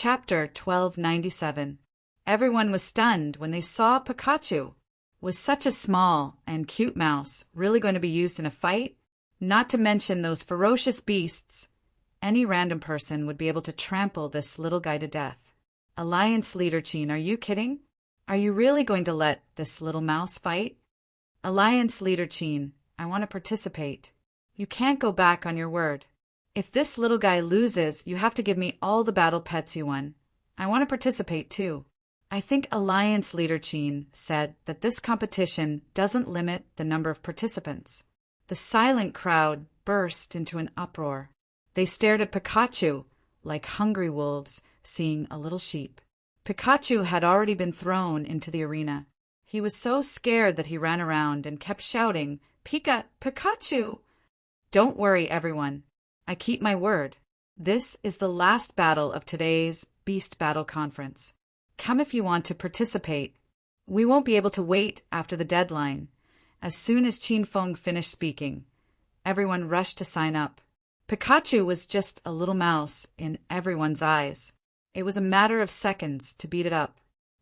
Chapter 1297. Everyone was stunned when they saw Pikachu. Was such a small and cute mouse really going to be used in a fight? Not to mention those ferocious beasts. Any random person would be able to trample this little guy to death. Alliance Leader Chin, are you kidding? Are you really going to let this little mouse fight? Alliance Leader Chin, I want to participate. You can't go back on your word. If this little guy loses, you have to give me all the battle pets you won. I want to participate too. I think Alliance Leader Chin said that this competition doesn't limit the number of participants. The silent crowd burst into an uproar. They stared at Pikachu like hungry wolves seeing a little sheep. Pikachu had already been thrown into the arena. He was so scared that he ran around and kept shouting, Pikachu! Don't worry, everyone. I keep my word. This is the last battle of today's Beast Battle Conference. Come if you want to participate. We won't be able to wait after the deadline. As soon as Qin Feng finished speaking, everyone rushed to sign up. Pikachu was just a little mouse in everyone's eyes. It was a matter of seconds to beat it up.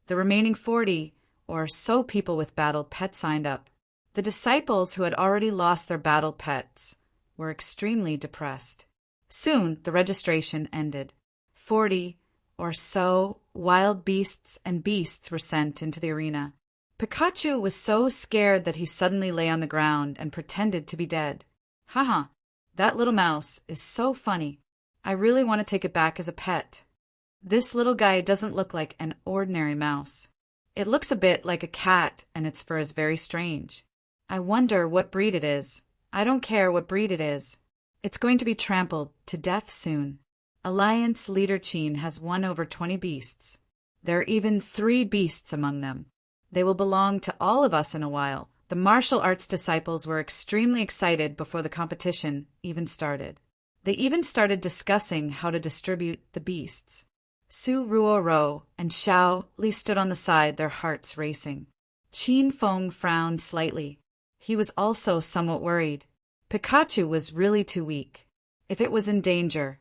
The remaining 40 or so people with battle pets signed up. The disciples who had already lost their battle pets were extremely depressed. Soon the registration ended. 40 or so wild beasts and beasts were sent into the arena. Pikachu was so scared that he suddenly lay on the ground and pretended to be dead. Haha, that little mouse is so funny. I really want to take it back as a pet. This little guy doesn't look like an ordinary mouse. It looks a bit like a cat and its fur is very strange. I wonder what breed it is. I don't care what breed it is. It's going to be trampled to death soon. Alliance Leader Chin has won over 20 beasts. There are even 3 beasts among them. They will belong to all of us in a while. The martial arts disciples were extremely excited before the competition even started. They even started discussing how to distribute the beasts. Su Ruoro and Xiao Li stood on the side, their hearts racing. Qin Feng frowned slightly. He was also somewhat worried. Pikachu was really too weak. If it was in danger,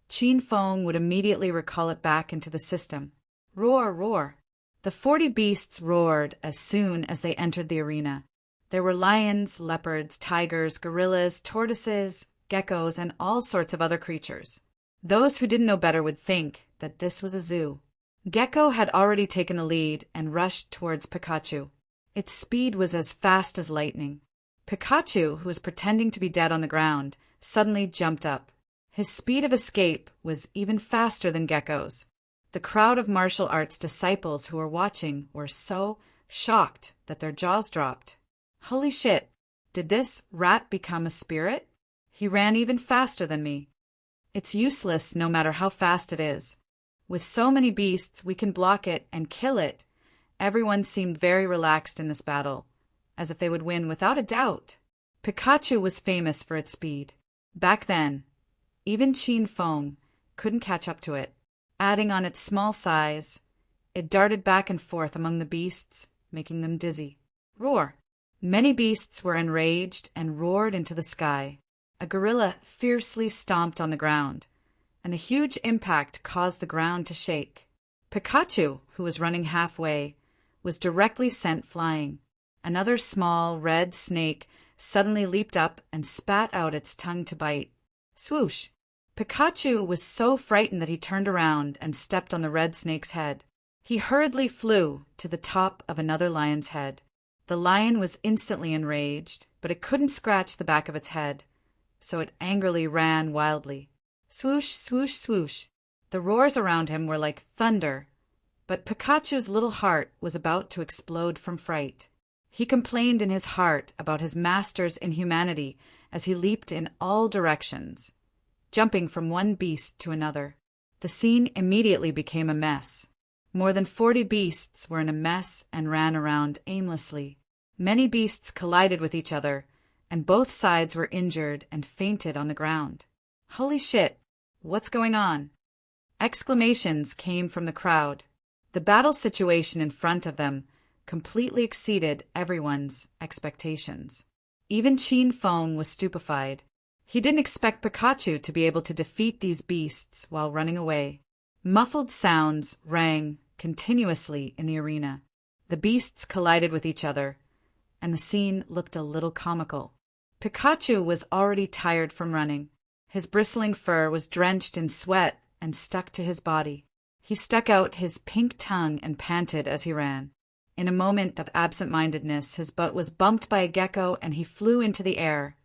Qin Feng would immediately recall it back into the system. Roar, roar! The 40 beasts roared as soon as they entered the arena. There were lions, leopards, tigers, gorillas, tortoises, geckos, and all sorts of other creatures. Those who didn't know better would think that this was a zoo. Gecko had already taken the lead and rushed towards Pikachu. Its speed was as fast as lightning. Pikachu, who was pretending to be dead on the ground, suddenly jumped up. His speed of escape was even faster than Gecko's. The crowd of martial arts disciples who were watching were so shocked that their jaws dropped. Holy shit! Did this rat become a spirit? He ran even faster than me. It's useless no matter how fast it is. With so many beasts, we can block it and kill it. Everyone seemed very relaxed in this battle, as if they would win without a doubt. Pikachu was famous for its speed. Back then, even Qin Feng couldn't catch up to it. Adding on its small size, it darted back and forth among the beasts, making them dizzy. Roar! Many beasts were enraged and roared into the sky. A gorilla fiercely stomped on the ground, and the huge impact caused the ground to shake. Pikachu, who was running halfway, was directly sent flying. Another small, red snake suddenly leaped up and spat out its tongue to bite. Swoosh! Pikachu was so frightened that he turned around and stepped on the red snake's head. He hurriedly flew to the top of another lion's head. The lion was instantly enraged, but it couldn't scratch the back of its head, so it angrily ran wildly. Swoosh, swoosh, swoosh! The roars around him were like thunder, but Pikachu's little heart was about to explode from fright. He complained in his heart about his master's inhumanity as he leaped in all directions, jumping from one beast to another. The scene immediately became a mess. More than 40 beasts were in a mess and ran around aimlessly. Many beasts collided with each other, and both sides were injured and fainted on the ground. Holy shit! What's going on? Exclamations came from the crowd. The battle situation in front of them completely exceeded everyone's expectations. Even Qin Feng was stupefied. He didn't expect Pikachu to be able to defeat these beasts while running away. Muffled sounds rang continuously in the arena. The beasts collided with each other, and the scene looked a little comical. Pikachu was already tired from running. His bristling fur was drenched in sweat and stuck to his body. He stuck out his pink tongue and panted as he ran. In a moment of absent-mindedness, his butt was bumped by a gecko and he flew into the air.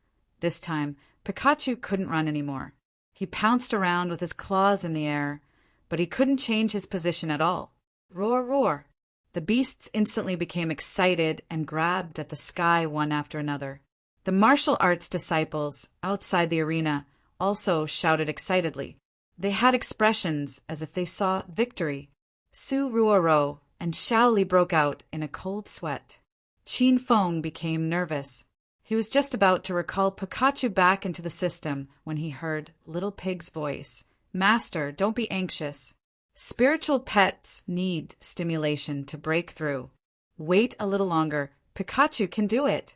This time, Pikachu couldn't run anymore. He pounced around with his claws in the air, but he couldn't change his position at all. Roar, roar! The beasts instantly became excited and grabbed at the sky one after another. The martial arts disciples outside the arena also shouted excitedly. They had expressions as if they saw victory. Su-Ruo-Ro and Xiaoli broke out in a cold sweat. Qin Feng became nervous. He was just about to recall Pikachu back into the system when he heard Little Pig's voice. Master, don't be anxious. Spiritual pets need stimulation to break through. Wait a little longer. Pikachu can do it.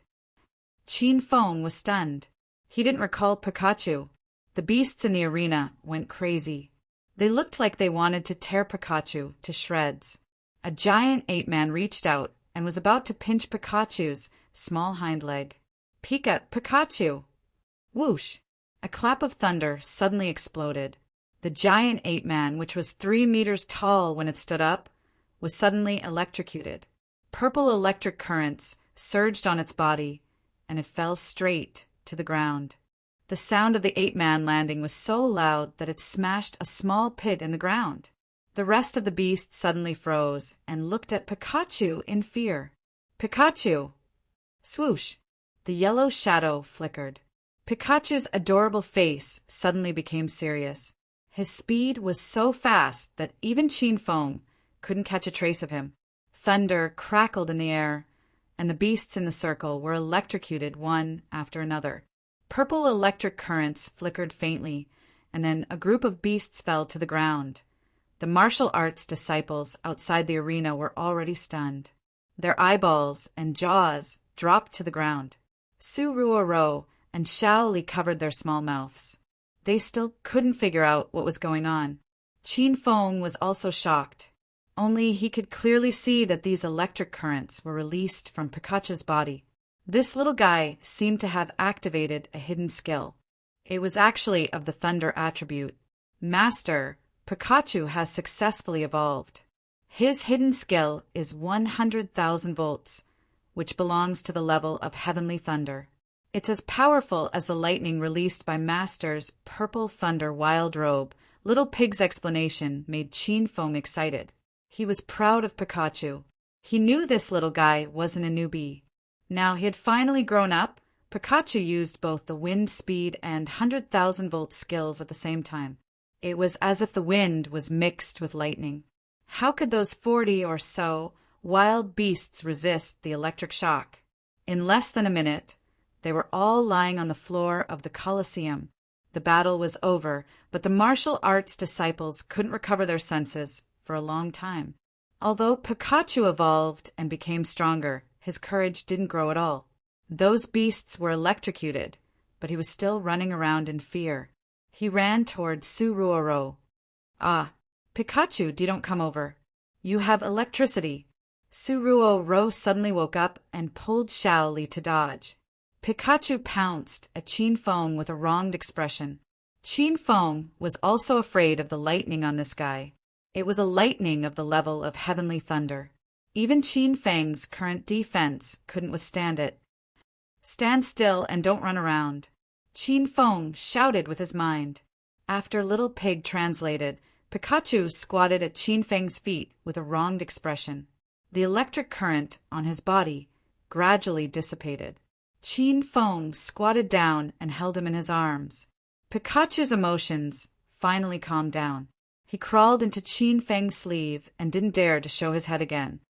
Qin Feng was stunned. He didn't recall Pikachu. The beasts in the arena went crazy. They looked like they wanted to tear Pikachu to shreds. A giant ape-man reached out and was about to pinch Pikachu's small hind leg. Pikachu! Whoosh! A clap of thunder suddenly exploded. The giant ape-man, which was 3 meters tall when it stood up, was suddenly electrocuted. Purple electric currents surged on its body, and it fell straight to the ground. The sound of the ape-man landing was so loud that it smashed a small pit in the ground. The rest of the beasts suddenly froze and looked at Pikachu in fear. Pikachu! Swoosh! The yellow shadow flickered. Pikachu's adorable face suddenly became serious. His speed was so fast that even Qin Feng couldn't catch a trace of him. Thunder crackled in the air, and the beasts in the circle were electrocuted one after another. Purple electric currents flickered faintly, and then a group of beasts fell to the ground. The martial arts disciples outside the arena were already stunned. Their eyeballs and jaws dropped to the ground. Su-Ruo-Ro and Xiaoli covered their small mouths. They still couldn't figure out what was going on. Qin Feng was also shocked. Only he could clearly see that these electric currents were released from Pikachu's body. This little guy seemed to have activated a hidden skill. It was actually of the thunder attribute. Master, Pikachu has successfully evolved. His hidden skill is 100,000 volts, which belongs to the level of heavenly thunder. It's as powerful as the lightning released by Master's purple thunder wild robe. Little Pig's explanation made Qin Feng excited. He was proud of Pikachu. He knew this little guy wasn't a newbie. Now he had finally grown up. Pikachu used both the wind speed and 100,000 volt skills at the same time. It was as if the wind was mixed with lightning. How could those 40 or so wild beasts resist the electric shock? In less than a minute, they were all lying on the floor of the Colosseum. The battle was over, but the martial arts disciples couldn't recover their senses for a long time. Although Pikachu evolved and became stronger, his courage didn't grow at all. Those beasts were electrocuted, but he was still running around in fear. He ran toward Su-Ruo-Ro. Ah, Pikachu, don't come over. You have electricity. Su-Ruo-Ro suddenly woke up and pulled Xiaoli to dodge. Pikachu pounced at Qin Feng with a wronged expression. Qin Feng was also afraid of the lightning on this guy. It was a lightning of the level of heavenly thunder. Even Qin Feng's current defense couldn't withstand it. Stand still and don't run around. Qin Feng shouted with his mind. After Little Pig translated, Pikachu squatted at Qin Feng's feet with a wronged expression. The electric current on his body gradually dissipated. Qin Feng squatted down and held him in his arms. Pikachu's emotions finally calmed down. He crawled into Qin Feng's sleeve and didn't dare to show his head again.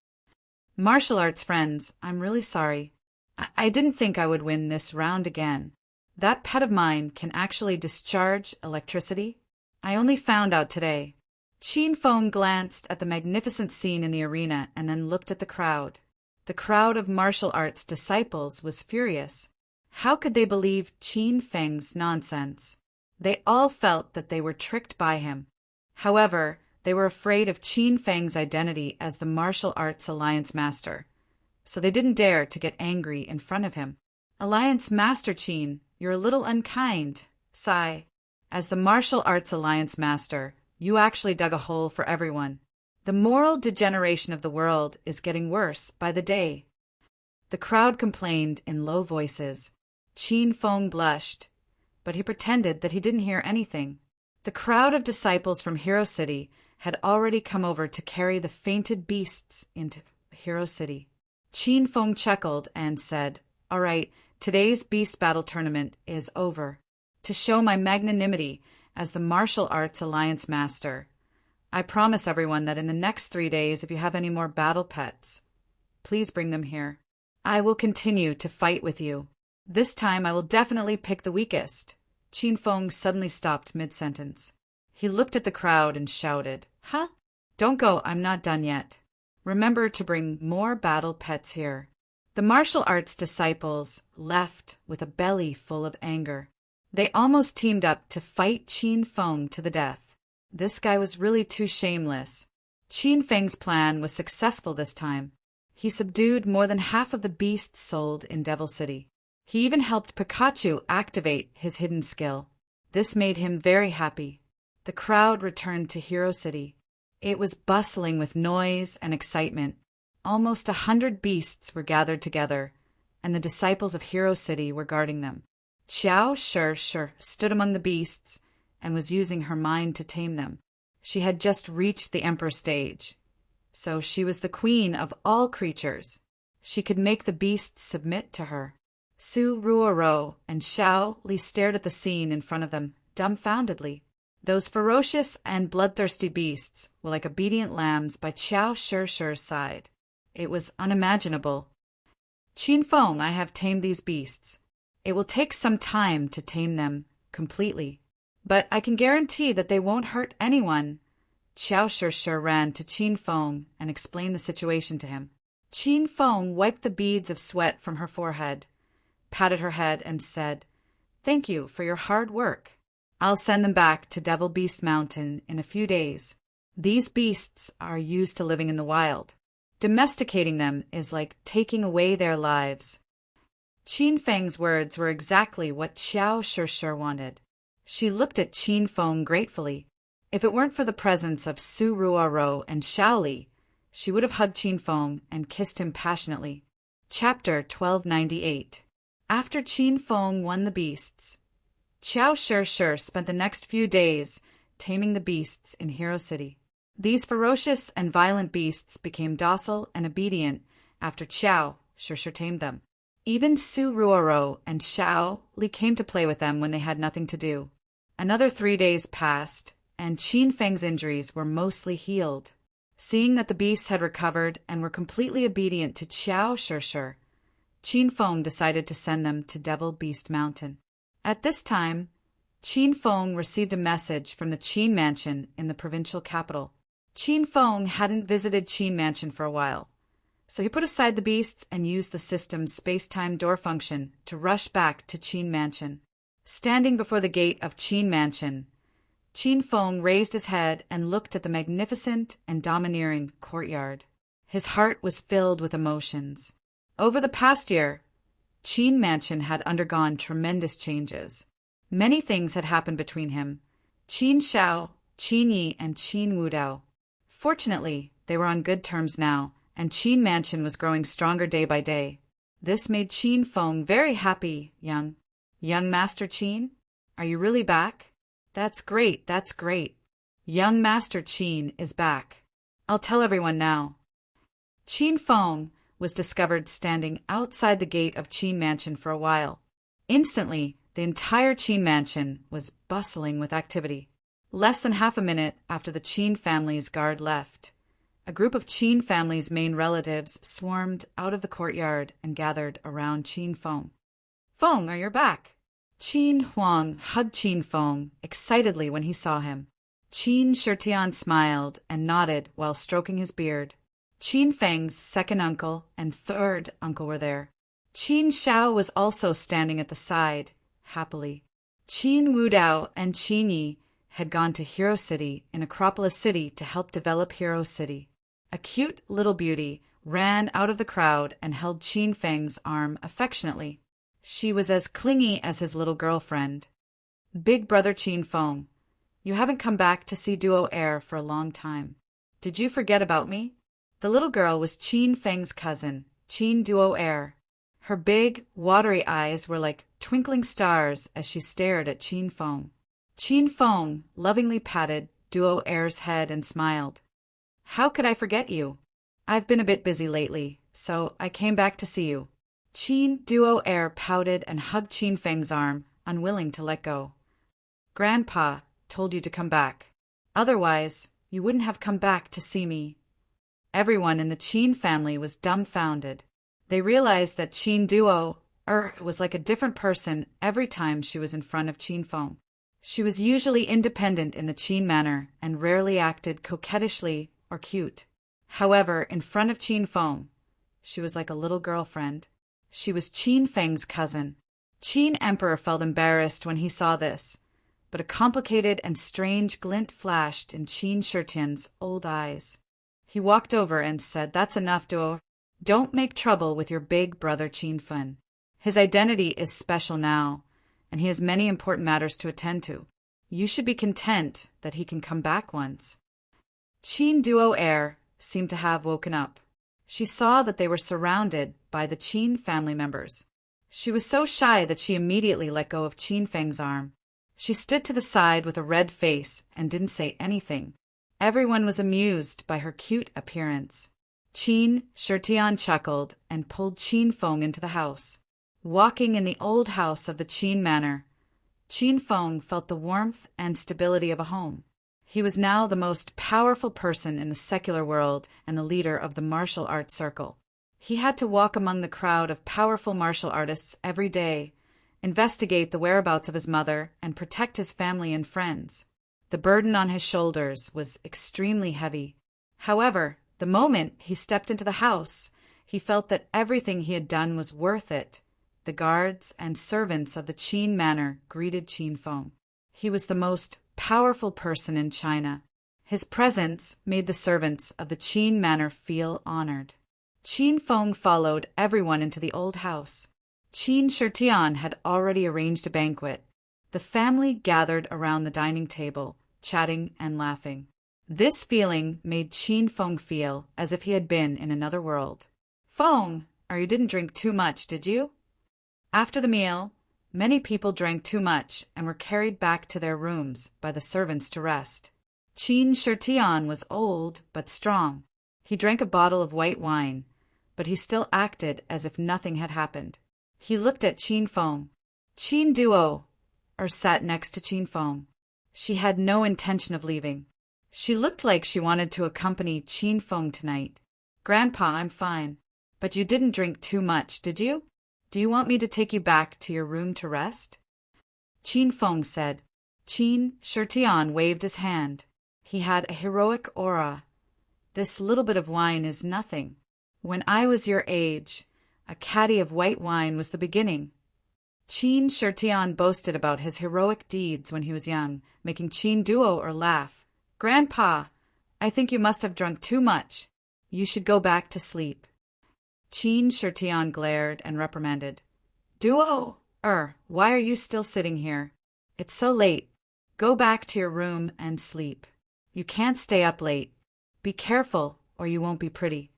Martial arts friends, I'm really sorry. I didn't think I would win this round again. That pet of mine can actually discharge electricity. I only found out today. Qin Feng glanced at the magnificent scene in the arena and then looked at the crowd. The crowd of martial arts disciples was furious. How could they believe Qin Feng's nonsense? They all felt that they were tricked by him. However, They were afraid of Qin Feng's identity as the martial arts alliance master, so they didn't dare to get angry in front of him. Alliance Master Qin, you're a little unkind, sigh. As the martial arts alliance master, you actually dug a hole for everyone. The moral degeneration of the world is getting worse by the day. The crowd complained in low voices. Qin Feng blushed, but he pretended that he didn't hear anything. The crowd of disciples from Hero City had already come over to carry the fainted beasts into Hero City. Qin Feng chuckled and said, "All right, today's beast battle tournament is over. To show my magnanimity as the martial arts alliance master, I promise everyone that in the next 3 days, if you have any more battle pets, please bring them here. I will continue to fight with you. This time I will definitely pick the weakest." Qin Feng suddenly stopped mid-sentence. He looked at the crowd and shouted, "Huh? Don't go, I'm not done yet. Remember to bring more battle pets here." The martial arts disciples left with a belly full of anger. They almost teamed up to fight Qin Feng to the death. This guy was really too shameless. Qin Feng's plan was successful this time. He subdued more than half of the beasts sold in Devil City. He even helped Pikachu activate his hidden skill. This made him very happy. The crowd returned to Hero City. It was bustling with noise and excitement. Almost 100 beasts were gathered together, and the disciples of Hero City were guarding them. Xiao Shi stood among the beasts and was using her mind to tame them. She had just reached the Emperor stage, so she was the queen of all creatures. She could make the beasts submit to her. Su Ruoro and Xiao Li stared at the scene in front of them, dumbfoundedly. Those ferocious and bloodthirsty beasts were like obedient lambs by Xiao Shi's side. It was unimaginable. "Qin Feng, I have tamed these beasts. It will take some time to tame them completely, but I can guarantee that they won't hurt anyone." Xiao Shi ran to Qin Feng and explained the situation to him. Qin Feng wiped the beads of sweat from her forehead, patted her head, and said, "Thank you for your hard work. I'll send them back to Devil Beast Mountain in a few days. These beasts are used to living in the wild. Domesticating them is like taking away their lives." Qin Feng's words were exactly what Xiao Shi wanted. She looked at Qin Feng gratefully. If it weren't for the presence of Su Ruoro and Xiao Li, she would have hugged Qin Feng and kissed him passionately. Chapter 1298. After Qin Feng won the beasts, Xiao Shi spent the next few days taming the beasts in Hero City. These ferocious and violent beasts became docile and obedient after Xiao Shi tamed them. Even Su Ruoro and Xiao Li came to play with them when they had nothing to do. Another 3 days passed, and Qin Feng's injuries were mostly healed. Seeing that the beasts had recovered and were completely obedient to Xiao Shi, Qin Feng decided to send them to Devil Beast Mountain. At this time, Qin Feng received a message from the Qin Mansion in the provincial capital. Qin Feng hadn't visited Qin Mansion for a while, so he put aside the beasts and used the system's space-time door function to rush back to Qin Mansion. Standing before the gate of Qin Mansion, Qin Feng raised his head and looked at the magnificent and domineering courtyard. His heart was filled with emotions. Over the past year, Qin Mansion had undergone tremendous changes. Many things had happened between him, Qin Xiao, Qin Yi, and Qin Wudao. Fortunately, they were on good terms now, and Qin Mansion was growing stronger day by day. This made Qin Feng very happy. Young Master Qin, are you really back? That's great, that's great. Young Master Qin is back. I'll tell everyone now. Qin Feng was discovered standing outside the gate of Qin Mansion for a while. Instantly, the entire Qin Mansion was bustling with activity. Less than half a minute after the Qin family's guard left, a group of Qin family's main relatives swarmed out of the courtyard and gathered around Qin Feng. "Feng, are you back?" Qin Huang hugged Qin Feng excitedly when he saw him. Qin Shitian smiled and nodded while stroking his beard. Qin Feng's second uncle and third uncle were there. Qin Xiao was also standing at the side, happily. Qin Wudao and Qin Yi had gone to Hero City in Acropolis City to help develop Hero City. A cute little beauty ran out of the crowd and held Qin Feng's arm affectionately. She was as clingy as his little girlfriend. Big brother Qin Feng, you haven't come back to see Duo Air for a long time. Did you forget about me? The little girl was Qin Feng's cousin, Qin Duo Air. Her big, watery eyes were like twinkling stars as she stared at Qin Feng. Qin Feng lovingly patted Duo Air's head and smiled. How could I forget you? I've been a bit busy lately, so I came back to see you. Qin Duo Air pouted and hugged Qin Feng's arm, unwilling to let go. Grandpa told you to come back. Otherwise, you wouldn't have come back to see me. Everyone in the Qin family was dumbfounded. They realized that Qin Duo was like a different person every time she was in front of Qin Feng. She was usually independent in the Qin manner and rarely acted coquettishly or cute. However, in front of Qin Feng, she was like a little girlfriend. She was Qin Feng's cousin. Qin Emperor felt embarrassed when he saw this, but a complicated and strange glint flashed in Qin Shitian's old eyes. He walked over and said, "That's enough, Duo. Don't make trouble with your big brother Qin Feng. His identity is special now, and he has many important matters to attend to. You should be content that he can come back once." Qin Duo Air seemed to have woken up. She saw that they were surrounded by the Qin family members. She was so shy that she immediately let go of Qin Feng's arm. She stood to the side with a red face and didn't say anything. Everyone was amused by her cute appearance. Qin Shitian chuckled and pulled Qin Feng into the house. Walking in the old house of the Qin manor, Qin Feng felt the warmth and stability of a home. He was now the most powerful person in the secular world and the leader of the martial arts circle. He had to walk among the crowd of powerful martial artists every day, investigate the whereabouts of his mother, and protect his family and friends. The burden on his shoulders was extremely heavy. However, the moment he stepped into the house, he felt that everything he had done was worth it. The guards and servants of the Qin manor greeted Qin Feng. He was the most powerful person in China. His presence made the servants of the Qin manor feel honored. Qin Feng followed everyone into the old house. Qin Shitian had already arranged a banquet. The family gathered around the dining table, chatting and laughing. This feeling made Qin Feng feel as if he had been in another world. "Feng, you didn't drink too much, did you?" After the meal, many people drank too much and were carried back to their rooms by the servants to rest. Qin Shitian was old but strong. He drank a bottle of white wine, but he still acted as if nothing had happened. He looked at Qin Feng. Qin Duo sat next to Qin Feng. She had no intention of leaving. She looked like she wanted to accompany Qin Feng tonight. "Grandpa, I'm fine. But you didn't drink too much, did you? Do you want me to take you back to your room to rest?" Qin Feng said. Qin Shitian waved his hand. He had a heroic aura. "This little bit of wine is nothing. When I was your age, a caddy of white wine was the beginning." Qin Shitian boasted about his heroic deeds when he was young, making Qin Duo laugh. "Grandpa, I think you must have drunk too much. You should go back to sleep." Qin Shitian glared and reprimanded. "Duo, why are you still sitting here? It's so late. Go back to your room and sleep. You can't stay up late. Be careful, or you won't be pretty."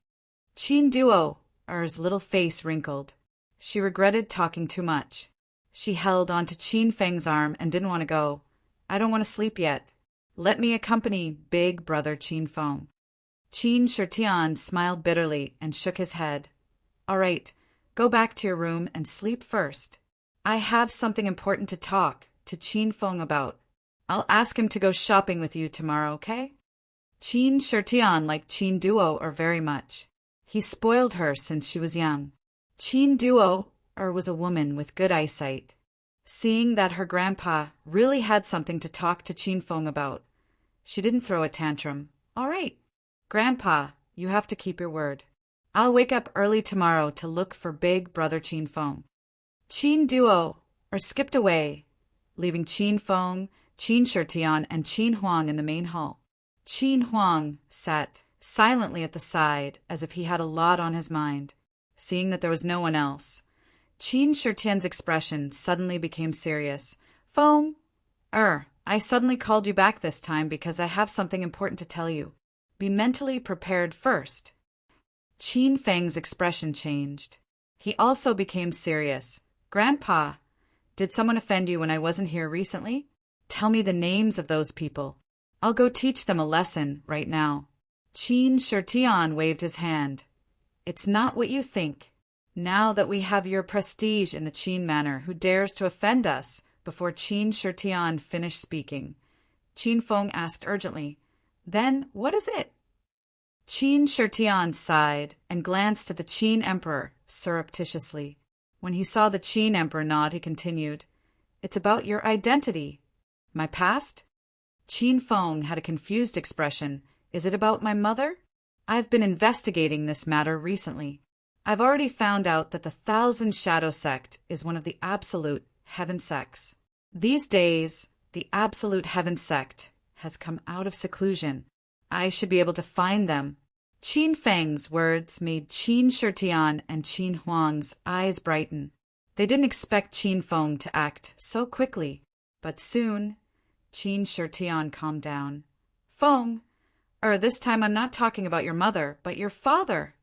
Qin Duo's little face wrinkled. She regretted talking too much. She held onto Qin Feng's arm and didn't want to go. "I don't want to sleep yet. Let me accompany big brother Qin Feng." Qin Shitian smiled bitterly and shook his head. "All right, go back to your room and sleep first. I have something important to talk to Qin Feng about. I'll ask him to go shopping with you tomorrow, okay?" Qin Shitian liked Qin Duo very much. He spoiled her since she was young. Qin Duo was a woman with good eyesight. Seeing that her grandpa really had something to talk to Qin Feng about, she didn't throw a tantrum. "All right, Grandpa, you have to keep your word. I'll wake up early tomorrow to look for big brother Qin Feng." Qin Duo skipped away, leaving Qin Feng, Qin Shitian and Qin Huang in the main hall. Qin Huang sat silently at the side as if he had a lot on his mind. Seeing that there was no one else, Qin Shitian's expression suddenly became serious. Feng, I suddenly called you back this time because I have something important to tell you. Be mentally prepared first. Qin Feng's expression changed. He also became serious. Grandpa, did someone offend you when I wasn't here recently? Tell me the names of those people. I'll go teach them a lesson right now. Qin Shitian waved his hand. It's not what you think. Now that we have your prestige in the Qin manor, who dares to offend us? Before Qin Shitian finished speaking, Qin Feng asked urgently, Then what is it? Qin Shitian sighed and glanced at the Qin Emperor surreptitiously. When he saw the Qin Emperor nod, he continued, It's about your identity. My past? Qin Feng had a confused expression. Is it about my mother? I've been investigating this matter recently. I've already found out that the Thousand Shadow sect is one of the absolute heaven sects. These days, the absolute heaven sect has come out of seclusion. I should be able to find them. Qin Feng's words made Qin Shitian and Qin Huang's eyes brighten. They didn't expect Qin Feng to act so quickly, but soon Qin Shitian calmed down. Feng, this time I'm not talking about your mother, but your father.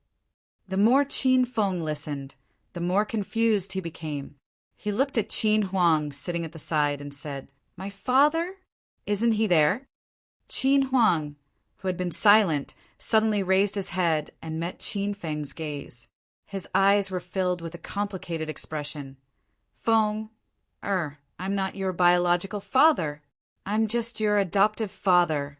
The more Qin Feng listened, the more confused he became. He looked at Qin Huang sitting at the side and said, My father? Isn't he there? Qin Huang, who had been silent, suddenly raised his head and met Qin Feng's gaze. His eyes were filled with a complicated expression. Feng, I'm not your biological father. I'm just your adoptive father.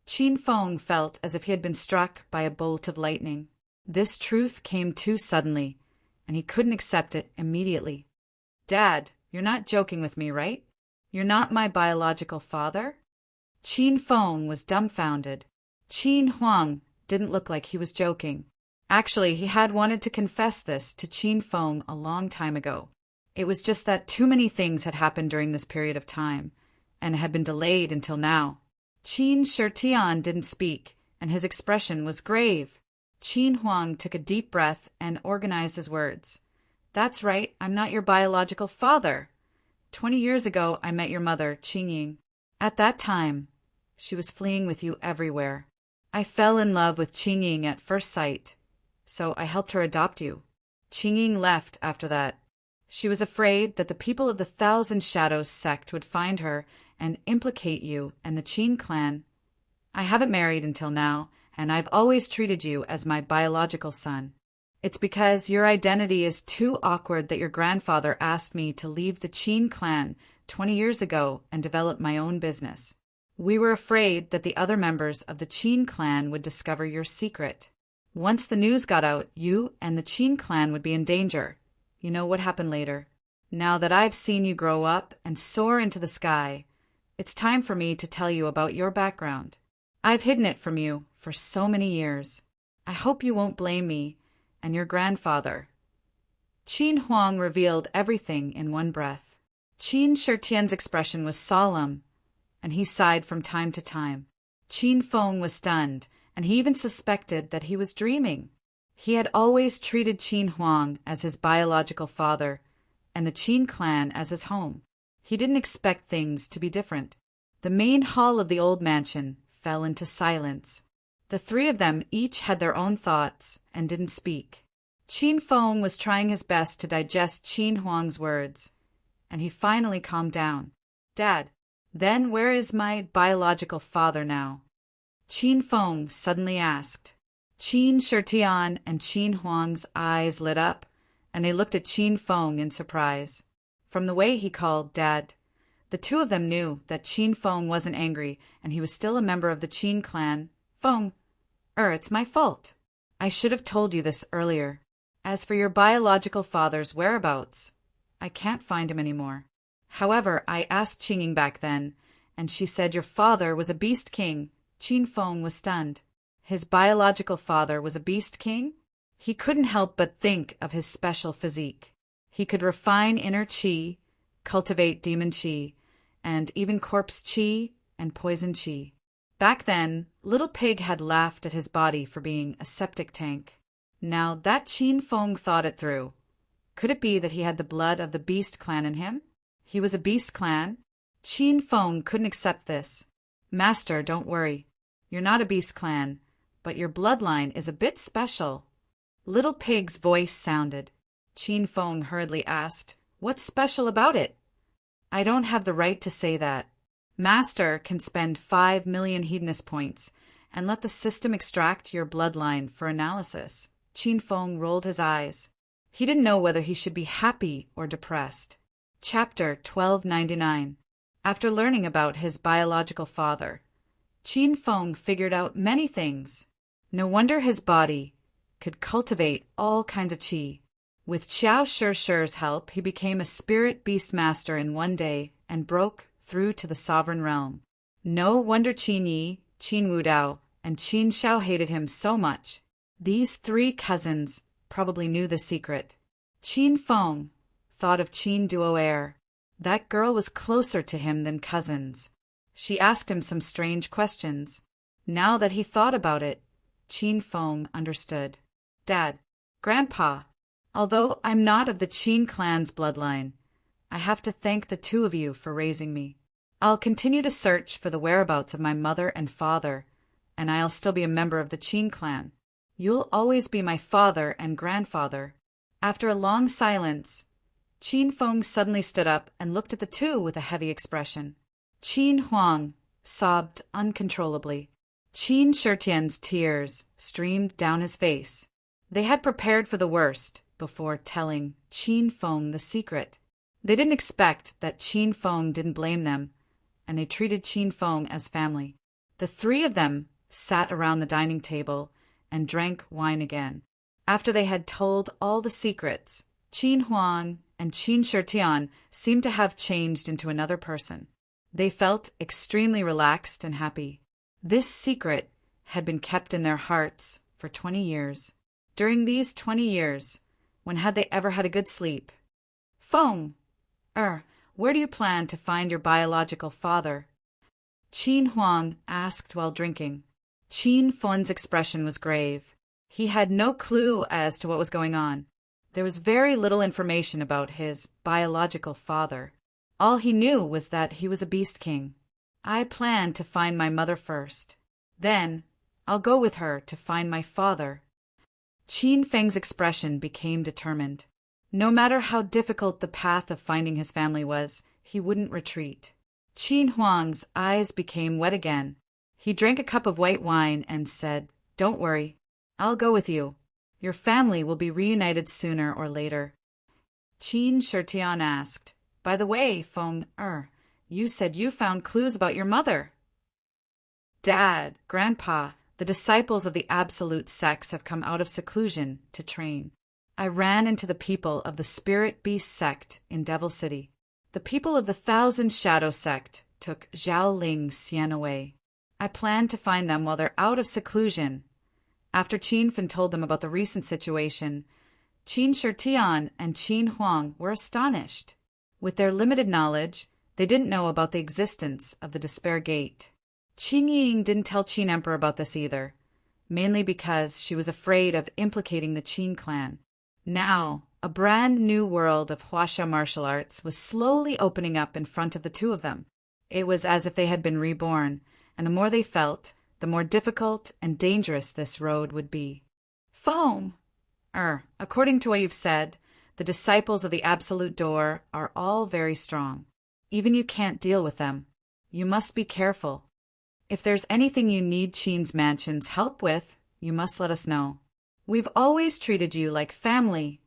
Qin Feng felt as if he had been struck by a bolt of lightning. This truth came too suddenly, and he couldn't accept it immediately. Dad, you're not joking with me, right? You're not my biological father? Qin Feng was dumbfounded. Qin Huang didn't look like he was joking. Actually, he had wanted to confess this to Qin Feng a long time ago. It was just that too many things had happened during this period of time, and had been delayed until now. Qin Shitian didn't speak, and his expression was grave. Qin Huang took a deep breath and organized his words. That's right, I'm not your biological father. 20 years ago, I met your mother, Qingying. At that time, she was fleeing with you everywhere. I fell in love with Qingying at first sight, so I helped her adopt you. Qingying left after that. She was afraid that the people of the Thousand Shadows sect would find her and implicate you and the Qin clan. I haven't married until now, and I've always treated you as my biological son. It's because your identity is too awkward that your grandfather asked me to leave the Qin clan 20 years ago and develop my own business. We were afraid that the other members of the Qin clan would discover your secret. Once the news got out, you and the Qin clan would be in danger. You know what happened later. Now that I've seen you grow up and soar into the sky, it's time for me to tell you about your background. I've hidden it from you for so many years. I hope you won't blame me and your grandfather. Qin Huang revealed everything in one breath. Qin Shitian's expression was solemn, and he sighed from time to time. Qin Feng was stunned, and he even suspected that he was dreaming. He had always treated Qin Huang as his biological father, and the Qin clan as his home. He didn't expect things to be different. The main hall of the old mansion fell into silence. The three of them each had their own thoughts and didn't speak. Qin Feng was trying his best to digest Qin Huang's words, and he finally calmed down. Dad, then where is my biological father now? Qin Feng suddenly asked. Qin Shitian and Qin Huang's eyes lit up, and they looked at Qin Feng in surprise. From the way he called Dad, the two of them knew that Qin Feng wasn't angry and he was still a member of the Qin clan. Feng, it's my fault. I should have told you this earlier. As for your biological father's whereabouts, I can't find him anymore. However, I asked Qingying back then, and she said your father was a beast king. Qin Feng was stunned. His biological father was a beast king? He couldn't help but think of his special physique. He could refine inner qi, cultivate demon qi, and even corpse chi and poison chi. Back then, Little Pig had laughed at his body for being a septic tank. Now that Qin Feng thought it through. Could it be that he had the blood of the Beast Clan in him? He was a Beast Clan? Qin Feng couldn't accept this. Master, don't worry. You're not a Beast Clan, but your bloodline is a bit special. Little Pig's voice sounded. Qin Feng hurriedly asked, "What's special about it?" "I don't have the right to say that. Master can spend 5 million Hedonist points and let the system extract your bloodline for analysis." Qin Feng rolled his eyes. He didn't know whether he should be happy or depressed. Chapter 1299. After learning about his biological father, Qin Feng figured out many things. No wonder his body could cultivate all kinds of qi. With Qiao Shirshi's help, he became a spirit beast master in one day and broke through to the sovereign realm. No wonder Qin Yi, Qin Wudao, and Qin Shao hated him so much. These 3 cousins probably knew the secret. Qin Feng thought of Qin Duo'er. That girl was closer to him than cousins. She asked him some strange questions. Now that he thought about it, Qin Feng understood. "Dad, Grandpa, although I'm not of the Qin clan's bloodline, I have to thank the 2 of you for raising me. I'll continue to search for the whereabouts of my mother and father, and I'll still be a member of the Qin clan. You'll always be my father and grandfather." After a long silence, Qin Feng suddenly stood up and looked at the 2 with a heavy expression. Qin Huang sobbed uncontrollably. Qin Shitian's tears streamed down his face. They had prepared for the worst before telling Qin Feng the secret. They didn't expect that Qin Feng didn't blame them, and they treated Qin Feng as family. The 3 of them sat around the dining table and drank wine again. After they had told all the secrets, Qin Huang and Qin Shitian seemed to have changed into another person. They felt extremely relaxed and happy. This secret had been kept in their hearts for 20 years. During these 20 years, when had they ever had a good sleep? "Feng, where do you plan to find your biological father?" Qin Huang asked while drinking. Qin Feng's expression was grave. He had no clue as to what was going on. There was very little information about his biological father. All he knew was that he was a beast king. "I plan to find my mother first. Then I'll go with her to find my father." Qin Feng's expression became determined. No matter how difficult the path of finding his family was, he wouldn't retreat. Qin Huang's eyes became wet again. He drank a cup of white wine and said, "Don't worry. I'll go with you. Your family will be reunited sooner or later." Qin Shitian asked, "By the way, Feng, you said you found clues about your mother." "Dad, Grandpa, the disciples of the Absolute sects have come out of seclusion to train. I ran into the people of the Spirit Beast sect in Devil City. The people of the Thousand Shadow sect took Zhao Ling's Xian away. I plan to find them while they're out of seclusion." After Qin Fen told them about the recent situation, Qin Shitian and Qin Huang were astonished. With their limited knowledge, they didn't know about the existence of the Despair Gate. Qing Ying didn't tell Qin Emperor about this either, mainly because she was afraid of implicating the Qin clan. Now, a brand new world of Huaxia martial arts was slowly opening up in front of the 2 of them. It was as if they had been reborn, and the more they felt, the more difficult and dangerous this road would be. "Feng, according to what you've said, the disciples of the Absolute Door are all very strong. Even you can't deal with them. You must be careful. If there's anything you need Qin's Mansion's help with, you must let us know. We've always treated you like family."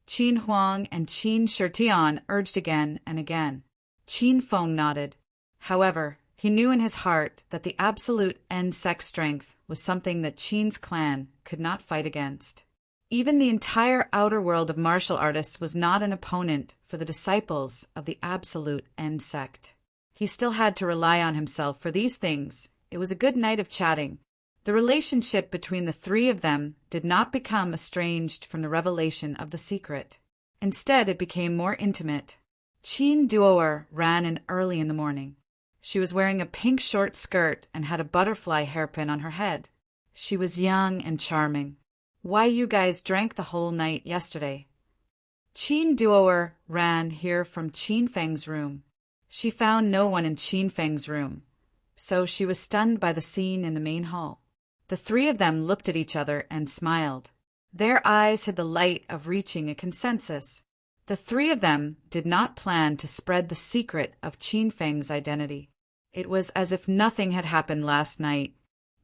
Qin Huang and Qin Shitian urged again and again. Qin Feng nodded. However, he knew in his heart that the absolute N-sect strength was something that Qin's clan could not fight against. Even the entire outer world of martial artists was not an opponent for the disciples of the absolute N-sect. He still had to rely on himself for these things. It was a good night of chatting. The relationship between the 3 of them did not become estranged from the revelation of the secret. Instead, it became more intimate. Chin Duoer ran in early in the morning. She was wearing a pink short skirt and had a butterfly hairpin on her head. She was young and charming. Why, you guys drank the whole night yesterday. Chin Duoer ran here from Qin Feng's room. She found no one in Qin Feng's room, so she was stunned by the scene in the main hall. The three of them looked at each other and smiled. Their eyes had the light of reaching a consensus. The three of them did not plan to spread the secret of Qin Feng's identity. It was as if nothing had happened last night.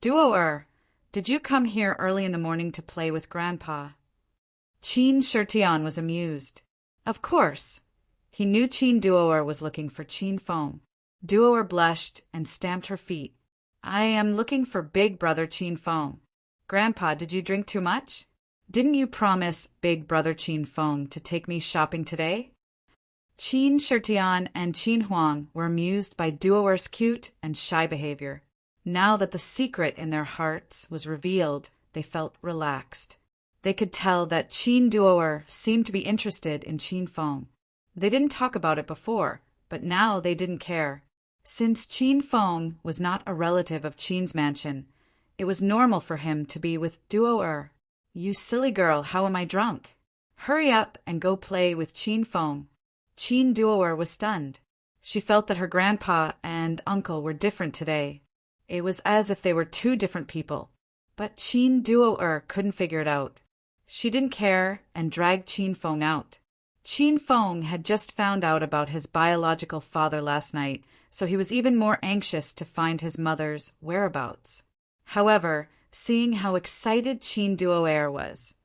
Duoer, did you come here early in the morning to play with Grandpa? Qin Shitian was amused. Of course. He knew Qin Duoer was looking for Qin Feng. Duoer blushed and stamped her feet. I am looking for big brother Qin Feng. Grandpa, did you drink too much? Didn't you promise big brother Qin Feng to take me shopping today? Qin Shitian and Qin Huang were amused by Duoer's cute and shy behavior. Now that the secret in their hearts was revealed, they felt relaxed. They could tell that Qin Duoer seemed to be interested in Qin Feng. They didn't talk about it before, but now they didn't care. Since Qin Feng was not a relative of Qin's mansion, it was normal for him to be with Duoer. You silly girl, how am I drunk? Hurry up and go play with Qin Feng. Qin Duoer was stunned. She felt that her grandpa and uncle were different today. It was as if they were two different people. But Qin Duoer couldn't figure it out. She didn't care and dragged Qin Feng out. Qin Feng had just found out about his biological father last night, so he was even more anxious to find his mother's whereabouts. However, seeing how excited Qin Duoer was,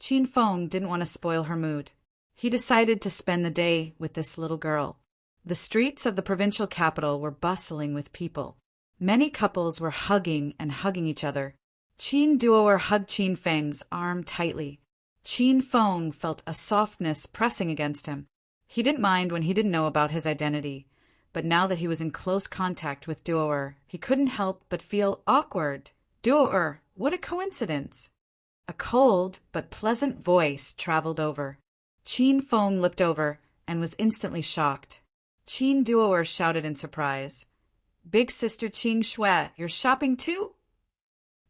Qin Feng didn't want to spoil her mood. He decided to spend the day with this little girl. The streets of the provincial capital were bustling with people. Many couples were hugging each other. Qin Duoer hugged Qin Feng's arm tightly. Qin Feng felt a softness pressing against him. He didn't mind when he didn't know about his identity, but now that he was in close contact with Duoer, he couldn't help but feel awkward. Duoer, what a coincidence! A cold but pleasant voice traveled over. Qin Feng looked over and was instantly shocked. Qin Duoer shouted in surprise. Big sister Qing Shui, you're shopping too?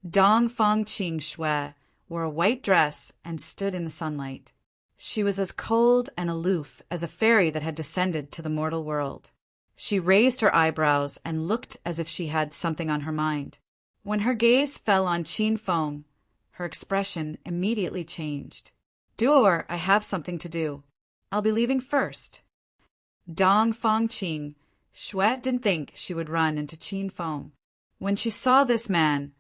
Dong Feng Qing Shui wore a white dress and stood in the sunlight. She was as cold and aloof as a fairy that had descended to the mortal world. She raised her eyebrows and looked as if she had something on her mind. When her gaze fell on Qin Feng, her expression immediately changed. Duoer, I have something to do. I'll be leaving first. Dong Feng Qing Shui didn't think she would run into Qin Feng. When she saw this man,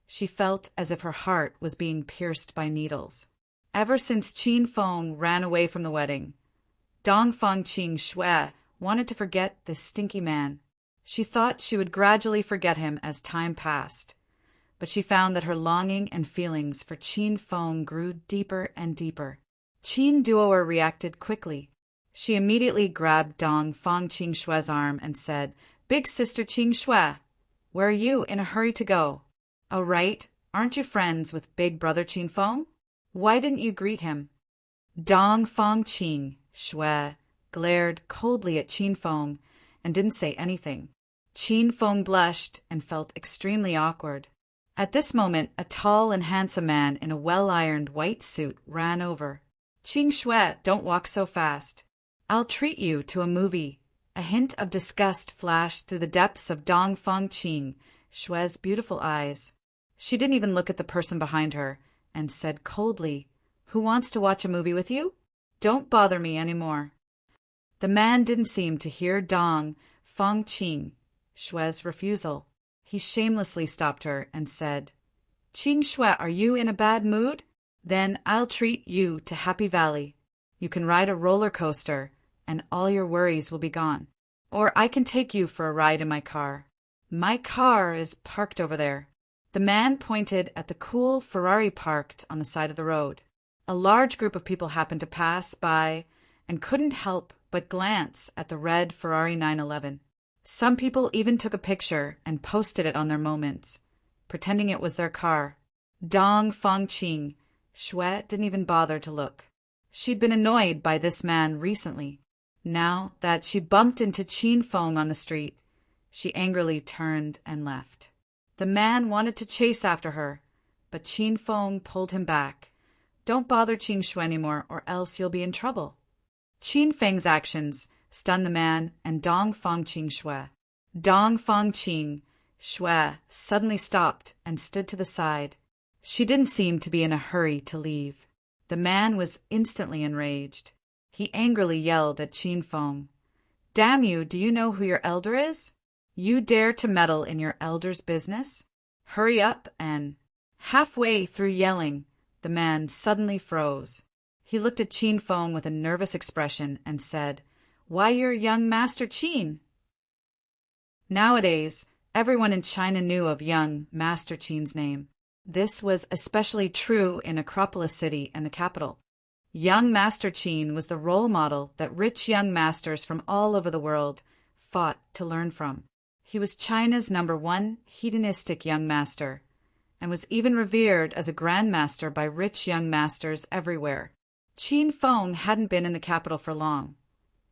she felt as if her heart was being pierced by needles. Ever since Qin Feng ran away from the wedding, Dong Feng Qing Shui wanted to forget this stinky man. She thought she would gradually forget him as time passed, but she found that her longing and feelings for Qin Feng grew deeper and deeper. Qin Duoer reacted quickly. She immediately grabbed Dong Feng Qing Shui's arm and said, Big sister Qing Shui, where are you in a hurry to go? Oh, right, aren't you friends with big brother Qin Feng? Why didn't you greet him? Dong Feng Qing Shui glared coldly at Qin Feng and didn't say anything. Qin Feng blushed and felt extremely awkward. At this moment, a tall and handsome man in a well-ironed white suit ran over. Qing Shui, don't walk so fast. I'll treat you to a movie. A hint of disgust flashed through the depths of Dong Feng Qing Shui's beautiful eyes. She didn't even look at the person behind her and said coldly, Who wants to watch a movie with you? Don't bother me anymore. The man didn't seem to hear Dong Feng Qing Shui's refusal. He shamelessly stopped her and said, Qing Shui, are you in a bad mood? Then I'll treat you to Happy Valley. You can ride a roller coaster and all your worries will be gone. Or I can take you for a ride in my car. My car is parked over there. The man pointed at the cool Ferrari parked on the side of the road. A large group of people happened to pass by and couldn't help but glance at the red Ferrari 911. Some people even took a picture and posted it on their moments, pretending it was their car. Dong Feng Qing Shui didn't even bother to look. She'd been annoyed by this man recently. Now that she bumped into Qin Feng on the street, she angrily turned and left. The man wanted to chase after her, but Qin Feng pulled him back. Don't bother Qin Shui anymore, or else you'll be in trouble. Qin Feng's actions stunned the man and Dong Fang Qing Shui. Dong Fang Qing Shui suddenly stopped and stood to the side. She didn't seem to be in a hurry to leave. The man was instantly enraged. He angrily yelled at Qin Feng. Damn you, do you know who your elder is? You dare to meddle in your elder's business? Hurry up and... Halfway through yelling, the man suddenly froze. He looked at Qin Feng with a nervous expression and said, Why, you're young Master Qin. Nowadays, everyone in China knew of young Master Qin's name. This was especially true in Acropolis City and the capital. Young Master Qin was the role model that rich young masters from all over the world fought to learn from. He was China's #1 hedonistic young master, and was even revered as a grandmaster by rich young masters everywhere. Qin Feng hadn't been in the capital for long,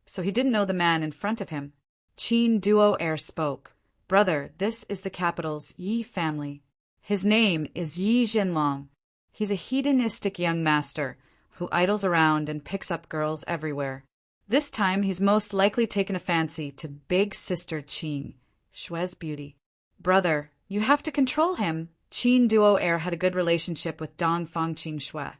so he didn't know the man in front of him. Qin Duo Air spoke. Brother, this is the capital's Yi family. His name is Yi Jinlong. He's a hedonistic young master who idles around and picks up girls everywhere. This time he's most likely taken a fancy to big sister Qing, Shui's beauty. Brother, you have to control him. Qin Duo Air had a good relationship with Dong Fang Qing Shui,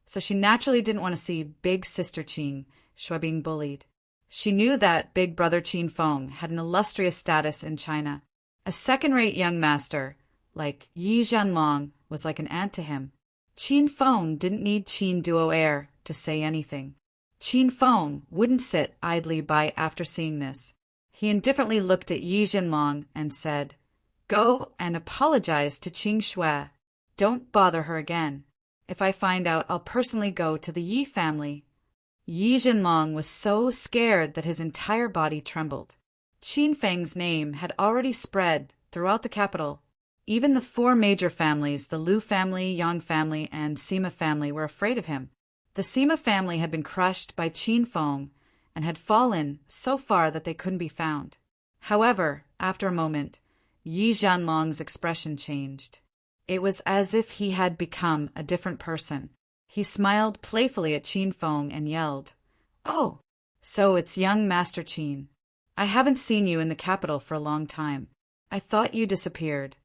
so she naturally didn't want to see big sister Qing Shui being bullied. She knew that big brother Qin Feng had an illustrious status in China. A second-rate young master, like Yi Zhanlong, was like an aunt to him. Qin Feng didn't need Qin Duo Air to say anything. Qin Feng wouldn't sit idly by after seeing this. He indifferently looked at Yi Zhanlong and said, Go and apologize to Qing Shui. Don't bother her again. If I find out, I'll personally go to the Yi family. Yi Zhanlong was so scared that his entire body trembled. Qin Feng's name had already spread throughout the capital. Even the 4 major families, the Lu family, Yang family, and Sima family, were afraid of him. The Sima family had been crushed by Qin Feng and had fallen so far that they couldn't be found. However, after a moment, Yi Zhanlong's expression changed. It was as if he had become a different person. He smiled playfully at Qin Feng and yelled, Oh, so it's young Master Qin. I haven't seen you in the capital for a long time. I thought you disappeared.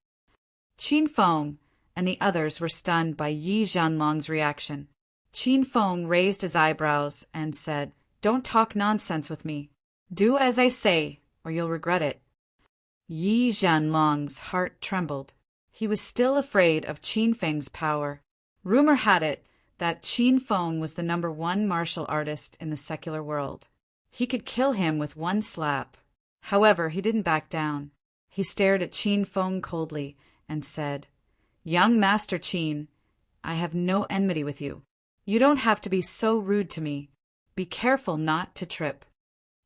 Qin Feng and the others were stunned by Yi Zhanlong's reaction. Qin Feng raised his eyebrows and said, Don't talk nonsense with me. Do as I say, or you'll regret it. Yi Zhanlong's heart trembled. He was still afraid of Qin Feng's power. Rumor had it that Qin Feng was the #1 martial artist in the secular world. He could kill him with one slap. However, he didn't back down. He stared at Qin Feng coldly and said, Young Master Qin, I have no enmity with you. You don't have to be so rude to me. Be careful not to trip.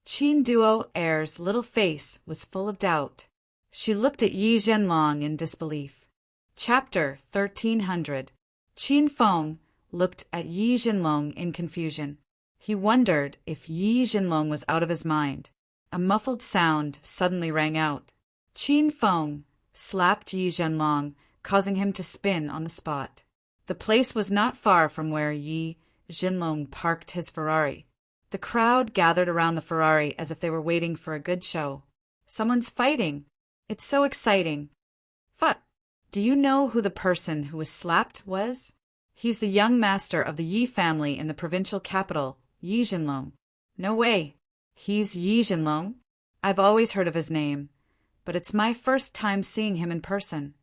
Qin Duo Air's little face was full of doubt. She looked at Yi Zhanlong in disbelief. Chapter 1300. Qin Feng looked at Yi Zhanlong in confusion. He wondered if Yi Zhanlong was out of his mind. A muffled sound suddenly rang out. Qin Feng slapped Yi Zhanlong, causing him to spin on the spot. The place was not far from where Yi Zhanlong parked his Ferrari. The crowd gathered around the Ferrari as if they were waiting for a good show. Someone's fighting. It's so exciting. But do you know who the person who was slapped was? He's the young master of the Yi family in the provincial capital, Yi Zhanlong. No way. He's Yi Zhanlong? I've always heard of his name, but it's my first time seeing him in person.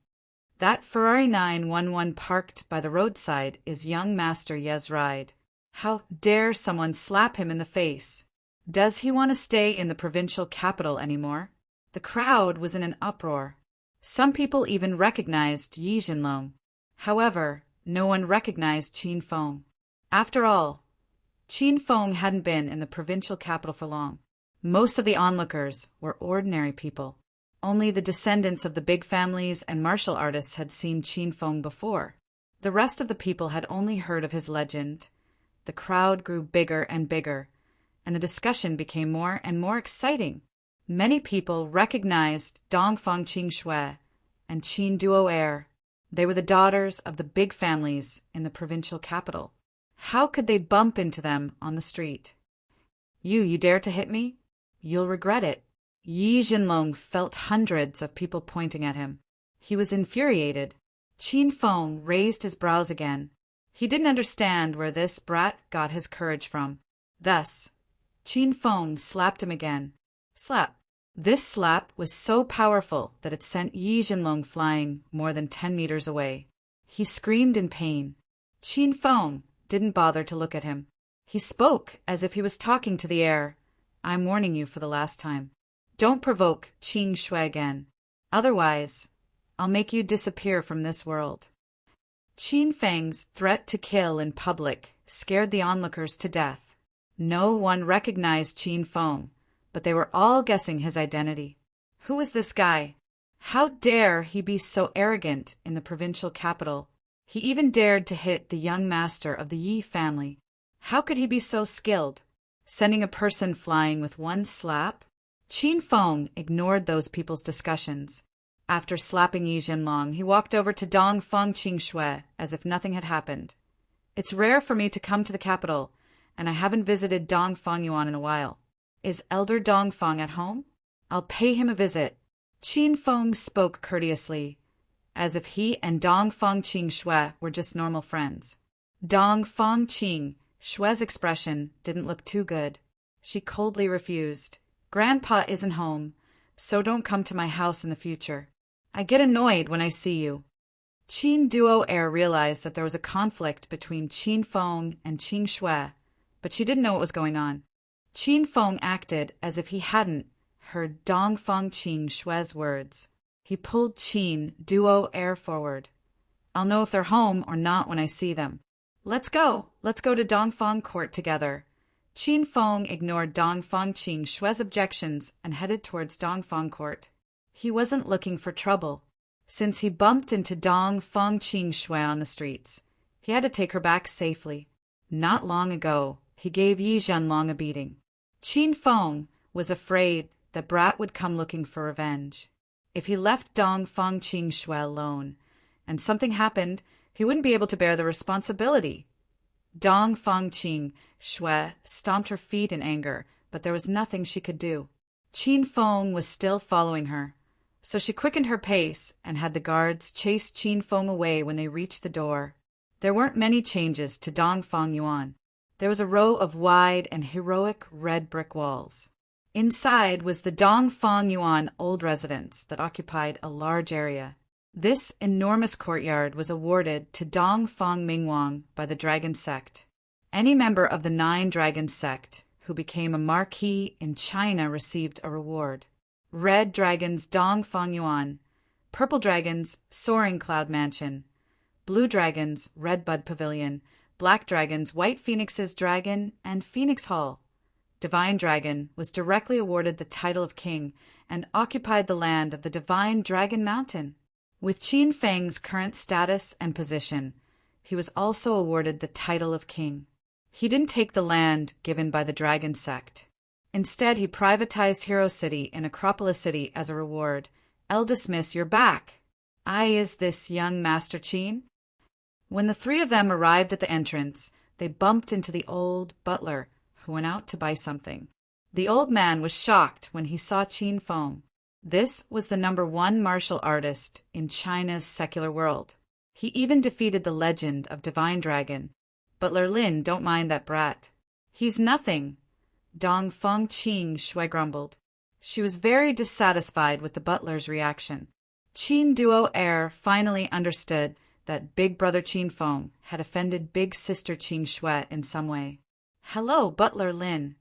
That Ferrari 911 parked by the roadside is young Master Ye's ride. How dare someone slap him in the face? Does he want to stay in the provincial capital anymore? The crowd was in an uproar. Some people even recognized Yi Zhanlong. However, no one recognized Qin Feng. After all, Qin Feng hadn't been in the provincial capital for long. Most of the onlookers were ordinary people. Only the descendants of the big families and martial artists had seen Qin Feng before. The rest of the people had only heard of his legend. The crowd grew bigger and bigger, and the discussion became more and more exciting. Many people recognized Dongfang Qingxue and Qin Duo. They were the daughters of the big families in the provincial capital. How could they bump into them on the street? You dare to hit me? You'll regret it. Yi Jinlong felt hundreds of people pointing at him. He was infuriated. Qin Feng raised his brows again. He didn't understand where this brat got his courage from. Thus, Qin Feng slapped him again. Slap. This slap was so powerful that it sent Yi Jinlong flying more than 10 meters away. He screamed in pain. Qin Feng didn't bother to look at him. He spoke as if he was talking to the air. I'm warning you for the last time. Don't provoke Qing Shui again. Otherwise, I'll make you disappear from this world. Qin Feng's threat to kill in public scared the onlookers to death. No one recognized Qin Feng, but they were all guessing his identity. Who was this guy? How dare he be so arrogant in the provincial capital? He even dared to hit the young master of the Yi family. How could he be so skilled? Sending a person flying with one slap? Qin Feng ignored those people's discussions. After slapping Yi Jinlong, he walked over to Dongfang Qingxue as if nothing had happened. It's rare for me to come to the capital, and I haven't visited Dongfang Yuan in a while. Is Elder Dongfang at home? I'll pay him a visit. Qin Feng spoke courteously, as if he and Dongfang Qingxue were just normal friends. Dongfang Qingxue's expression didn't look too good. She coldly refused. Grandpa isn't home, so don't come to my house in the future. I get annoyed when I see you. Qin Duo realized that there was a conflict between Qin Feng and Qingxue, but she didn't know what was going on. Qin Feng acted as if he hadn't heard Dongfang Qingxue's words. He pulled Qin Duo forward. I'll know if they're home or not when I see them. Let's go to Dongfang Court together. Qin Feng ignored Dongfang Qingxue's objections and headed towards Dongfang Court. He wasn't looking for trouble. Since he bumped into Dongfang Qingxue on the streets, he had to take her back safely. Not long ago, he gave Yi Jinlong a beating. Qin Feng was afraid that Brat would come looking for revenge. If he left Dongfang Qingxue alone, and something happened, he wouldn't be able to bear the responsibility. Dongfang Qingxue stomped her feet in anger, but there was nothing she could do. Qin Feng was still following her, so she quickened her pace and had the guards chase Qin Feng away when they reached the door. There weren't many changes to Dongfang Yuan. There was a row of wide and heroic red brick walls. Inside was the Dongfang Yuan old residence that occupied a large area. This enormous courtyard was awarded to Dongfang Mingwang by the Dragon Sect. Any member of the 9 Dragon Sect who became a marquis in China received a reward. Red Dragons Dongfang Yuan, Purple Dragons Soaring Cloud Mansion, Blue Dragons Red Bud Pavilion, Black Dragons White Phoenix's Dragon and Phoenix Hall. Divine Dragon was directly awarded the title of king and occupied the land of the Divine Dragon Mountain. With Qin Feng's current status and position, he was also awarded the title of king. He didn't take the land given by the Dragon Sect. Instead, he privatized Hero City in Acropolis City as a reward. Eldest Miss, you're back. Is this young Master Qin? When the 3 of them arrived at the entrance, they bumped into the old butler, who went out to buy something. The old man was shocked when he saw Qin Feng. This was the #1 martial artist in China's secular world. He even defeated the legend of Divine Dragon. Butler Lin don't mind that brat. He's nothing, Dongfang Qingxue grumbled. She was very dissatisfied with the butler's reaction. Qin Duo finally understood that Big Brother Qin Feng had offended Big Sister Qingxue in some way. Hello, Butler Lin.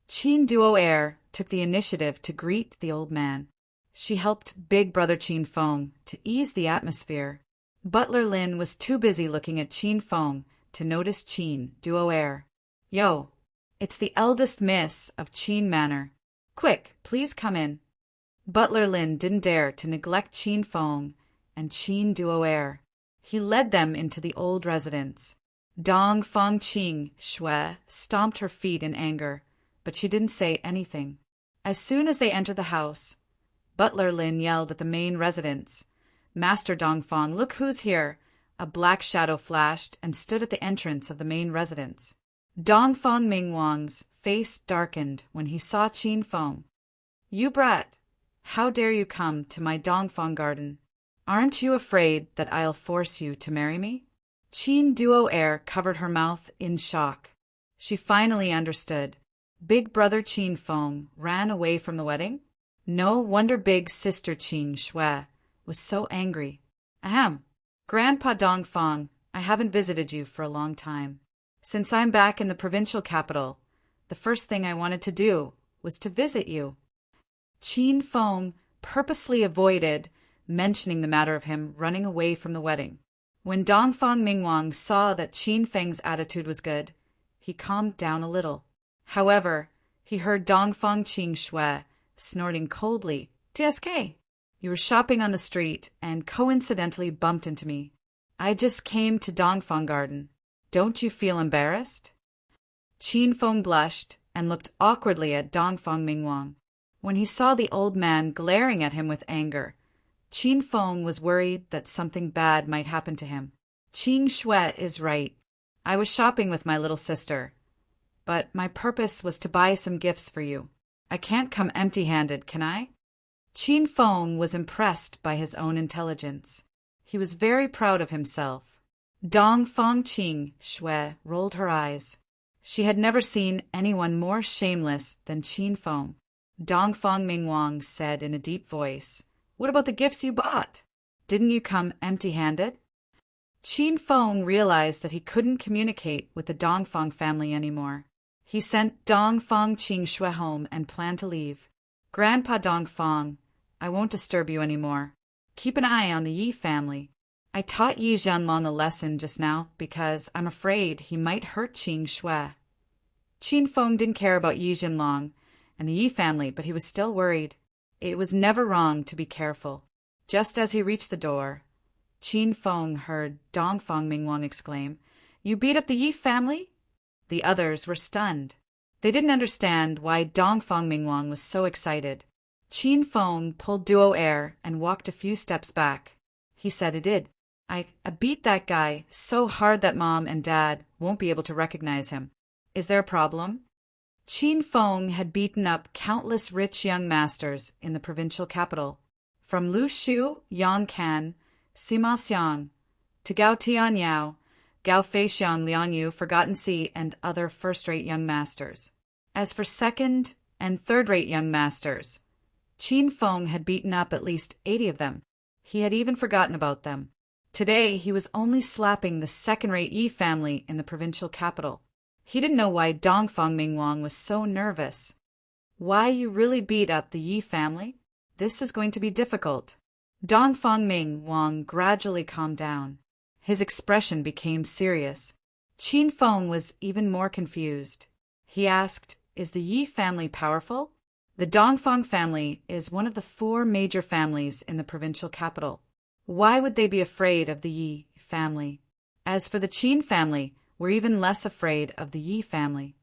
Qin Duo took the initiative to greet the old man. She helped Big Brother Qin Feng to ease the atmosphere. Butler Lin was too busy looking at Qin Feng to notice Qin Duo. Yo, it's the eldest miss of Qin Manor. Quick, please come in. Butler Lin didn't dare to neglect Qin Feng and Qin Duo. He led them into the old residence. Dongfang Qingxue stomped her feet in anger. but she didn't say anything. As soon as they entered the house, Butler Lin yelled at the main residence, "Master Dongfang, look who's here!" A black shadow flashed and stood at the entrance of the main residence. Dongfang Mingwang's face darkened when he saw Qin Feng. "You brat! How dare you come to my Dongfang garden? Aren't you afraid that I'll force you to marry me?" Qin Duo Air covered her mouth in shock. She finally understood. Big brother Qin Feng ran away from the wedding? No wonder big sister Qin Shui was so angry. "Ahem! Grandpa Dongfang, I haven't visited you for a long time. Since I'm back in the provincial capital, the first thing I wanted to do was to visit you." Qin Feng purposely avoided mentioning the matter of him running away from the wedding. When Dongfang Mingwang saw that Qin Feng's attitude was good, he calmed down a little. However, he heard Dongfang Qin Shui snorting coldly, "TSK, you were shopping on the street and coincidentally bumped into me. I just came to Dongfang Garden. Don't you feel embarrassed?" Qin Feng blushed and looked awkwardly at Dongfang Mingwang. When he saw the old man glaring at him with anger, Qin Feng was worried that something bad might happen to him. "Qin Shui is right. I was shopping with my little sister, but my purpose was to buy some gifts for you. I can't come empty-handed, can I?" Qin Feng was impressed by his own intelligence. He was very proud of himself. Dongfang Qin Shui rolled her eyes. She had never seen anyone more shameless than Qin Feng. Dongfang Mingwang said in a deep voice, "What about the gifts you bought? Didn't you come empty-handed?" Qin Feng realized that he couldn't communicate with the Dongfang family anymore. He sent Dongfang Qin Shui home and planned to leave. "Grandpa Dongfang, I won't disturb you anymore. Keep an eye on the Yi family. I taught Yi Zhanlong a lesson just now because I'm afraid he might hurt Qin Shui." Qin Feng didn't care about Yi Zhanlong and the Yi family, but he was still worried. It was never wrong to be careful. Just as he reached the door, Qin Feng heard Dongfang Mingwang exclaim, "You beat up the Yi family?" The others were stunned. They didn't understand why Dongfang Mingwang was so excited. Qin Feng pulled Duo Air and walked a few steps back. He said, "I did. I beat that guy so hard that Mom and Dad won't be able to recognize him. Is there a problem?" Qin Feng had beaten up countless rich young masters in the provincial capital, from Lu Shu, Yang Kan, Sima Xiang, to Gao Tianyao, Gao Feixiang, Liang Yu, Forgotten Sea, and other first-rate young masters. As for second- and third-rate young masters, Qin Feng had beaten up at least 80 of them. He had even forgotten about them. Today he was only slapping the second-rate Yi family in the provincial capital. He didn't know why Dongfang Mingwang was so nervous. "Why you really beat up the Yi family? This is going to be difficult." Dongfang Mingwang gradually calmed down. His expression became serious. Qin Feng was even more confused. He asked, "Is the Yi family powerful?" The Dongfang family is one of the 4 major families in the provincial capital. Why would they be afraid of the Yi family? As for the Qin family, we're even less afraid of the Yi family.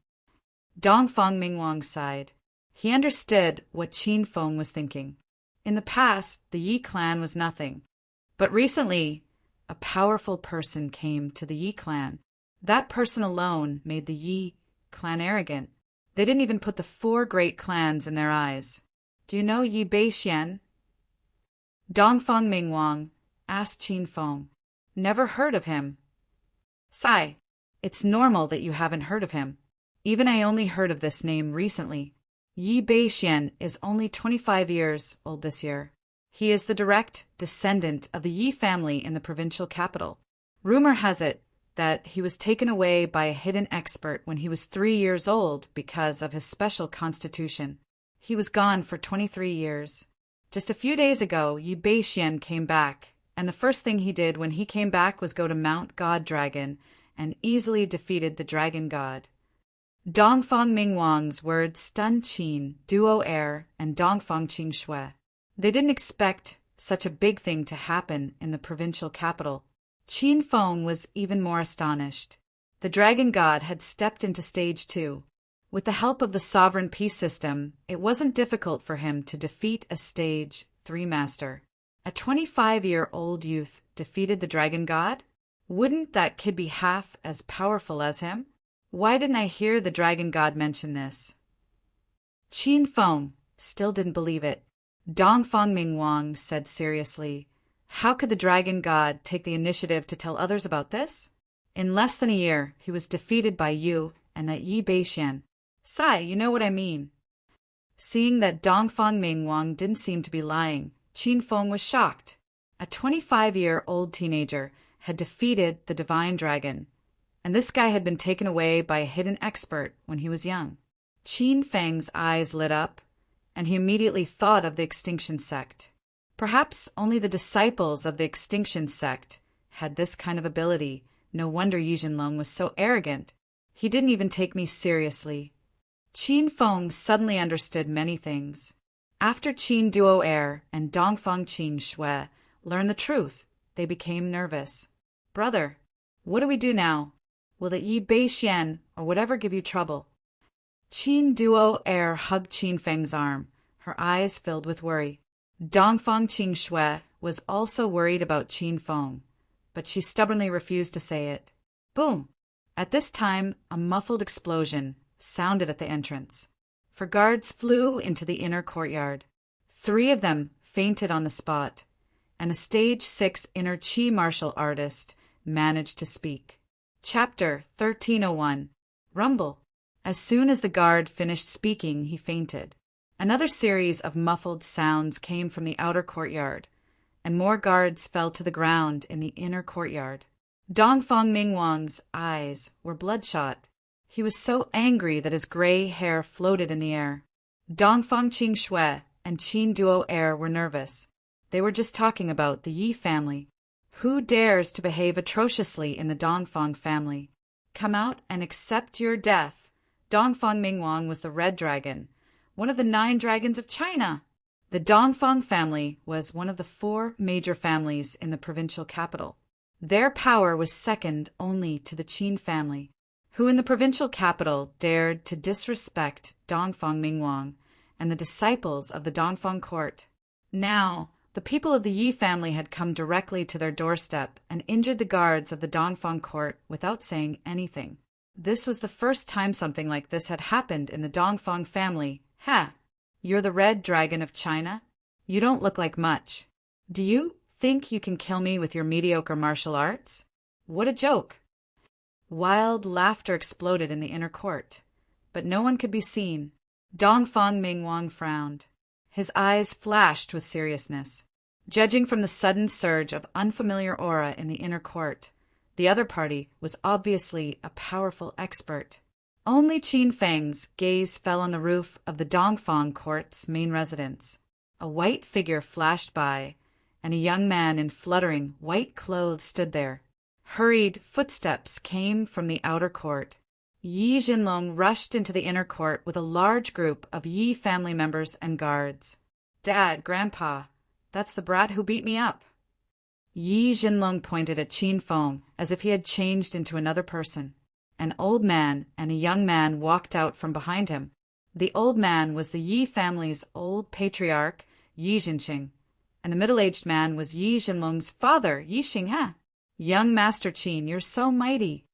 Dongfang Mingwang sighed. He understood what Qin Feng was thinking. In the past, the Yi clan was nothing. But recently, a powerful person came to the Yi clan. That person alone made the Yi clan arrogant. They didn't even put the 4 great clans in their eyes. "Do you know Yi Beixian?" Dongfang Mingwang asked Qin Feng. "Never heard of him." "Sigh, it's normal that you haven't heard of him. Even I only heard of this name recently. Yi Beixian is only 25 years old this year. He is the direct descendant of the Yi family in the provincial capital. Rumor has it that he was taken away by a hidden expert when he was 3 years old because of his special constitution. He was gone for 23 years. Just a few days ago, Yi Beixian came back, and the first thing he did when he came back was go to Mount God Dragon and easily defeated the Dragon God." Dongfang Mingwang's words stunned Qin, Duo Air, and Dongfang Qin Shui. They didn't expect such a big thing to happen in the provincial capital. Qin Feng was even more astonished. The Dragon God had stepped into stage 2. With the help of the sovereign peace system, it wasn't difficult for him to defeat a stage 3 master. A 25-year-old youth defeated the dragon god? Wouldn't that kid be half as powerful as him? Why didn't I hear the dragon god mention this? Qin Feng still didn't believe it. Dongfang Mingwang said seriously, "How could the dragon god take the initiative to tell others about this? In less than a year, he was defeated by you and that Yi Beixian. Sai, you know what I mean." Seeing that Dongfang Mingwang didn't seem to be lying, Qin Feng was shocked. A 25-year-old teenager had defeated the divine dragon, and this guy had been taken away by a hidden expert when he was young. Qin Feng's eyes lit up, and he immediately thought of the extinction sect. Perhaps only the disciples of the extinction sect had this kind of ability. No wonder Yi Jinlong was so arrogant. He didn't even take me seriously. Qin Feng suddenly understood many things. After Qin Duo Er and Dongfang Qin Shui learned the truth, they became nervous. "Brother, what do we do now? Will the Yi Beixian or whatever give you trouble?" Qin Duo Er hugged Qin Feng's arm. Her eyes filled with worry. Dongfang Qin Shui was also worried about Qin Feng, but she stubbornly refused to say it. Boom! At this time, a muffled explosion sounded at the entrance. 4 guards flew into the inner courtyard. 3 of them fainted on the spot, and a stage 6 inner Qi martial artist managed to speak. Chapter 1301. Rumble. As soon as the guard finished speaking, he fainted. Another series of muffled sounds came from the outer courtyard, and more guards fell to the ground in the inner courtyard. Dongfang Mingwang's eyes were bloodshot. He was so angry that his gray hair floated in the air. Dongfang Qin Shui and Qin Duo Er were nervous. They were just talking about the Yi family. Who dares to behave atrociously in the Dongfang family? Come out and accept your death. Dongfang Mingwang was the red dragon, one of the 9 dragons of China. The Dongfang family was one of the 4 major families in the provincial capital. Their power was second only to the Qin family, who in the provincial capital dared to disrespect Dongfang Mingwang and the disciples of the Dongfang court. Now, the people of the Yi family had come directly to their doorstep and injured the guards of the Dongfang court without saying anything. This was the first time something like this had happened in the Dongfang family. Ha! You're the red dragon of China? You don't look like much. Do you think you can kill me with your mediocre martial arts? What a joke! Wild laughter exploded in the inner court, but no one could be seen. Dongfang Mingwang frowned. His eyes flashed with seriousness. Judging from the sudden surge of unfamiliar aura in the inner court, the other party was obviously a powerful expert. Only Qin Feng's gaze fell on the roof of the Dongfang court's main residence. A white figure flashed by, and a young man in fluttering white clothes stood there. Hurried footsteps came from the outer court. Yi Jinlong rushed into the inner court with a large group of Yi family members and guards. "Dad, Grandpa, that's the brat who beat me up." Yi Jinlong pointed at Qin Feng as if he had changed into another person. An old man and a young man walked out from behind him. The old man was the Yi family's old patriarch, Yi Jinqing, and the middle-aged man was Yi Jinlong's father, Yi Xinghe. "Young Master Qin, you're so mighty."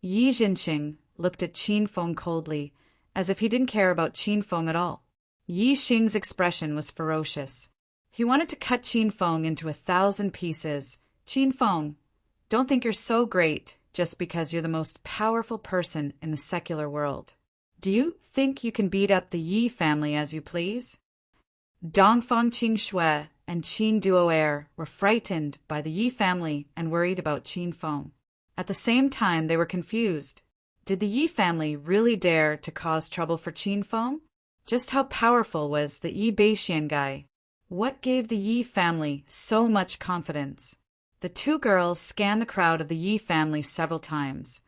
Yi Jinqing looked at Qin Feng coldly, as if he didn't care about Qin Feng at all. Yi Xing's expression was ferocious. He wanted to cut Qin Feng into 1,000 pieces. "Qin Feng, don't think you're so great just because you're the most powerful person in the secular world. Do you think you can beat up the Yi family as you please?" Dongfang Qin Shui and Qin Duo Er were frightened by the Yi family and worried about Qin Feng. At the same time, they were confused. Did the Yi family really dare to cause trouble for Qin Feng? Just how powerful was the Yi Beixian guy? What gave the Yi family so much confidence? The 2 girls scanned the crowd of the Yi family several times,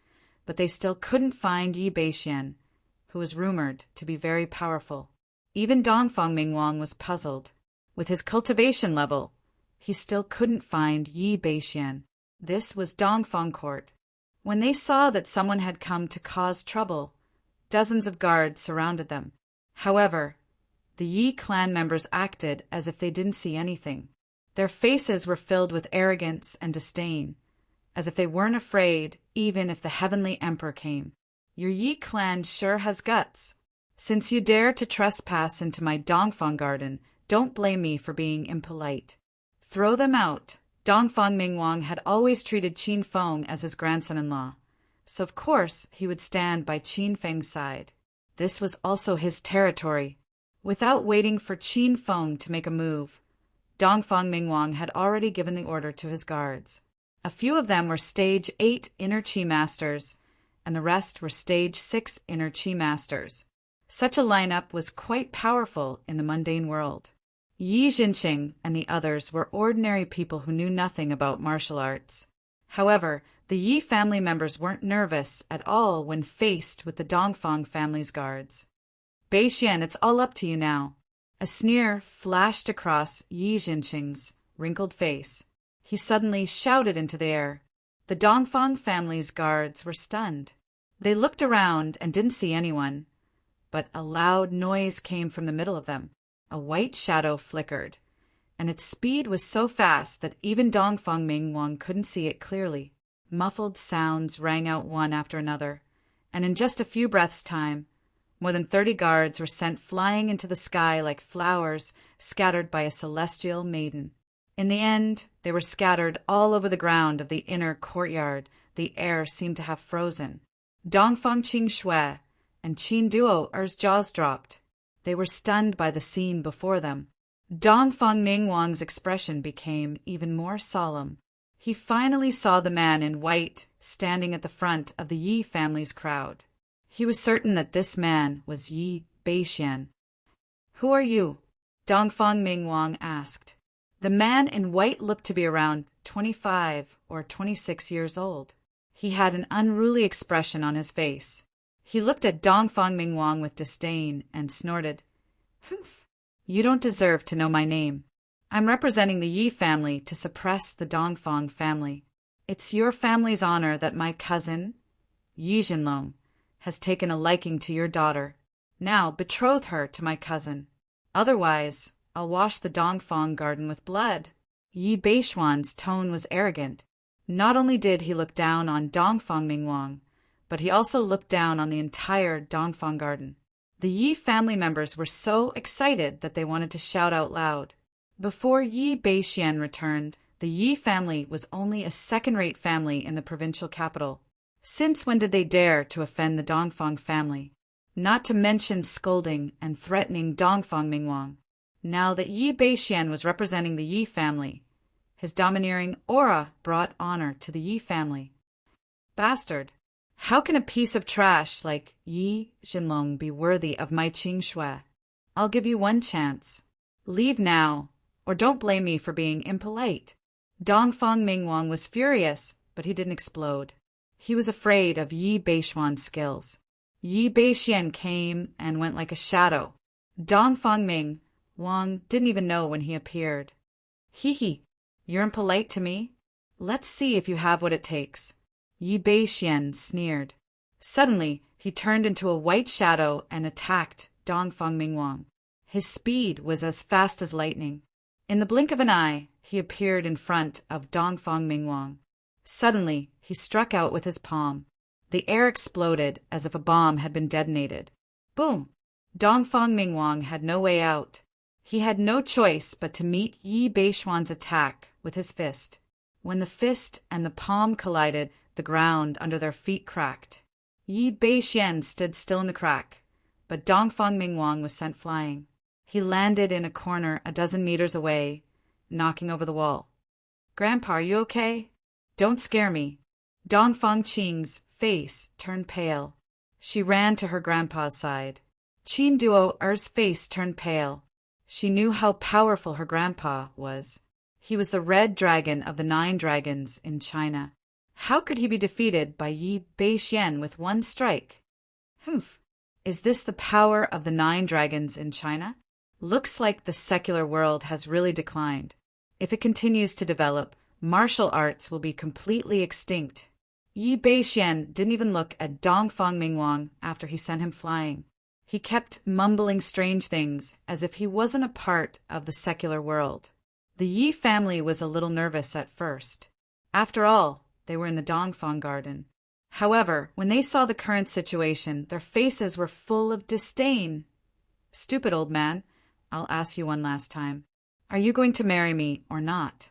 but they still couldn't find Yi Beixian, who was rumored to be very powerful. Even Dongfang Mingwang was puzzled. With his cultivation level, he still couldn't find Yi Beixian. This was Dongfang court. When they saw that someone had come to cause trouble, Dozens of guards surrounded them. However, the Yi clan members acted as if they didn't see anything. Their faces were filled with arrogance and disdain, as if they weren't afraid even if the heavenly emperor came. Your Yi clan sure has guts. Since you dare to trespass into my Dongfang garden, don't blame me for being impolite. Throw them out. Dongfang Mingwang had always treated Qin Feng as his grandson-in-law, so of course he would stand by Qin Feng's side. This was also his territory. Without waiting for Qin Feng to make a move, Dongfang Mingwang had already given the order to his guards. A few of them were Stage 8 Inner Qi Masters, and the rest were Stage 6 Inner Qi Masters. Such a lineup was quite powerful in the mundane world. Yi Jinqing and the others were ordinary people who knew nothing about martial arts. However, the Yi family members weren't nervous at all when faced with the Dongfang family's guards. Bei Xian, it's all up to you now. A sneer flashed across Yi Jinqing's wrinkled face. He suddenly shouted into the air. The Dongfang family's guards were stunned. They looked around and didn't see anyone, but a loud noise came from the middle of them. A white shadow flickered, and its speed was so fast that even Dongfang Mingwang couldn't see it clearly. Muffled sounds rang out one after another, and in just a few breaths' time, more than 30 guards were sent flying into the sky like flowers scattered by a celestial maiden. In the end, they were scattered all over the ground of the inner courtyard. The air seemed to have frozen. Dongfang Qing Shui and Qin Duo's jaws dropped. They were stunned by the scene before them. Dongfang Mingwang's expression became even more solemn. He finally saw the man in white standing at the front of the Yi family's crowd. He was certain that this man was Yi Beixian. "Who are you?" Dongfang Mingwang asked. The man in white looked to be around 25 or 26 years old. He had an unruly expression on his face. He looked at Dongfang Mingwang with disdain and snorted, "Humph! You don't deserve to know my name. I'm representing the Yi family to suppress the Dongfang family. It's your family's honor that my cousin, Yi Jinlong, has taken a liking to your daughter. Now betroth her to my cousin. Otherwise, I'll wash the Dongfang garden with blood." Yi Beishuan's tone was arrogant. Not only did he look down on Dongfang Mingwang, but he also looked down on the entire Dongfang garden. The Yi family members were so excited that they wanted to shout out loud. Before Yi Beixian returned, the Yi family was only a second-rate family in the provincial capital. Since when did they dare to offend the Dongfang family? Not to mention scolding and threatening Dongfang Mingwang. Now that Yi Beixian was representing the Yi family, his domineering aura brought honor to the Yi family. "Bastard! How can a piece of trash like Yi Jinlong be worthy of my Qing Shui? I'll give you one chance. Leave now, or don't blame me for being impolite." Dongfang Mingwang was furious, but he didn't explode. He was afraid of Yi Beishuan's skills. Yi Beixian came and went like a shadow. Dongfang Mingwang didn't even know when he appeared. "Hee, you're impolite to me? Let's see if you have what it takes." Yi Beixian sneered. Suddenly, he turned into a white shadow and attacked Dongfang Mingwang. His speed was as fast as lightning. In the blink of an eye, he appeared in front of Dongfang Mingwang. Suddenly, he struck out with his palm. The air exploded as if a bomb had been detonated. Boom! Dongfang Mingwang had no way out. He had no choice but to meet Yi Beishuan's attack with his fist. When the fist and the palm collided, the ground under their feet cracked. Yi Beixian stood still in the crack, but Dongfang Mingwang was sent flying. He landed in a corner a dozen meters away, knocking over the wall. "Grandpa, are you okay? Don't scare me." Dongfang Qing's face turned pale. She ran to her grandpa's side. Qin Duo's face turned pale. She knew how powerful her grandpa was. He was the red dragon of the 9 dragons in China. How could he be defeated by Yi Beixian with one strike? Humph! Is this the power of the 9 dragons in China? Looks like the secular world has really declined. If it continues to develop, martial arts will be completely extinct. Yi Beixian didn't even look at Dongfang Mingwang after he sent him flying. He kept mumbling strange things as if he wasn't a part of the secular world. The Yi family was a little nervous at first. After all, they were in the Dongfang garden. However, when they saw the current situation, their faces were full of disdain. "Stupid old man, I'll ask you one last time. Are you going to marry me or not?"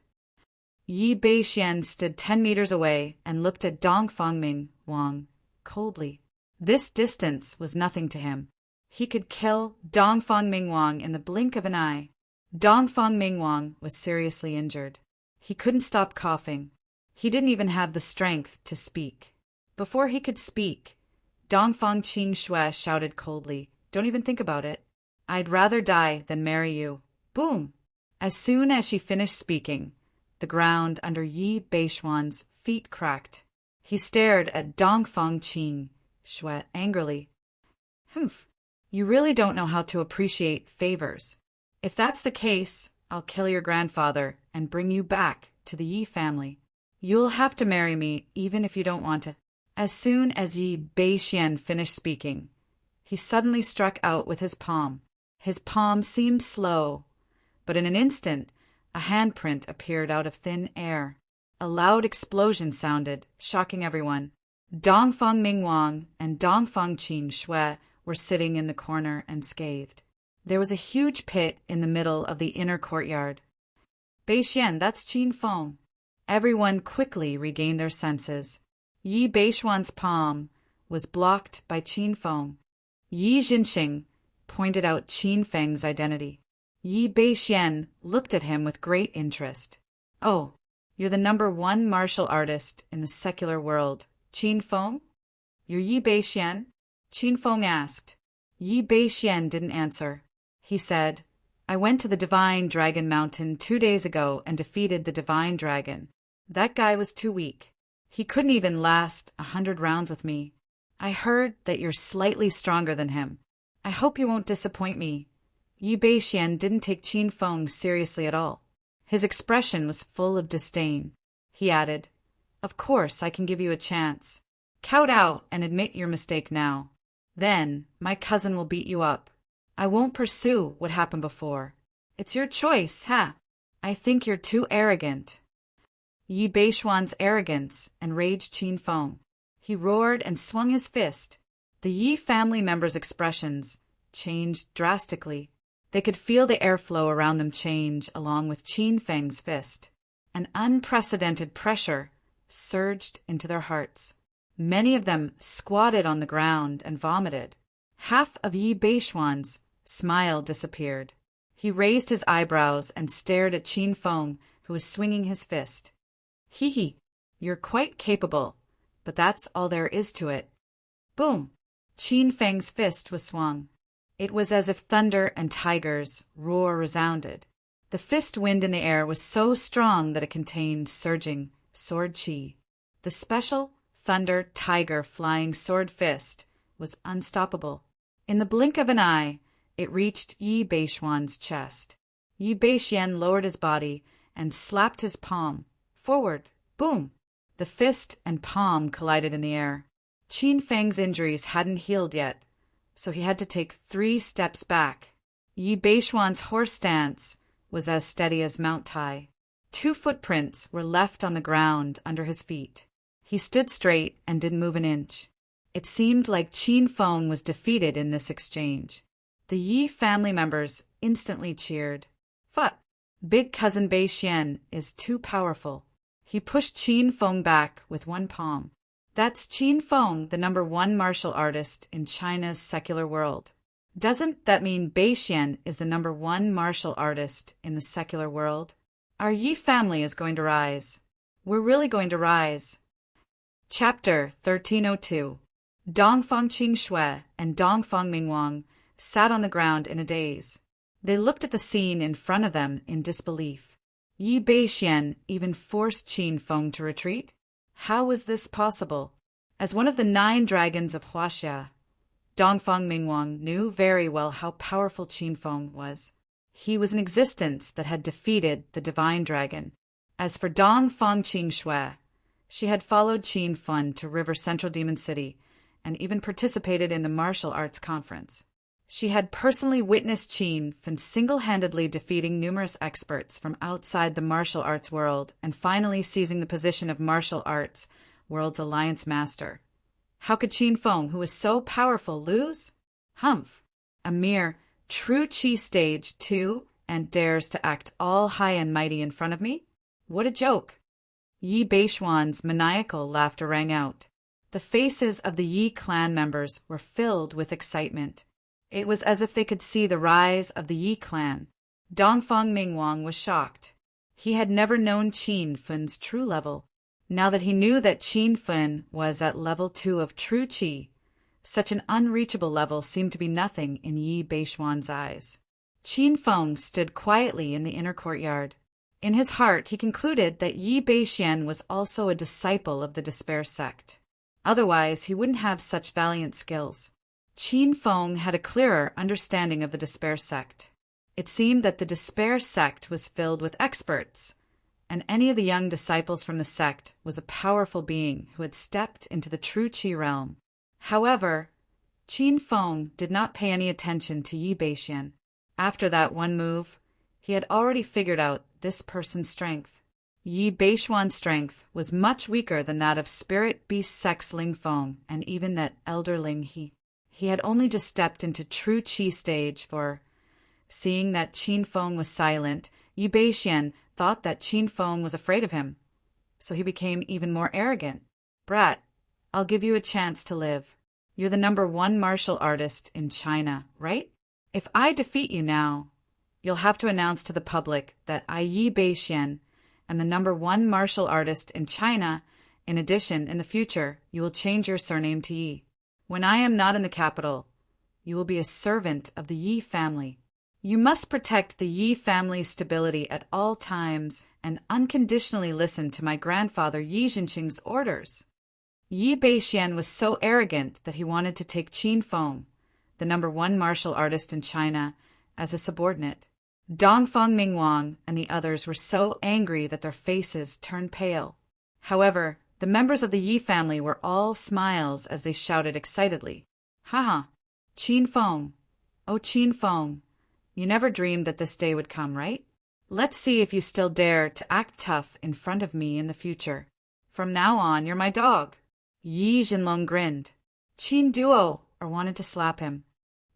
Yi Beixian stood 10 meters away and looked at Dongfang Mingwang coldly. This distance was nothing to him. He could kill Dongfang Mingwang in the blink of an eye. Dongfang Mingwang was seriously injured. He couldn't stop coughing. He didn't even have the strength to speak. Before he could speak, Dongfang Qin shouted coldly, "Don't even think about it. I'd rather die than marry you." Boom! As soon as she finished speaking, the ground under Yi Beixian's feet cracked. He stared at Dongfang Qin angrily. "Humph, you really don't know how to appreciate favors. If that's the case, I'll kill your grandfather and bring you back to the Yi family. You'll have to marry me even if you don't want to." As soon as Yi Beixian finished speaking, he suddenly struck out with his palm. His palm seemed slow, but in an instant, a handprint appeared out of thin air. A loud explosion sounded, shocking everyone. Dongfang Mingwang and Dongfang Qin were sitting in the corner unscathed. There was a huge pit in the middle of the inner courtyard. "Beixian, that's Qin Feng." Everyone quickly regained their senses. Yi Beixian's palm was blocked by Qin Feng. Yi Jinxing pointed out Qin Feng's identity. Yi Beixian looked at him with great interest. "Oh, you're the #1 martial artist in the secular world, Qin Feng? You're Yi Beixian?" Qin Feng asked. Yi Beixian didn't answer. He said, "I went to the Divine Dragon Mountain 2 days ago and defeated the Divine Dragon. That guy was too weak. He couldn't even last 100 rounds with me. I heard that you're slightly stronger than him. I hope you won't disappoint me." Yi Beixian didn't take Qin Feng seriously at all. His expression was full of disdain. He added, "Of course I can give you a chance. Kowtow and admit your mistake now. Then my cousin will beat you up. I won't pursue what happened before. It's your choice, ha? I think you're too arrogant." Yi Beixian's arrogance enraged Qin Feng. He roared and swung his fist. The Yi family members' expressions changed drastically. They could feel the airflow around them change along with Qin Feng's fist. An unprecedented pressure surged into their hearts. Many of them squatted on the ground and vomited. Half of Yi Beixian's smile disappeared. He raised his eyebrows and stared at Qin Feng, who was swinging his fist. "Hee, you're quite capable, but that's all there is to it." Boom! Qin Feng's fist was swung. It was as if thunder and tigers' roar resounded. The fist wind in the air was so strong that it contained surging sword chi. The special thunder tiger flying sword fist was unstoppable. In the blink of an eye, it reached Yi Beixian's chest. Yi Beixian lowered his body and slapped his palm forward. Boom! The fist and palm collided in the air. Qin Feng's injuries hadn't healed yet, so he had to take 3 steps back. Yi Beixian's horse stance was as steady as Mount Tai. 2 footprints were left on the ground under his feet. He stood straight and didn't move an inch. It seemed like Qin Feng was defeated in this exchange. The Yi family members instantly cheered. "Fuck! Big cousin Beixian is too powerful." He pushed Qin Feng back with one palm. That's Qin Feng, the #1 martial artist in China's secular world. Doesn't that mean Beixian is the #1 martial artist in the secular world? Our Yi family is going to rise. We're really going to rise. Chapter 1302. Dongfang Qin and Dongfang Mingwang sat on the ground in a daze. They looked at the scene in front of them in disbelief. Yi Beixian even forced Qin Feng to retreat? How was this possible? As one of the 9 dragons of Huaxia, Dongfang Mingwang knew very well how powerful Qin Feng was. He was an existence that had defeated the divine dragon. As for Dongfang Qin She had followed Qin Fun to River Central Demon City and even participated in the martial arts conference. She had personally witnessed Qin Fun single-handedly defeating numerous experts from outside the martial arts world and finally seizing the position of martial arts world's alliance master. How could Qin Feng, who was so powerful, lose? Humph! A mere true Qi stage 2 and dares to act all high and mighty in front of me? What a joke! Yi Beishuan's maniacal laughter rang out. The faces of the Yi clan members were filled with excitement. It was as if they could see the rise of the Yi clan. Dongfang Mingwang was shocked. He had never known Qin Fun's true level. Now that he knew that Qin Fun was at level 2 of true Qi, such an unreachable level seemed to be nothing in Yi Beishuan's eyes. Qin Feng stood quietly in the inner courtyard. In his heart, he concluded that Yi Beixian was also a disciple of the Despair sect. Otherwise, he wouldn't have such valiant skills. Qin Feng had a clearer understanding of the Despair sect. It seemed that the Despair sect was filled with experts, and any of the young disciples from the sect was a powerful being who had stepped into the true Qi realm. However, Qin Feng did not pay any attention to Yi Beixian. After that one move, he had already figured out this person's strength. Yi Beishuan's strength was much weaker than that of Spirit Beast Sex Ling Feng and even that Elder Ling He. He had only just stepped into true Qi stage for. Seeing that Qin Feng was silent, Yi Beixian thought that Qin Feng was afraid of him. So he became even more arrogant. Brat, I'll give you a chance to live. You're the #1 martial artist in China, right? If I defeat you now, you'll have to announce to the public that I, Yi Beixian, am the #1 martial artist in China. In addition, in the future, you will change your surname to Yi. When I am not in the capital, you will be a servant of the Yi family. You must protect the Yi family's stability at all times and unconditionally listen to my grandfather Yi Jinqing's orders. Yi Beixian was so arrogant that he wanted to take Qin Feng, the #1 martial artist in China, as a subordinate. Dongfang Mingwang and the others were so angry that their faces turned pale. However, the members of the Yi family were all smiles as they shouted excitedly, "Haha! Qin Feng! Oh, Qin Feng! You never dreamed that this day would come, right? Let's see if you still dare to act tough in front of me in the future. From now on, you're my dog." Yi Jinlong grinned. Qin Duo wanted to slap him.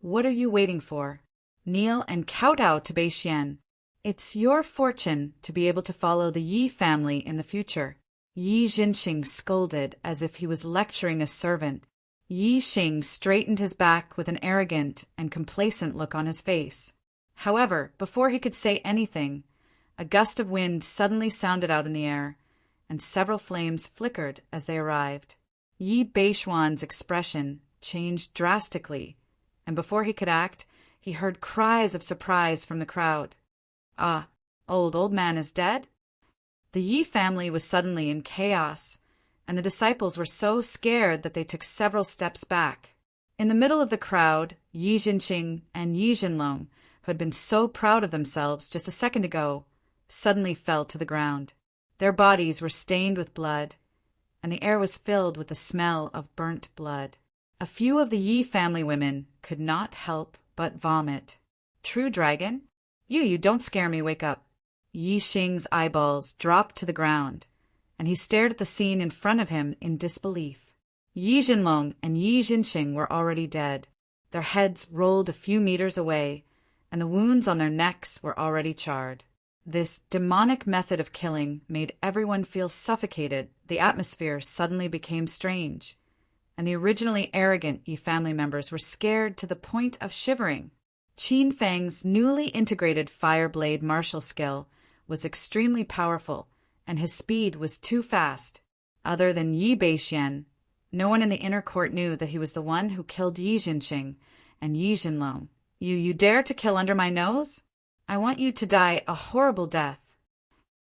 "What are you waiting for? Kneel and kowtow to Beixian. It's your fortune to be able to follow the Yi family in the future." Yi Jinqing scolded as if he was lecturing a servant. Yi Xing straightened his back with an arrogant and complacent look on his face. However, before he could say anything, a gust of wind suddenly sounded out in the air, and several flames flickered as they arrived. Yi Beishuan's expression changed drastically, and before he could act, he heard cries of surprise from the crowd. "Ah, old man is dead?" The Yi family was suddenly in chaos, and the disciples were so scared that they took several steps back. In the middle of the crowd, Yi Jinqing and Yi Jinlong, who had been so proud of themselves just a second ago, suddenly fell to the ground. Their bodies were stained with blood, and the air was filled with the smell of burnt blood. A few of the Yi family women could not help but vomit. "True dragon? You don't scare me, wake up." Yi Xing's eyeballs dropped to the ground, and he stared at the scene in front of him in disbelief. Yi Jinlong and Yi Jinqing were already dead. Their heads rolled a few meters away, and the wounds on their necks were already charred. This demonic method of killing made everyone feel suffocated. The atmosphere suddenly became strange, and the originally arrogant Yi family members were scared to the point of shivering. Qin Feng's newly integrated fire blade martial skill was extremely powerful, and his speed was too fast. Other than Yi Beixian, no one in the inner court knew that he was the one who killed Yi Jinqing and Yi Jinlong. You dare to kill under my nose? I want you to die a horrible death."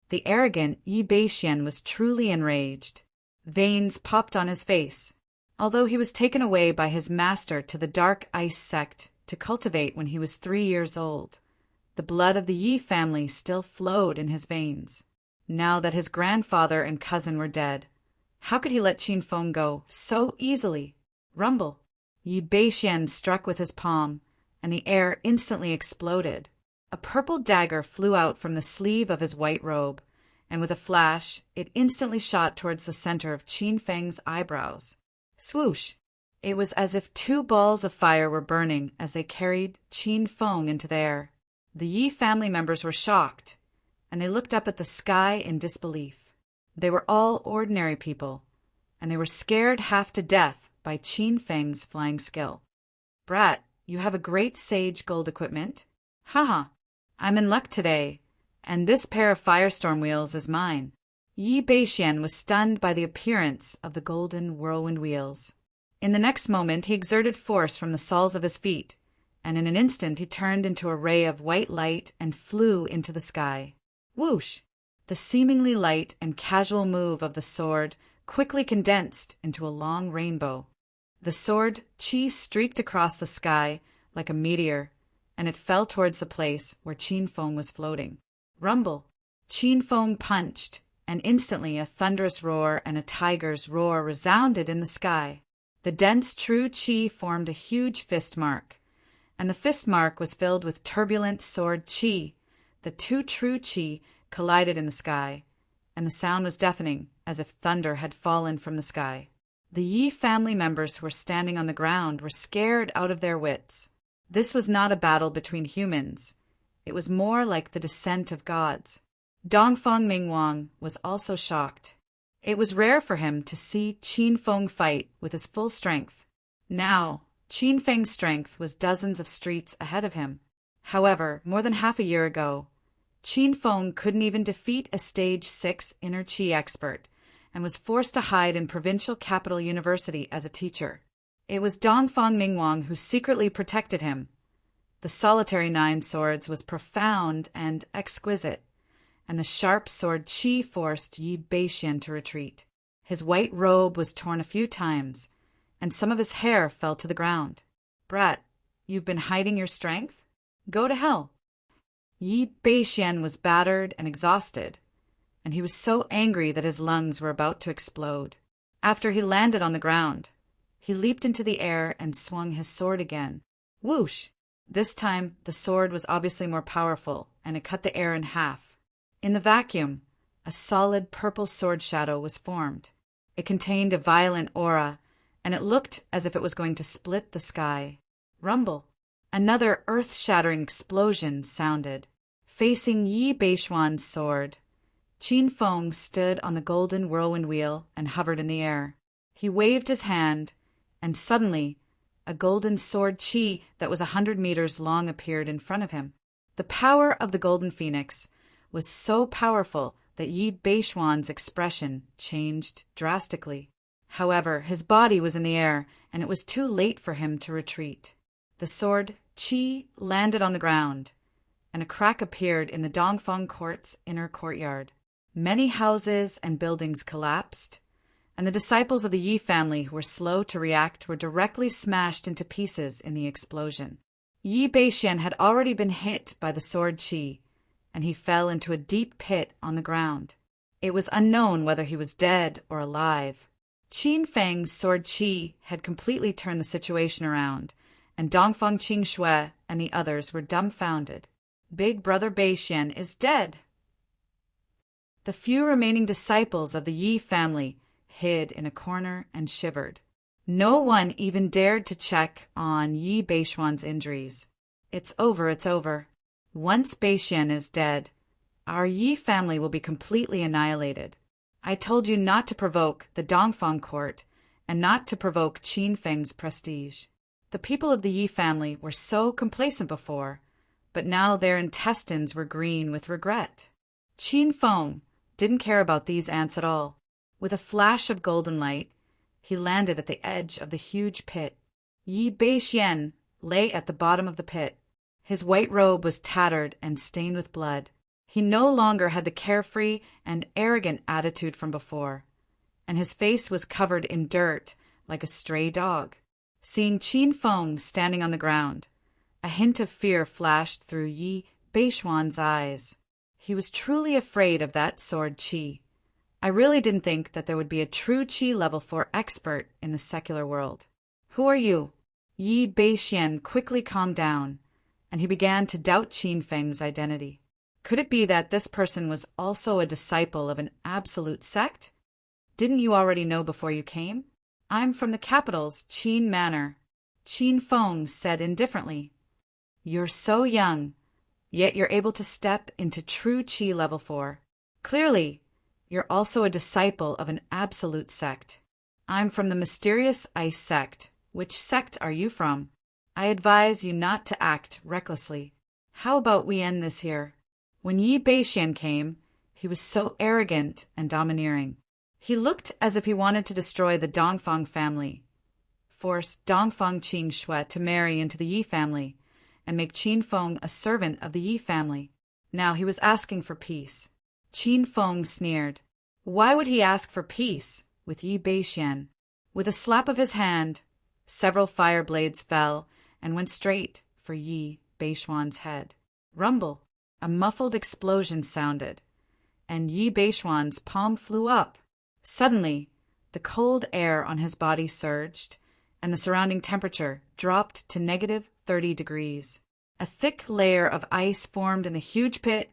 The arrogant Yi Beixian was truly enraged. Veins popped on his face. Although he was taken away by his master to the Dark Ice sect to cultivate when he was 3 years old, the blood of the Yi family still flowed in his veins. Now that his grandfather and cousin were dead, How could he let Qin Feng go so easily? Rumble. Yi Beixian struck with his palm, and the air instantly exploded. A purple dagger flew out from the sleeve of his white robe, and with a flash, it instantly shot towards the center of Qin Feng's eyebrows. Swoosh! It was as if two balls of fire were burning as they carried Qin Feng into the air. The Yi family members were shocked, and they looked up at the sky in disbelief. They were all ordinary people, and they were scared half to death by Qin Feng's flying skill. Brat, you have a great sage gold equipment. Haha, I'm in luck today, and this pair of firestorm wheels is mine. Yi Beixian was stunned by the appearance of the golden whirlwind wheels. In the next moment he exerted force from the soles of his feet, and in an instant he turned into a ray of white light and flew into the sky. Whoosh! The seemingly light and casual move of the sword quickly condensed into a long rainbow. The sword Qi streaked across the sky like a meteor, and it fell towards the place where Qin Feng was floating. Rumble! Qin Feng punched, and instantly a thunderous roar and a tiger's roar resounded in the sky. The dense true Qi formed a huge fist mark, and the fist mark was filled with turbulent sword Qi. The two true Qi collided in the sky, and the sound was deafening, as if thunder had fallen from the sky. The Yi family members who were standing on the ground were scared out of their wits. This was not a battle between humans. It was more like the descent of gods. Dongfang Mingwang was also shocked. It was rare for him to see Qin Feng fight with his full strength. Now, Qin Feng's strength was dozens of streets ahead of him. However, more than half a year ago, Qin Feng couldn't even defeat a stage 6 inner Qi expert, and was forced to hide in provincial capital university as a teacher. It was Dongfang Mingwang who secretly protected him. The solitary 9 swords was profound and exquisite, and the sharp sword Qi forced Yi Beixian to retreat. His white robe was torn a few times, and some of his hair fell to the ground. Brat, you've been hiding your strength? Go to hell. Yi Beixian was battered and exhausted, and he was so angry that his lungs were about to explode. After he landed on the ground, he leaped into the air and swung his sword again. Whoosh! This time, the sword was obviously more powerful, and it cut the air in half. In the vacuum, a solid purple sword shadow was formed. It contained a violent aura, and it looked as if it was going to split the sky. Rumble! Another earth-shattering explosion sounded. Facing Yi Beixian's sword, Qin Feng stood on the golden whirlwind wheel and hovered in the air. He waved his hand, and suddenly a golden sword Qi that was 100 meters long appeared in front of him. The power of the golden phoenix was so powerful that Yi Beixian's expression changed drastically. However, his body was in the air, and it was too late for him to retreat. The sword Qi landed on the ground, and a crack appeared in the Dongfang court's inner courtyard. Many houses and buildings collapsed, and the disciples of the Yi family who were slow to react were directly smashed into pieces in the explosion. Yi Beixian had already been hit by the sword Qi, and he fell into a deep pit on the ground. It was unknown whether he was dead or alive. Qin Feng's sword Qi had completely turned the situation around, and Dongfang Qingshui and the others were dumbfounded. Big Brother Beixian is dead! The few remaining disciples of the Yi family hid in a corner and shivered. No one even dared to check on Yi Beixian's injuries. It's over, it's over. Once Beixian is dead, our Yi family will be completely annihilated. I told you not to provoke the Dongfang court and not to provoke Qin Feng's prestige. The people of the Yi family were so complacent before, but now their intestines were green with regret. Qin Feng didn't care about these ants at all. With a flash of golden light, he landed at the edge of the huge pit. Yi Beixian lay at the bottom of the pit. His white robe was tattered and stained with blood. He no longer had the carefree and arrogant attitude from before, and his face was covered in dirt like a stray dog. Seeing Qin Feng standing on the ground, a hint of fear flashed through Yi Beixian's eyes. He was truly afraid of that sword Qi. I really didn't think that there would be a true Qi level 4 expert in the secular world. Who are you? Yi Beixian quickly calmed down, and he began to doubt Qin Feng's identity. Could it be that this person was also a disciple of an absolute sect? Didn't you already know before you came? I'm from the capital's Qin Manor, Qin Feng said indifferently. You're so young, yet you're able to step into true Qi level 4. Clearly, you're also a disciple of an absolute sect. I'm from the mysterious ice sect. Which sect are you from? I advise you not to act recklessly. How about we end this here? When Yi Beixian came, he was so arrogant and domineering. He looked as if he wanted to destroy the Dongfang family, force Dongfang Qing Shui to marry into the Yi family, and make Qin Feng a servant of the Yi family. Now he was asking for peace. Qin Feng sneered. Why would he ask for peace with Yi Beixian? With a slap of his hand, several fire blades fell and went straight for Yi Beixian's head. Rumble! A muffled explosion sounded, and Yi Beixian's palm flew up. Suddenly, the cold air on his body surged, and the surrounding temperature dropped to -30 degrees. A thick layer of ice formed in the huge pit,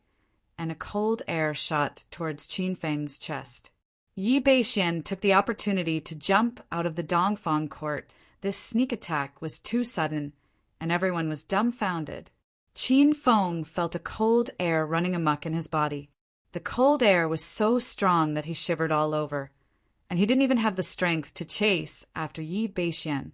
and a cold air shot towards Qin Feng's chest. Yi Beixian took the opportunity to jump out of the Dongfang court. This sneak attack was too sudden, and everyone was dumbfounded. Qin Feng felt a cold air running amok in his body. The cold air was so strong that he shivered all over, and he didn't even have the strength to chase after Yi Beixian.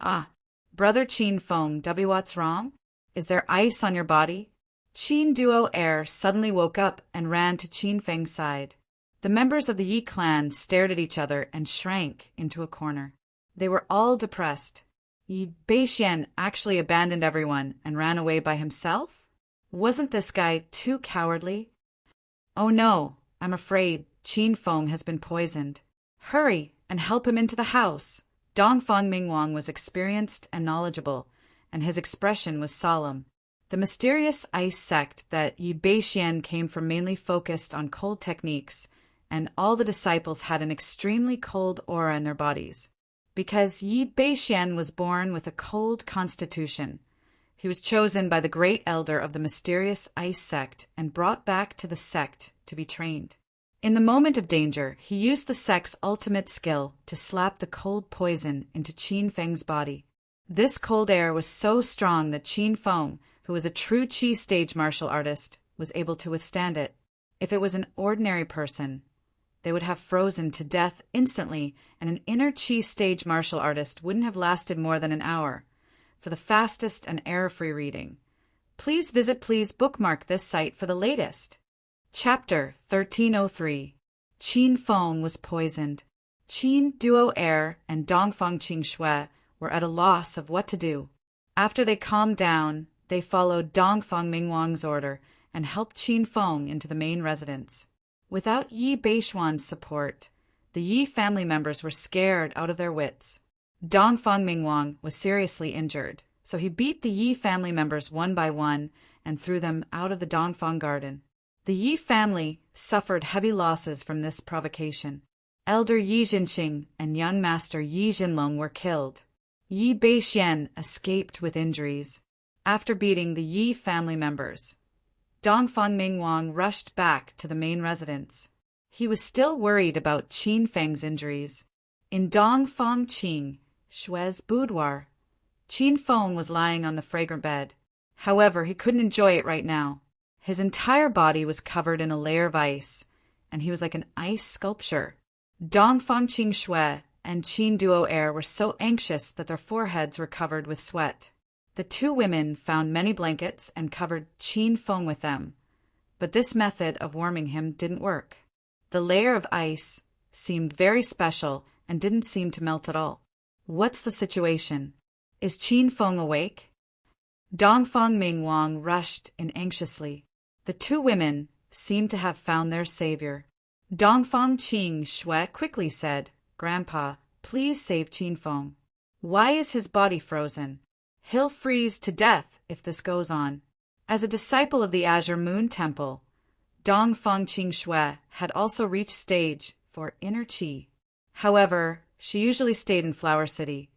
Ah, brother Qin Feng, what's wrong? Is there ice on your body? Qin Duo Air suddenly woke up and ran to Qin Feng's side. The members of the Yi clan stared at each other and shrank into a corner. They were all depressed. Yi Beixian actually abandoned everyone and ran away by himself? Wasn't this guy too cowardly? Oh no, I'm afraid Qin Feng has been poisoned. Hurry and help him into the house. Dongfang Mingwang was experienced and knowledgeable, and his expression was solemn. The mysterious ice sect that Yi Beixian came from mainly focused on cold techniques, and all the disciples had an extremely cold aura in their bodies. Because Yi Beixian was born with a cold constitution, he was chosen by the great elder of the mysterious ice sect and brought back to the sect to be trained. In the moment of danger, he used the sect's ultimate skill to slap the cold poison into Qin Feng's body. This cold air was so strong that Qin Feng, who was a true Qi stage martial artist, was able to withstand it. If it was an ordinary person, they would have frozen to death instantly, and an inner Qi stage martial artist wouldn't have lasted more than an hour. For the fastest and error-free reading, please bookmark this site for the latest. Chapter 1303. Qin Feng was poisoned. Qin Duo Air and Dongfang Qing Shui were at a loss of what to do. After they calmed down, they followed Dongfang Mingwang's order and helped Qin Feng into the main residence. Without Yi Beixian's support, the Yi family members were scared out of their wits. Dongfang Mingwang was seriously injured, so he beat the Yi family members one by one and threw them out of the Dongfang garden. The Yi family suffered heavy losses from this provocation. Elder Yi Jinqing and young master Yi Jinlong were killed. Yi Beixian escaped with injuries. After beating the Yi family members, Dongfang Mingwang rushed back to the main residence. He was still worried about Qin Feng's injuries. In Dongfang Qing Shui's boudoir, Qin Feng was lying on the fragrant bed. However, he couldn't enjoy it right now. His entire body was covered in a layer of ice, and he was like an ice sculpture. Dongfang Qing Shui and Qin Duo Air were so anxious that their foreheads were covered with sweat. The two women found many blankets and covered Qin Feng with them, but this method of warming him didn't work. The layer of ice seemed very special and didn't seem to melt at all. What's the situation? Is Qin Feng awake? Dongfang Mingwang rushed in anxiously. The two women seemed to have found their savior. Dongfang Qing Shui quickly said, "Grandpa, please save Qin Feng. Why is his body frozen? He'll freeze to death if this goes on." As a disciple of the Azure Moon Temple, Dongfang Qingxue had also reached stage for inner qi. However, she usually stayed in Flower City,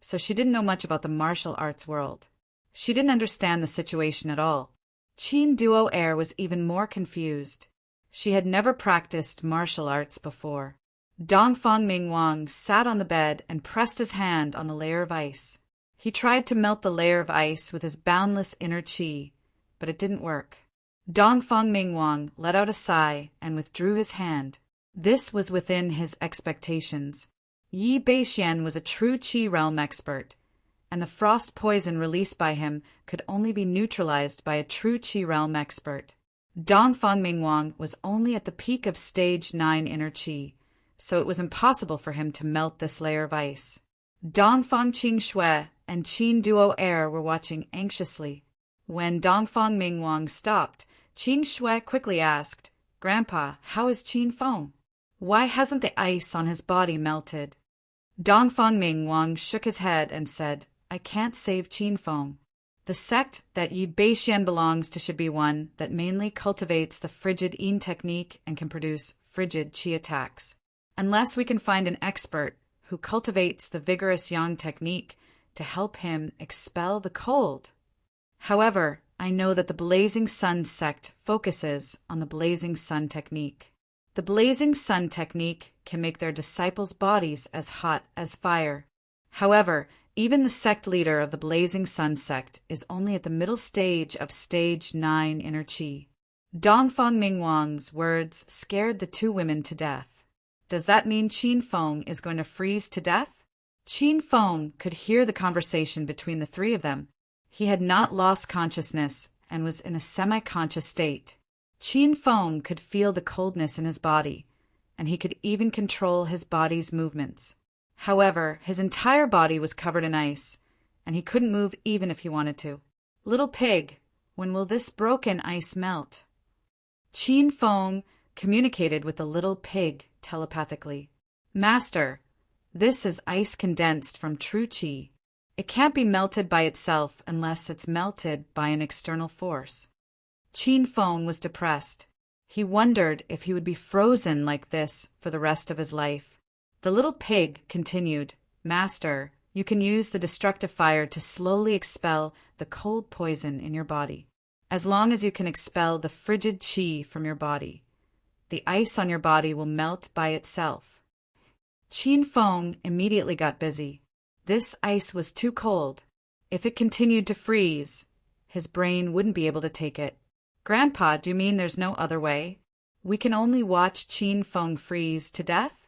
so she didn't know much about the martial arts world. She didn't understand the situation at all. Qin Duo Air was even more confused. She had never practiced martial arts before. Dongfang Mingwang sat on the bed and pressed his hand on the layer of ice. He tried to melt the layer of ice with his boundless inner qi, but it didn't work. Dongfang Mingwang let out a sigh and withdrew his hand. This was within his expectations. Yi Beixian was a true qi realm expert, and the frost poison released by him could only be neutralized by a true qi realm expert. Dongfang Mingwang was only at the peak of stage 9 inner qi, so it was impossible for him to melt this layer of ice. Dongfang Qingxue and Qin Duo Air were watching anxiously. When Dongfang Mingwang stopped, Qingxue quickly asked, "Grandpa, how is Qin Feng? Why hasn't the ice on his body melted?" Dongfang Mingwang shook his head and said, "I can't save Qin Feng. The sect that Yi Beixian belongs to should be one that mainly cultivates the frigid Yin technique and can produce frigid qi attacks. Unless we can find an expert who cultivates the vigorous Yang technique to help him expel the cold. However, I know that the Blazing Sun sect focuses on the Blazing Sun technique. The Blazing Sun technique can make their disciples' bodies as hot as fire. However, even the sect leader of the Blazing Sun sect is only at the middle stage of stage 9 inner qi." Dongfang Mingwang's words scared the two women to death. Does that mean Qin Feng is going to freeze to death? Qin Feng could hear the conversation between the three of them. He had not lost consciousness and was in a semi-conscious state. Qin Feng could feel the coldness in his body, and he could even control his body's movements. However, his entire body was covered in ice, and he couldn't move even if he wanted to. "Little pig, when will this broken ice melt?" Qin Feng communicated with the little pig telepathically. "Master, this is ice condensed from true qi. It can't be melted by itself unless it's melted by an external force." Qin Feng was depressed. He wondered if he would be frozen like this for the rest of his life. The little pig continued, "Master, you can use the destructive fire to slowly expel the cold poison in your body. As long as you can expel the frigid qi from your body, the ice on your body will melt by itself." Qin Feng immediately got busy. This ice was too cold. If it continued to freeze, his brain wouldn't be able to take it. "Grandpa, do you mean there's no other way? We can only watch Qin Feng freeze to death?"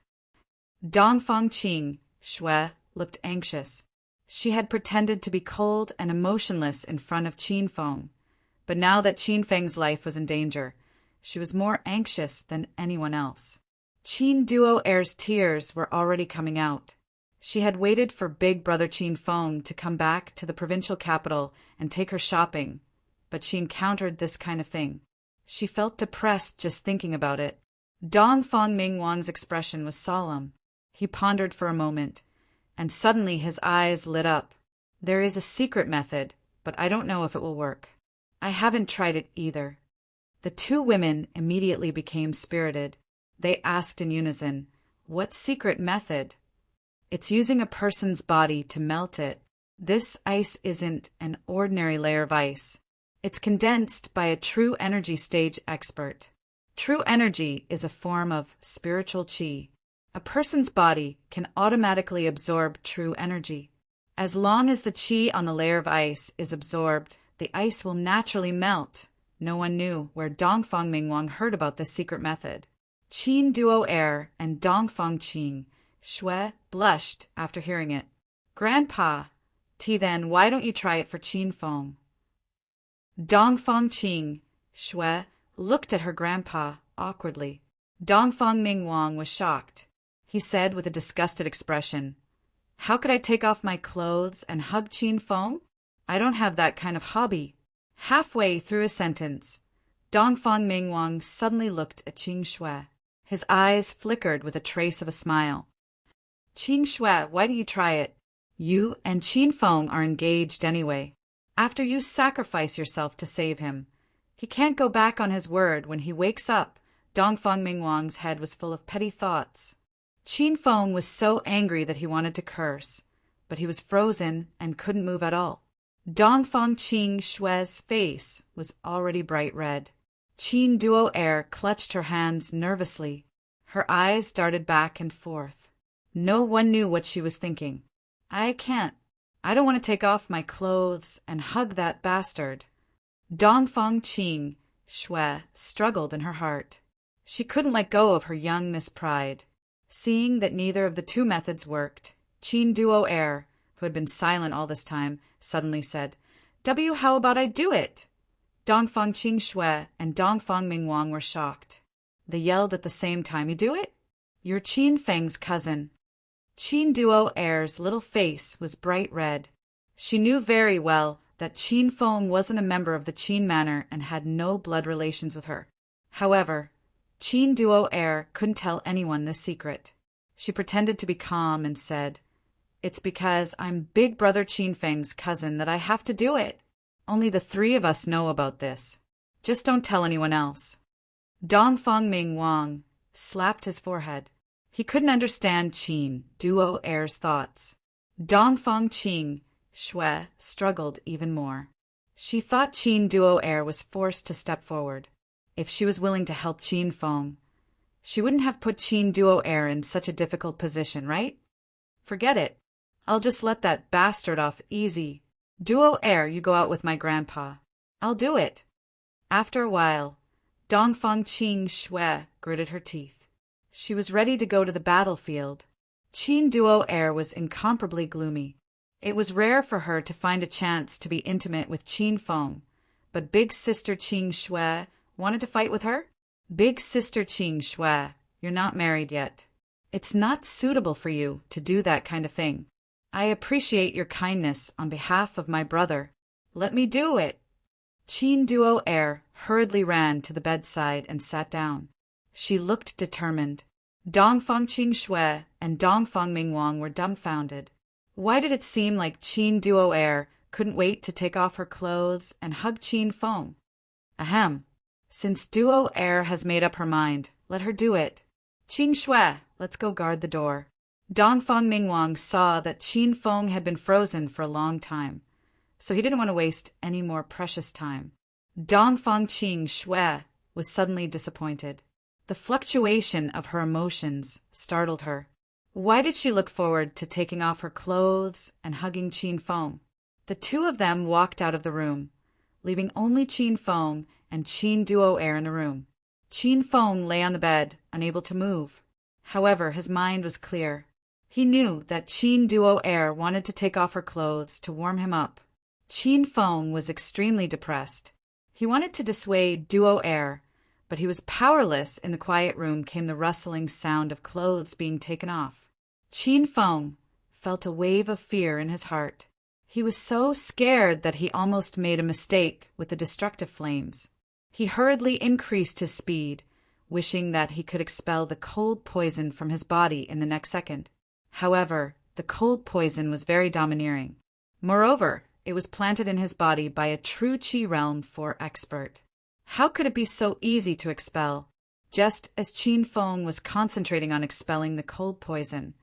Dongfang Qingxue looked anxious. She had pretended to be cold and emotionless in front of Qin Feng, but now that Qin Feng's life was in danger, she was more anxious than anyone else. Qin Duo Air's tears were already coming out. She had waited for big brother Qin Feng to come back to the provincial capital and take her shopping, but she encountered this kind of thing. She felt depressed just thinking about it. Dongfang Mingwang's expression was solemn. He pondered for a moment, and suddenly his eyes lit up. "There is a secret method, but I don't know if it will work. I haven't tried it either." The two women immediately became spirited. They asked in unison, "What secret method?" "It's using a person's body to melt it. This ice isn't an ordinary layer of ice. It's condensed by a true energy stage expert. True energy is a form of spiritual qi. A person's body can automatically absorb true energy. As long as the qi on the layer of ice is absorbed, the ice will naturally melt." No one knew where Dongfang Mingwang heard about this secret method. Qin Duo Air and Dongfang Qingxue blushed after hearing it. "Grandpa, then why don't you try it for Qin Feng?" Dongfang Qingxue looked at her grandpa awkwardly. Dongfang Mingwang was shocked. He said with a disgusted expression, "How could I take off my clothes and hug Qin Feng? I don't have that kind of hobby." Halfway through his sentence, Dongfang Mingwang suddenly looked at Qingxue. His eyes flickered with a trace of a smile. "Qingxue, why don't you try it? You and Qin Feng are engaged anyway. After you sacrifice yourself to save him, He can't go back on his word. When he wakes up, Dongfang Mingwang's head was full of petty thoughts. Qin Feng was so angry that he wanted to curse, but he was frozen and couldn't move at all. Dongfang Qing Shui's face was already bright red. Qin Duo Air clutched her hands nervously. Her eyes darted back and forth. No one knew what she was thinking. I don't want to take off my clothes and hug that bastard. Dongfang Qing Shui struggled in her heart. She couldn't let go of her young Miss Pride. Seeing that neither of the two methods worked, Qin Duo Air, who had been silent all this time, suddenly said, how about I do it? Dongfang Qing Shui and Dongfang Mingwang were shocked. They yelled at the same time, You do it? You're Qin Feng's cousin. Qin Duo Air's little face was bright red. She knew very well that Qin Feng wasn't a member of the Qin Manor and had no blood relations with her. However, Qin Duo Air couldn't tell anyone this secret. She pretended to be calm and said, It's because I'm Big Brother Qin Feng's cousin that I have to do it. Only the three of us know about this. Just don't tell anyone else. Dongfang Mingwang slapped his forehead. He couldn't understand Qin Duo Air's thoughts. Dongfang Qing Shui struggled even more. She thought Qin Duo Air was forced to step forward. If she was willing to help Qin Feng, she wouldn't have put Qin Duo Air in such a difficult position, right? Forget it. I'll just let that bastard off easy. Duo Air, you go out with my grandpa. I'll do it. After a while, Dongfang Qing Shui gritted her teeth. She was ready to go to the battlefield. Qin Duo Air was incomparably gloomy. It was rare for her to find a chance to be intimate with Qin Feng, but Big Sister Qing Shui wanted to fight with her? Big Sister Qing Shui, you're not married yet. It's not suitable for you to do that kind of thing. I appreciate your kindness on behalf of my brother. Let me do it. Qin Duo Air hurriedly ran to the bedside and sat down. She looked determined. Dongfang Qing Shui and Dongfang Mingwang were dumbfounded. Why did it seem like Qin Duo Air couldn't wait to take off her clothes and hug Qin Feng? Ahem. Since Duo Air has made up her mind, let her do it. Qing Shui, let's go guard the door. Dongfang Mingwang saw that Qin Feng had been frozen for a long time, so he didn't want to waste any more precious time. Dongfang Qing Shui was suddenly disappointed. The fluctuation of her emotions startled her. Why did she look forward to taking off her clothes and hugging Qin Feng? The two of them walked out of the room, leaving only Qin Feng and Qin Duo Air in the room. Qin Feng lay on the bed, unable to move. However, his mind was clear. He knew that Qin Duo Air wanted to take off her clothes to warm him up. Qin Feng was extremely depressed. He wanted to dissuade Duo Air, but he was powerless. In the quiet room came the rustling sound of clothes being taken off. Qin Feng felt a wave of fear in his heart. He was so scared that he almost made a mistake with the destructive flames. He hurriedly increased his speed, wishing that he could expel the cold poison from his body in the next second. However, the cold poison was very domineering. Moreover, it was planted in his body by a true Qi Realm 4 expert. How could it be so easy to expel? Just as Qin Feng was concentrating on expelling the cold poison,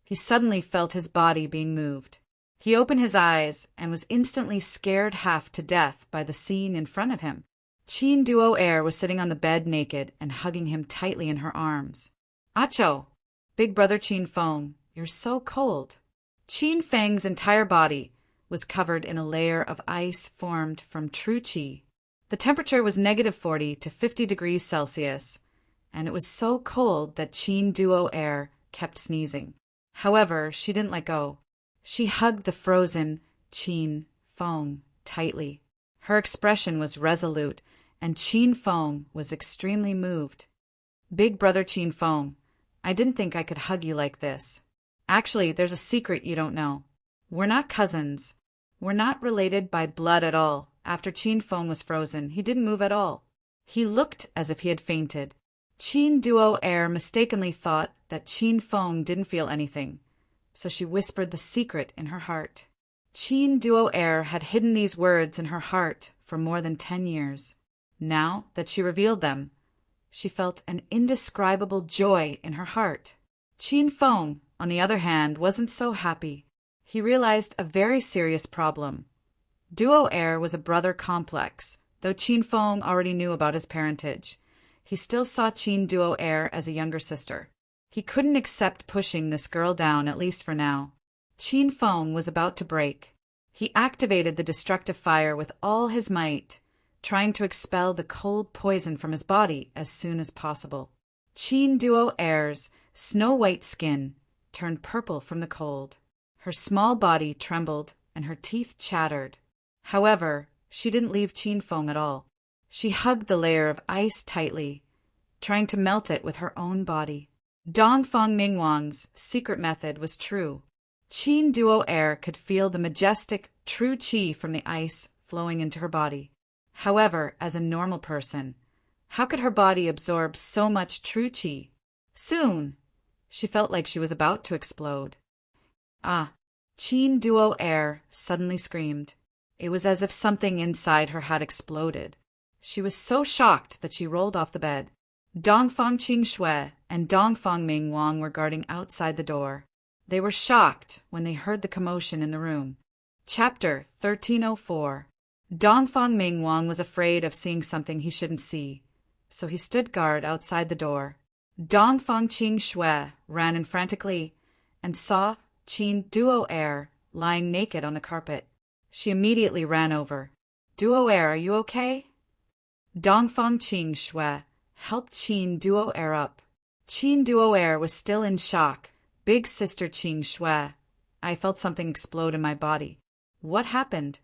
he suddenly felt his body being moved. He opened his eyes and was instantly scared half to death by the scene in front of him. Qin Duo Air was sitting on the bed naked and hugging him tightly in her arms. Acho! Big Brother Qin Feng, you're so cold. Qin Feng's entire body was covered in a layer of ice formed from true Qi. The temperature was -40 to 50 degrees Celsius, and it was so cold that Qin Duo Air kept sneezing. However, she didn't let go. She hugged the frozen Qin Feng tightly. Her expression was resolute, and Qin Feng was extremely moved. Big Brother Qin Feng, I didn't think I could hug you like this. Actually, there's a secret you don't know. We're not cousins. We're not related by blood at all. After Qin Feng was frozen, he didn't move at all. He looked as if he had fainted. Qin Duo Air mistakenly thought that Qin Feng didn't feel anything, so she whispered the secret in her heart. Qin Duo Air had hidden these words in her heart for more than 10 years. Now that she revealed them, she felt an indescribable joy in her heart. Qin Feng, on the other hand, wasn't so happy. He realized a very serious problem. Duo heir was a brother complex, though Qin Feng already knew about his parentage. He still saw Qin Duo heir as a younger sister. He couldn't accept pushing this girl down, at least for now. Qin Feng was about to break. He activated the destructive fire with all his might, trying to expel the cold poison from his body as soon as possible. Qin Duo heir's snow-white skin turned purple from the cold. Her small body trembled and her teeth chattered. However, she didn't leave Qin Feng at all. She hugged the layer of ice tightly, trying to melt it with her own body. Dongfang Mingwang's secret method was true. Qin Duo heir could feel the majestic, true qi from the ice flowing into her body. However, as a normal person, how could her body absorb so much true qi? Soon, she felt like she was about to explode. Ah! Qin Duo heir suddenly screamed. It was as if something inside her had exploded. She was so shocked that she rolled off the bed. Dongfang Qingxue and Dongfang Mingwang were guarding outside the door. They were shocked when they heard the commotion in the room. Chapter 1304. Dongfang Mingwang was afraid of seeing something he shouldn't see, so he stood guard outside the door. Dongfang Qingxue ran in frantically and saw Qin Duo heir lying naked on the carpet. She immediately ran over. Duo heir, are you okay? Dongfang Qingxue helped Qin Duo heir up. Qin Duo heir was still in shock. Big sister Qingxue, I felt something explode in my body. What happened?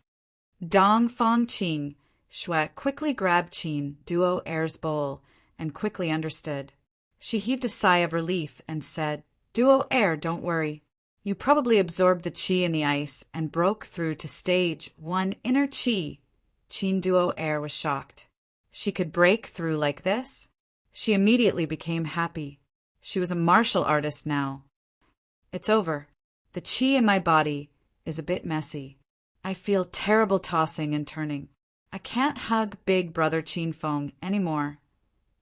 Dongfang Qingxue quickly grabbed Qin Duo heir's bowl and quickly understood. She heaved a sigh of relief and said, Duo heir, don't worry. You probably absorbed the qi in the ice and broke through to stage 1 inner qi. Qin Duo heir was shocked. She could break through like this? She immediately became happy. She was a martial artist now. It's over. The qi in my body is a bit messy. I feel terrible tossing and turning. I can't hug big brother Qin Feng anymore.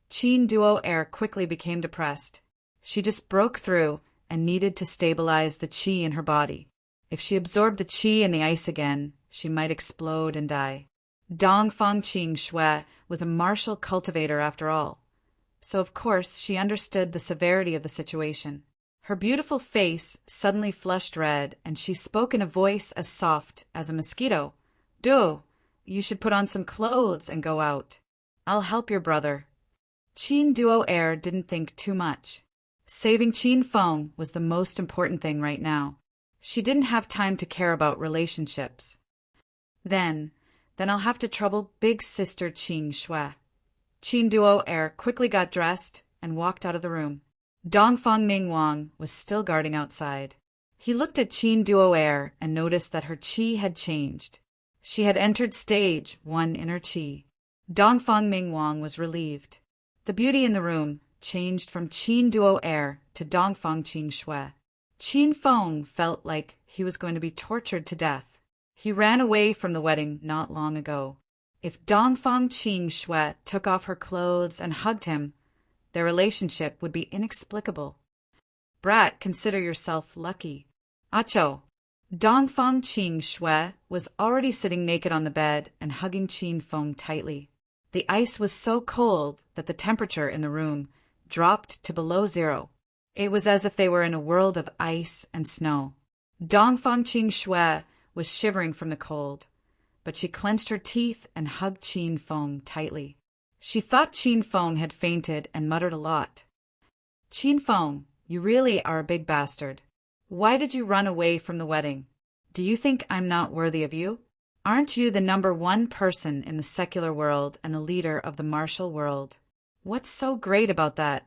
Qin Duo heir quickly became depressed. She just broke through and needed to stabilize the qi in her body. If she absorbed the qi in the ice again, she might explode and die. Dongfang Qingxue was a martial cultivator after all, so of course she understood the severity of the situation. Her beautiful face suddenly flushed red, and she spoke in a voice as soft as a mosquito. Do, you should put on some clothes and go out. I'll help your brother. Qin Duo heir didn't think too much. Saving Qin Feng was the most important thing right now. She didn't have time to care about relationships. Then I'll have to trouble big sister Qingxue. Qin Duo heir quickly got dressed and walked out of the room. Dongfang Mingwang was still guarding outside. He looked at Qin Duo heir and noticed that her qi had changed. She had entered stage 1 inner qi. Dongfang Mingwang was relieved. The beauty in the room changed from Qin Duo heir to Dongfang Qingxue. Qin Feng felt like he was going to be tortured to death. He ran away from the wedding not long ago. If Dongfang Qingxue took off her clothes and hugged him, their relationship would be inexplicable. Brat, consider yourself lucky. Acho. Dongfang Qingxue was already sitting naked on the bed and hugging Qin Feng tightly. The ice was so cold that the temperature in the room dropped to below 0. It was as if they were in a world of ice and snow. Dongfang Qingxue was shivering from the cold, but she clenched her teeth and hugged Qin Feng tightly. She thought Qin Feng had fainted and muttered a lot. Qin Feng, you really are a big bastard. Why did you run away from the wedding? Do you think I'm not worthy of you? Aren't you the #1 person in the secular world and the leader of the martial world? What's so great about that?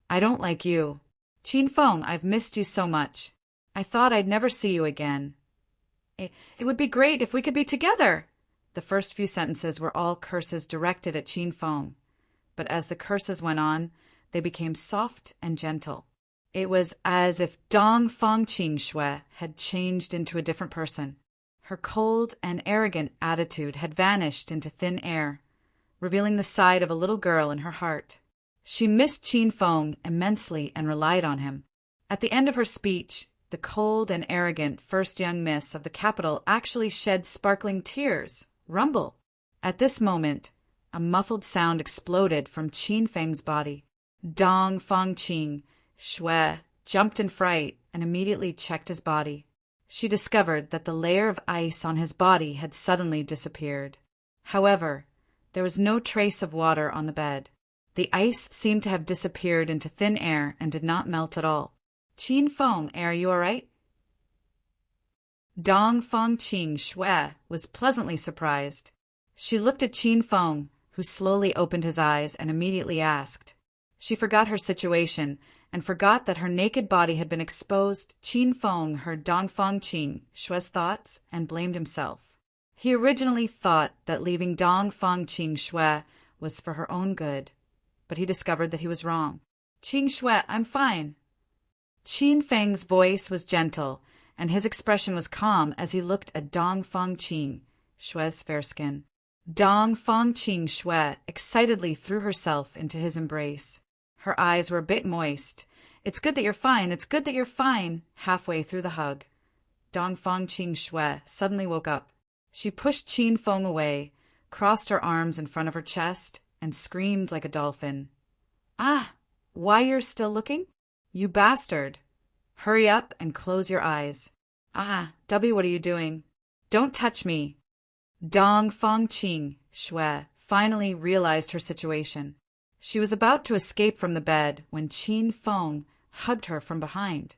I don't like you. Qin Feng, I've missed you so much. I thought I'd never see you again. It would be great if we could be together. The first few sentences were all curses directed at Qin Feng, but as the curses went on, they became soft and gentle. It was as if Dongfang Qingxue had changed into a different person. Her cold and arrogant attitude had vanished into thin air. revealing the side of a little girl in her heart. She missed Qin Feng immensely and relied on him. At the end of her speech, the cold and arrogant first young miss of the capital actually shed sparkling tears. Rumble! At this moment, a muffled sound exploded from Qin Feng's body. Dong Fang Qing, Shui, jumped in fright and immediately checked his body. She discovered that the layer of ice on his body had suddenly disappeared. However, there was no trace of water on the bed. The ice seemed to have disappeared into thin air and did not melt at all. Qin Feng, are you all right? Dong Fang Qing Shui was pleasantly surprised. She looked at Qin Feng, who slowly opened his eyes and immediately asked. She forgot her situation and forgot that her naked body had been exposed. Qin Feng heard Dong Fang Qing Shui's thoughts and blamed himself. He originally thought that leaving Dong Fang Qing Shui was for her own good, but he discovered that he was wrong. Qing Shui, I'm fine. Qin Feng's voice was gentle, and his expression was calm as he looked at Dong Fang Qing Shui's fair skin. Dong Fang Qing Shui excitedly threw herself into his embrace. Her eyes were a bit moist. It's good that you're fine, it's good that you're fine. Halfway through the hug, Dong Fang Qing Shui suddenly woke up. She pushed Qin Feng away, crossed her arms in front of her chest, and screamed like a dolphin. Ah, why you're still looking? You bastard! Hurry up and close your eyes. Ah, W, what are you doing? Don't touch me. Dong Fang Qing Shui finally realized her situation. She was about to escape from the bed when Qin Feng hugged her from behind.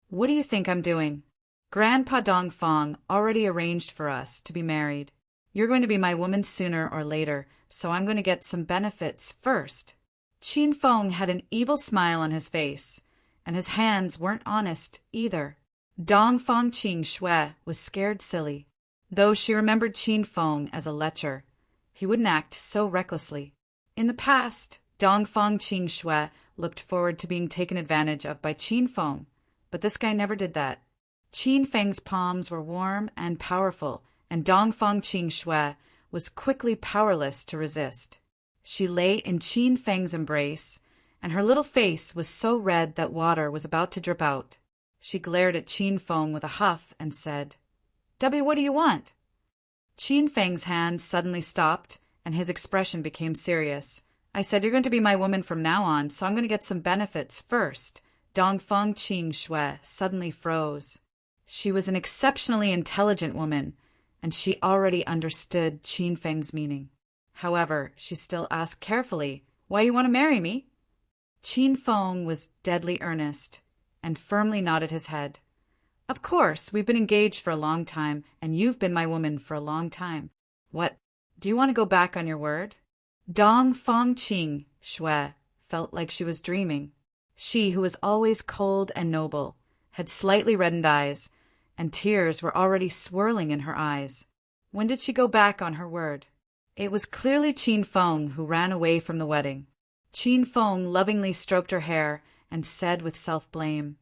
What do you think I'm doing? Grandpa Dong Fang already arranged for us to be married. You're going to be my woman sooner or later, so I'm going to get some benefits first. Qin Feng had an evil smile on his face, and his hands weren't honest either. Dong Fang Qing Shui was scared silly. Though she remembered Qin Feng as a lecher, he wouldn't act so recklessly. In the past, Dong Fang Qing Shui looked forward to being taken advantage of by Qin Feng, but this guy never did that. Qin Feng's palms were warm and powerful, and Dong Fang Qing Shui was quickly powerless to resist. She lay in Qin Feng's embrace, and her little face was so red that water was about to drip out. She glared at Qin Feng with a huff and said, "W, what do you want?" Qin Feng's hands suddenly stopped, and his expression became serious. I said, you're going to be my woman from now on, so I'm going to get some benefits first. Dong Fang Qing Shui suddenly froze. She was an exceptionally intelligent woman, and she already understood Qin Feng's meaning. However, she still asked carefully, "Why you want to marry me?" Qin Feng was deadly earnest and firmly nodded his head. "Of course, we've been engaged for a long time, and you've been my woman for a long time. What, do you want to go back on your word?" Dong Fang Qing Shui felt like she was dreaming. She, who was always cold and noble, had slightly reddened eyes, and tears were already swirling in her eyes. When did she go back on her word? It was clearly Qin Feng who ran away from the wedding. Qin Feng lovingly stroked her hair and said with self-blame,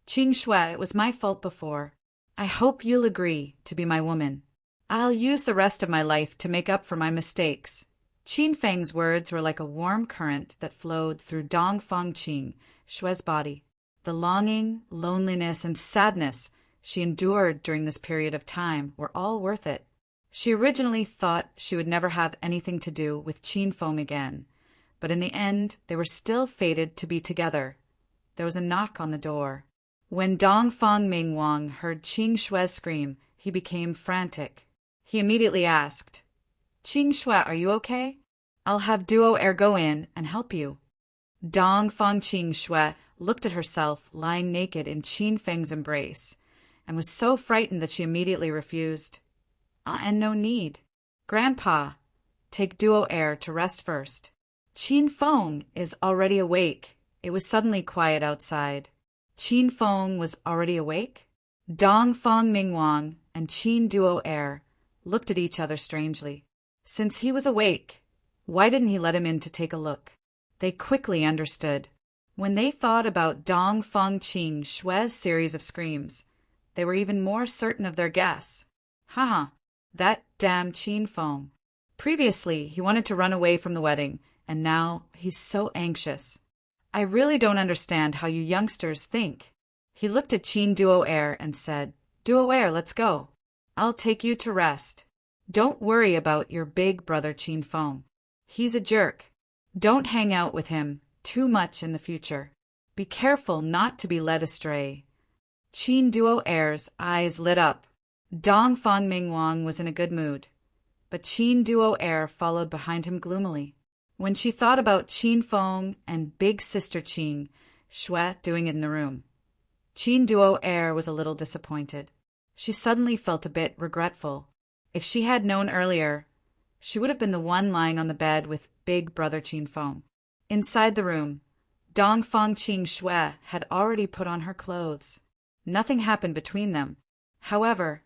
"Qing Shui, it was my fault before. I hope you'll agree to be my woman. I'll use the rest of my life to make up for my mistakes." Qin Feng's words were like a warm current that flowed through Dong Fang Qing Shui's body. The longing, loneliness, and sadness she endured during this period of time were all worth it. She originally thought she would never have anything to do with Qin Feng again, but in the end they were still fated to be together. There was a knock on the door. When Dong Fang Ming Wang heard Qing Shui scream, he became frantic. He immediately asked, "Qing Shui, are you okay? I'll have Duo Air go in and help you." Dong Fang Qing Shui looked at herself lying naked in Qin Feng's embrace and was so frightened that she immediately refused. And no need. Grandpa, take Duo Air to rest first. Qin Feng is already awake. It was suddenly quiet outside. Qin Feng was already awake? Dong Fang Ming Wang and Qin Duo Air looked at each other strangely. Since he was awake, why didn't he let him in to take a look? They quickly understood. When they thought about Dong Fang Qing Shui's series of screams, they were even more certain of their guess. That damn Qin Feng. Previously, he wanted to run away from the wedding, and now he's so anxious. I really don't understand how you youngsters think. He looked at Qin Duo Air and said, Duo Air, let's go. I'll take you to rest. Don't worry about your big brother Qin Feng. He's a jerk. Don't hang out with him too much in the future. Be careful not to be led astray. Qin Duo Air's eyes lit up. Dong Fang Mingwang was in a good mood, but Qin Duo Air followed behind him gloomily. When she thought about Qin Feng and big sister Qin Shui doing it in the room, Qin Duo Air was a little disappointed. She suddenly felt a bit regretful. If she had known earlier, she would have been the one lying on the bed with big brother Qin Feng. Inside the room, Dong Fang Qin Shui had already put on her clothes. Nothing happened between them. However,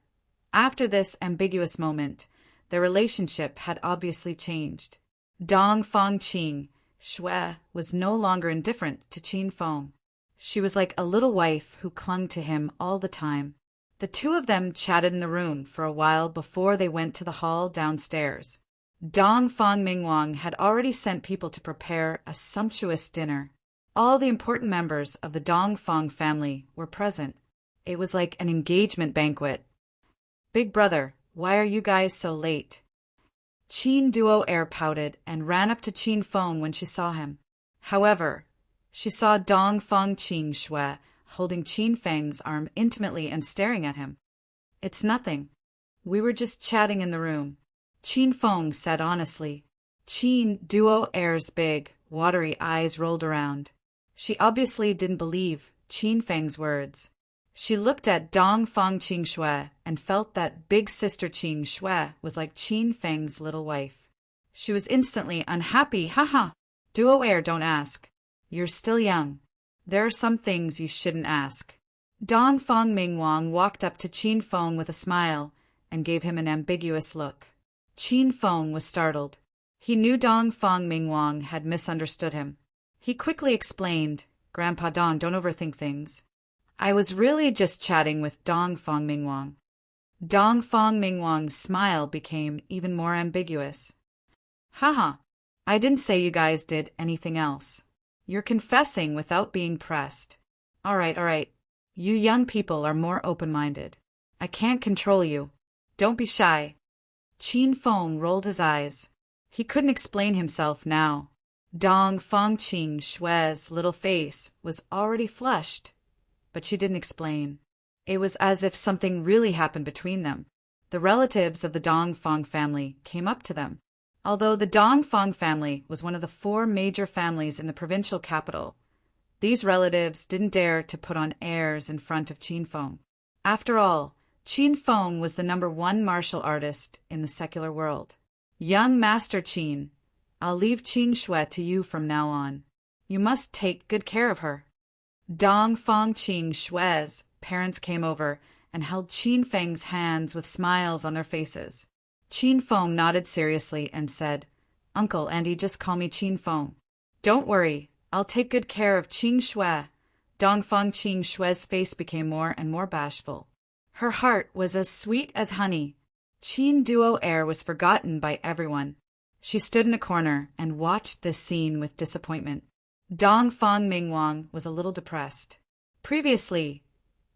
after this ambiguous moment, their relationship had obviously changed. Dong Fang Qin Shui was no longer indifferent to Qin Feng. She was like a little wife who clung to him all the time. The two of them chatted in the room for a while before they went to the hall downstairs. Dong Fang Mingwang had already sent people to prepare a sumptuous dinner. All the important members of the Dong Fang family were present. It was like an engagement banquet. Big brother, why are you guys so late? Qin Duo Air pouted and ran up to Qin Feng when she saw him. However, she saw Dong Fang Qin Shui holding Qin Feng's arm intimately and staring at him. It's nothing. We were just chatting in the room, Qin Feng said honestly. Qin Duo Air's big, watery eyes rolled around. She obviously didn't believe Qin Feng's words. She looked at Dong Fang Qin Shui and felt that big sister Qin Shui was like Qin Feng's little wife. She was instantly unhappy. Haha. Duo Air, don't ask. You're still young. There are some things you shouldn't ask. Dong Fang Mingwang walked up to Qin Feng with a smile and gave him an ambiguous look. Qin Feng was startled. He knew Dong Fang Mingwang had misunderstood him. He quickly explained, Grandpa Dong, don't overthink things. I was really just chatting with Dong Fang Mingwang. Dong Fang Mingwang's smile became even more ambiguous. Haha, I didn't say you guys did anything else. You're confessing without being pressed. All right. You young people are more open-minded. I can't control you. Don't be shy. Qin Feng rolled his eyes. He couldn't explain himself now. Dong Fang Qin Shui's little face was already flushed, but she didn't explain. It was as if something really happened between them. The relatives of the Dong Fang family came up to them. Although the Dong Fang family was one of the 4 major families in the provincial capital, these relatives didn't dare to put on airs in front of Qin Feng. After all, Qin Feng was the #1 martial artist in the secular world. Young Master Qin, I'll leave Qin Shui to you from now on. You must take good care of her. Dong Fang Qin Shui's parents came over and held Qin Feng's hands with smiles on their faces. Qin Feng nodded seriously and said, Uncle Andy, just call me Qin Feng. Don't worry, I'll take good care of Qin Shui. Dong Fang Qin Shui's face became more and more bashful. Her heart was as sweet as honey. Qin Duo Air was forgotten by everyone. She stood in a corner and watched this scene with disappointment. Dong Fang Mingwang was a little depressed. Previously,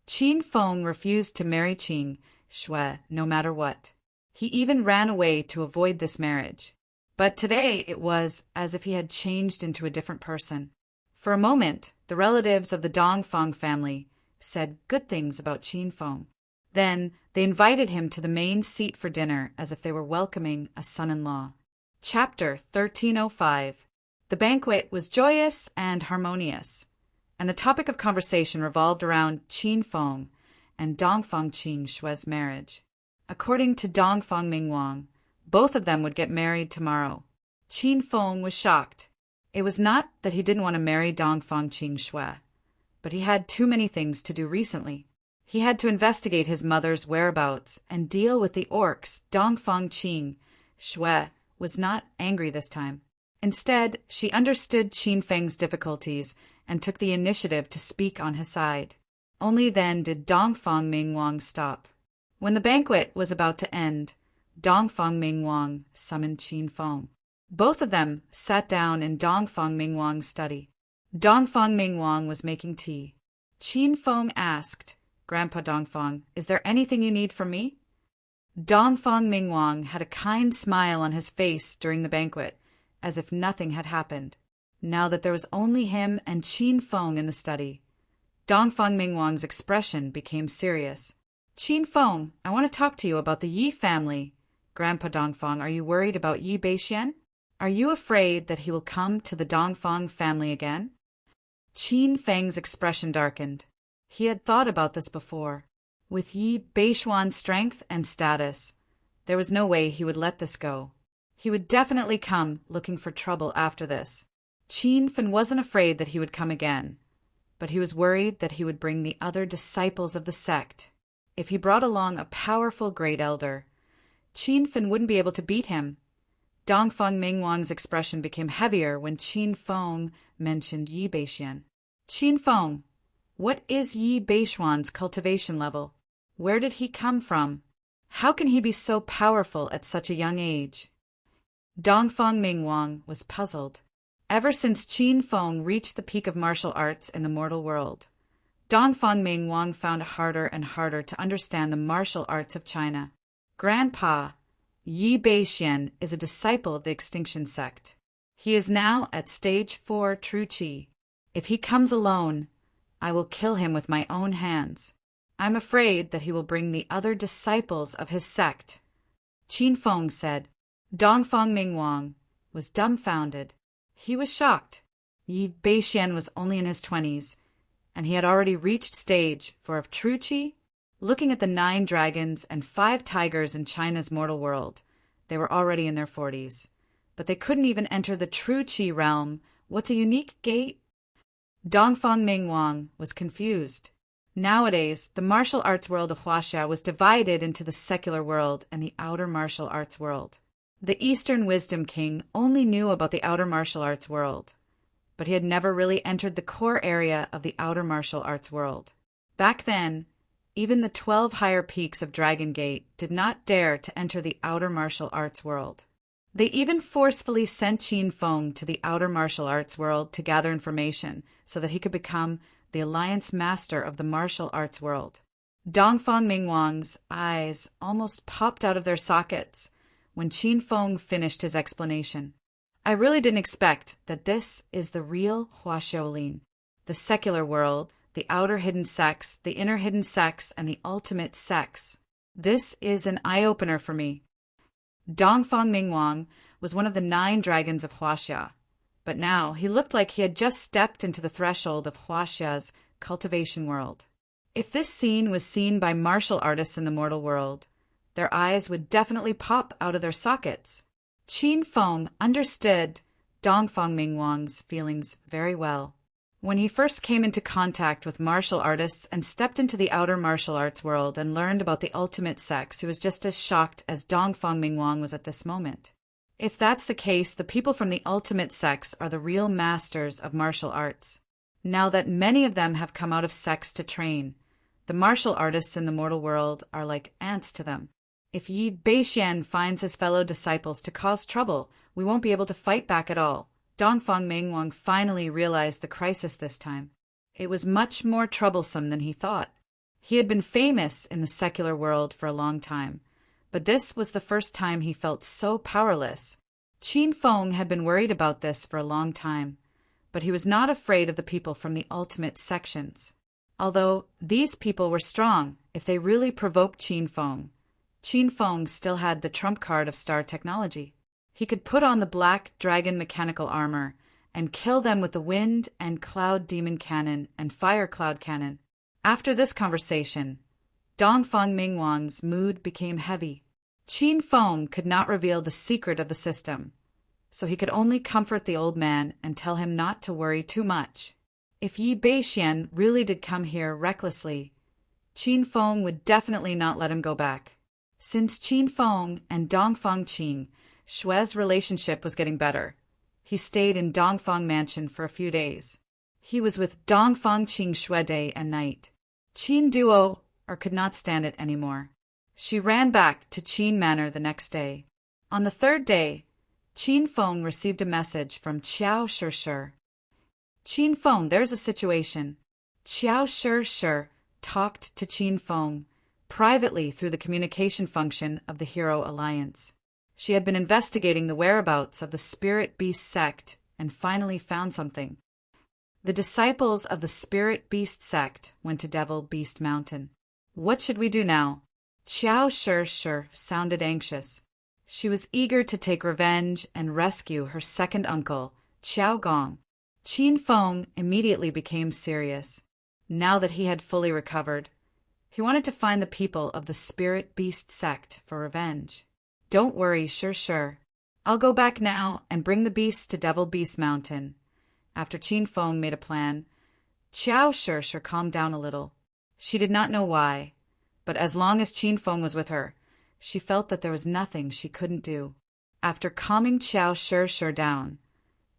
Qin Feng refused to marry Qin Shui no matter what. He even ran away to avoid this marriage. But today it was as if he had changed into a different person. For a moment, the relatives of the Dong Fang family said good things about Qin Feng. Then they invited him to the main seat for dinner as if they were welcoming a son-in-law. Chapter 1305. The banquet was joyous and harmonious, and the topic of conversation revolved around Qin Feng and Dong Fang Qin Shui's marriage. According to Dong Fang Mingwang, both of them would get married tomorrow. Qin Feng was shocked. It was not that he didn't want to marry Dong Fang Qin Shui, but he had too many things to do recently. He had to investigate his mother's whereabouts and deal with the orcs. Dong Fang Qin Shui was not angry this time. Instead, she understood Qin Feng's difficulties and took the initiative to speak on his side. Only then did Dong Fang Mingwang stop. When the banquet was about to end, Dongfang Mingwang summoned Qin Feng. Both of them sat down in Dongfang Mingwang's study. Dongfang Mingwang was making tea. Qin Feng asked, "Grandpa Dongfang, is there anything you need from me?" Dongfang Mingwang had a kind smile on his face during the banquet, as if nothing had happened, now that there was only him and Qin Feng in the study. Dongfang Mingwang's expression became serious. "Qin Feng, I want to talk to you about the Yi family. Grandpa Dongfang, are you worried about Yi Beixian? Are you afraid that he will come to the Dongfang family again?" Qin Feng's expression darkened. He had thought about this before. With Yi Beixian's strength and status, there was no way he would let this go. He would definitely come looking for trouble after this. Qin Feng wasn't afraid that he would come again, but he was worried that he would bring the other disciples of the sect. If he brought along a powerful great elder, Qin Feng wouldn't be able to beat him. Dongfang Mingwang's expression became heavier when Qin Feng mentioned Yi Beixian. "Qin Feng, what is Yi Beixian's cultivation level? Where did he come from? How can he be so powerful at such a young age?" Dongfang Mingwang was puzzled. Ever since Qin Feng reached the peak of martial arts in the mortal world, Dongfang Mingwang found it harder and harder to understand the martial arts of China. "Grandpa, Yi Beixian is a disciple of the Extinction sect. He is now at stage 4 True Qi. If he comes alone, I will kill him with my own hands. I'm afraid that he will bring the other disciples of his sect," Qin Feng said. Dongfang Mingwang was dumbfounded. He was shocked. Yi Beixian was only in his 20s, and he had already reached stage 4 of True Qi. Looking at the 9 dragons and 5 tigers in China's mortal world, they were already in their 40s. But they couldn't even enter the True Qi realm. What's a unique gate? Dongfang Mingwang was confused. Nowadays, the martial arts world of Huaxia was divided into the secular world and the outer martial arts world. The Eastern Wisdom King only knew about the outer martial arts world, but he had never really entered the core area of the outer martial arts world. Back then, even the 12 higher peaks of Dragon Gate did not dare to enter the outer martial arts world. They even forcefully sent Qin Feng to the outer martial arts world to gather information so that he could become the Alliance Master of the martial arts world. Dongfang Mingwang's eyes almost popped out of their sockets when Qin Feng finished his explanation. "I really didn't expect that this is the real Huaxiaolin, the secular world, the outer hidden sects, the inner hidden sects, and the ultimate sects. This is an eye-opener for me." Dongfang Mingwang was one of the 9 dragons of Huaxia, but now he looked like he had just stepped into the threshold of Huaxia's cultivation world. If this scene was seen by martial artists in the mortal world, their eyes would definitely pop out of their sockets. Qin Feng understood Dongfang Mingwang's feelings very well. When he first came into contact with martial artists and stepped into the outer martial arts world and learned about the ultimate sects, he was just as shocked as Dongfang Mingwang was at this moment. If that's the case, the people from the ultimate sects are the real masters of martial arts. Now that many of them have come out of sects to train, the martial artists in the mortal world are like ants to them. If Yi Beixian finds his fellow disciples to cause trouble, we won't be able to fight back at all. Dongfang Mingwang finally realized the crisis this time. It was much more troublesome than he thought. He had been famous in the secular world for a long time, but this was the first time he felt so powerless. Qin Feng had been worried about this for a long time, but he was not afraid of the people from the ultimate sections. Although these people were strong, if they really provoked Qin Feng still had the trump card of star technology. He could put on the black dragon mechanical armor and kill them with the wind and cloud demon cannon and fire cloud cannon. After this conversation, Dongfang Mingwang's mood became heavy. Qin Feng could not reveal the secret of the system, so he could only comfort the old man and tell him not to worry too much. If Yi Beixian really did come here recklessly, Qin Feng would definitely not let him go back. Since Qin Feng and Dongfang Qing Shue's relationship was getting better, he stayed in Dongfang Mansion for a few days. He was with Dongfang Qing Shue day and night. Qin duo could not stand it anymore. She ran back to Qin Manor the next day. On the third day, Qin Feng received a message from Qiao Shishir. Qin Feng, there's a situation. Qiao Shishir talked to Qin Feng privately through the communication function of the Hero Alliance. She had been investigating the whereabouts of the Spirit Beast sect and finally found something. The disciples of the Spirit Beast sect went to Devil Beast Mountain. What should we do now? Qiao Shishir sounded anxious. She was eager to take revenge and rescue her second uncle, Qiao Gong. Qin Feng immediately became serious. Now that he had fully recovered, he wanted to find the people of the Spirit Beast sect for revenge. Don't worry, sure. I'll go back now and bring the beasts to Devil Beast Mountain. After Qin Feng made a plan, Qiao Shishir calmed down a little. She did not know why, but as long as Qin Feng was with her, she felt that there was nothing she couldn't do. After calming Qiao Shishir down,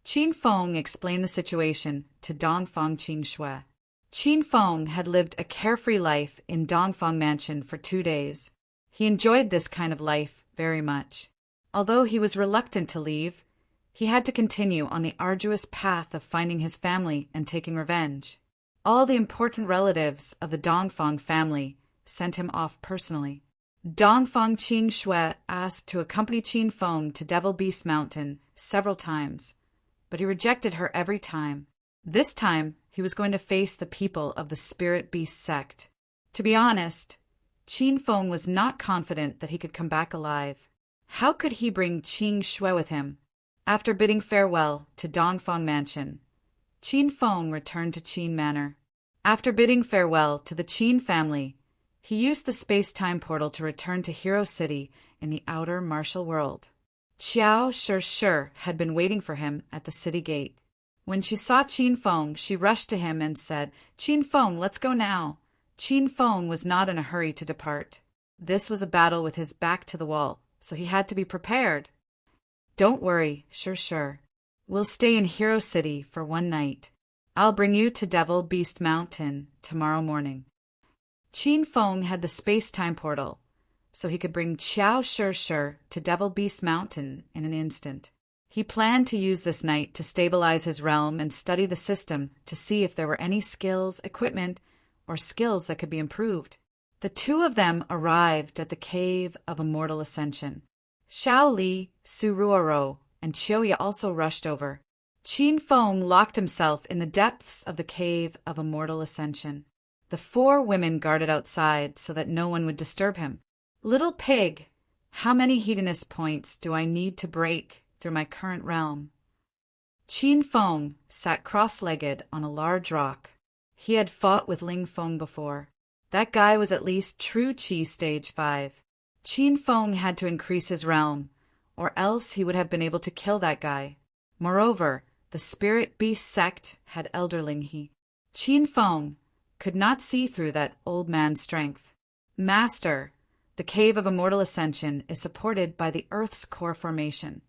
Qin Feng explained the situation to Dongfang Qin Shui. Qin Feng had lived a carefree life in Dongfang Mansion for 2 days. He enjoyed this kind of life very much. Although he was reluctant to leave, he had to continue on the arduous path of finding his family and taking revenge. All the important relatives of the Dongfang family sent him off personally. Dongfang Qin Shui asked to accompany Qin Feng to Devil Beast Mountain several times, but he rejected her every time. This time, he was going to face the people of the Spirit Beast sect. To be honest, Qin Feng was not confident that he could come back alive. How could he bring Qin Shui with him? After bidding farewell to Dongfang Mansion, Qin Feng returned to Qin Manor. After bidding farewell to the Qin family, he used the space-time portal to return to Hero City in the outer martial world. Qiao Shishir had been waiting for him at the city gate. When she saw Qin Feng, she rushed to him and said, "Qin Feng, let's go now." Qin Feng was not in a hurry to depart. This was a battle with his back to the wall, so he had to be prepared. "Don't worry, sure. We'll stay in Hero City for 1 night. I'll bring you to Devil Beast Mountain tomorrow morning." Qin Feng had the space-time portal, so he could bring Qiao Shishir to Devil Beast Mountain in an instant. He planned to use this night to stabilize his realm and study the system to see if there were any skills, equipment, or skills that could be improved. The two of them arrived at the Cave of Immortal Ascension. Xiao Li, Suruoro, and Chioya also rushed over. Qin Feng locked himself in the depths of the Cave of Immortal Ascension. The 4 women guarded outside so that no one would disturb him. "Little pig, how many hedonist points do I need to break through my current realm?" Qin Feng sat cross-legged on a large rock. He had fought with Ling Feng before. That guy was at least true Qi stage 5. Qin Feng had to increase his realm, or else he would have been able to kill that guy. Moreover, the Spirit Beast sect had Elderling He. Qin Feng could not see through that old man's strength. "Master, the Cave of Immortal Ascension is supported by the Earth's core formation,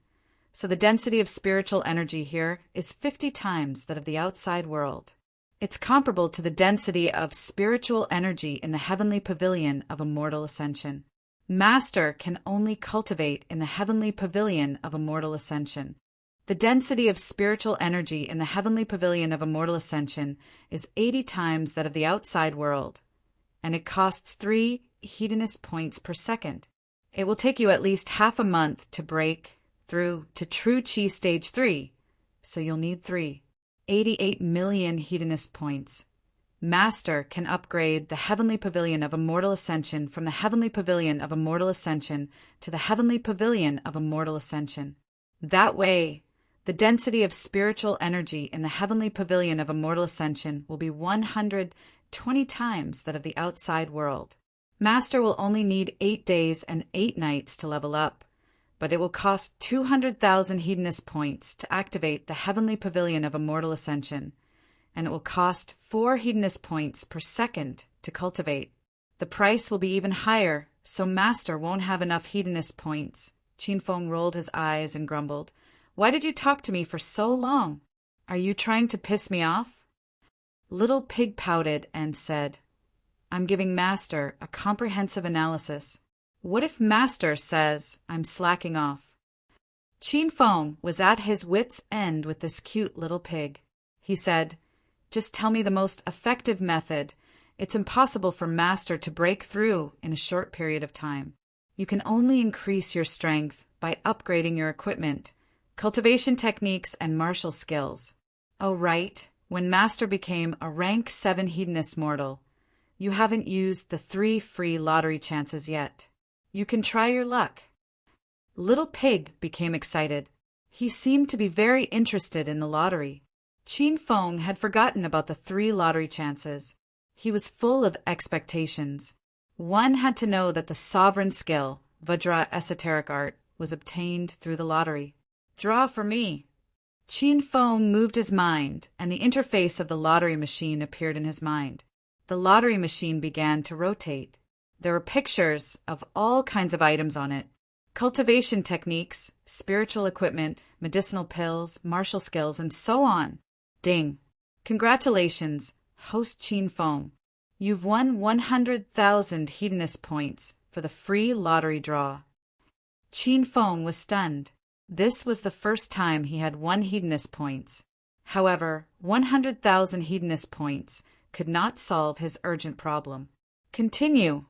so the density of spiritual energy here is 50 times that of the outside world. It's comparable to the density of spiritual energy in the heavenly pavilion of Immortal Ascension. Master can only cultivate in the heavenly pavilion of Immortal Ascension. The density of spiritual energy in the heavenly pavilion of Immortal Ascension is 80 times that of the outside world, and it costs 3 hedonist points per second. It will take you at least half a month to break through to true Qi stage 3, so you'll need 88 million hedonist points. Master can upgrade the heavenly pavilion of Immortal Ascension from the heavenly pavilion of Immortal Ascension to the heavenly pavilion of Immortal Ascension. That way, the density of spiritual energy in the heavenly pavilion of Immortal Ascension will be 120 times that of the outside world. Master will only need 8 days and 8 nights to level up, but it will cost 200,000 hedonist points to activate the heavenly pavilion of Immortal Ascension, and it will cost 4 hedonist points per second to cultivate. The price will be even higher, so Master won't have enough hedonist points." Qin Feng rolled his eyes and grumbled, "Why did you talk to me for so long? Are you trying to piss me off?" Little Pig pouted and said, "I'm giving Master a comprehensive analysis. What if Master says I'm slacking off? Qin Feng was at his wits' end with this cute little pig. He said, "Just tell me the most effective method. It's impossible for Master to break through in a short period of time. You can only increase your strength by upgrading your equipment, cultivation techniques, and martial skills." Oh, right, when Master became a rank 7 hedonist mortal, you haven't used the 3 free lottery chances yet. You can try your luck. Little Pig became excited. He seemed to be very interested in the lottery. Qin Feng had forgotten about the 3 lottery chances. He was full of expectations. One had to know that the sovereign skill, Vajra esoteric art, was obtained through the lottery. Draw for me. Qin Feng moved his mind, and the interface of the lottery machine appeared in his mind. The lottery machine began to rotate. There were pictures of all kinds of items on it. Cultivation techniques, spiritual equipment, medicinal pills, martial skills, and so on. Ding. Congratulations, host Qin Feng. You've won 100,000 hedonist points for the free lottery draw. Qin Feng was stunned. This was the first time he had won hedonist points. However, 100,000 hedonist points could not solve his urgent problem. Continue.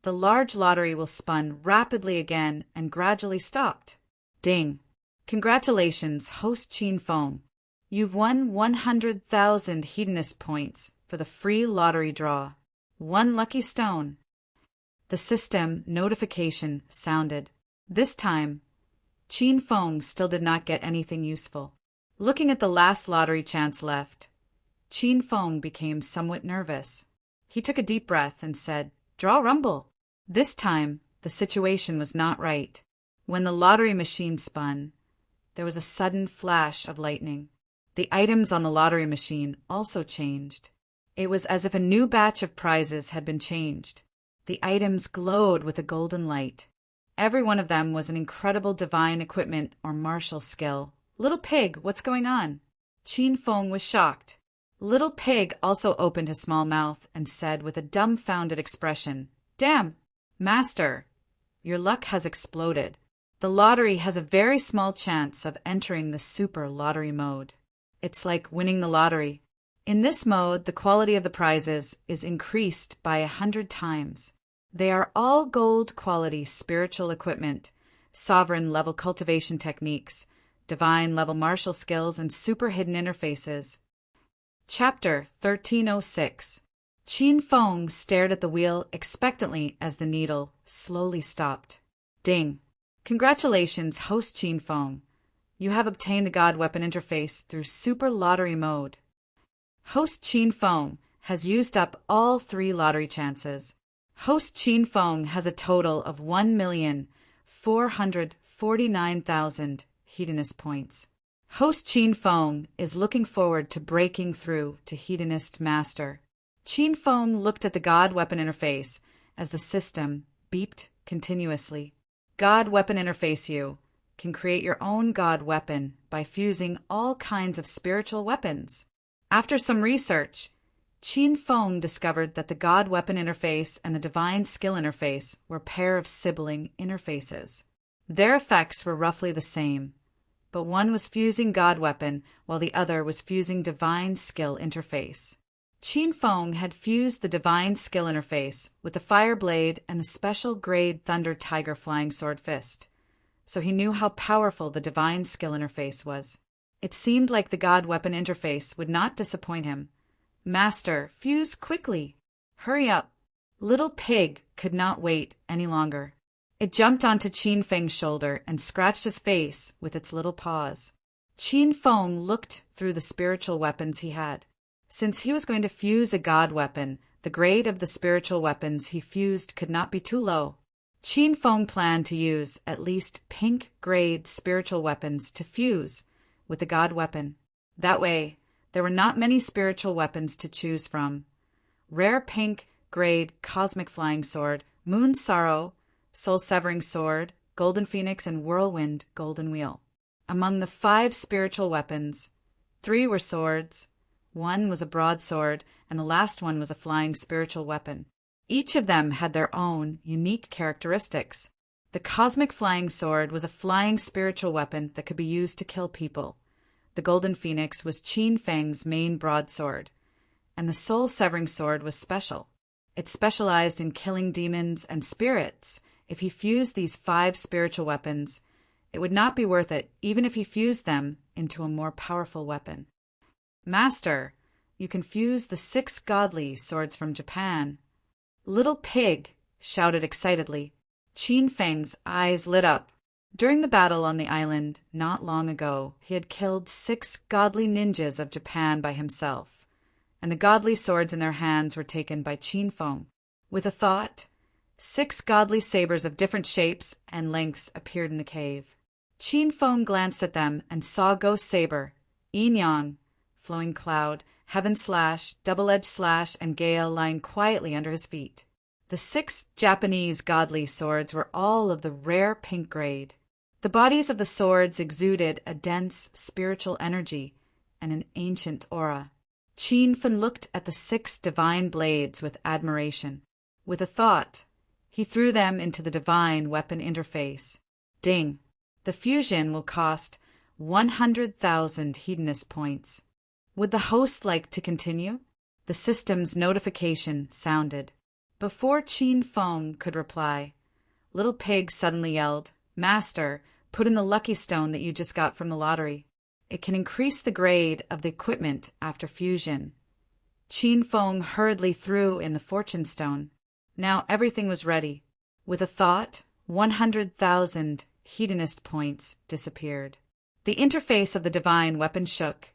The large lottery will spun rapidly again and gradually stopped. Ding. Congratulations, host Qin Feng. You've won 100,000 hedonist points for the free lottery draw. 1 lucky stone. The system notification sounded. This time, Qin Feng still did not get anything useful. Looking at the last lottery chance left, Qin Feng became somewhat nervous. He took a deep breath and said, "Draw rumble." This time, the situation was not right. When the lottery machine spun, there was a sudden flash of lightning. The items on the lottery machine also changed. It was as if a new batch of prizes had been changed. The items glowed with a golden light. Every one of them was an incredible divine equipment or martial skill. Little Pig, what's going on? Qin Feng was shocked. Little Pig also opened his small mouth and said with a dumbfounded expression, "Damn! Master, your luck has exploded. The lottery has a very small chance of entering the super lottery mode. It's like winning the lottery. In this mode, the quality of the prizes is increased by 100 times. They are all gold quality spiritual equipment, sovereign level cultivation techniques, divine level martial skills, and super hidden interfaces." Chapter 1306. Qin Feng stared at the wheel expectantly as the needle slowly stopped. Ding. Congratulations, host Qin Feng. You have obtained the God Weapon interface through Super Lottery mode. Host Qin Feng has used up all 3 lottery chances. Host Qin Feng has a total of 1,449,000 hedonist points. Host Qin Feng is looking forward to breaking through to Hedonist Master. Qin Feng looked at the God Weapon interface as the system beeped continuously. God Weapon interface. You can create your own God Weapon by fusing all kinds of spiritual weapons. After some research, Qin Feng discovered that the God Weapon interface and the Divine Skill interface were a pair of sibling interfaces. Their effects were roughly the same, but one was fusing God Weapon while the other was fusing Divine Skill interface. Qin Feng had fused the Divine Skill interface with the Fire Blade and the special grade Thunder Tiger Flying Sword Fist, so he knew how powerful the Divine Skill interface was. It seemed like the God Weapon interface would not disappoint him. Master, fuse quickly. Hurry up. Little Pig could not wait any longer. It jumped onto Qin Feng's shoulder and scratched his face with its little paws. Qin Feng looked through the spiritual weapons he had. Since he was going to fuse a God Weapon, the grade of the spiritual weapons he fused could not be too low. Qin Feng planned to use at least pink grade spiritual weapons to fuse with the God Weapon. That way, there were not many spiritual weapons to choose from. Rare pink grade Cosmic Flying Sword, Moon Sorrow, Soul Severing Sword, Golden Phoenix, and Whirlwind Golden Wheel. Among the 5 spiritual weapons, 3 were swords, 1 was a broadsword, and the last one was a flying spiritual weapon. Each of them had their own unique characteristics. The cosmic flying sword was a flying spiritual weapon that could be used to kill people. The golden phoenix was Qin Feng's main broadsword. And the soul-severing sword was special. It specialized in killing demons and spirits. If he fused these 5 spiritual weapons, it would not be worth it, even if he fused them into a more powerful weapon. Master, you can fuse the 6 godly swords from Japan. Little Pig shouted excitedly. Qin Feng's eyes lit up. During the battle on the island, not long ago, he had killed 6 godly ninjas of Japan by himself, and the godly swords in their hands were taken by Qin Feng. With a thought, 6 godly sabers of different shapes and lengths appeared in the cave. Qin Feng glanced at them and saw Ghost Saber, Yin Yang, Flowing Cloud, Heaven Slash, Double-Edged Slash, and Gale lying quietly under his feet. The 6 Japanese godly swords were all of the rare pink grade. The bodies of the swords exuded a dense spiritual energy and an ancient aura. Qin Feng looked at the 6 divine blades with admiration. With a thought, he threw them into the divine weapon interface. Ding! The fusion will cost 100,000 hedonist points. Would the host like to continue? The system's notification sounded. Before Qin Feng could reply, Little Pig suddenly yelled, Master, put in the lucky stone that you just got from the lottery. It can increase the grade of the equipment after fusion. Qin Feng hurriedly threw in the fortune stone. Now everything was ready. With a thought, 100,000 hedonist points disappeared. The interface of the divine weapon shook,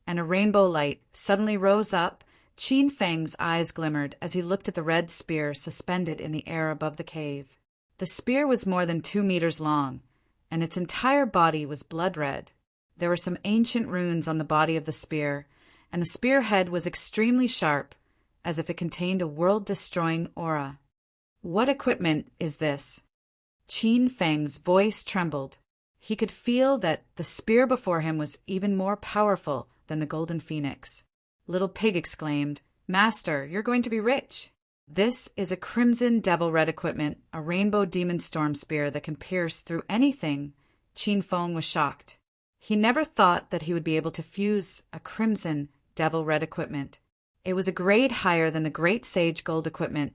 and a rainbow light suddenly rose up. Qin Feng's eyes glimmered as he looked at the red spear suspended in the air above the cave. The spear was more than 2 meters long, and its entire body was blood red. There were some ancient runes on the body of the spear, and the spearhead was extremely sharp, as if it contained a world-destroying aura. What equipment is this? Qin Feng's voice trembled. He could feel that the spear before him was even more powerful than the golden phoenix. Little Pig exclaimed, Master, you're going to be rich. This is a crimson devil red equipment, a rainbow demon storm spear that can pierce through anything. Qin Feng was shocked. He never thought that he would be able to fuse a crimson devil red equipment. It was a grade higher than the great sage gold equipment,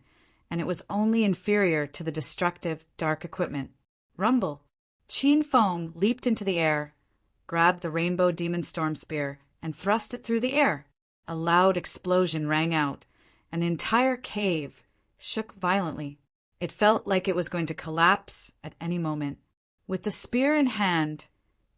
and it was only inferior to the destructive dark equipment. Rumble! Qin Feng leaped into the air, grabbed the rainbow demon storm spear, and thrust it through the air. A loud explosion rang out, and the entire cave shook violently. It felt like it was going to collapse at any moment. With the spear in hand,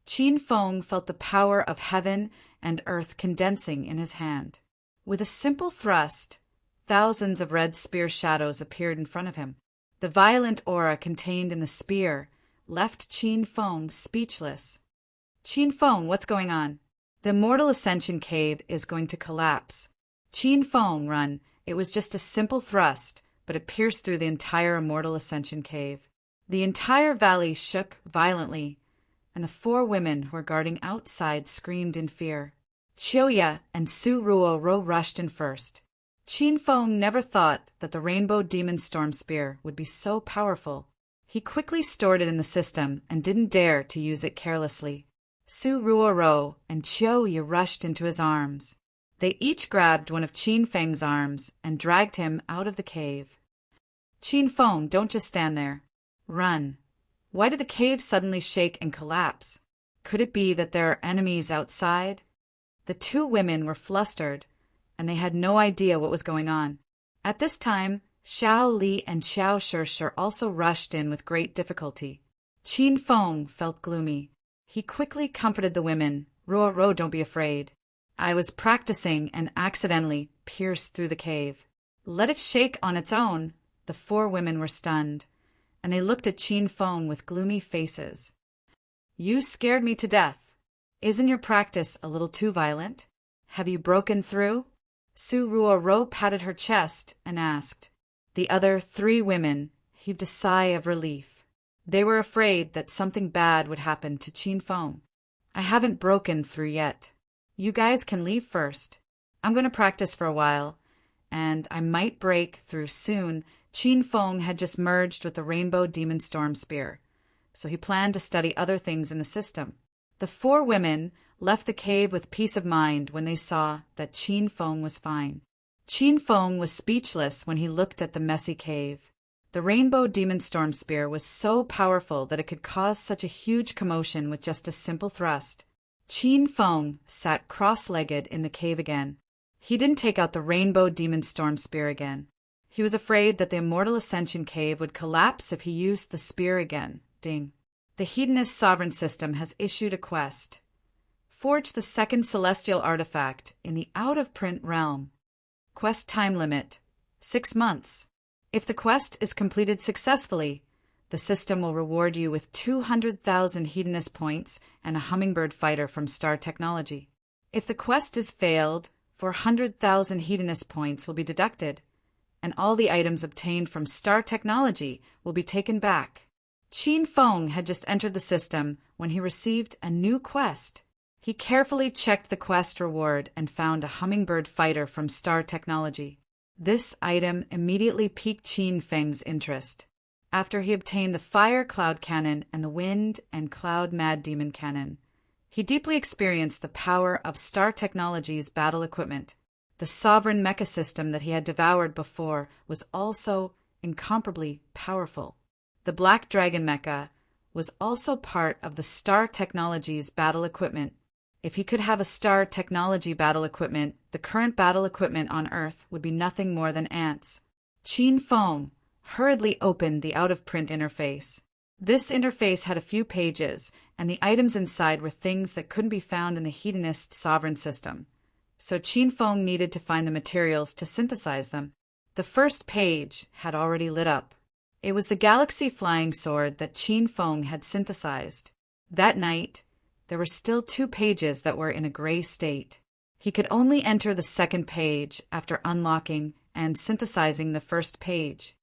Qin Feng felt the power of heaven and earth condensing in his hand. With a simple thrust, thousands of red spear shadows appeared in front of him. The violent aura contained in the spear left Qin Feng speechless. Qin Feng, what's going on? The Immortal Ascension Cave is going to collapse. Qin Feng, run. It was just a simple thrust, but it pierced through the entire Immortal Ascension Cave. The entire valley shook violently, and the 4 women who were guarding outside screamed in fear. Chioya and Su Ruo rushed in first. Qin Feng never thought that the Rainbow Demon Storm Spear would be so powerful. He quickly stored it in the system and didn't dare to use it carelessly. Su Ruo and Chioya rushed into his arms. They each grabbed one of Qin Feng's arms and dragged him out of the cave. Qin Feng, don't just stand there. Run. Why did the cave suddenly shake and collapse? Could it be that there are enemies outside? The 2 women were flustered, and they had no idea what was going on. At this time, Xiao Li and Xiao Shishir also rushed in with great difficulty. Qin Feng felt gloomy. He quickly comforted the women. Ruo, don't be afraid. I was practicing and accidentally pierced through the cave. Let it shake on its own. The 4 women were stunned, and they looked at Qin Feng with gloomy faces. You scared me to death. Isn't your practice a little too violent? Have you broken through? Su Ruo patted her chest and asked. The other 3 women heaved a sigh of relief. They were afraid that something bad would happen to Qin Feng. I haven't broken through yet. You guys can leave first. I'm going to practice for a while, and I might break through soon. Qin Feng had just merged with the Rainbow Demon Storm Spear, so he planned to study other things in the system. The four women left the cave with peace of mind when they saw that Qin Feng was fine. Qin Feng was speechless when he looked at the messy cave. The Rainbow Demon Storm Spear was so powerful that it could cause such a huge commotion with just a simple thrust. Qin Feng sat cross-legged in the cave again. He didn't take out the Rainbow Demon Storm Spear again. He was afraid that the Immortal Ascension Cave would collapse if he used the spear again. Ding. The Hedonist Sovereign System has issued a quest. Forge the second celestial artifact in the out-of-print realm. Quest time limit: 6 months. If the quest is completed successfully, the system will reward you with 200,000 Hedonist points and a hummingbird fighter from Star Technology. If the quest is failed, 400,000 Hedonist points will be deducted, and all the items obtained from Star Technology will be taken back. Qin Feng had just entered the system when he received a new quest. He carefully checked the quest reward and found a hummingbird fighter from Star Technology. This item immediately piqued Qin Feng's interest. After he obtained the Fire Cloud Cannon and the Wind and Cloud Mad Demon Cannon, he deeply experienced the power of Star Technology's battle equipment. The sovereign mecha system that he had devoured before was also incomparably powerful. The Black Dragon mecha was also part of the Star Technology's battle equipment. If he could have a Star Technology battle equipment, the current battle equipment on Earth would be nothing more than ants. Qin Feng hurriedly opened the out-of-print interface. This interface had a few pages, and the items inside were things that couldn't be found in the Hedonist Sovereign System. So Qin Feng needed to find the materials to synthesize them. The first page had already lit up. It was the Galaxy Flying Sword that Qin Feng had synthesized. That night, there were still 2 pages that were in a gray state. He could only enter the second page after unlocking and synthesizing the first page.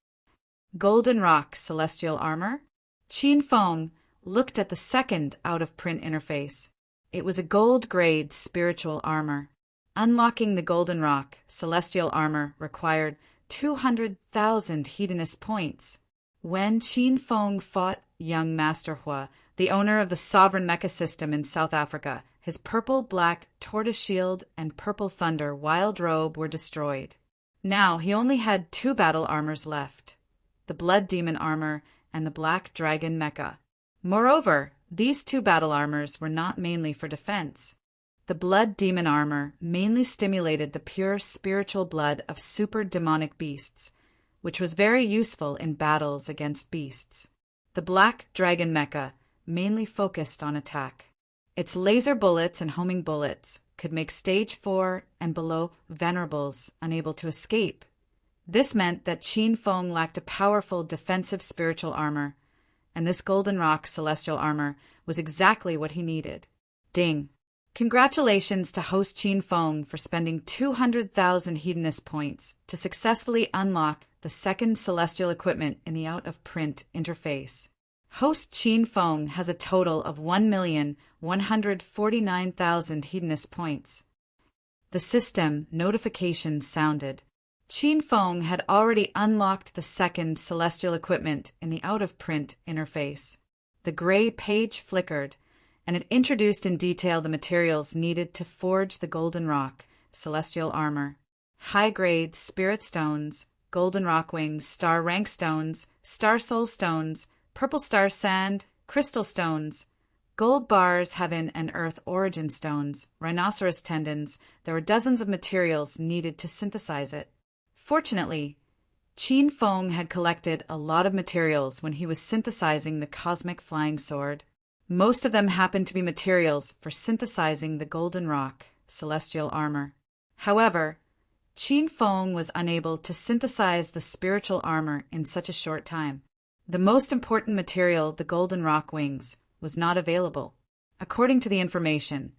Golden Rock Celestial Armor? Qin Feng looked at the second out-of-print interface. It was a gold-grade spiritual armor. Unlocking the Golden Rock Celestial Armor required 200,000 Hedonist points. When Qin Feng fought young Master Hua, the owner of the Sovereign Mecha System in South Africa, his purple-black Tortoise Shield and Purple Thunder Wild Robe were destroyed. Now he only had 2 battle armors left, the Blood Demon Armor and the Black Dragon Mecha. Moreover, these 2 battle armors were not mainly for defense. The Blood Demon Armor mainly stimulated the pure spiritual blood of super demonic beasts, which was very useful in battles against beasts. The Black Dragon Mecha mainly focused on attack. Its laser bullets and homing bullets could make Stage 4 and below vulnerables unable to escape. This meant that Qin Feng lacked a powerful defensive spiritual armor, and this Golden Rock Celestial Armor was exactly what he needed. Ding! Congratulations to host Qin Feng for spending 200,000 Hedonist points to successfully unlock the second celestial equipment in the out-of-print interface. Host Qin Feng has a total of 1,149,000 Hedonist points. The system notification sounded. Qin Feng had already unlocked the second celestial equipment in the out-of-print interface. The gray page flickered, and it introduced in detail the materials needed to forge the Golden Rock Celestial Armor. High-grade Spirit Stones, Golden Rock Wings, Star Rank Stones, Star Soul Stones, Purple Star Sand, Crystal Stones, Gold Bars, Heaven and Earth Origin Stones, Rhinoceros Tendons. There were dozens of materials needed to synthesize it. Fortunately, Qin Feng had collected a lot of materials when he was synthesizing the Cosmic Flying Sword. Most of them happened to be materials for synthesizing the Golden Rock Celestial Armor. However, Qin Feng was unable to synthesize the spiritual armor in such a short time. The most important material, the Golden Rock Wings, was not available. According to the information,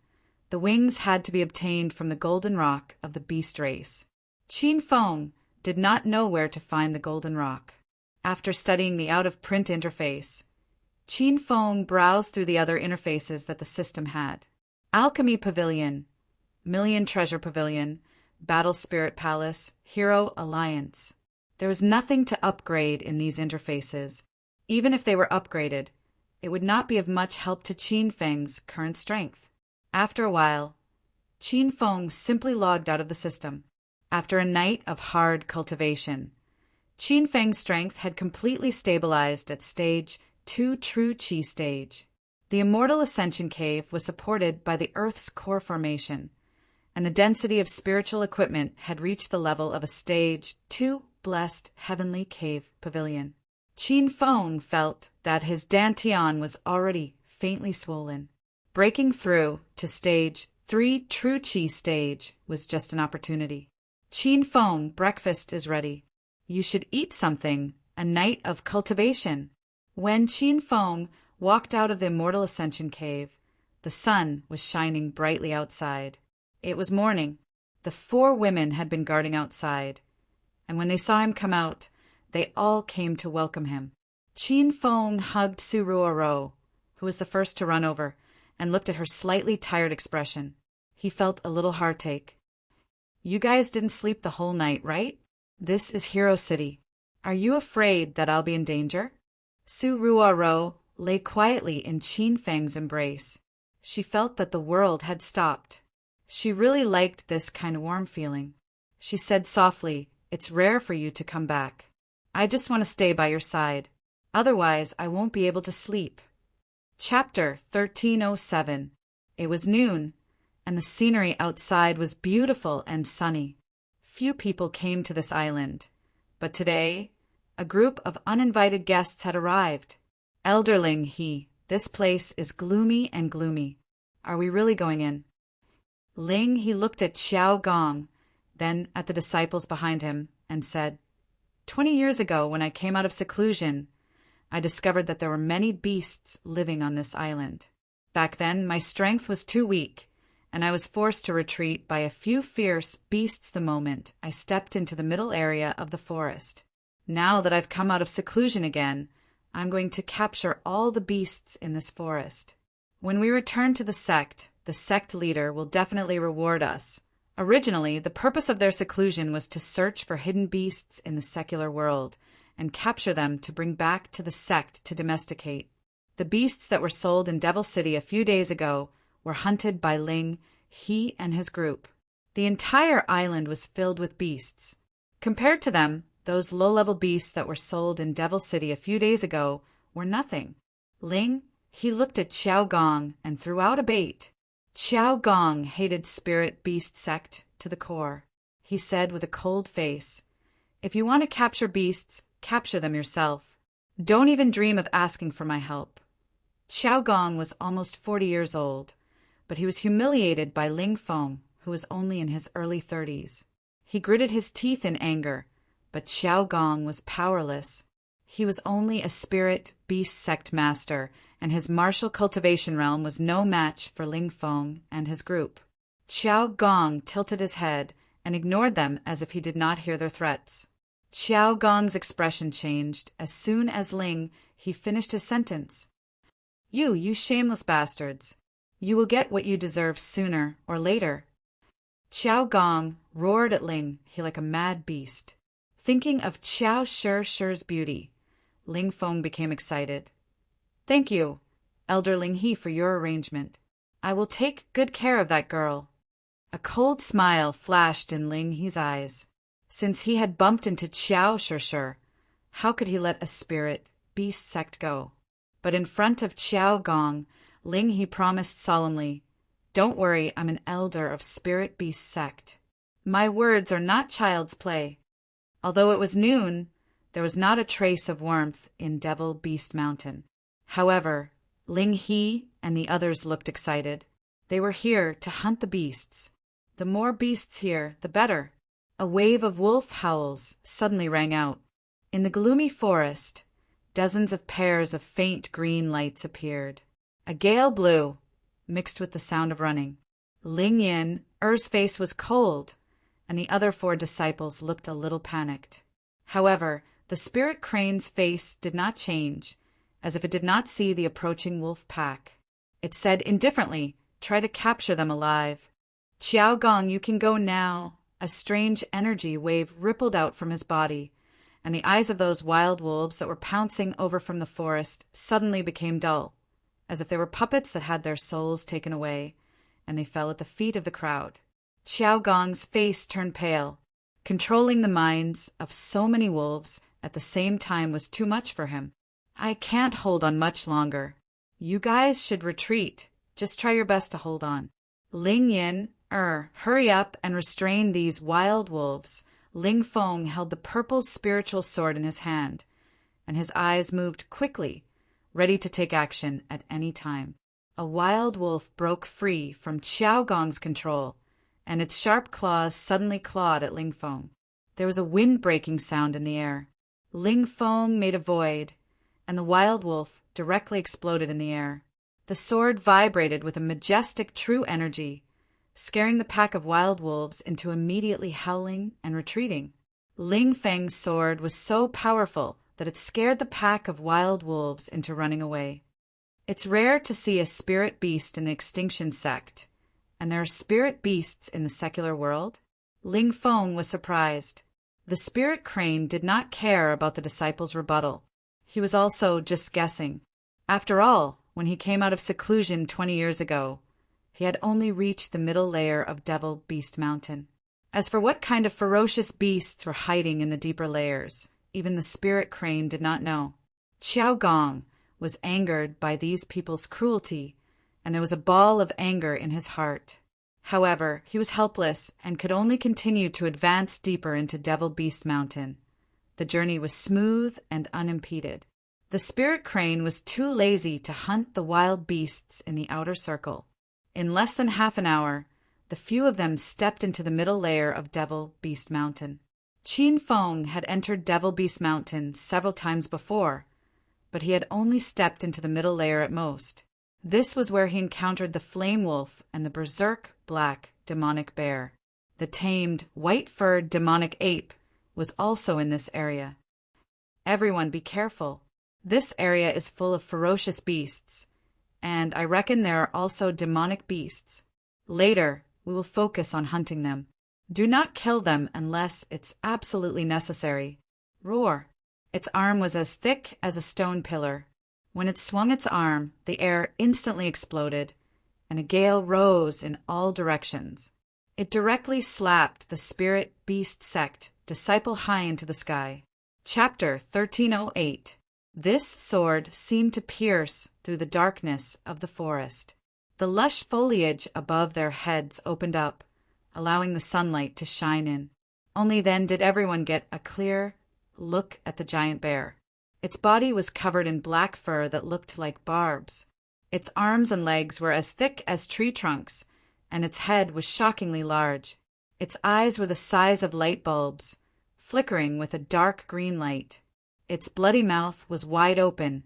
the wings had to be obtained from the Golden Rock of the Beast Race. Qin Feng did not know where to find the Golden Rock. After studying the out-of-print interface, Qin Feng browsed through the other interfaces that the system had. Alchemy Pavilion, Million Treasure Pavilion, Battle Spirit Palace, Hero Alliance. There was nothing to upgrade in these interfaces. Even if they were upgraded, it would not be of much help to Qin Feng's current strength. After a while, Qin Feng simply logged out of the system. After a night of hard cultivation, Qin Feng's strength had completely stabilized at stage 2 True Qi stage. The Immortal Ascension Cave was supported by the Earth's core formation, and the density of spiritual equipment had reached the level of a stage 2 Blessed Heavenly Cave Pavilion. Qin Feng felt that his dantian was already faintly swollen. Breaking through to stage 3 True Qi stage was just an opportunity. Qin Feng, breakfast is ready. You should eat something, a night of cultivation. When Qin Feng walked out of the Immortal Ascension Cave, the sun was shining brightly outside. It was morning. The 4 women had been guarding outside, and when they saw him come out, they all came to welcome him. Qin Feng hugged Su Ruoro, who was the first to run over, and looked at her slightly tired expression. He felt a little heartache. You guys didn't sleep the whole night, right? This is Hero City. Are you afraid that I'll be in danger? Su Ruoro lay quietly in Qin Feng's embrace. She felt that the world had stopped. She really liked this kind of warm feeling. She said softly, "It's rare for you to come back. I just want to stay by your side. Otherwise, I won't be able to sleep." Chapter 1307. It was noon, and the scenery outside was beautiful and sunny. Few people came to this island, but today, a group of uninvited guests had arrived. Elderling he, this place is gloomy and gloomy. Are we really going in? Ling he looked at Xiao Gong, then at the disciples behind him, and said, 20 years ago, when I came out of seclusion, I discovered that there were many beasts living on this island. Back then, my strength was too weak, and I was forced to retreat by a few fierce beasts the moment I stepped into the middle area of the forest. Now that I've come out of seclusion again, I'm going to capture all the beasts in this forest. When we return to the sect leader will definitely reward us. Originally, the purpose of their seclusion was to search for hidden beasts in the secular world and capture them to bring back to the sect to domesticate. The beasts that were sold in Devil City a few days ago were hunted by Ling, he and his group. The entire island was filled with beasts. Compared to them, those low-level beasts that were sold in Devil City a few days ago were nothing. Ling, he looked at Xiao Gong and threw out a bait. Xiao Gong hated Spirit Beast Sect to the core. He said with a cold face, "If you want to capture beasts, capture them yourself. Don't even dream of asking for my help." Xiao Gong was almost 40 years old, but he was humiliated by Ling Feng, who was only in his early 30s. He gritted his teeth in anger, but Xiao Gong was powerless. He was only a Spirit Beast Sect master, and his martial cultivation realm was no match for Ling Feng and his group. Xiao Gong tilted his head and ignored them as if he did not hear their threats. Xiao Gong's expression changed as soon as he finished his sentence. You shameless bastards. You will get what you deserve sooner or later." Xiao Gong roared at he like a mad beast. Thinking of Qiao Shi's beauty, Ling Feng became excited. "Thank you, Elder Ling He, for your arrangement. I will take good care of that girl." A cold smile flashed in Ling He's eyes. Since he had bumped into Qiao Shi, how could he let a Spirit Beast Sect go? But in front of Xiao Gong, Ling He promised solemnly, "Don't worry, I'm an elder of Spirit Beast Sect. My words are not child's play." Although it was noon, there was not a trace of warmth in Devil Beast Mountain. However, Ling He and the others looked excited. They were here to hunt the beasts. The more beasts here, the better. A wave of wolf howls suddenly rang out. In the gloomy forest, dozens of pairs of faint green lights appeared. A gale blew, mixed with the sound of running. Ling Yin, face was cold, and the other 4 disciples looked a little panicked. However, the spirit crane's face did not change, as if it did not see the approaching wolf pack. It said indifferently, "Try to capture them alive." "Xiao Gong, you can go now. A strange energy wave rippled out from his body, and the eyes of those wild wolves that were pouncing over from the forest suddenly became dull, as if they were puppets that had their souls taken away, and they fell at the feet of the crowd. Qiao Gong's face turned pale. Controlling the minds of so many wolves at the same time was too much for him. I can't hold on much longer. You guys should retreat. Just try your best to hold on. Ling Yin, hurry up and restrain these wild wolves. Ling Feng held the purple spiritual sword in his hand, and his eyes moved quickly, ready to take action at any time. A wild wolf broke free from Qiao Gong's control, and its sharp claws suddenly clawed at Ling Feng. There was a wind-breaking sound in the air. Ling Feng made a void, and the wild wolf directly exploded in the air. The sword vibrated with a majestic true energy, scaring the pack of wild wolves into immediately howling and retreating. Ling Feng's sword was so powerful that it scared the pack of wild wolves into running away. It's rare to see a spirit beast in the extinction sect, and there are spirit beasts in the secular world. Ling Feng was surprised. The spirit crane did not care about the disciples' rebuttal. He was also just guessing. After all, when he came out of seclusion 20 years ago, he had only reached the middle layer of Devil Beast Mountain. As for what kind of ferocious beasts were hiding in the deeper layers, even the spirit crane did not know. Qiao Gong was angered by these people's cruelty, and there was a ball of anger in his heart. However, he was helpless and could only continue to advance deeper into Devil Beast Mountain. The journey was smooth and unimpeded. The spirit crane was too lazy to hunt the wild beasts in the outer circle. In less than half an hour, the few of them stepped into the middle layer of Devil Beast Mountain. Qin Feng had entered Devil Beast Mountain several times before, but he had only stepped into the middle layer at most. This was where he encountered the flame wolf and the berserk black demonic bear. The tamed, white-furred demonic ape was also in this area. Everyone be careful. This area is full of ferocious beasts, and I reckon there are also demonic beasts. Later, we will focus on hunting them. Do not kill them unless it's absolutely necessary. Roar. Its arm was as thick as a stone pillar. When it swung its arm, the air instantly exploded, and a gale rose in all directions. It directly slapped the spirit beast sect disciple high into the sky. Chapter 1308. This sword seemed to pierce through the darkness of the forest. The lush foliage above their heads opened up, allowing the sunlight to shine in. Only then did everyone get a clear look at the giant bear. Its body was covered in black fur that looked like barbs. Its arms and legs were as thick as tree trunks, and its head was shockingly large. Its eyes were the size of light bulbs, flickering with a dark green light. Its bloody mouth was wide open,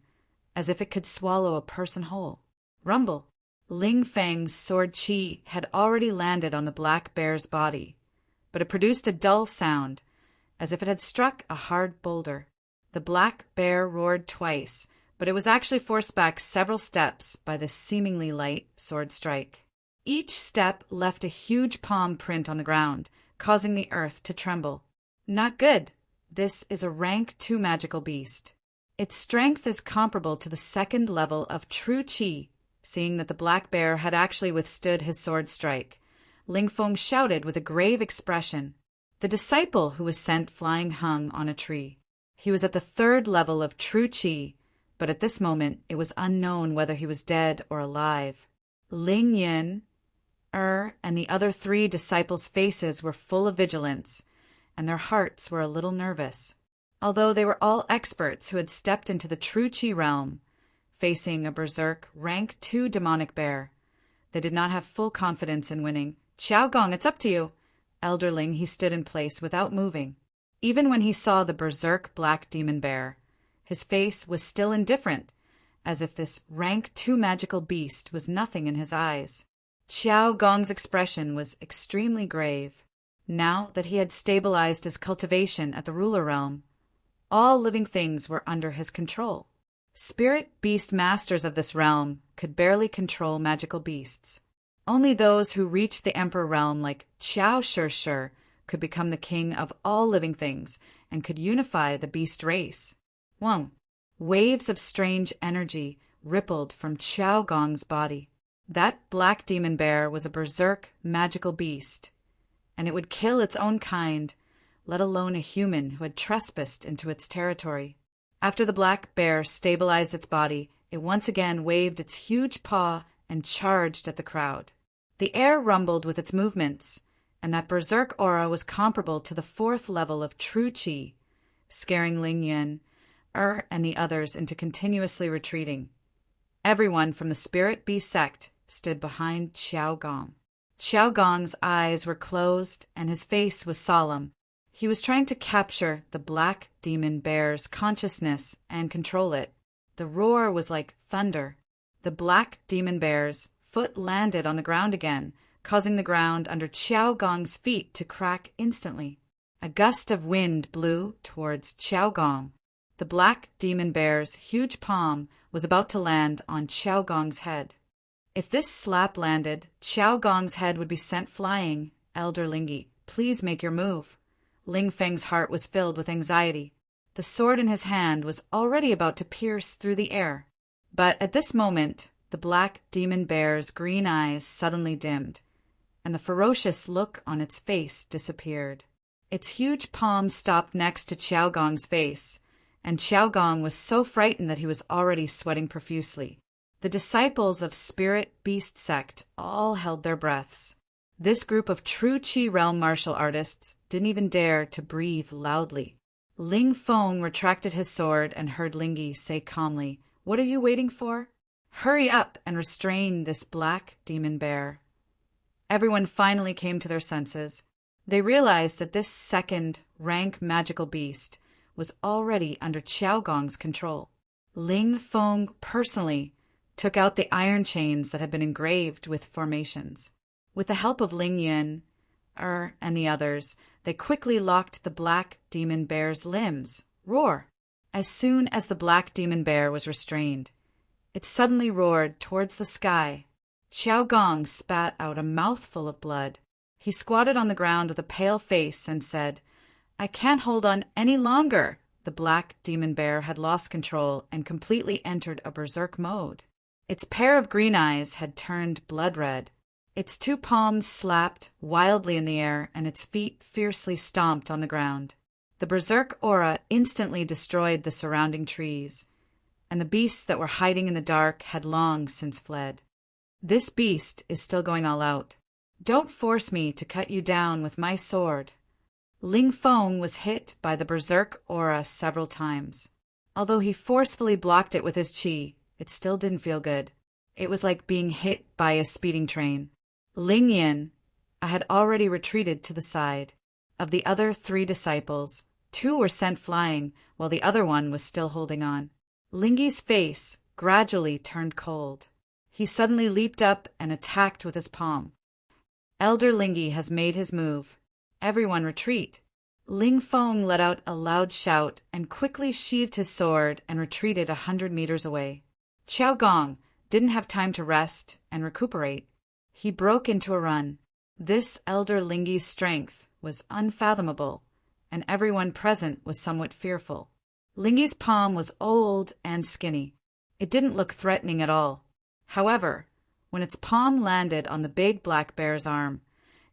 as if it could swallow a person whole. Rumble. Ling Feng's sword qi had already landed on the black bear's body, but it produced a dull sound, as if it had struck a hard boulder. The black bear roared twice, but it was actually forced back several steps by this seemingly light sword strike. Each step left a huge palm print on the ground, causing the earth to tremble. Not good. This is a rank 2 magical beast. Its strength is comparable to the second level of true qi. Seeing that the black bear had actually withstood his sword strike, Ling Feng shouted with a grave expression. The disciple who was sent flying hung on a tree. He was at the 3rd level of true qi, but at this moment it was unknown whether he was dead or alive. Ling Yin, and the other 3 disciples' faces were full of vigilance, and their hearts were a little nervous. Although they were all experts who had stepped into the true qi realm, facing a berserk rank 2 demonic bear, they did not have full confidence in winning. Qiao Gong, it's up to you. Elderling, he stood in place without moving. Even when he saw the berserk black demon bear, his face was still indifferent, as if this rank 2 magical beast was nothing in his eyes. Qiao Gong's expression was extremely grave. Now that he had stabilized his cultivation at the ruler realm, all living things were under his control. Spirit beast masters of this realm could barely control magical beasts. Only those who reached the emperor realm like Qiao Shishir could become the king of all living things and could unify the beast race. 1. Waves of strange energy rippled from Qiao Gong's body. That black demon bear was a berserk magical beast, and it would kill its own kind, let alone a human who had trespassed into its territory. After the black bear stabilized its body, it once again waved its huge paw and charged at the crowd. The air rumbled with its movements, and that berserk aura was comparable to the 4th level of true qi, scaring Ling Yin, and the others into continuously retreating. Everyone from the spirit beast sect stood behind Qiao Gong. Qiao Gong's eyes were closed and his face was solemn. He was trying to capture the black demon bear's consciousness and control it. The roar was like thunder. The black demon bear's foot landed on the ground again, causing the ground under Qiao Gong's feet to crack instantly. A gust of wind blew towards Qiao Gong. The black demon bear's huge palm was about to land on Qiao Gong's head. If this slap landed, Qiao Gong's head would be sent flying. Elder Lingyi, please make your move. Ling Feng's heart was filled with anxiety. The sword in his hand was already about to pierce through the air. But at this moment, the black demon bear's green eyes suddenly dimmed, and the ferocious look on its face disappeared. Its huge palm stopped next to Qiao Gong's face, and Qiao Gong was so frightened that he was already sweating profusely. The disciples of Spirit Beast Sect all held their breaths. This group of true Qi realm martial artists didn't even dare to breathe loudly. Ling Feng retracted his sword and heard Lingyi say calmly, "What are you waiting for? Hurry up and restrain this black demon bear." Everyone finally came to their senses. They realized that this second rank magical beast was already under Qiao Gong's control. Ling Feng personally took out the iron chains that had been engraved with formations. With the help of Ling Yin, and the others, they quickly locked the black demon bear's limbs. Roar! As soon as the black demon bear was restrained, it suddenly roared towards the sky. Qiao Gong spat out a mouthful of blood. He squatted on the ground with a pale face and said, "I can't hold on any longer." The black demon bear had lost control and completely entered a berserk mode. Its pair of green eyes had turned blood red. Its 2 palms slapped wildly in the air and its feet fiercely stomped on the ground. The berserk aura instantly destroyed the surrounding trees, and the beasts that were hiding in the dark had long since fled. This beast is still going all out. Don't force me to cut you down with my sword. Ling Feng was hit by the berserk aura several times. Although he forcefully blocked it with his qi, it still didn't feel good. It was like being hit by a speeding train. Ling Yin had already retreated to the side. Of the other 3 disciples, 2 were sent flying, while the other one was still holding on. Lingyi's face gradually turned cold. He suddenly leaped up and attacked with his palm. Elder Lingyi has made his move. Everyone retreat. Ling Feng let out a loud shout and quickly sheathed his sword and retreated 100 meters away. Qiao Gong didn't have time to rest and recuperate. He broke into a run. This Elder Lingyi's strength was unfathomable, and everyone present was somewhat fearful. Lingyi's palm was old and skinny. It didn't look threatening at all. However, when its palm landed on the big black bear's arm,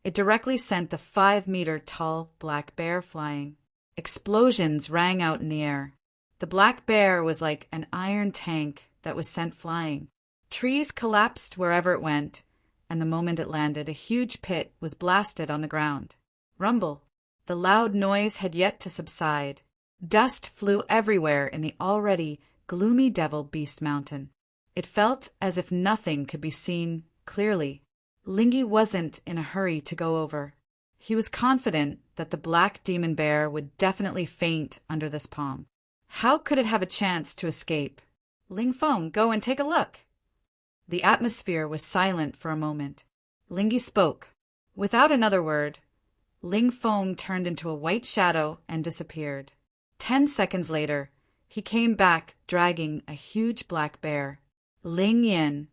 it directly sent the 5-meter-tall black bear flying. Explosions rang out in the air. The black bear was like an iron tank that was sent flying. Trees collapsed wherever it went, and the moment it landed, a huge pit was blasted on the ground. Rumble. The loud noise had yet to subside. Dust flew everywhere in the already gloomy Devil Beast Mountain. It felt as if nothing could be seen clearly. Lingyi wasn't in a hurry to go over. He was confident that the black demon bear would definitely faint under this palm. How could it have a chance to escape? Ling Feng, go and take a look. The atmosphere was silent for a moment. Lingyi spoke. Without another word, Ling Feng turned into a white shadow and disappeared. 10 seconds later, he came back dragging a huge black bear. Ling Yin,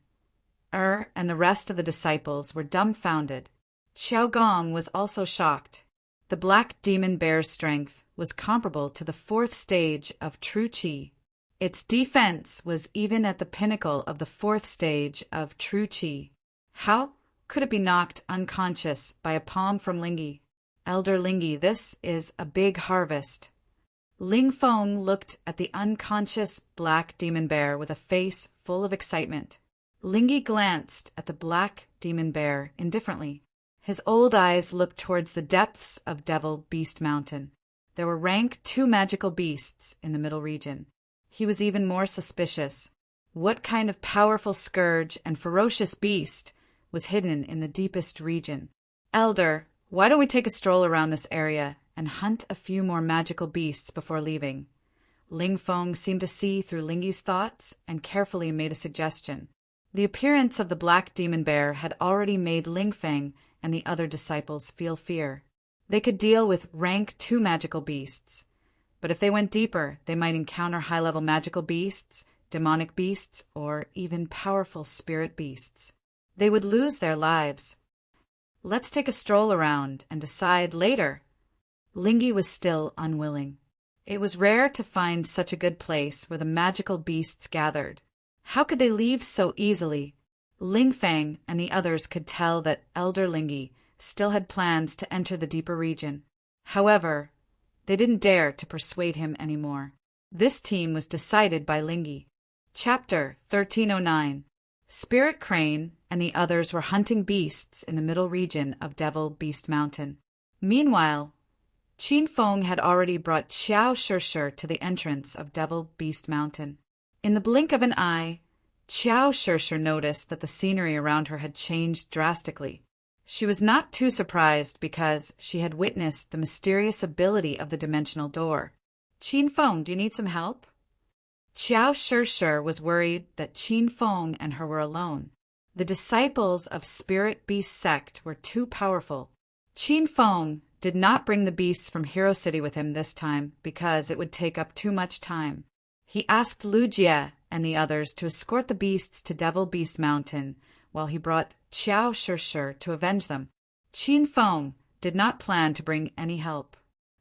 and the rest of the disciples were dumbfounded. Qiao Gong was also shocked. The The black demon bear's strength was comparable to the 4th stage of true qi. Its defense was even at the pinnacle of the 4th stage of true qi. How could it be knocked unconscious by a palm from Lingi? Elder Lingi, this is a big harvest. Ling Feng looked at the unconscious black demon bear with a face full of excitement. Lingi glanced at the black demon bear indifferently. His old eyes looked towards the depths of Devil Beast Mountain. There were rank 2 magical beasts in the middle region. He was even more suspicious. What kind of powerful scourge and ferocious beast was hidden in the deepest region? Elder, why don't we take a stroll around this area and hunt a few more magical beasts before leaving? Ling Feng seemed to see through Lingi's thoughts and carefully made a suggestion. The appearance of the black demon bear had already made Ling Feng and the other disciples feel fear. They could deal with rank 2 magical beasts, but if they went deeper, they might encounter high-level magical beasts, demonic beasts, or even powerful spirit beasts. They would lose their lives. Let's take a stroll around and decide later. Lingi was still unwilling. It was rare to find such a good place where the magical beasts gathered. How could they leave so easily? Ling Feng and the others could tell that Elder Lingi still had plans to enter the deeper region. However, they didn't dare to persuade him anymore. This team was decided by Lingi. Chapter 1309. Spirit Crane and the others were hunting beasts in the middle region of Devil Beast Mountain. Meanwhile, Qin Feng had already brought Xiao Shishir to the entrance of Devil Beast Mountain. In the blink of an eye, Xiao Shishir noticed that the scenery around her had changed drastically. She was not too surprised because she had witnessed the mysterious ability of the dimensional door. Qin Feng, do you need some help? Xiao Shishir was worried that Qin Feng and her were alone. The disciples of Spirit Beast sect were too powerful. Qin Feng did not bring the beasts from Hero City with him this time because it would take up too much time. He asked Lu Jie and the others to escort the beasts to Devil Beast Mountain while he brought Xiao Shishir to avenge them. Qin Feng did not plan to bring any help.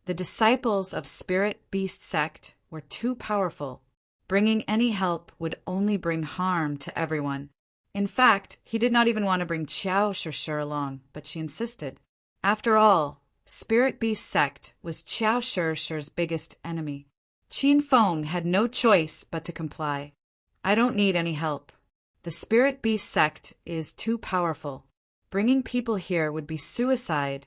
The disciples of Spirit Beast sect were too powerful. Bringing any help would only bring harm to everyone. In fact, he did not even want to bring Xiao Shishir along, but she insisted. After all, Spirit Beast sect was Xiao Shishir's biggest enemy. Qin Feng had no choice but to comply. I don't need any help. The Spirit Beast sect is too powerful. Bringing people here would be suicide.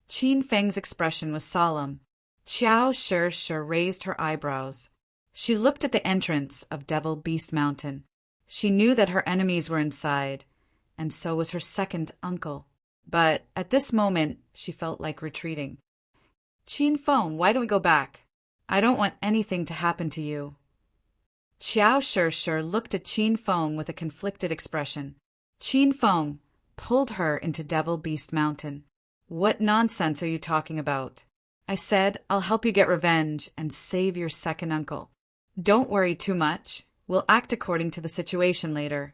Qin Feng's expression was solemn. Xiao Shishir raised her eyebrows. She looked at the entrance of Devil Beast Mountain. She knew that her enemies were inside, and so was her second uncle. But at this moment, she felt like retreating. Qin Feng, why don't we go back? I don't want anything to happen to you. Xiao Shishir looked at Qin Feng with a conflicted expression. Qin Feng pulled her into Devil Beast Mountain. What nonsense are you talking about? I said, I'll help you get revenge and save your second uncle. Don't worry too much. We'll act according to the situation later.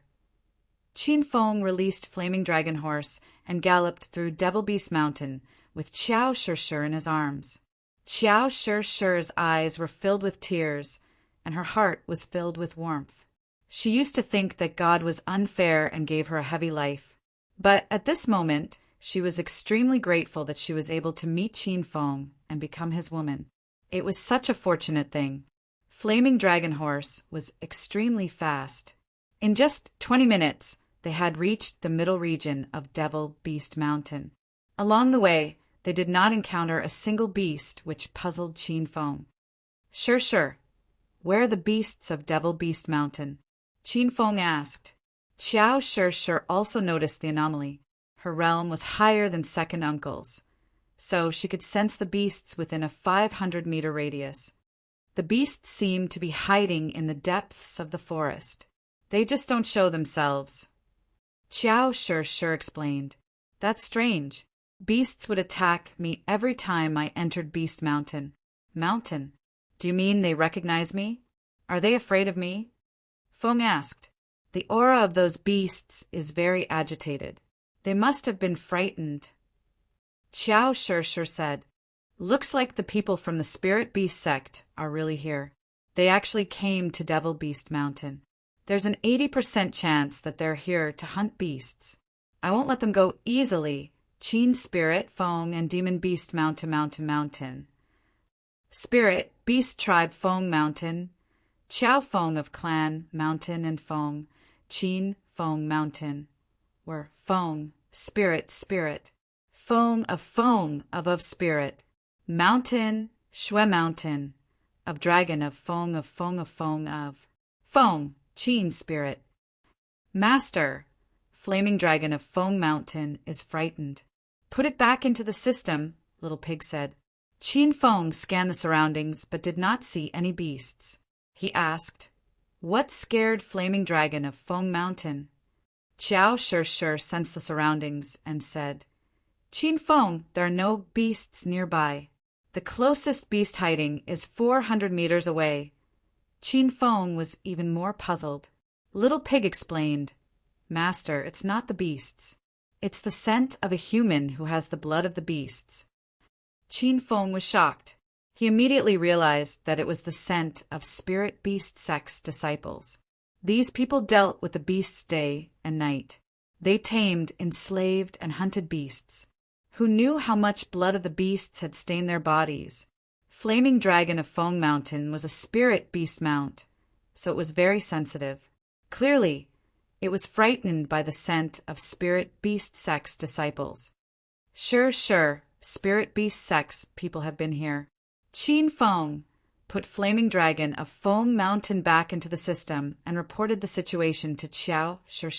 Qin Feng released Flaming Dragon Horse and galloped through Devil Beast Mountain with Xiao Shishir in his arms. Xiao Shishir's eyes were filled with tears, and her heart was filled with warmth. She used to think that God was unfair and gave her a heavy life. But at this moment, she was extremely grateful that she was able to meet Qin Feng and become his woman. It was such a fortunate thing. Flaming Dragon Horse was extremely fast. In just 20 minutes, they had reached the middle region of Devil Beast Mountain. Along the way, they did not encounter a single beast, which puzzled Qin Feng. Sure. Where are the beasts of Devil Beast Mountain? Qin Feng asked. Xiao Shishir also noticed the anomaly. Her realm was higher than second uncle's, so she could sense the beasts within a 500-meter radius. The beasts seemed to be hiding in the depths of the forest. They just don't show themselves. Xiao Shishir explained. That's strange. Beasts would attack me every time I entered Beast Mountain. Mountain? Do you mean they recognize me? Are they afraid of me? Feng asked. The aura of those beasts is very agitated. They must have been frightened. Xiao Shishir said. Looks like the people from the Spirit Beast sect are really here. They actually came to Devil Beast Mountain. There's an 80% chance that they're here to hunt beasts. I won't let them go easily. Qin Spirit, Feng, and Demon Beast Mountain. Spirit, Beast Tribe, Feng Mountain. Qiao Feng of Clan, Mountain, and Feng. Qin, Feng Mountain. Were Feng, Spirit. Feng of Spirit. Mountain, Shui Mountain. Of Dragon of Feng of Feng, Qin Spirit. Master, Flaming Dragon of Feng Mountain, is frightened. Put it back into the system, Little Pig said. Qin Feng scanned the surroundings but did not see any beasts. He asked, "What scared Flaming Dragon of Feng Mountain?" Qiao Shi sensed the surroundings and said, "Qin Feng, there are no beasts nearby. The closest beast hiding is 400 meters away." Qin Feng was even more puzzled. Little Pig explained, "Master, it's not the beasts. It's the scent of a human who has the blood of the beasts." Qin Feng was shocked. He immediately realized that it was the scent of Spirit Beast Sect's disciples. These people dealt with the beasts day and night. They tamed, enslaved, and hunted beasts. Who knew how much blood of the beasts had stained their bodies? Flaming Dragon of Feng Mountain was a Spirit Beast Mount, so it was very sensitive. Clearly, it was frightened by the scent of Spirit Beast Sect's disciples. Sure, Spirit Beast Sect's people have been here. Qin Feng put Flaming Dragon of Feng Mountain back into the system and reported the situation to Qiao Shi.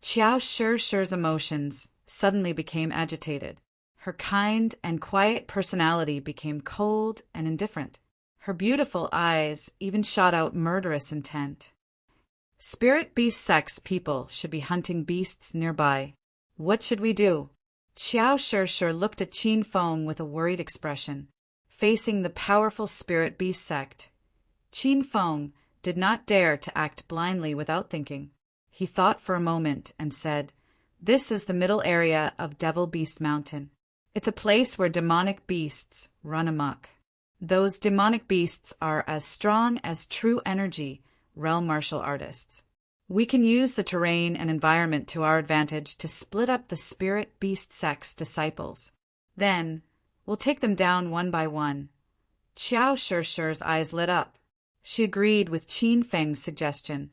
Qiao Shi's emotions suddenly became agitated. Her kind and quiet personality became cold and indifferent. Her beautiful eyes even shot out murderous intent. Spirit Beast Sect's people should be hunting beasts nearby. What should we do? Qiao Shi looked at Qin Feng with a worried expression. Facing the powerful Spirit Beast Sect, Qin Feng did not dare to act blindly without thinking. He thought for a moment and said, "This is the middle area of Devil Beast Mountain. It's a place where demonic beasts run amok. Those demonic beasts are as strong as true energy realm martial artists. We can use the terrain and environment to our advantage to split up the Spirit Beast Sect's disciples. Then, we'll take them down one by one." Qiao Shi's eyes lit up. She agreed with Qin Feng's suggestion.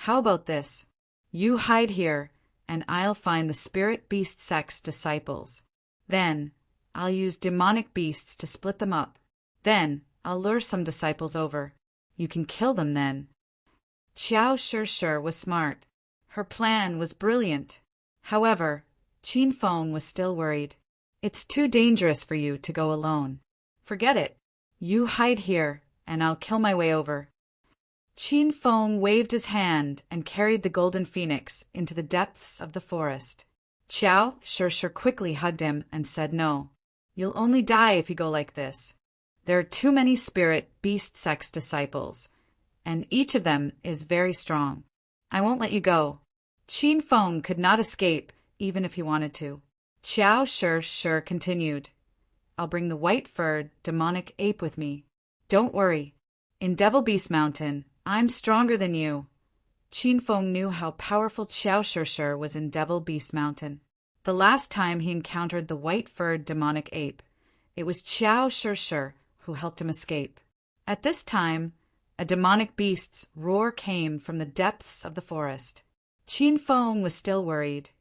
"How about this? You hide here, and I'll find the Spirit Beast Sect's disciples. Then, I'll use demonic beasts to split them up. Then, I'll lure some disciples over. You can kill them then." Qiao Shi was smart. Her plan was brilliant. However, Qin Feng was still worried. "It's too dangerous for you to go alone. Forget it. You hide here, and I'll kill my way over." Qin Feng waved his hand and carried the golden phoenix into the depths of the forest. Qiao Shi quickly hugged him and said, "No. You'll only die if you go like this. There are too many Spirit Beast Sect's disciples, and each of them is very strong. I won't let you go." Qin Feng could not escape even if he wanted to. Qiao Shi continued, "I'll bring the white-furred demonic ape with me. Don't worry. In Devil Beast Mountain, I'm stronger than you." Qin Feng knew how powerful Qiao Shi was in Devil Beast Mountain. The last time he encountered the white-furred demonic ape, it was Qiao Shi who helped him escape. At this time, a demonic beast's roar came from the depths of the forest. Qin Feng was still worried,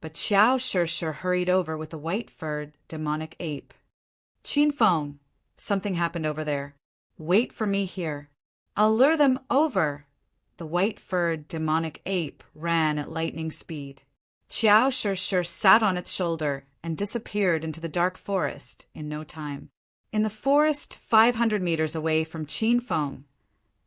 but Qiao Shi hurried over with the white-furred demonic ape. "Qin Feng, something happened over there. Wait for me here. I'll lure them over." The white-furred demonic ape ran at lightning speed. Qiao Shi sat on its shoulder and disappeared into the dark forest in no time. In the forest 500 meters away from Qin Feng,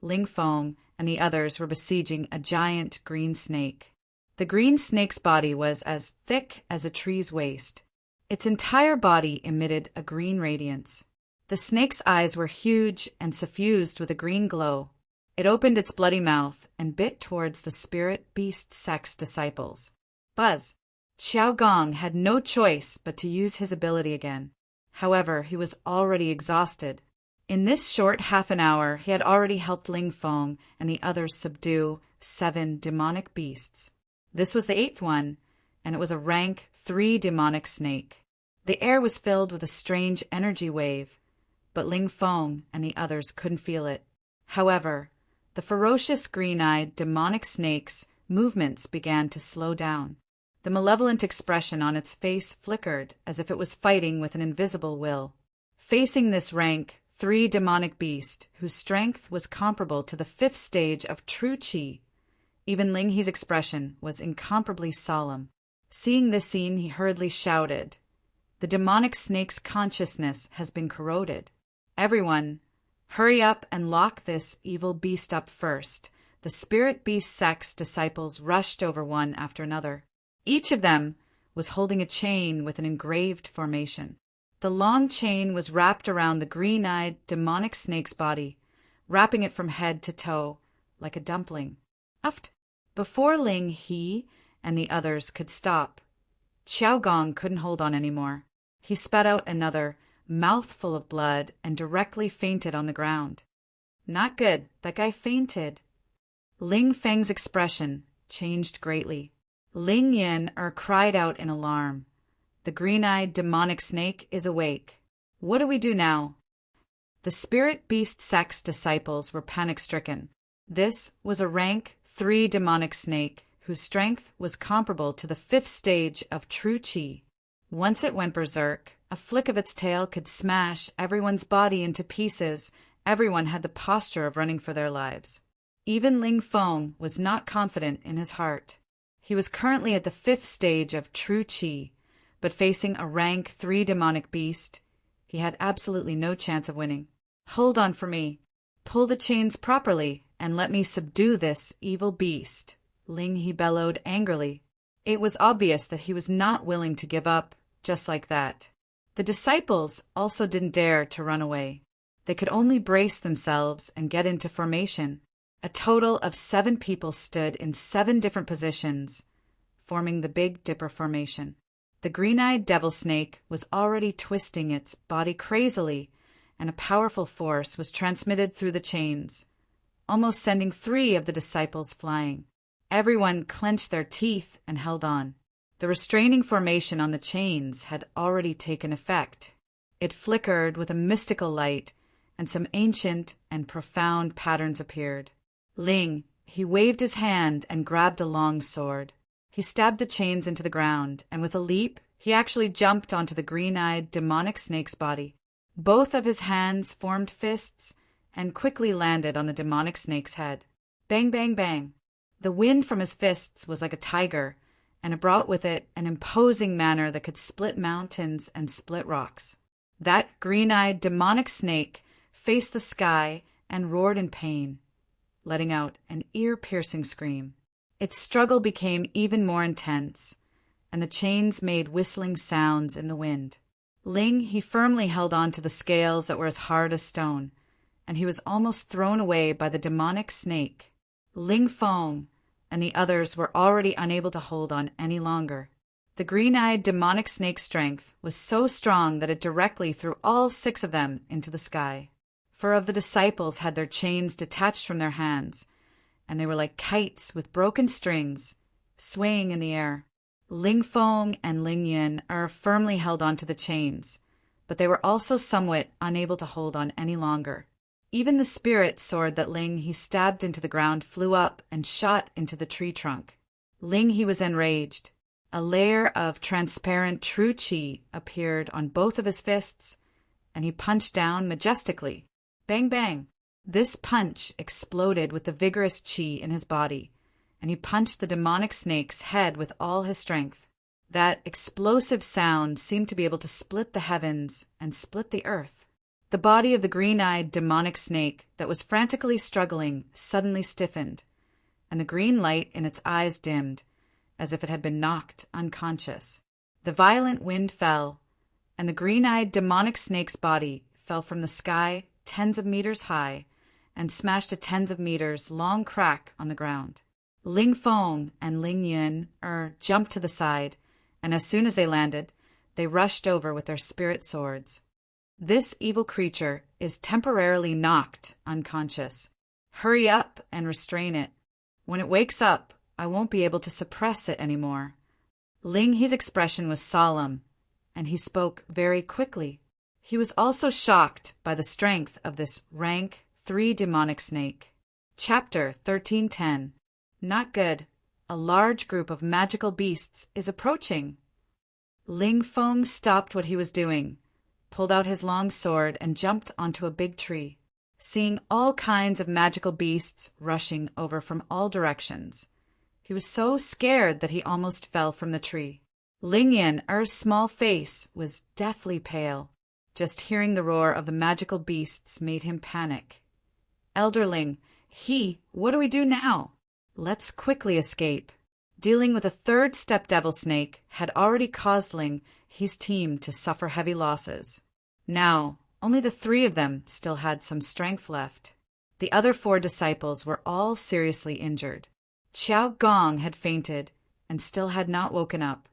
Ling Feng and the others were besieging a giant green snake. The green snake's body was as thick as a tree's waist. Its entire body emitted a green radiance. The snake's eyes were huge and suffused with a green glow. It opened its bloody mouth and bit towards the Spirit Beast Sect's disciples. Buzz! Xiao Gong had no choice but to use his ability again. However, he was already exhausted. In this short half an hour, he had already helped Ling Feng and the others subdue 7 demonic beasts. This was the 8th one, and it was a rank 3 demonic snake. The air was filled with a strange energy wave, but Ling Feng and the others couldn't feel it. However, the ferocious green-eyed demonic snake's movements began to slow down. The malevolent expression on its face flickered as if it was fighting with an invisible will. Facing this rank 3 demonic beast, whose strength was comparable to the 5th stage of true qi, even Ling He's expression was incomparably solemn. Seeing this scene, he hurriedly shouted, "The demonic snake's consciousness has been corroded. Everyone, hurry up and lock this evil beast up first." The spirit beast sect's disciples rushed over one after another. Each of them was holding a chain with an engraved formation. The long chain was wrapped around the green-eyed demonic snake's body, wrapping it from head to toe like a dumpling. Uft! Before Ling He and the others could stop, Qiao Gong couldn't hold on anymore. He spat out another mouthful of blood and directly fainted on the ground. Not good, that guy fainted. Ling Feng's expression changed greatly. Ling Yin cried out in alarm. The green-eyed demonic snake is awake. What do we do now? The spirit beast sect's disciples were panic-stricken. This was a rank 3 demonic snake whose strength was comparable to the 5th stage of true qi. Once it went berserk, a flick of its tail could smash everyone's body into pieces. Everyone had the posture of running for their lives. Even Ling Feng was not confident in his heart. He was currently at the 5th stage of true qi, but facing a rank 3 demonic beast, he had absolutely no chance of winning. "Hold on for me. Pull the chains properly and let me subdue this evil beast," Ling He bellowed angrily. It was obvious that he was not willing to give up just like that. The disciples also didn't dare to run away. They could only brace themselves and get into formation. A total of 7 people stood in 7 different positions, forming the Big Dipper formation. The green-eyed devil snake was already twisting its body crazily, and a powerful force was transmitted through the chains, almost sending 3 of the disciples flying. Everyone clenched their teeth and held on. The restraining formation on the chains had already taken effect. It flickered with a mystical light, and some ancient and profound patterns appeared. Ling, he waved his hand and grabbed a long sword. He stabbed the chains into the ground, and with a leap, he actually jumped onto the green-eyed demonic snake's body. Both of his hands formed fists and quickly landed on the demonic snake's head. Bang, bang, bang. The wind from his fists was like a tiger, and it brought with it an imposing manner that could split mountains and split rocks. That green-eyed demonic snake faced the sky and roared in pain, letting out an ear-piercing scream. Its struggle became even more intense, and the chains made whistling sounds in the wind. Ling, he firmly held on to the scales that were as hard as stone, and he was almost thrown away by the demonic snake. Ling Feng and the others were already unable to hold on any longer. The green-eyed demonic snake's strength was so strong that it directly threw all 6 of them into the sky. 4 of the disciples had their chains detached from their hands, and they were like kites with broken strings, swaying in the air. Ling Feng and Ling Yin firmly held onto the chains, but they were also somewhat unable to hold on any longer. Even the spirit sword that Ling he stabbed into the ground flew up and shot into the tree trunk. Ling he was enraged. A layer of transparent true qi appeared on both of his fists, and he punched down majestically. Bang, bang. This punch exploded with the vigorous qi in his body, and he punched the demonic snake's head with all his strength. That explosive sound seemed to be able to split the heavens and split the earth. The body of the green-eyed demonic snake that was frantically struggling suddenly stiffened, and the green light in its eyes dimmed, as if it had been knocked unconscious. The violent wind fell, and the green-eyed demonic snake's body fell from the sky tens of meters high and smashed a tens of meters long crack on the ground. Ling Feng and Ling Yin jumped to the side, and as soon as they landed, they rushed over with their spirit swords. This evil creature is temporarily knocked unconscious. Hurry up and restrain it. When it wakes up, I won't be able to suppress it anymore." Ling He's expression was solemn, and he spoke very quickly. He was also shocked by the strength of this rank, 3 demonic snake. Chapter 1310. Not good. A large group of magical beasts is approaching. Ling Feng stopped what he was doing, pulled out his long sword, and jumped onto a big tree. Seeing all kinds of magical beasts rushing over from all directions, he was so scared that he almost fell from the tree. Ling Yin-er's small face was deathly pale. Just hearing the roar of the magical beasts made him panic. "Elder Ling, what do we do now?" "Let's quickly escape." Dealing with a 3rd step devil snake had already caused Ling He's team to suffer heavy losses. Now, only the 3 of them still had some strength left. The other 4 disciples were all seriously injured. Qiao Gong had fainted and still had not woken up.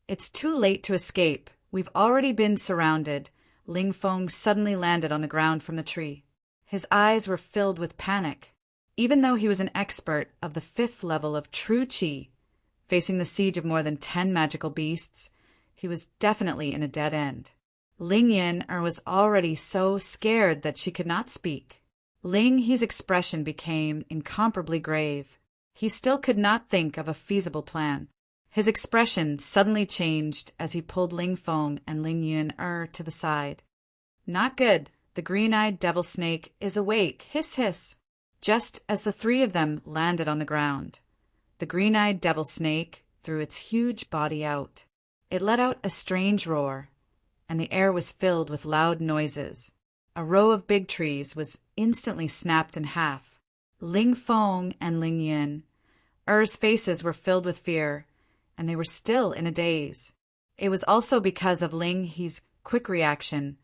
"It's too late to escape. We've already been surrounded." Ling Feng suddenly landed on the ground from the tree. His eyes were filled with panic. Even though he was an expert of the 5th level of true qi, facing the siege of more than 10 magical beasts, he was definitely in a dead end. Ling Yin-er was already so scared that she could not speak. Ling He's expression became incomparably grave. He still could not think of a feasible plan. His expression suddenly changed as he pulled Ling Feng and Ling Yin-er to the side. "Not good. The green-eyed devil snake is awake. Hiss, hiss." Just as the 3 of them landed on the ground, the green-eyed devil snake threw its huge body out. It let out a strange roar, and the air was filled with loud noises. A row of big trees was instantly snapped in half. Ling Feng and Ling Yin-er's faces were filled with fear, and they were still in a daze. It was also because of Ling He's quick reaction.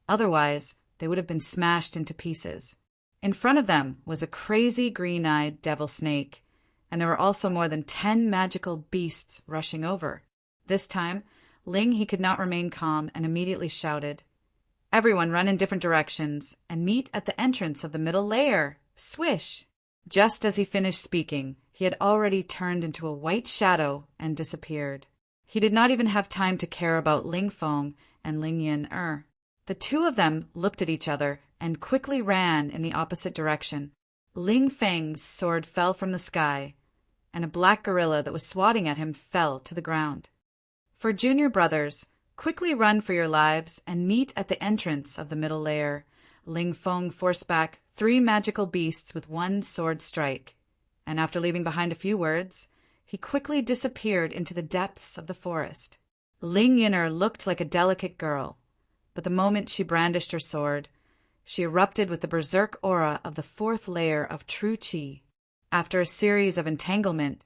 Otherwise, they would have been smashed into pieces. In front of them was a crazy green-eyed devil snake, and there were also more than 10 magical beasts rushing over. This time, Ling He could not remain calm and immediately shouted, "Everyone run in different directions and meet at the entrance of the middle layer. Swish!" Just as he finished speaking, he had already turned into a white shadow and disappeared. He did not even have time to care about Ling Feng and Ling Yin-er. The 2 of them looked at each other and quickly ran in the opposite direction. Ling Feng's sword fell from the sky, and a black gorilla that was swatting at him fell to the ground. For junior brothers, quickly run for your lives and meet at the entrance of the middle layer. Ling Feng forced back 3 magical beasts with 1 sword strike, and after leaving behind a few words, he quickly disappeared into the depths of the forest. Ling Yin-er looked like a delicate girl, but the moment she brandished her sword, she erupted with the berserk aura of the 4th layer of true qi. After a series of entanglement,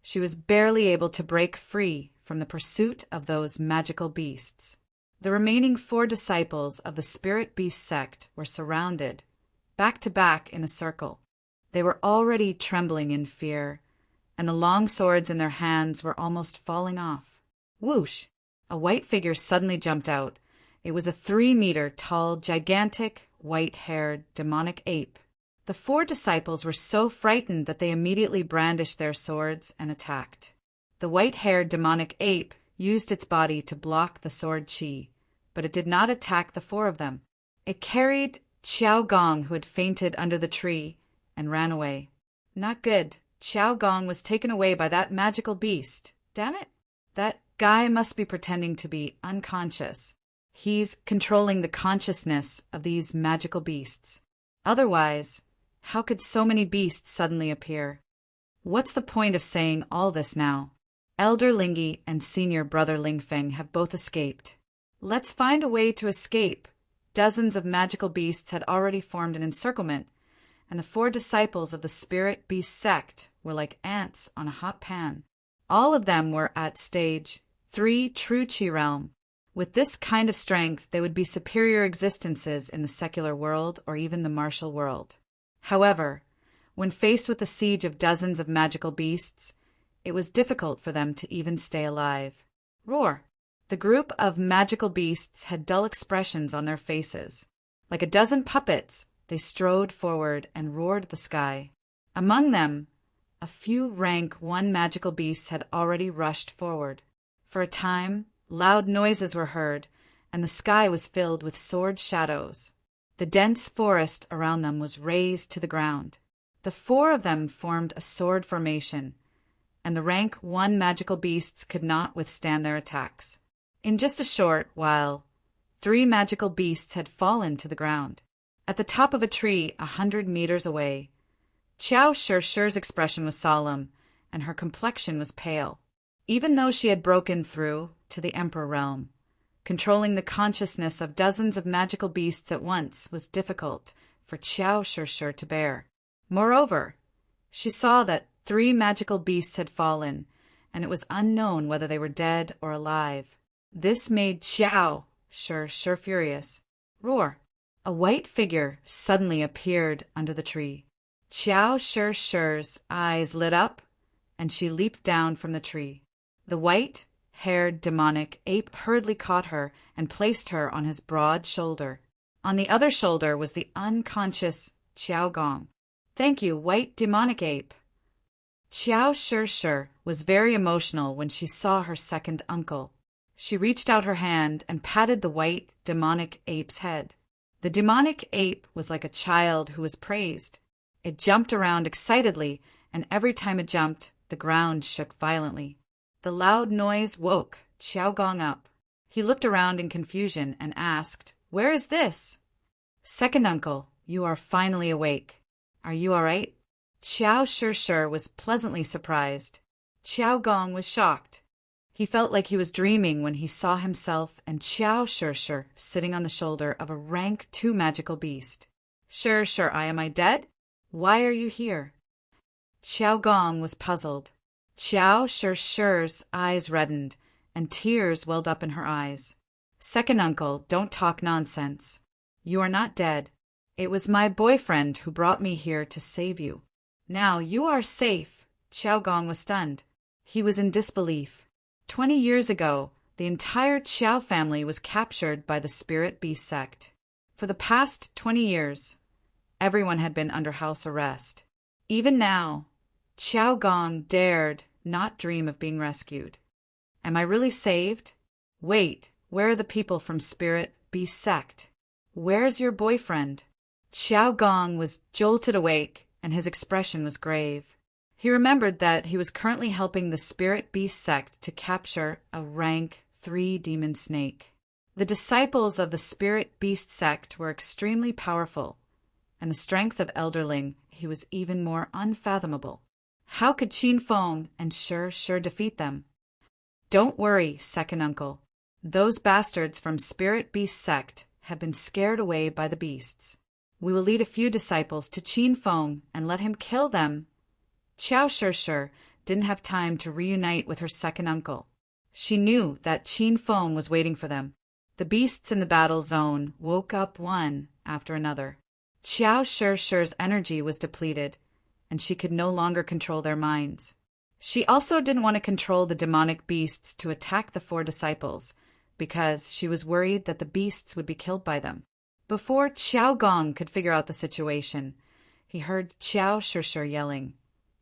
she was barely able to break free from the pursuit of those magical beasts. The remaining 4 disciples of the spirit beast sect were surrounded, back to back in a circle. They were already trembling in fear, and the long swords in their hands were almost falling off. Whoosh! A white figure suddenly jumped out. It was a 3-meter tall, gigantic, white-haired, demonic ape. The 4 disciples were so frightened that they immediately brandished their swords and attacked. The white-haired demonic ape used its body to block the sword qi, but it did not attack the 4 of them. It carried Qiao Gong, who had fainted under the tree, and ran away. Not good. Qiao Gong was taken away by that magical beast. Damn it! That guy must be pretending to be unconscious. He's controlling the consciousness of these magical beasts. Otherwise, how could so many beasts suddenly appear? What's the point of saying all this now? Elder Lingi and senior brother Lingfeng have both escaped. Let's find a way to escape. Dozens of magical beasts had already formed an encirclement, and the 4 disciples of the spirit beast sect were like ants on a hot pan. All of them were at stage 3 true qi realm. With this kind of strength, they would be superior existences in the secular world or even the martial world. However, when faced with the siege of dozens of magical beasts, it was difficult for them to even stay alive. Roar! The group of magical beasts had dull expressions on their faces. Like a dozen puppets, they strode forward and roared at the sky. Among them, a few rank one magical beasts had already rushed forward. For a time, loud noises were heard, and the sky was filled with sword shadows. The dense forest around them was razed to the ground. The four of them formed a sword formation, and the rank one magical beasts could not withstand their attacks. In just a short while, 3 magical beasts had fallen to the ground. At the top of a tree 100 meters away, Qiao Shi's expression was solemn, and her complexion was pale. Even though she had broken through to the Emperor realm, controlling the consciousness of dozens of magical beasts at once was difficult for Qiao Shi to bear. Moreover, she saw that 3 magical beasts had fallen, and it was unknown whether they were dead or alive. This made Qiao Shi furious. Roar! A white figure suddenly appeared under the tree. Qiao Shi's eyes lit up, and she leaped down from the tree. The white-haired demonic ape hurriedly caught her and placed her on his broad shoulder. On the other shoulder was the unconscious Qiao Gong. "Thank you, white demonic ape." Qiao Shi was very emotional when she saw her second uncle. She reached out her hand and patted the white demonic ape's head. The demonic ape was like a child who was praised. It jumped around excitedly, and every time it jumped, the ground shook violently. The loud noise woke Qiao Gong up. He looked around in confusion and asked, "Where is this?" "Second uncle, you are finally awake. Are you all right?" Qiao Shi was pleasantly surprised. Qiao Gong was shocked. He felt like he was dreaming when he saw himself and Qiao Shi sitting on the shoulder of a rank 2 magical beast. Shi, am I dead? Why are you here?" Qiao Gong was puzzled. Qiao Shi's eyes reddened, and tears welled up in her eyes. "Second uncle, don't talk nonsense. You are not dead. It was my boyfriend who brought me here to save you. Now you are safe." Qiao Gong was stunned. He was in disbelief. 20 years ago, the entire Qiao family was captured by the Spirit Beast sect. For the past 20 years, everyone had been under house arrest. Even now, Qiao Gong dared not dream of being rescued. Am I really saved? Wait, where are the people from Spirit Beast sect? Where's your boyfriend? Qiao Gong was jolted awake, and his expression was grave. He remembered that he was currently helping the Spirit Beast sect to capture a rank 3 demon snake. The disciples of the Spirit Beast sect were extremely powerful, and the strength of Elderling he was even more unfathomable. How could Qin Feng and Shi defeat them? "Don't worry, second uncle. Those bastards from Spirit Beast sect have been scared away by the beasts. We will lead a few disciples to Qin Feng and let him kill them." Qiao Shi didn't have time to reunite with her second uncle. She knew that Qin Feng was waiting for them. The beasts in the battle zone woke up one after another. Qiao Shi's energy was depleted, and she could no longer control their minds. She also didn't want to control the demonic beasts to attack the 4 disciples, because she was worried that the beasts would be killed by them. Before Qiao Gong could figure out the situation, he heard Qiao Shi yelling,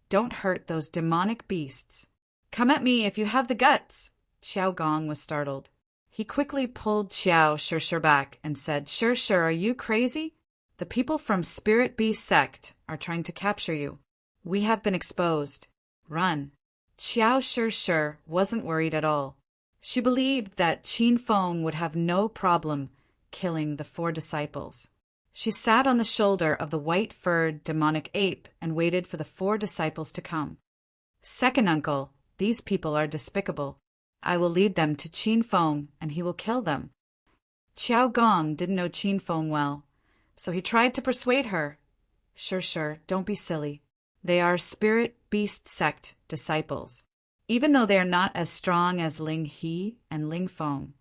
"Don't hurt those demonic beasts. Come at me if you have the guts." Qiao Gong was startled. He quickly pulled Qiao Shi back and said, Shi, are you crazy? The people from Spirit Beast sect are trying to capture you. We have been exposed. Run." Qiao Shi wasn't worried at all. She believed that Qin Feng would have no problem killing the 4 disciples. She sat on the shoulder of the white-furred demonic ape and waited for the 4 disciples to come. "Second uncle, these people are despicable. I will lead them to Qin Feng, and he will kill them." Qiao Gong didn't know Qin Feng well, so he tried to persuade her. Shi, don't be silly. They are Spirit Beast sect disciples. Even though they are not as strong as Ling He and Ling Feng,